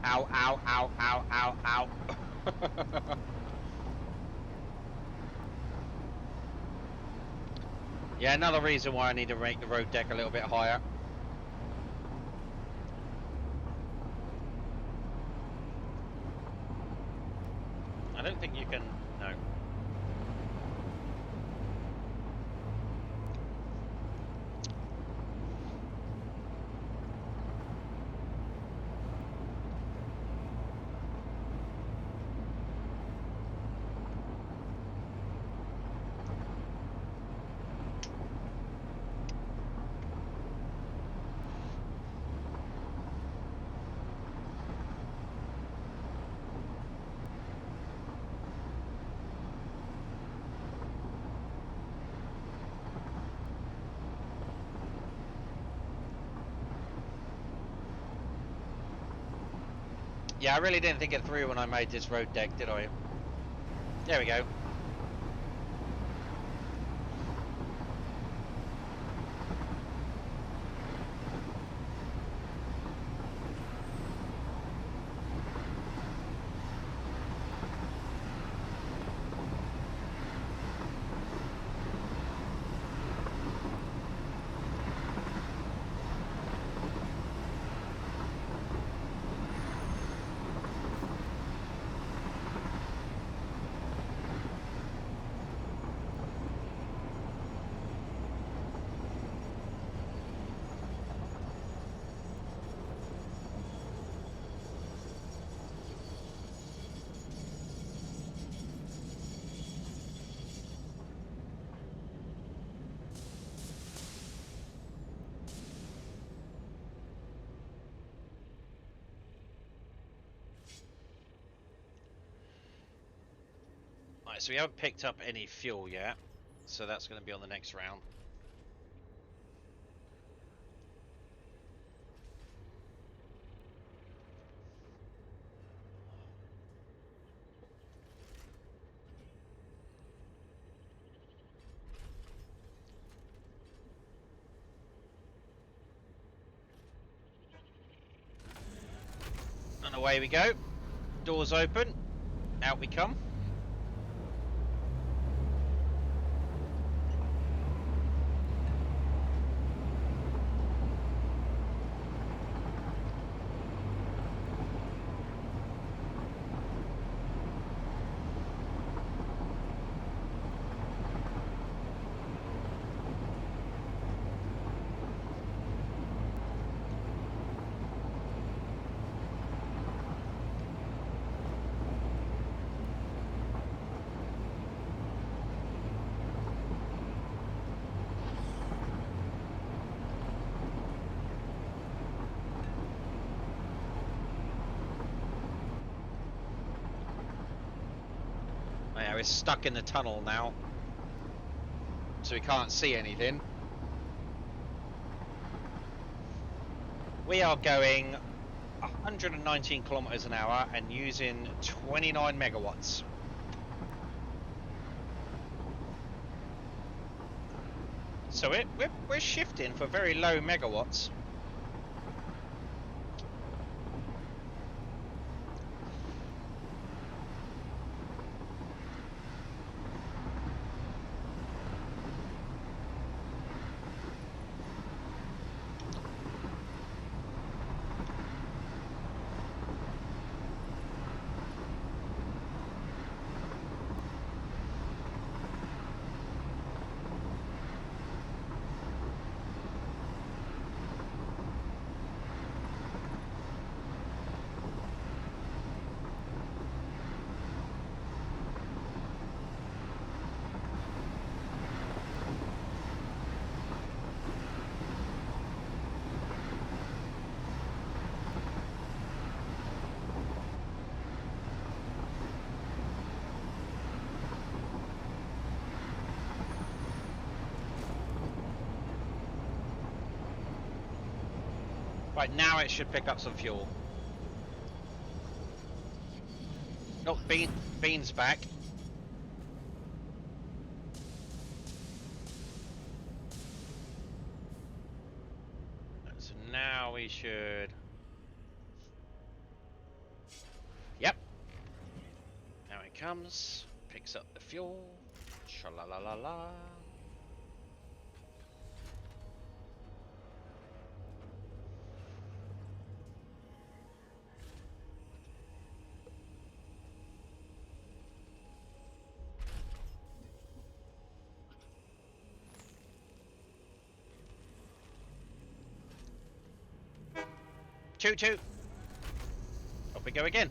A: Ow, ow, ow, ow, ow, ow. Yeah, another reason why I need to make the road deck a little bit higher. I don't think you can... No. Yeah, I really didn't think it through when I made this road deck, did I? There we go. Right, so we haven't picked up any fuel yet, so that's going to be on the next round. And away we go. Doors open. Out we come. Yeah, we're stuck in the tunnel now, so we can't see anything. We are going 119 kilometers an hour and using 29 megawatts. So we're shifting for very low megawatts. Right, now it should pick up some fuel. Oh, Bean's back. So now we should... Yep. Now it comes, picks up the fuel. Sha-la-la-la-la. Toot toot. Up we go again.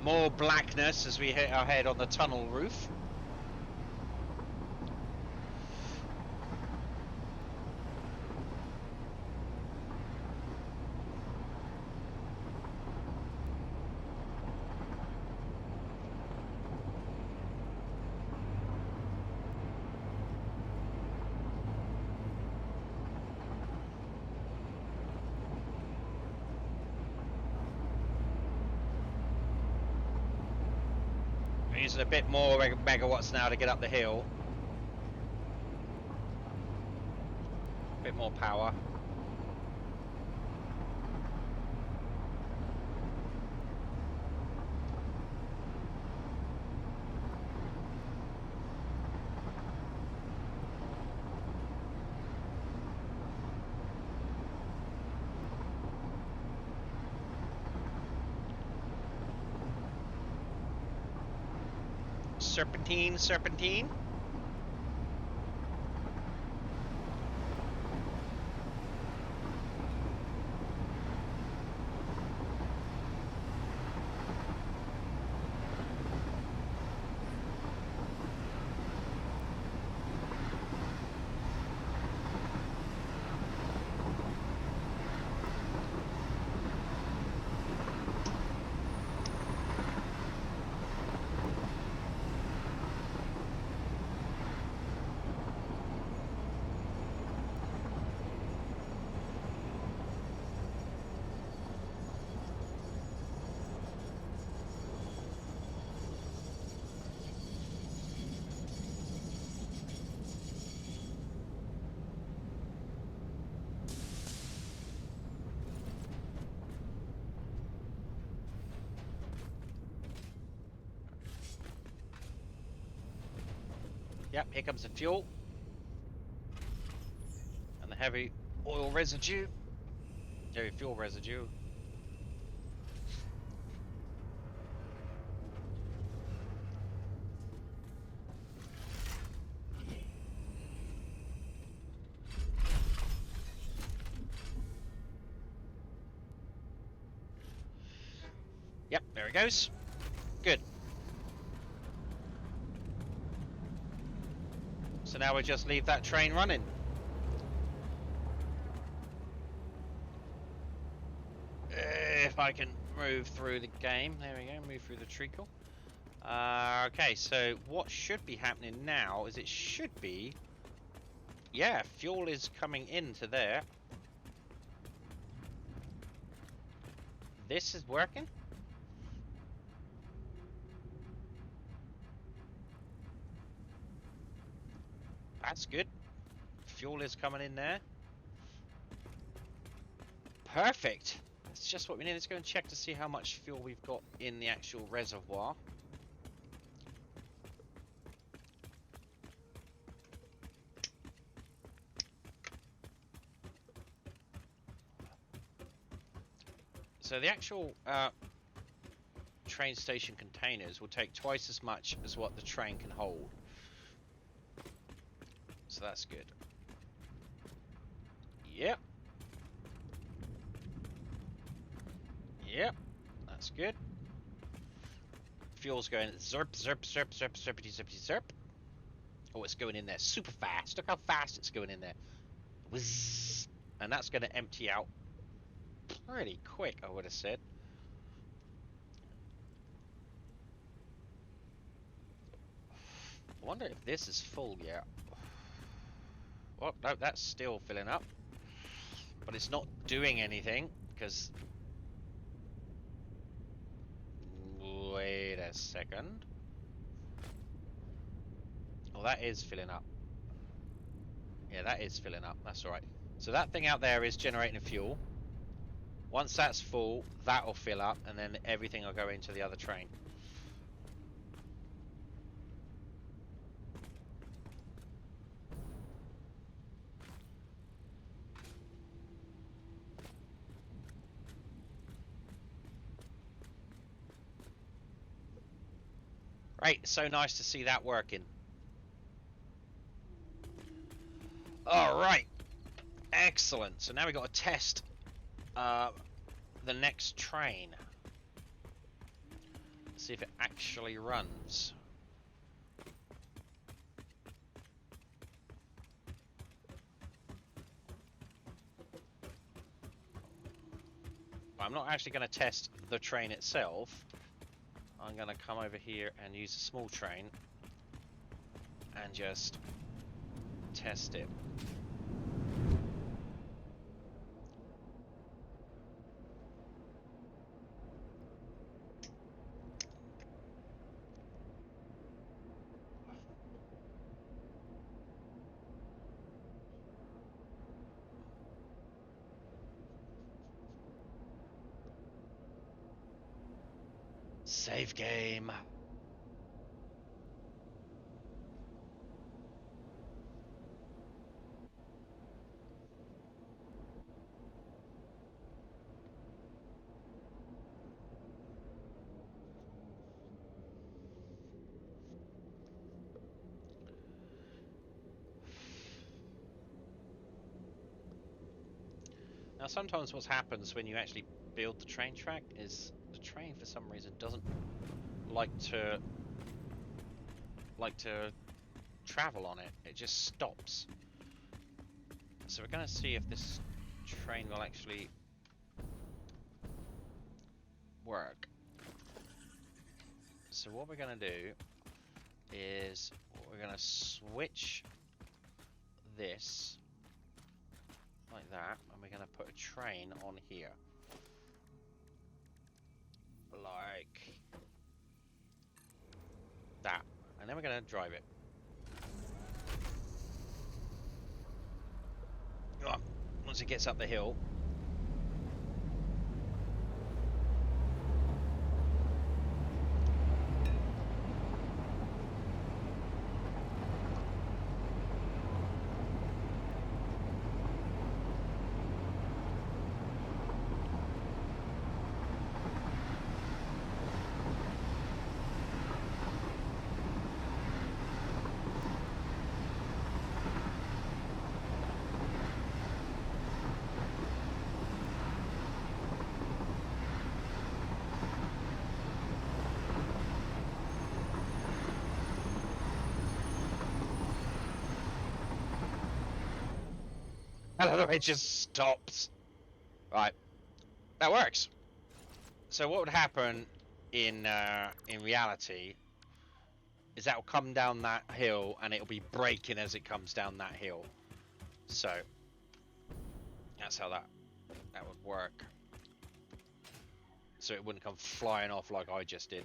A: More blackness as we hit our head on the tunnel roof. Using a bit more megawatts now to get up the hill. A bit more power. Serpentine, serpentine. Yep, here comes the fuel. And the heavy oil residue. Heavy fuel residue. Yep, there it goes. Good. So now we just leave that train running. If I can move through the game. There we go, move through the treacle. Okay, so what should be happening now is it should be... Yeah, fuel is coming into there. This is working? That's good. Fuel is coming in there. Perfect. That's just what we need. Let's go and check to see how much fuel we've got in the actual reservoir. So the actual train station containers will take twice as much as what the train can hold. So that's good. Yep. Yep. That's good. Fuel's going zerp, zerp, zerp, zerp, zerpity, zerpity, zerp. Oh, it's going in there super fast. Look how fast it's going in there. Whizz. And that's going to empty out pretty quick, I would have said. I wonder if this is full yet. Well, no, that's still filling up. But it's not doing anything, because... Wait a second. Oh, that is filling up. Yeah, that is filling up. That's all right. So that thing out there is generating fuel. Once that's full, that'll fill up, and then everything will go into the other train. Right, so nice to see that working. All right, excellent. So now we've got to test the next train. See if it actually runs. I'm not actually going to test the train itself. I'm going to come over here and use a small train and just test it. Save game. Now sometimes what happens when you actually build the train track is the train for some reason doesn't like to travel on it. It just stops. So we're going to see if this train will actually work. So what we're going to do is we're going to switch this like that, and we're going to put a train on here. Like that. And then we're going to drive it. Oh, once it gets up the hill. It just stops. Right, that works. So what would happen in reality is that will come down that hill and it'll be braking as it comes down that hill. So that's how that would work. So it wouldn't come flying off like I just did.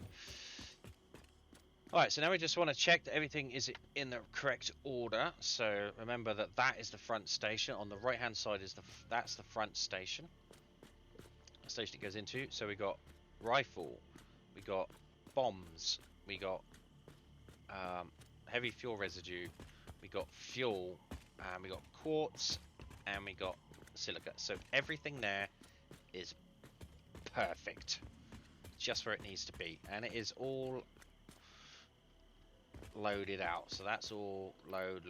A: Alright, so now we just want to check that everything is in the correct order. So remember that that is the front station. On the right hand side is that's the front station. The station it goes into. So we got rifle, we got bombs, we got heavy fuel residue, we got fuel, and we got quartz, and we got silica. So everything there is perfect, just where it needs to be, and it is all loaded out. So that's all load.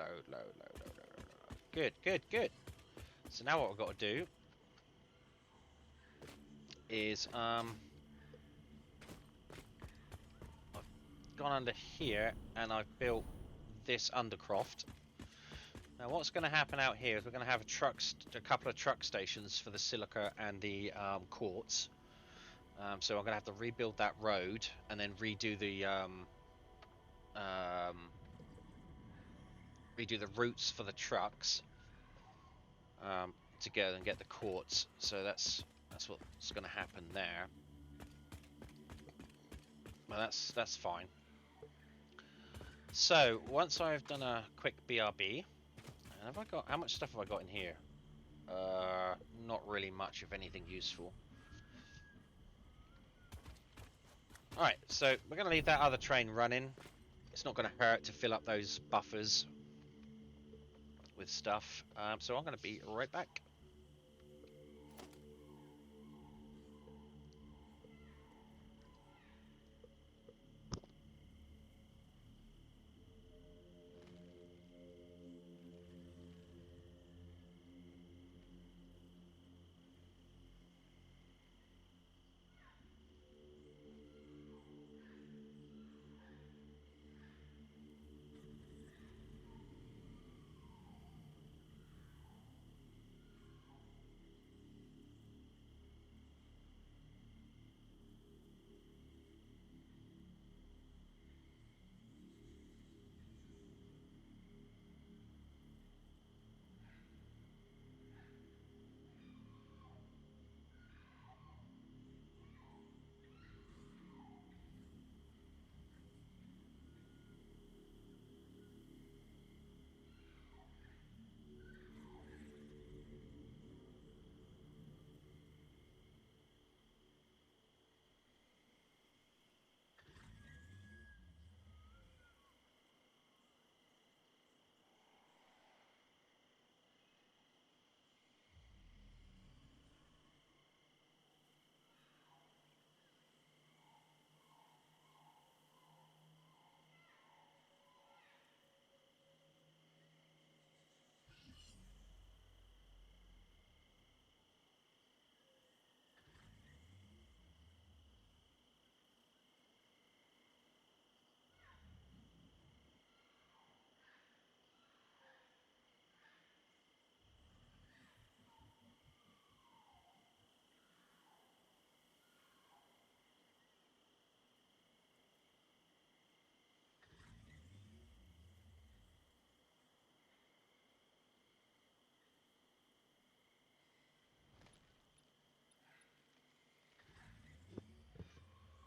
A: Good. So now what we've got to do is I've gone under here and I've built this undercroft. Now what's going to happen out here is we're going to have a couple of truck stations for the silica and the quartz. So I'm going to have to rebuild that road and then redo the routes for the trucks to go and get the quartz. So that's what's going to happen there. Well, that's fine. So once I've done a quick BRB, and have I got how much stuff have I got in here? Not really much of anything useful. All right, so we're gonna leave that other train running. It's not gonna hurt to fill up those buffers with stuff. So I'm gonna be right back.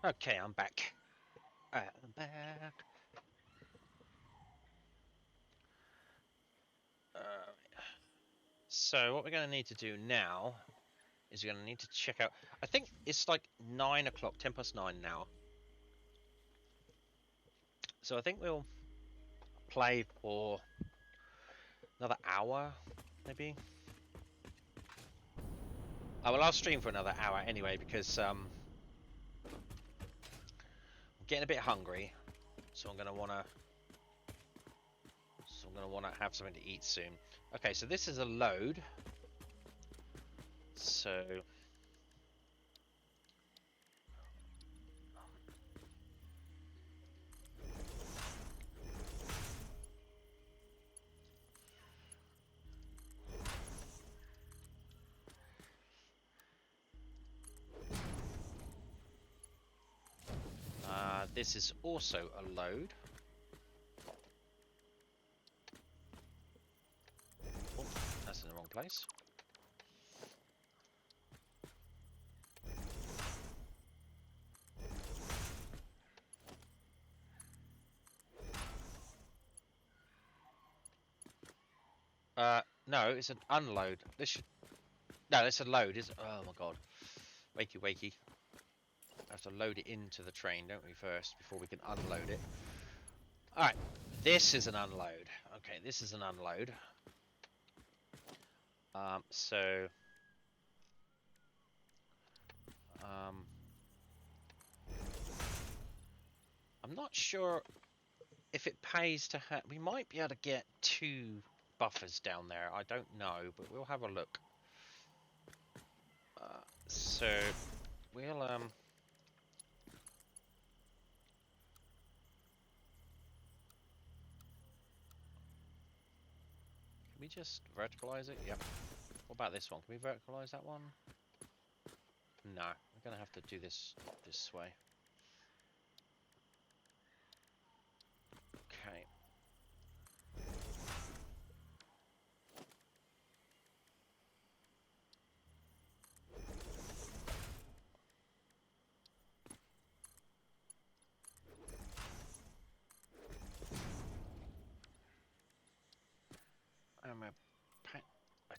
A: Okay, I'm back. I'm back. So what we're going to need to do now is you're going to need to check out. I think it's like 9 o'clock, 10 past 9 now. So I think we'll play for another hour, maybe. Oh, well, I'll stream for another hour anyway because I'm getting a bit hungry, so I'm gonna wanna have something to eat soon. Okay, so this is a load. So this is also a load. Oh, that's in the wrong place. No, it's an unload. This should... No, it's a load, is it? Oh my god. Wakey, wakey. I have to load it into the train, don't we, first, before we can unload it. Alright, this is an unload. Okay, this is an unload. So... I'm not sure if it pays to have... We might be able to get 2 buffers down there. I don't know, but we'll have a look. So we'll can we just verticalize it? Yep. What about this one? Can we verticalize that one? No, we're gonna have to do this way. Okay.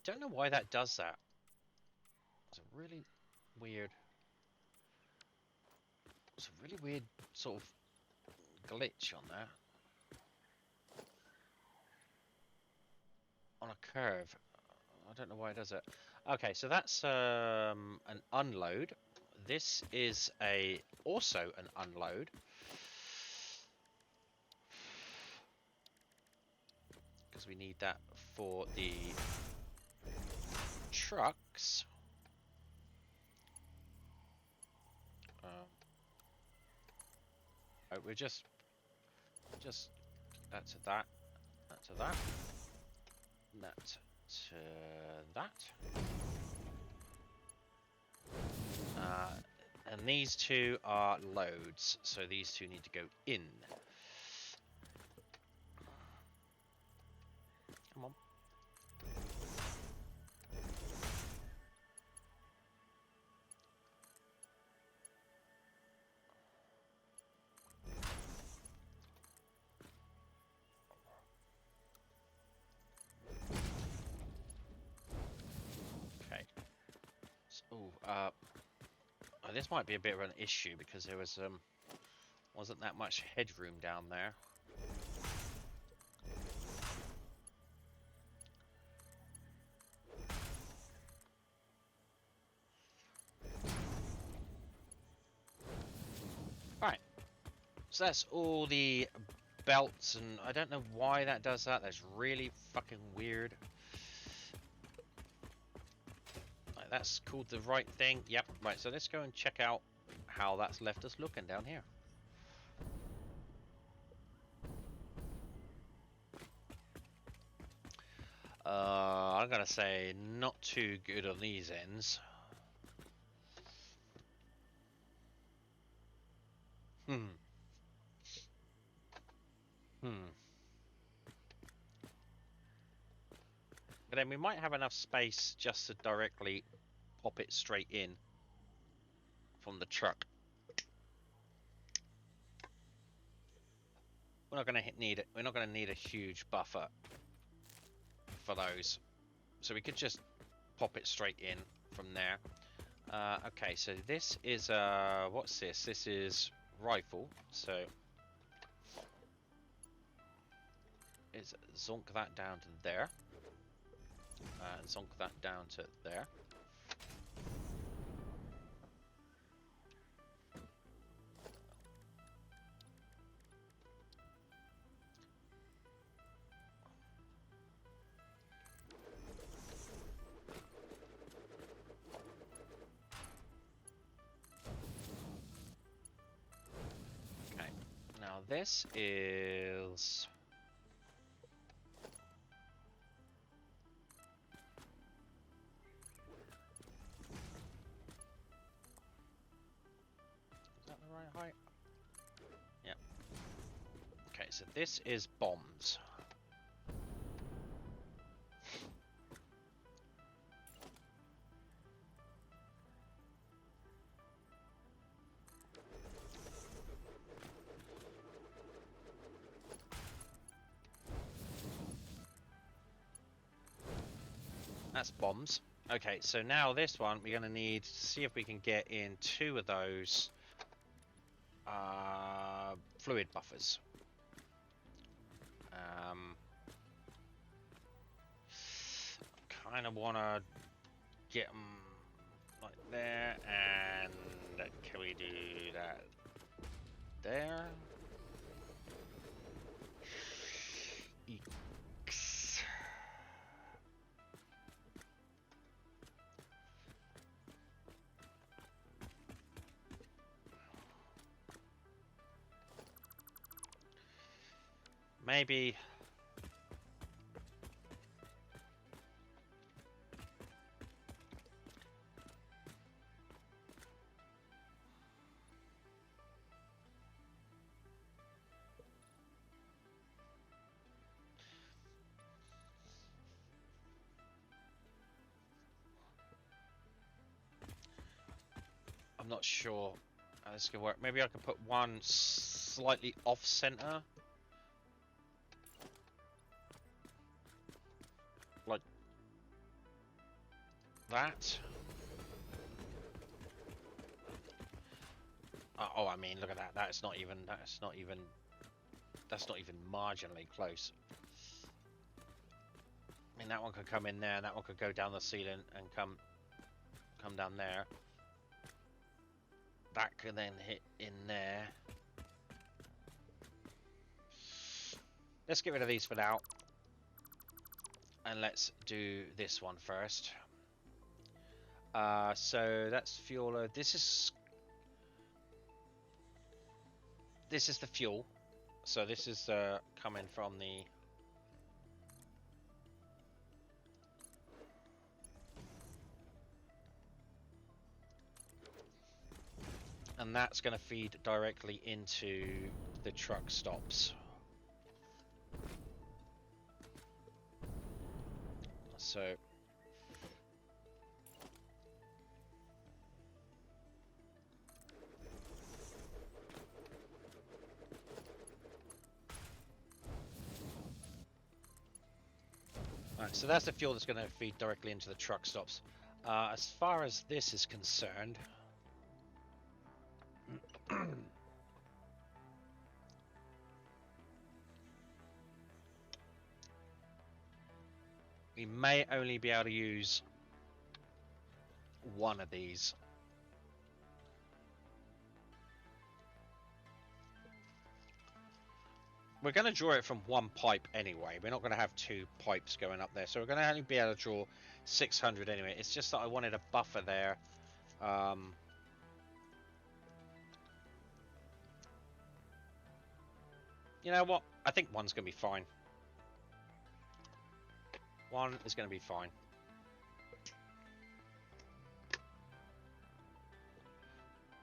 A: don't know why that does that. It's a really weird... It's a really weird sort of glitch on there. On a curve. I don't know why it does it. Okay, so that's an unload. This is also an unload. Because we need that for the trucks. We're just that to that, that to that, that to that. And these two are loads, so these two need to go in. Come on. Okay. So, this might be a bit of an issue because there was wasn't that much headroom down there. Right. So that's all the belts, and I don't know why that does that. That's really fucking weird. Right, that's called the right thing. Yep. Right. So let's go and check out how that's left us looking down here. I'm gonna say not too good on these ends. Hmm. But then we might have enough space just to directly pop it straight in from the truck. We're not gonna need it. We're not gonna need a huge buffer for those, so we could just pop it straight in from there. Okay, so this is what's this? This is rifle. So is zonk that down to there. Zonk that down to there. Okay, now this is... Right height? Yep. Okay, so this is bombs. That's bombs. Okay, so now this one we're going to need to see if we can get in 2 of those fluid buffers. Kind of want to get them like there, and can we do that there? Eeks. Maybe I'm not sure how this can work. Maybe I can put one slightly off center. Like that. Oh, I mean, look at that. That's not even marginally close. I mean, that one could come in there, and that one could go down the ceiling and come down there. That could then hit in there. Let's get rid of these for now. And let's do this one first. So that's fuel. This is the fuel. So this is coming from the... And that's going to feed directly into the truck stops. So... Right, so that's the fuel that's going to feed directly into the truck stops. As far as this is concerned... we may only be able to use one of these. We're going to draw it from one pipe anyway. We're not going to have two pipes going up there. So we're going to only be able to draw 600 anyway. It's just that I wanted a buffer there. You know what? I think one's going to be fine. One is going to be fine.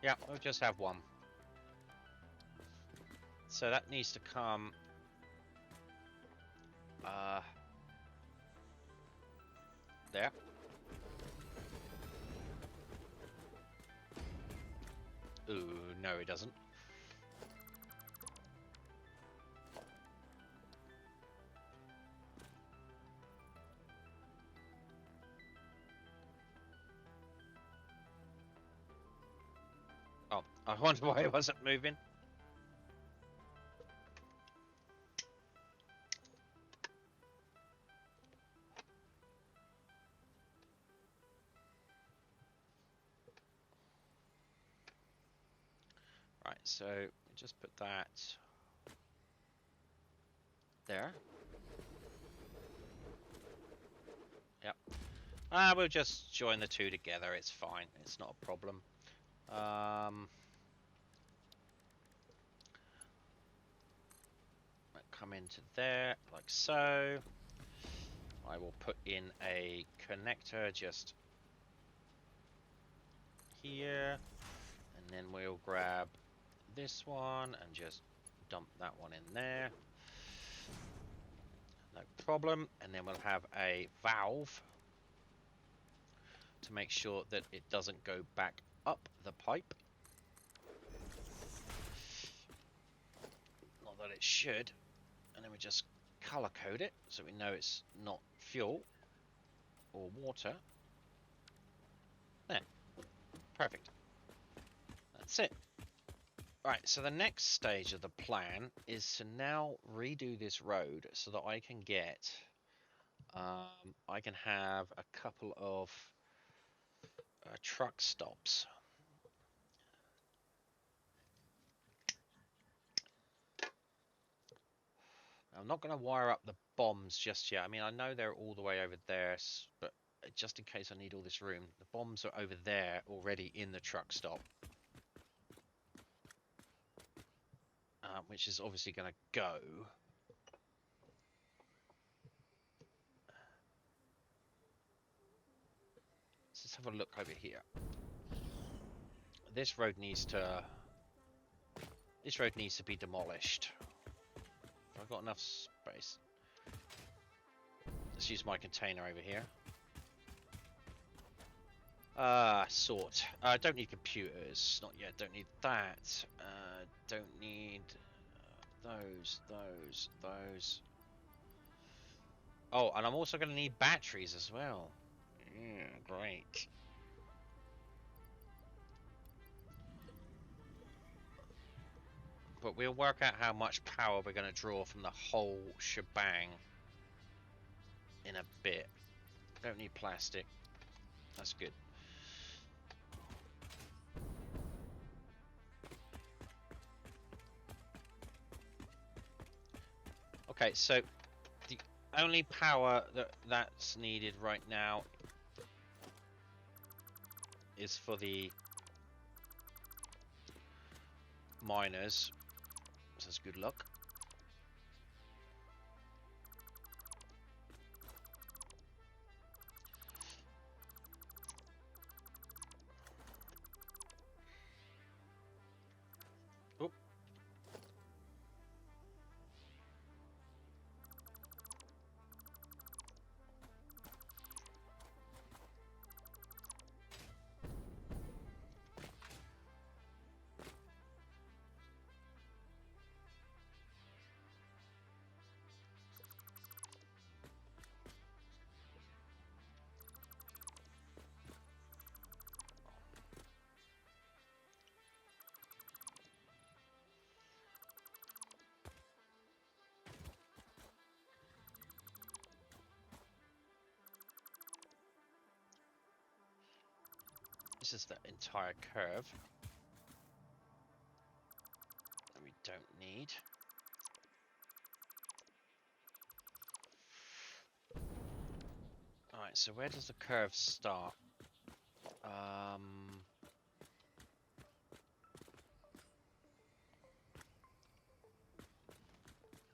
A: Yeah, we'll just have one. So that needs to come... there. Ooh, no it doesn't. Oh, I wonder why it wasn't moving. Right, so just put that there. Yep. We'll just join the two together. It's fine. It's not a problem. Come into there like so. I will put in a connector just here, and then we'll grab this one and just dump that one in there. No problem. And then we'll have a valve to make sure that it doesn't go back up the pipe. Not that it should. And then we just color code it so we know it's not fuel or water. There. Perfect. That's it. Right, so the next stage of the plan is to now redo this road so that I can get I can have a couple of truck stops. I'm not going to wire up the bombs just yet. I mean, I know they're all the way over there, but just in case I need all this room, the bombs are over there already in the truck stop. Which is obviously going to go. Let's just have a look over here. This road needs to be demolished. I've got enough space. Let's use my container over here. Sort. Don't need computers. Not yet. Don't need that. Don't need those. Oh, and I'm also going to need batteries as well. Great. But we'll work out how much power we're going to draw from the whole shebang in a bit. Don't need plastic. That's good. Okay, so the only power that's needed right now is for the miners. So that's good luck. Oop. This is the entire curve that we don't need. Alright, so where does the curve start?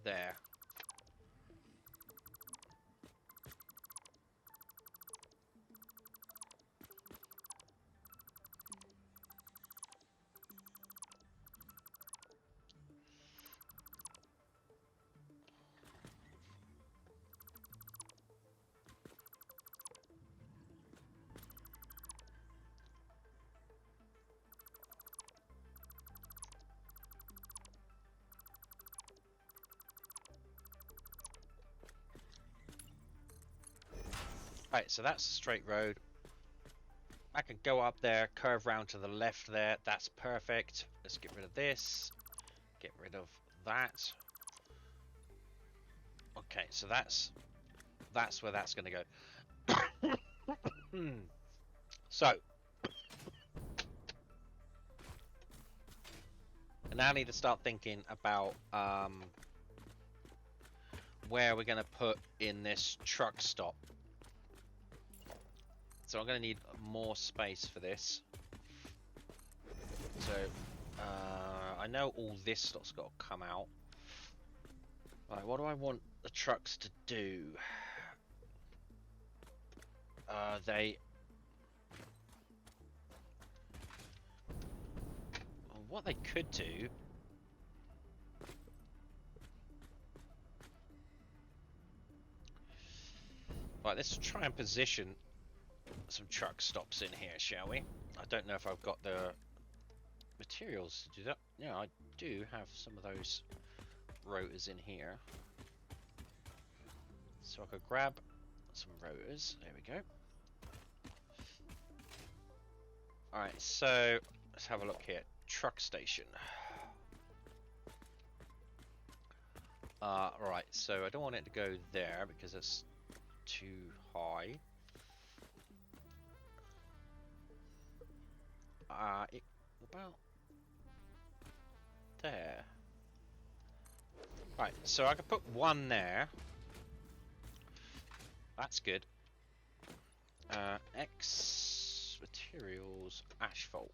A: There. Right, so that's a straight road. I can go up there, curve round to the left there. That's perfect. Let's get rid of this. Get rid of that. Okay, so that's where that's going to go. So, I now need to start thinking about where we're going to put in this truck stop. So I'm going to need more space for this. So I know all this stuff's got to come out. Right, what do I want the trucks to do? What they could do. Right, let's try and position some truck stops in here, shall we? I don't know if I've got the materials to do that. Yeah, I do have some of those rotors in here. So I could grab some rotors. There we go. Alright, so let's have a look here. Truck station. Right, so I don't want it to go there because it's too high. About there. Right, so I could put one there. That's good. X materials asphalt.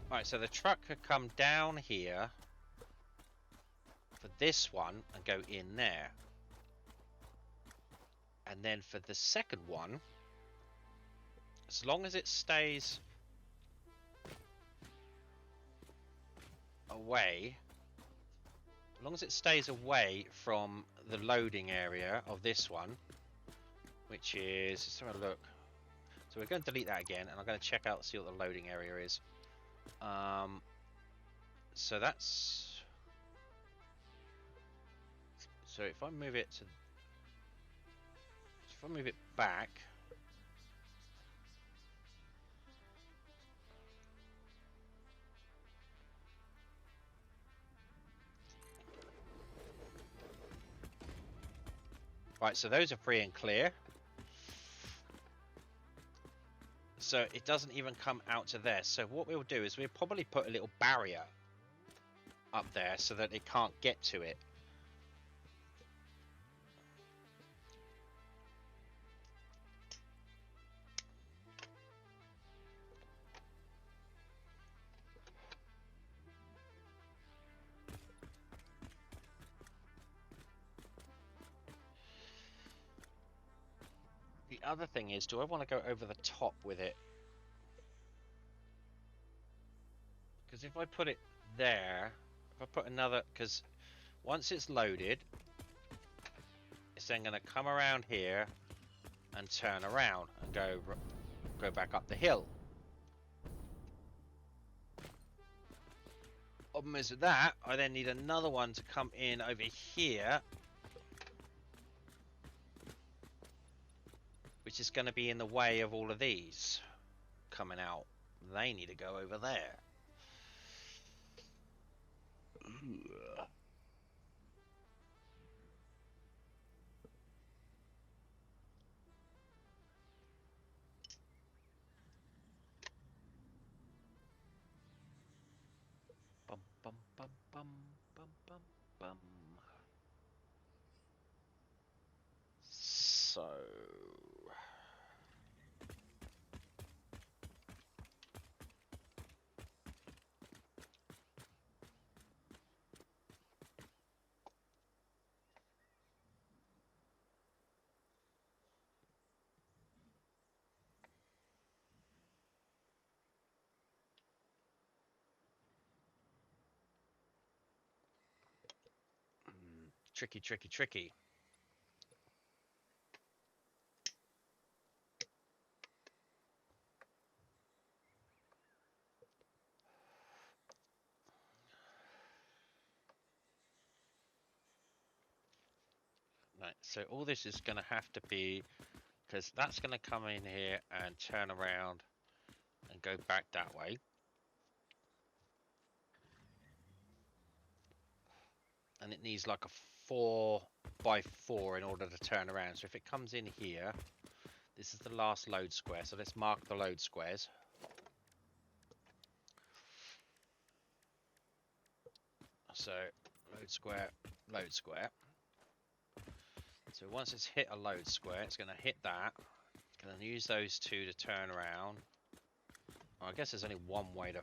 A: Right, so the truck could come down here for this one and go in there. And then for the second one, as long as it stays away, As long as it stays away from the loading area of this one, which is, let's have a look. So we're going to delete that again, and I'm going to check out, see what the loading area is. So that's, so if I move it to, if I move it back, right, so those are free and clear. So it doesn't even come out to there. So what we'll do is we'll probably put a little barrier up there so that it can't get to it. The other thing is, do I want to go over the top with it? Because if I put it there, if I put another, because once it's loaded, it's then going to come around here and turn around and go back up the hill. Problem is with that, I then need another one to come in over here, which is going to be in the way of all of these coming out. They need to go over there. Bum bum bum bum bum bum bum. So tricky, tricky, tricky. Right, so all this is going to have to be, because that's going to come in here and turn around and go back that way. And it needs like a 4x4 in order to turn around. So if it comes in here, this is the last load square. So let's mark the load squares. So load square, load square. So once it's hit a load square, it's going to hit that. Going to use those two to turn around. Well, I guess there's only one way to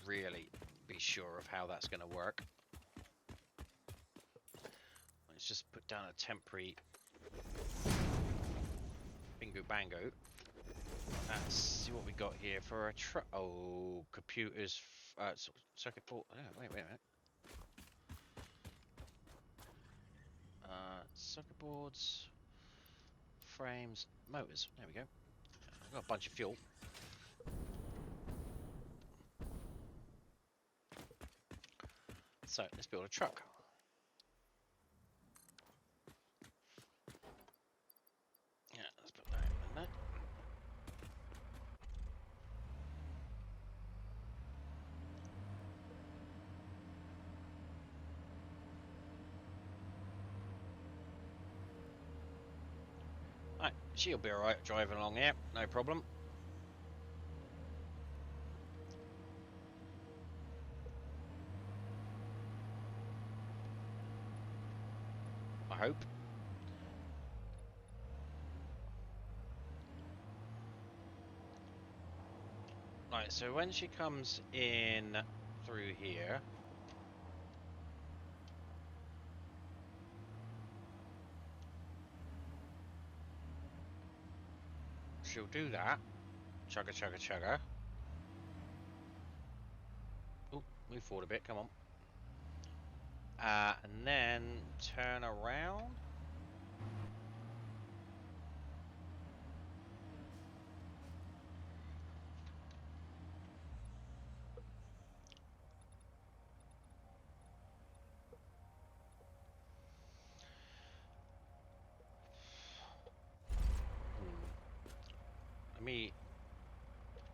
A: really be sure of how that's going to work. Let's just put down a temporary bingo bango. Let's see what we got here for a truck. Oh, computers, circuit board. Oh, wait a minute. Circuit boards, frames, motors. There we go. I've got a bunch of fuel. So let's build a truck. Yeah, let's put that in there. Right, she'll be alright driving along here, no problem. I hope. Right, so when she comes in through here, she'll do that. Chugga, chugga, chugga. Oh, move forward a bit, come on. And then turn around.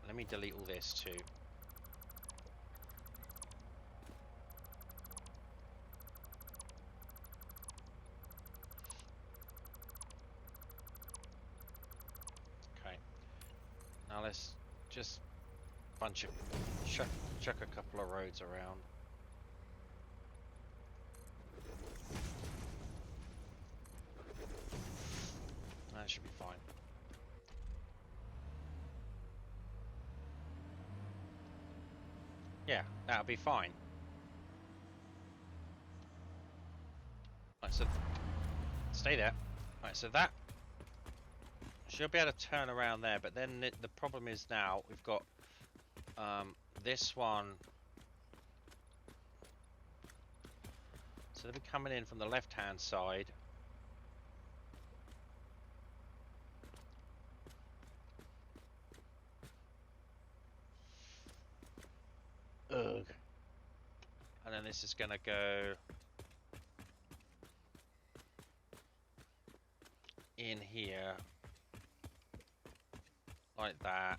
A: Let me delete all this too. Okay. Now let's just chuck a couple of roads around. That should be fine. Yeah, that'll be fine. Right, so stay there. Right, so that should be able to turn around there, but then the problem is now we've got this one. So they'll be coming in from the left-hand side. Ugh. And then this is going to go in here like that,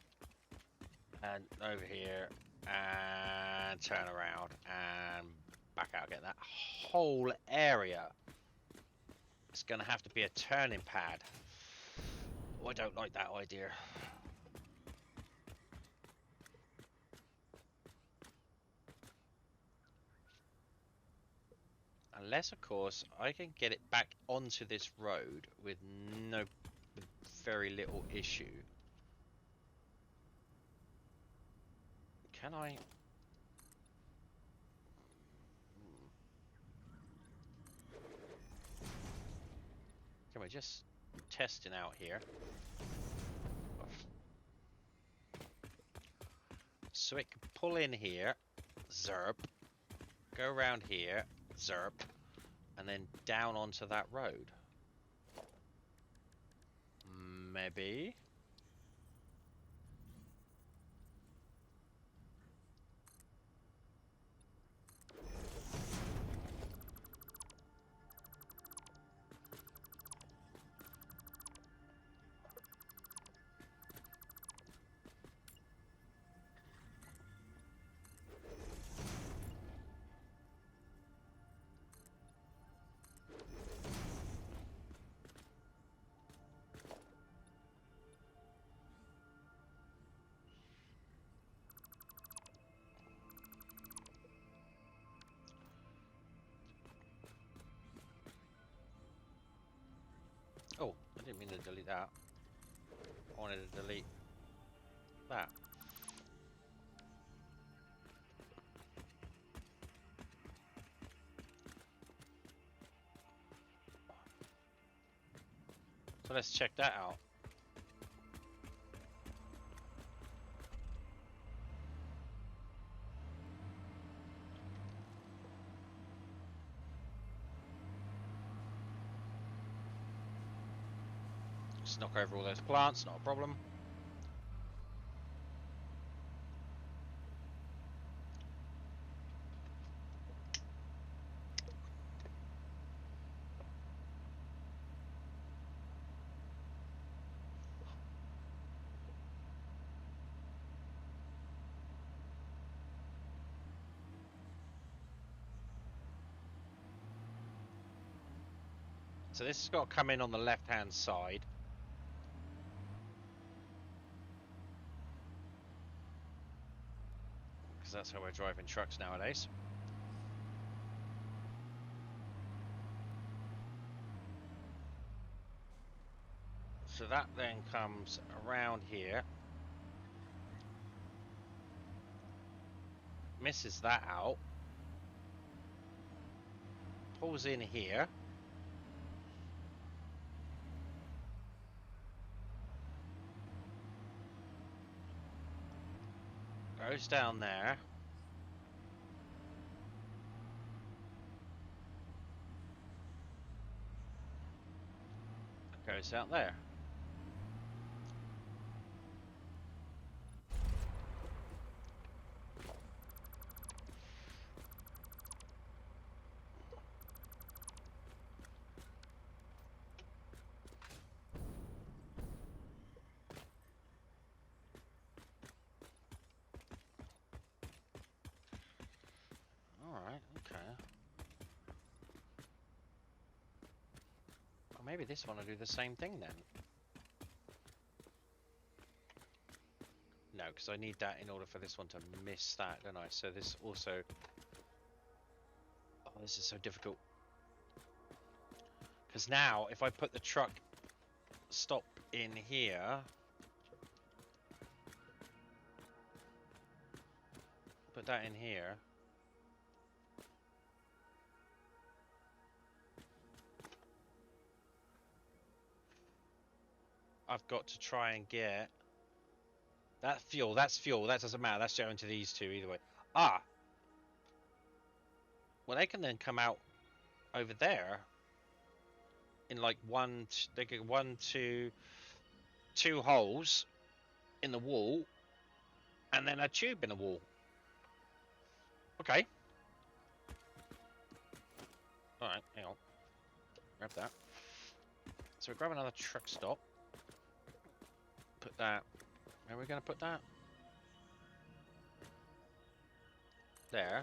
A: and over here, and turn around and back out again. That whole area is going to have to be a turning pad. Oh, I don't like that idea. Unless, of course, I can get it back onto this road with very little issue. Can I? Can we just testing out here? So it can pull in here, zerp, go around here, zerp, and then down onto that road. Maybe. Oh, I didn't mean to delete that. I wanted to delete that. So let's check that out. Just knock over all those plants, not a problem. So this has got to come in on the left-hand side. Because that's how we're driving trucks nowadays. So that then comes around here. Misses that out. Pulls in here. Goes down there. it's out there. Alright, okay. Well, maybe this one will do the same thing then. No, because I need that in order for this one to miss that, don't I? So this also... Oh, this is so difficult. Because now, if I put the truck stop in here... Put that in here... I've got to try and get... That fuel, that's fuel, that doesn't matter. That's going to these two either way. Ah! Well, they can then come out over there in like they get two holes in the wall and then a tube in the wall. Okay. Alright, hang on. Grab that. So we grab another truck stop. Put that... Where are we going to put that? There.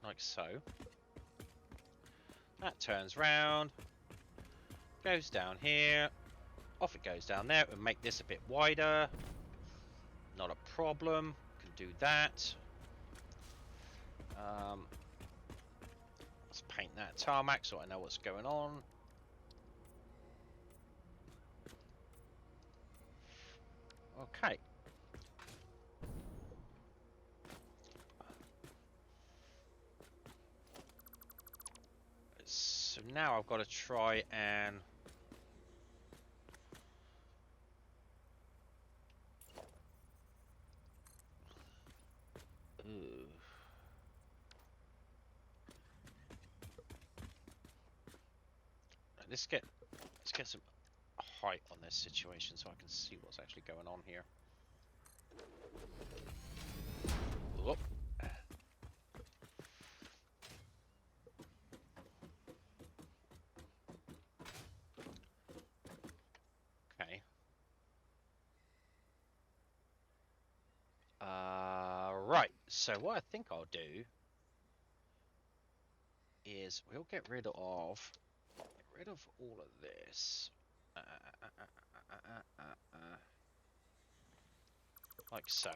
A: Like so. That turns round. Goes down here. Off it goes down there. We'll make this a bit wider. Not a problem. Can do that. Let's paint that tarmac so I know what's going on. Okay. So now I've got to try and... Ooh. Let's get some height on this situation so I can see what's actually going on here. Whoop. Okay. Right. So what I think I'll do is we'll get rid of all of this. Like so.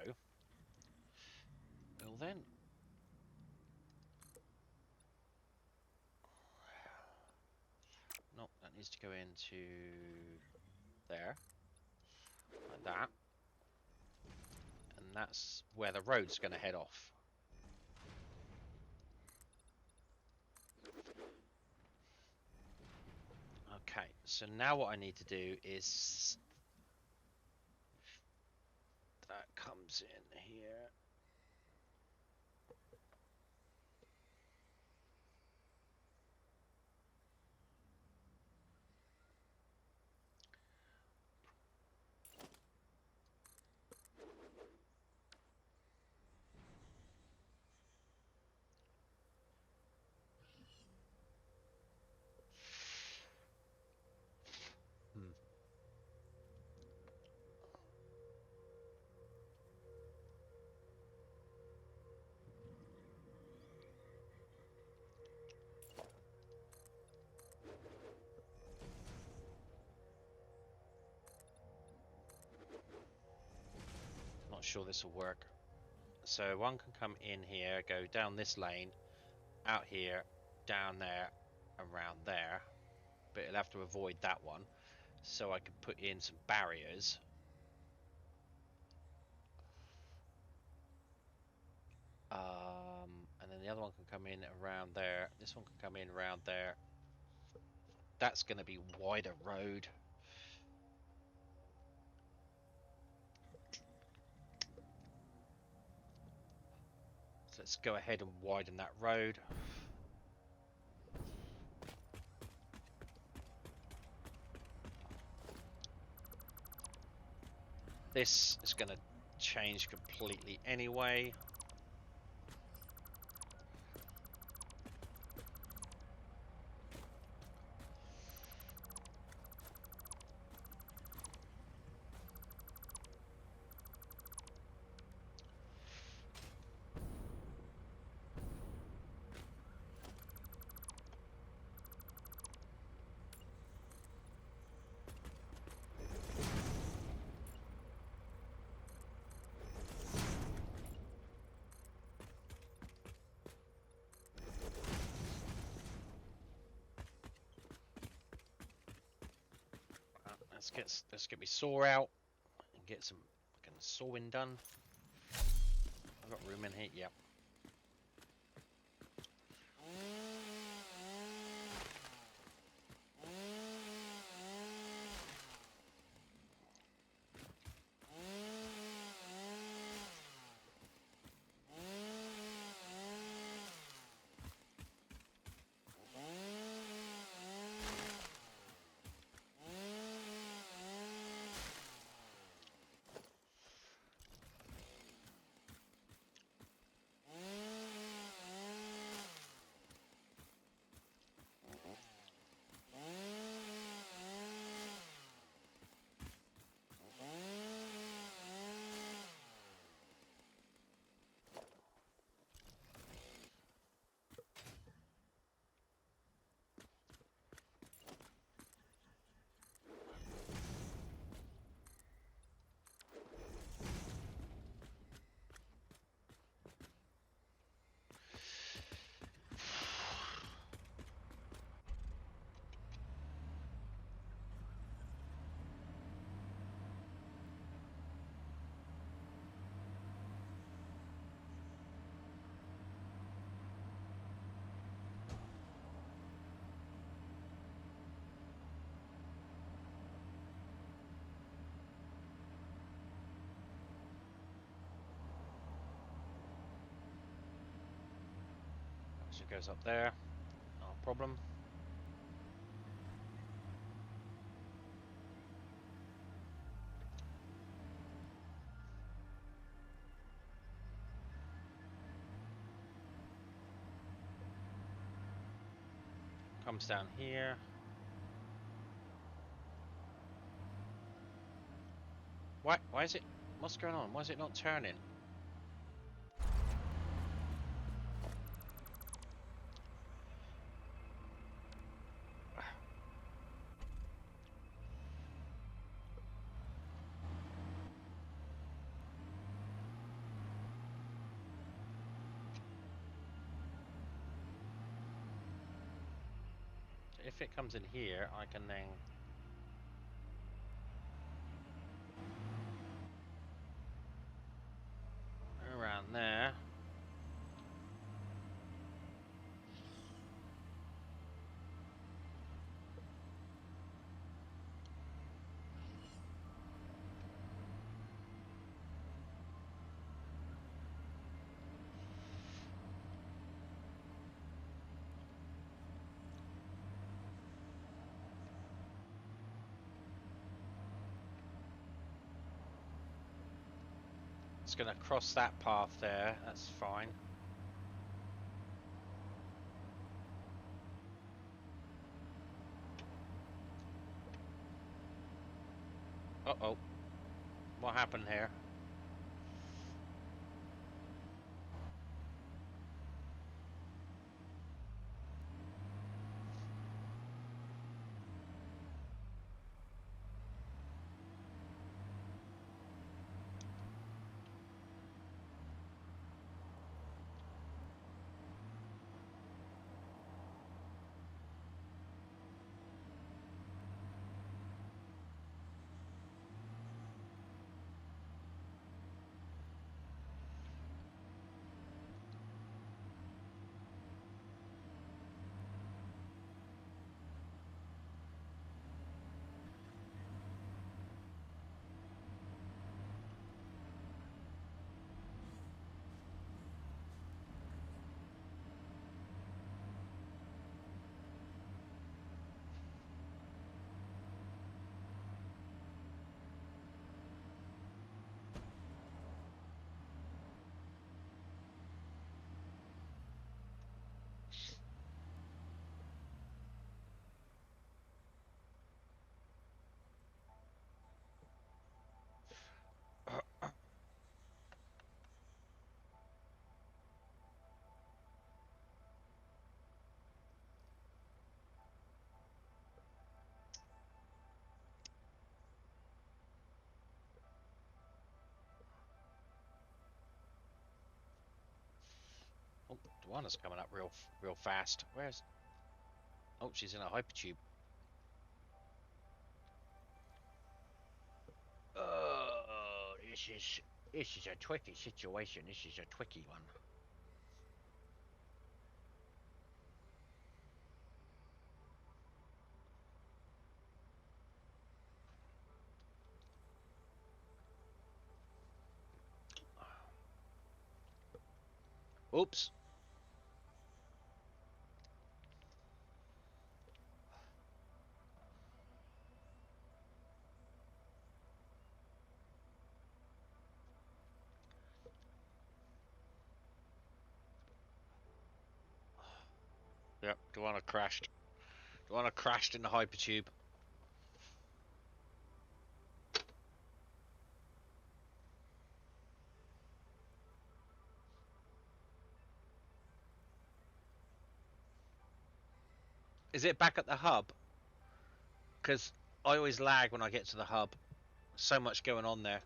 A: We'll then... No, that needs to go into there. Like that. And that's where the road's going to head off. Okay, so now what I need to do is... That comes in here. Not sure this will work. So one can come in here, go down this lane, out here, down there, around there, but it'll have to avoid that one. So I could put in some barriers. And then the other one can come in around there. This one can come in around there. That's going to be wider road. So let's go ahead and widen that road. This is going to change completely anyway. Let's get my saw out and get some fucking sawing done. I've got room in here. Yep. So it goes up there. No problem. Comes down here. Why is it? What's going on? Why is it not turning? If it comes in here, I can then around there. It's going to cross that path there. That's fine. Uh-oh. What happened here? Duana's coming up real fast. Where's... Oh, she's in a hypertube. Oh, this is a tricky situation. This is a tricky one. Oops. Yep, Duana crashed. Duana crashed in the hypertube. Is it back at the hub? Because I always lag when I get to the hub. So much going on there.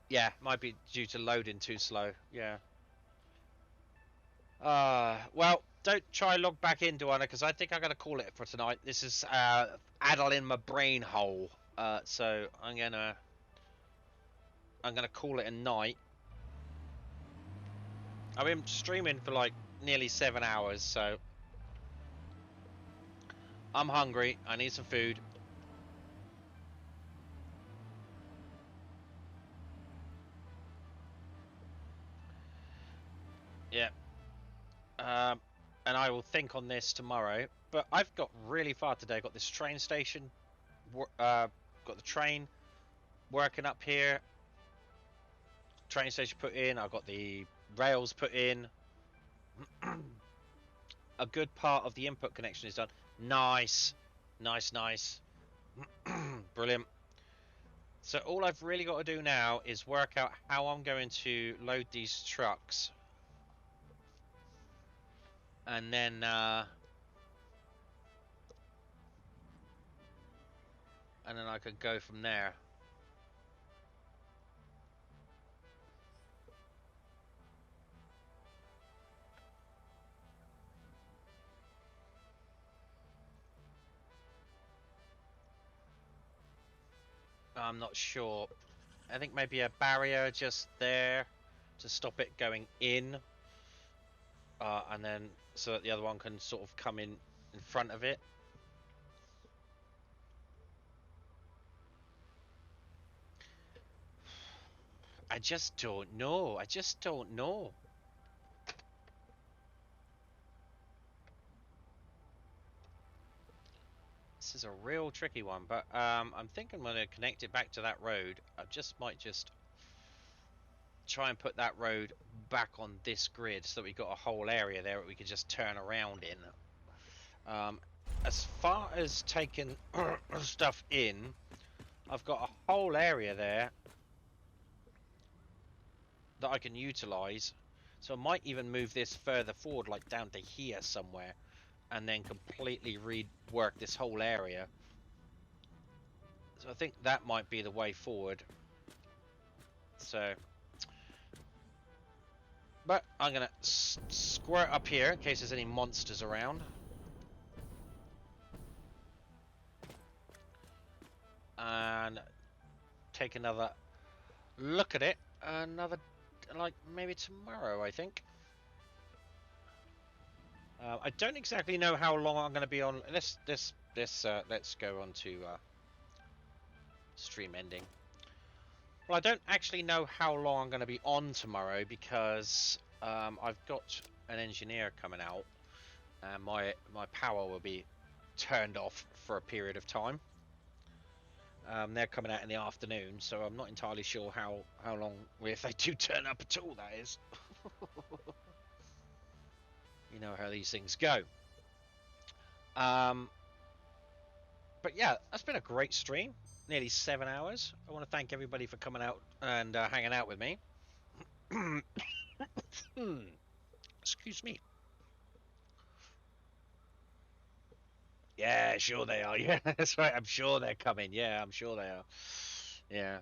A: Yeah, might be due to loading too slow. Yeah. Well, don't try log back into one because I think I'm gonna call it for tonight. This is addling my brain hole. So I'm gonna call it a night. I've been streaming for like nearly 7 hours, so I'm hungry. I need some food. Yeah. And I will think on this tomorrow. But I've got really far today. Got this train station. Got the train working up here. Train station put in. I've got the rails put in. A good part of the input connection is done. Nice. Nice. Brilliant. So all I've really got to do now is work out how I'm going to load these trucks. And then I could go from there. I'm not sure. I think maybe a barrier just there to stop it going in. And then so that the other one can sort of come in front of it. I just don't know. This is a real tricky one, but I'm thinking I'm going to connect it back to that road. I might try and put that road back on this grid so that we've got a whole area there that we could just turn around in. As far as taking stuff in, I've got a whole area there that I can utilize. So I might even move this further forward, like down to here somewhere, and then completely rework this whole area. So I think that might be the way forward. So, but I'm gonna squirt up here in case there's any monsters around. And take another look at it. Like maybe tomorrow, I think. I don't exactly know how long I'm going to be on. Let's go on to stream ending. Well, I don't actually know how long I'm going to be on tomorrow because I've got an engineer coming out, and my power will be turned off for a period of time. They're coming out in the afternoon, so I'm not entirely sure how long, if they do turn up at all, that is. You know how these things go. But yeah, that's been a great stream. Nearly 7 hours. I want to thank everybody for coming out and hanging out with me. Excuse me. Yeah, sure they are. Yeah, that's right. I'm sure they're coming. Yeah, I'm sure they are. Yeah.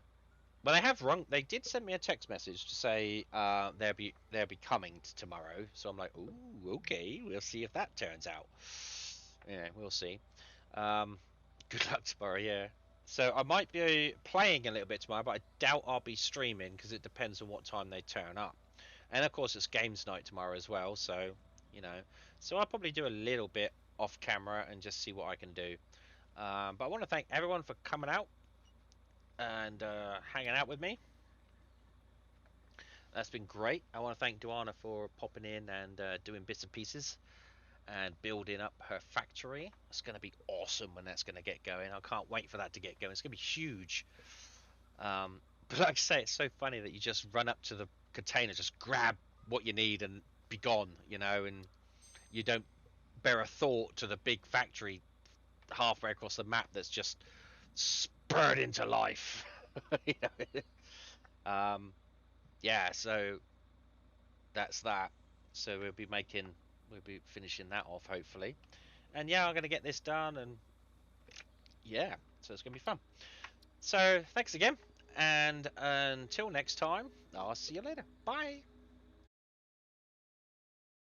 A: But they have rung. They did send me a text message to say they'll be coming tomorrow. So I'm like, ooh, okay. We'll see if that turns out. Yeah, we'll see. Um, good luck tomorrow. Yeah. So I might be playing a little bit tomorrow, but I doubt I'll be streaming because it depends on what time they turn up. And of course, it's games night tomorrow as well. So you know, so I'll probably do a little bit off camera and just see what I can do. But I want to thank everyone for coming out and hanging out with me. That's been great. I want to thank Duana for popping in and doing bits and pieces and building up her factory. It's going to be awesome when that's going to get going. I can't wait for that to get going. It's going to be huge. But like I say, it's so funny that you just run up to the container, just grab what you need and be gone, and you don't bear a thought to the big factory halfway across the map that's just spurred into life. you um, yeah, so that's that. So we'll be finishing that off hopefully. And yeah, I'm gonna get this done, and yeah, so it's gonna be fun. So thanks again, and until next time, I'll see you later. Bye.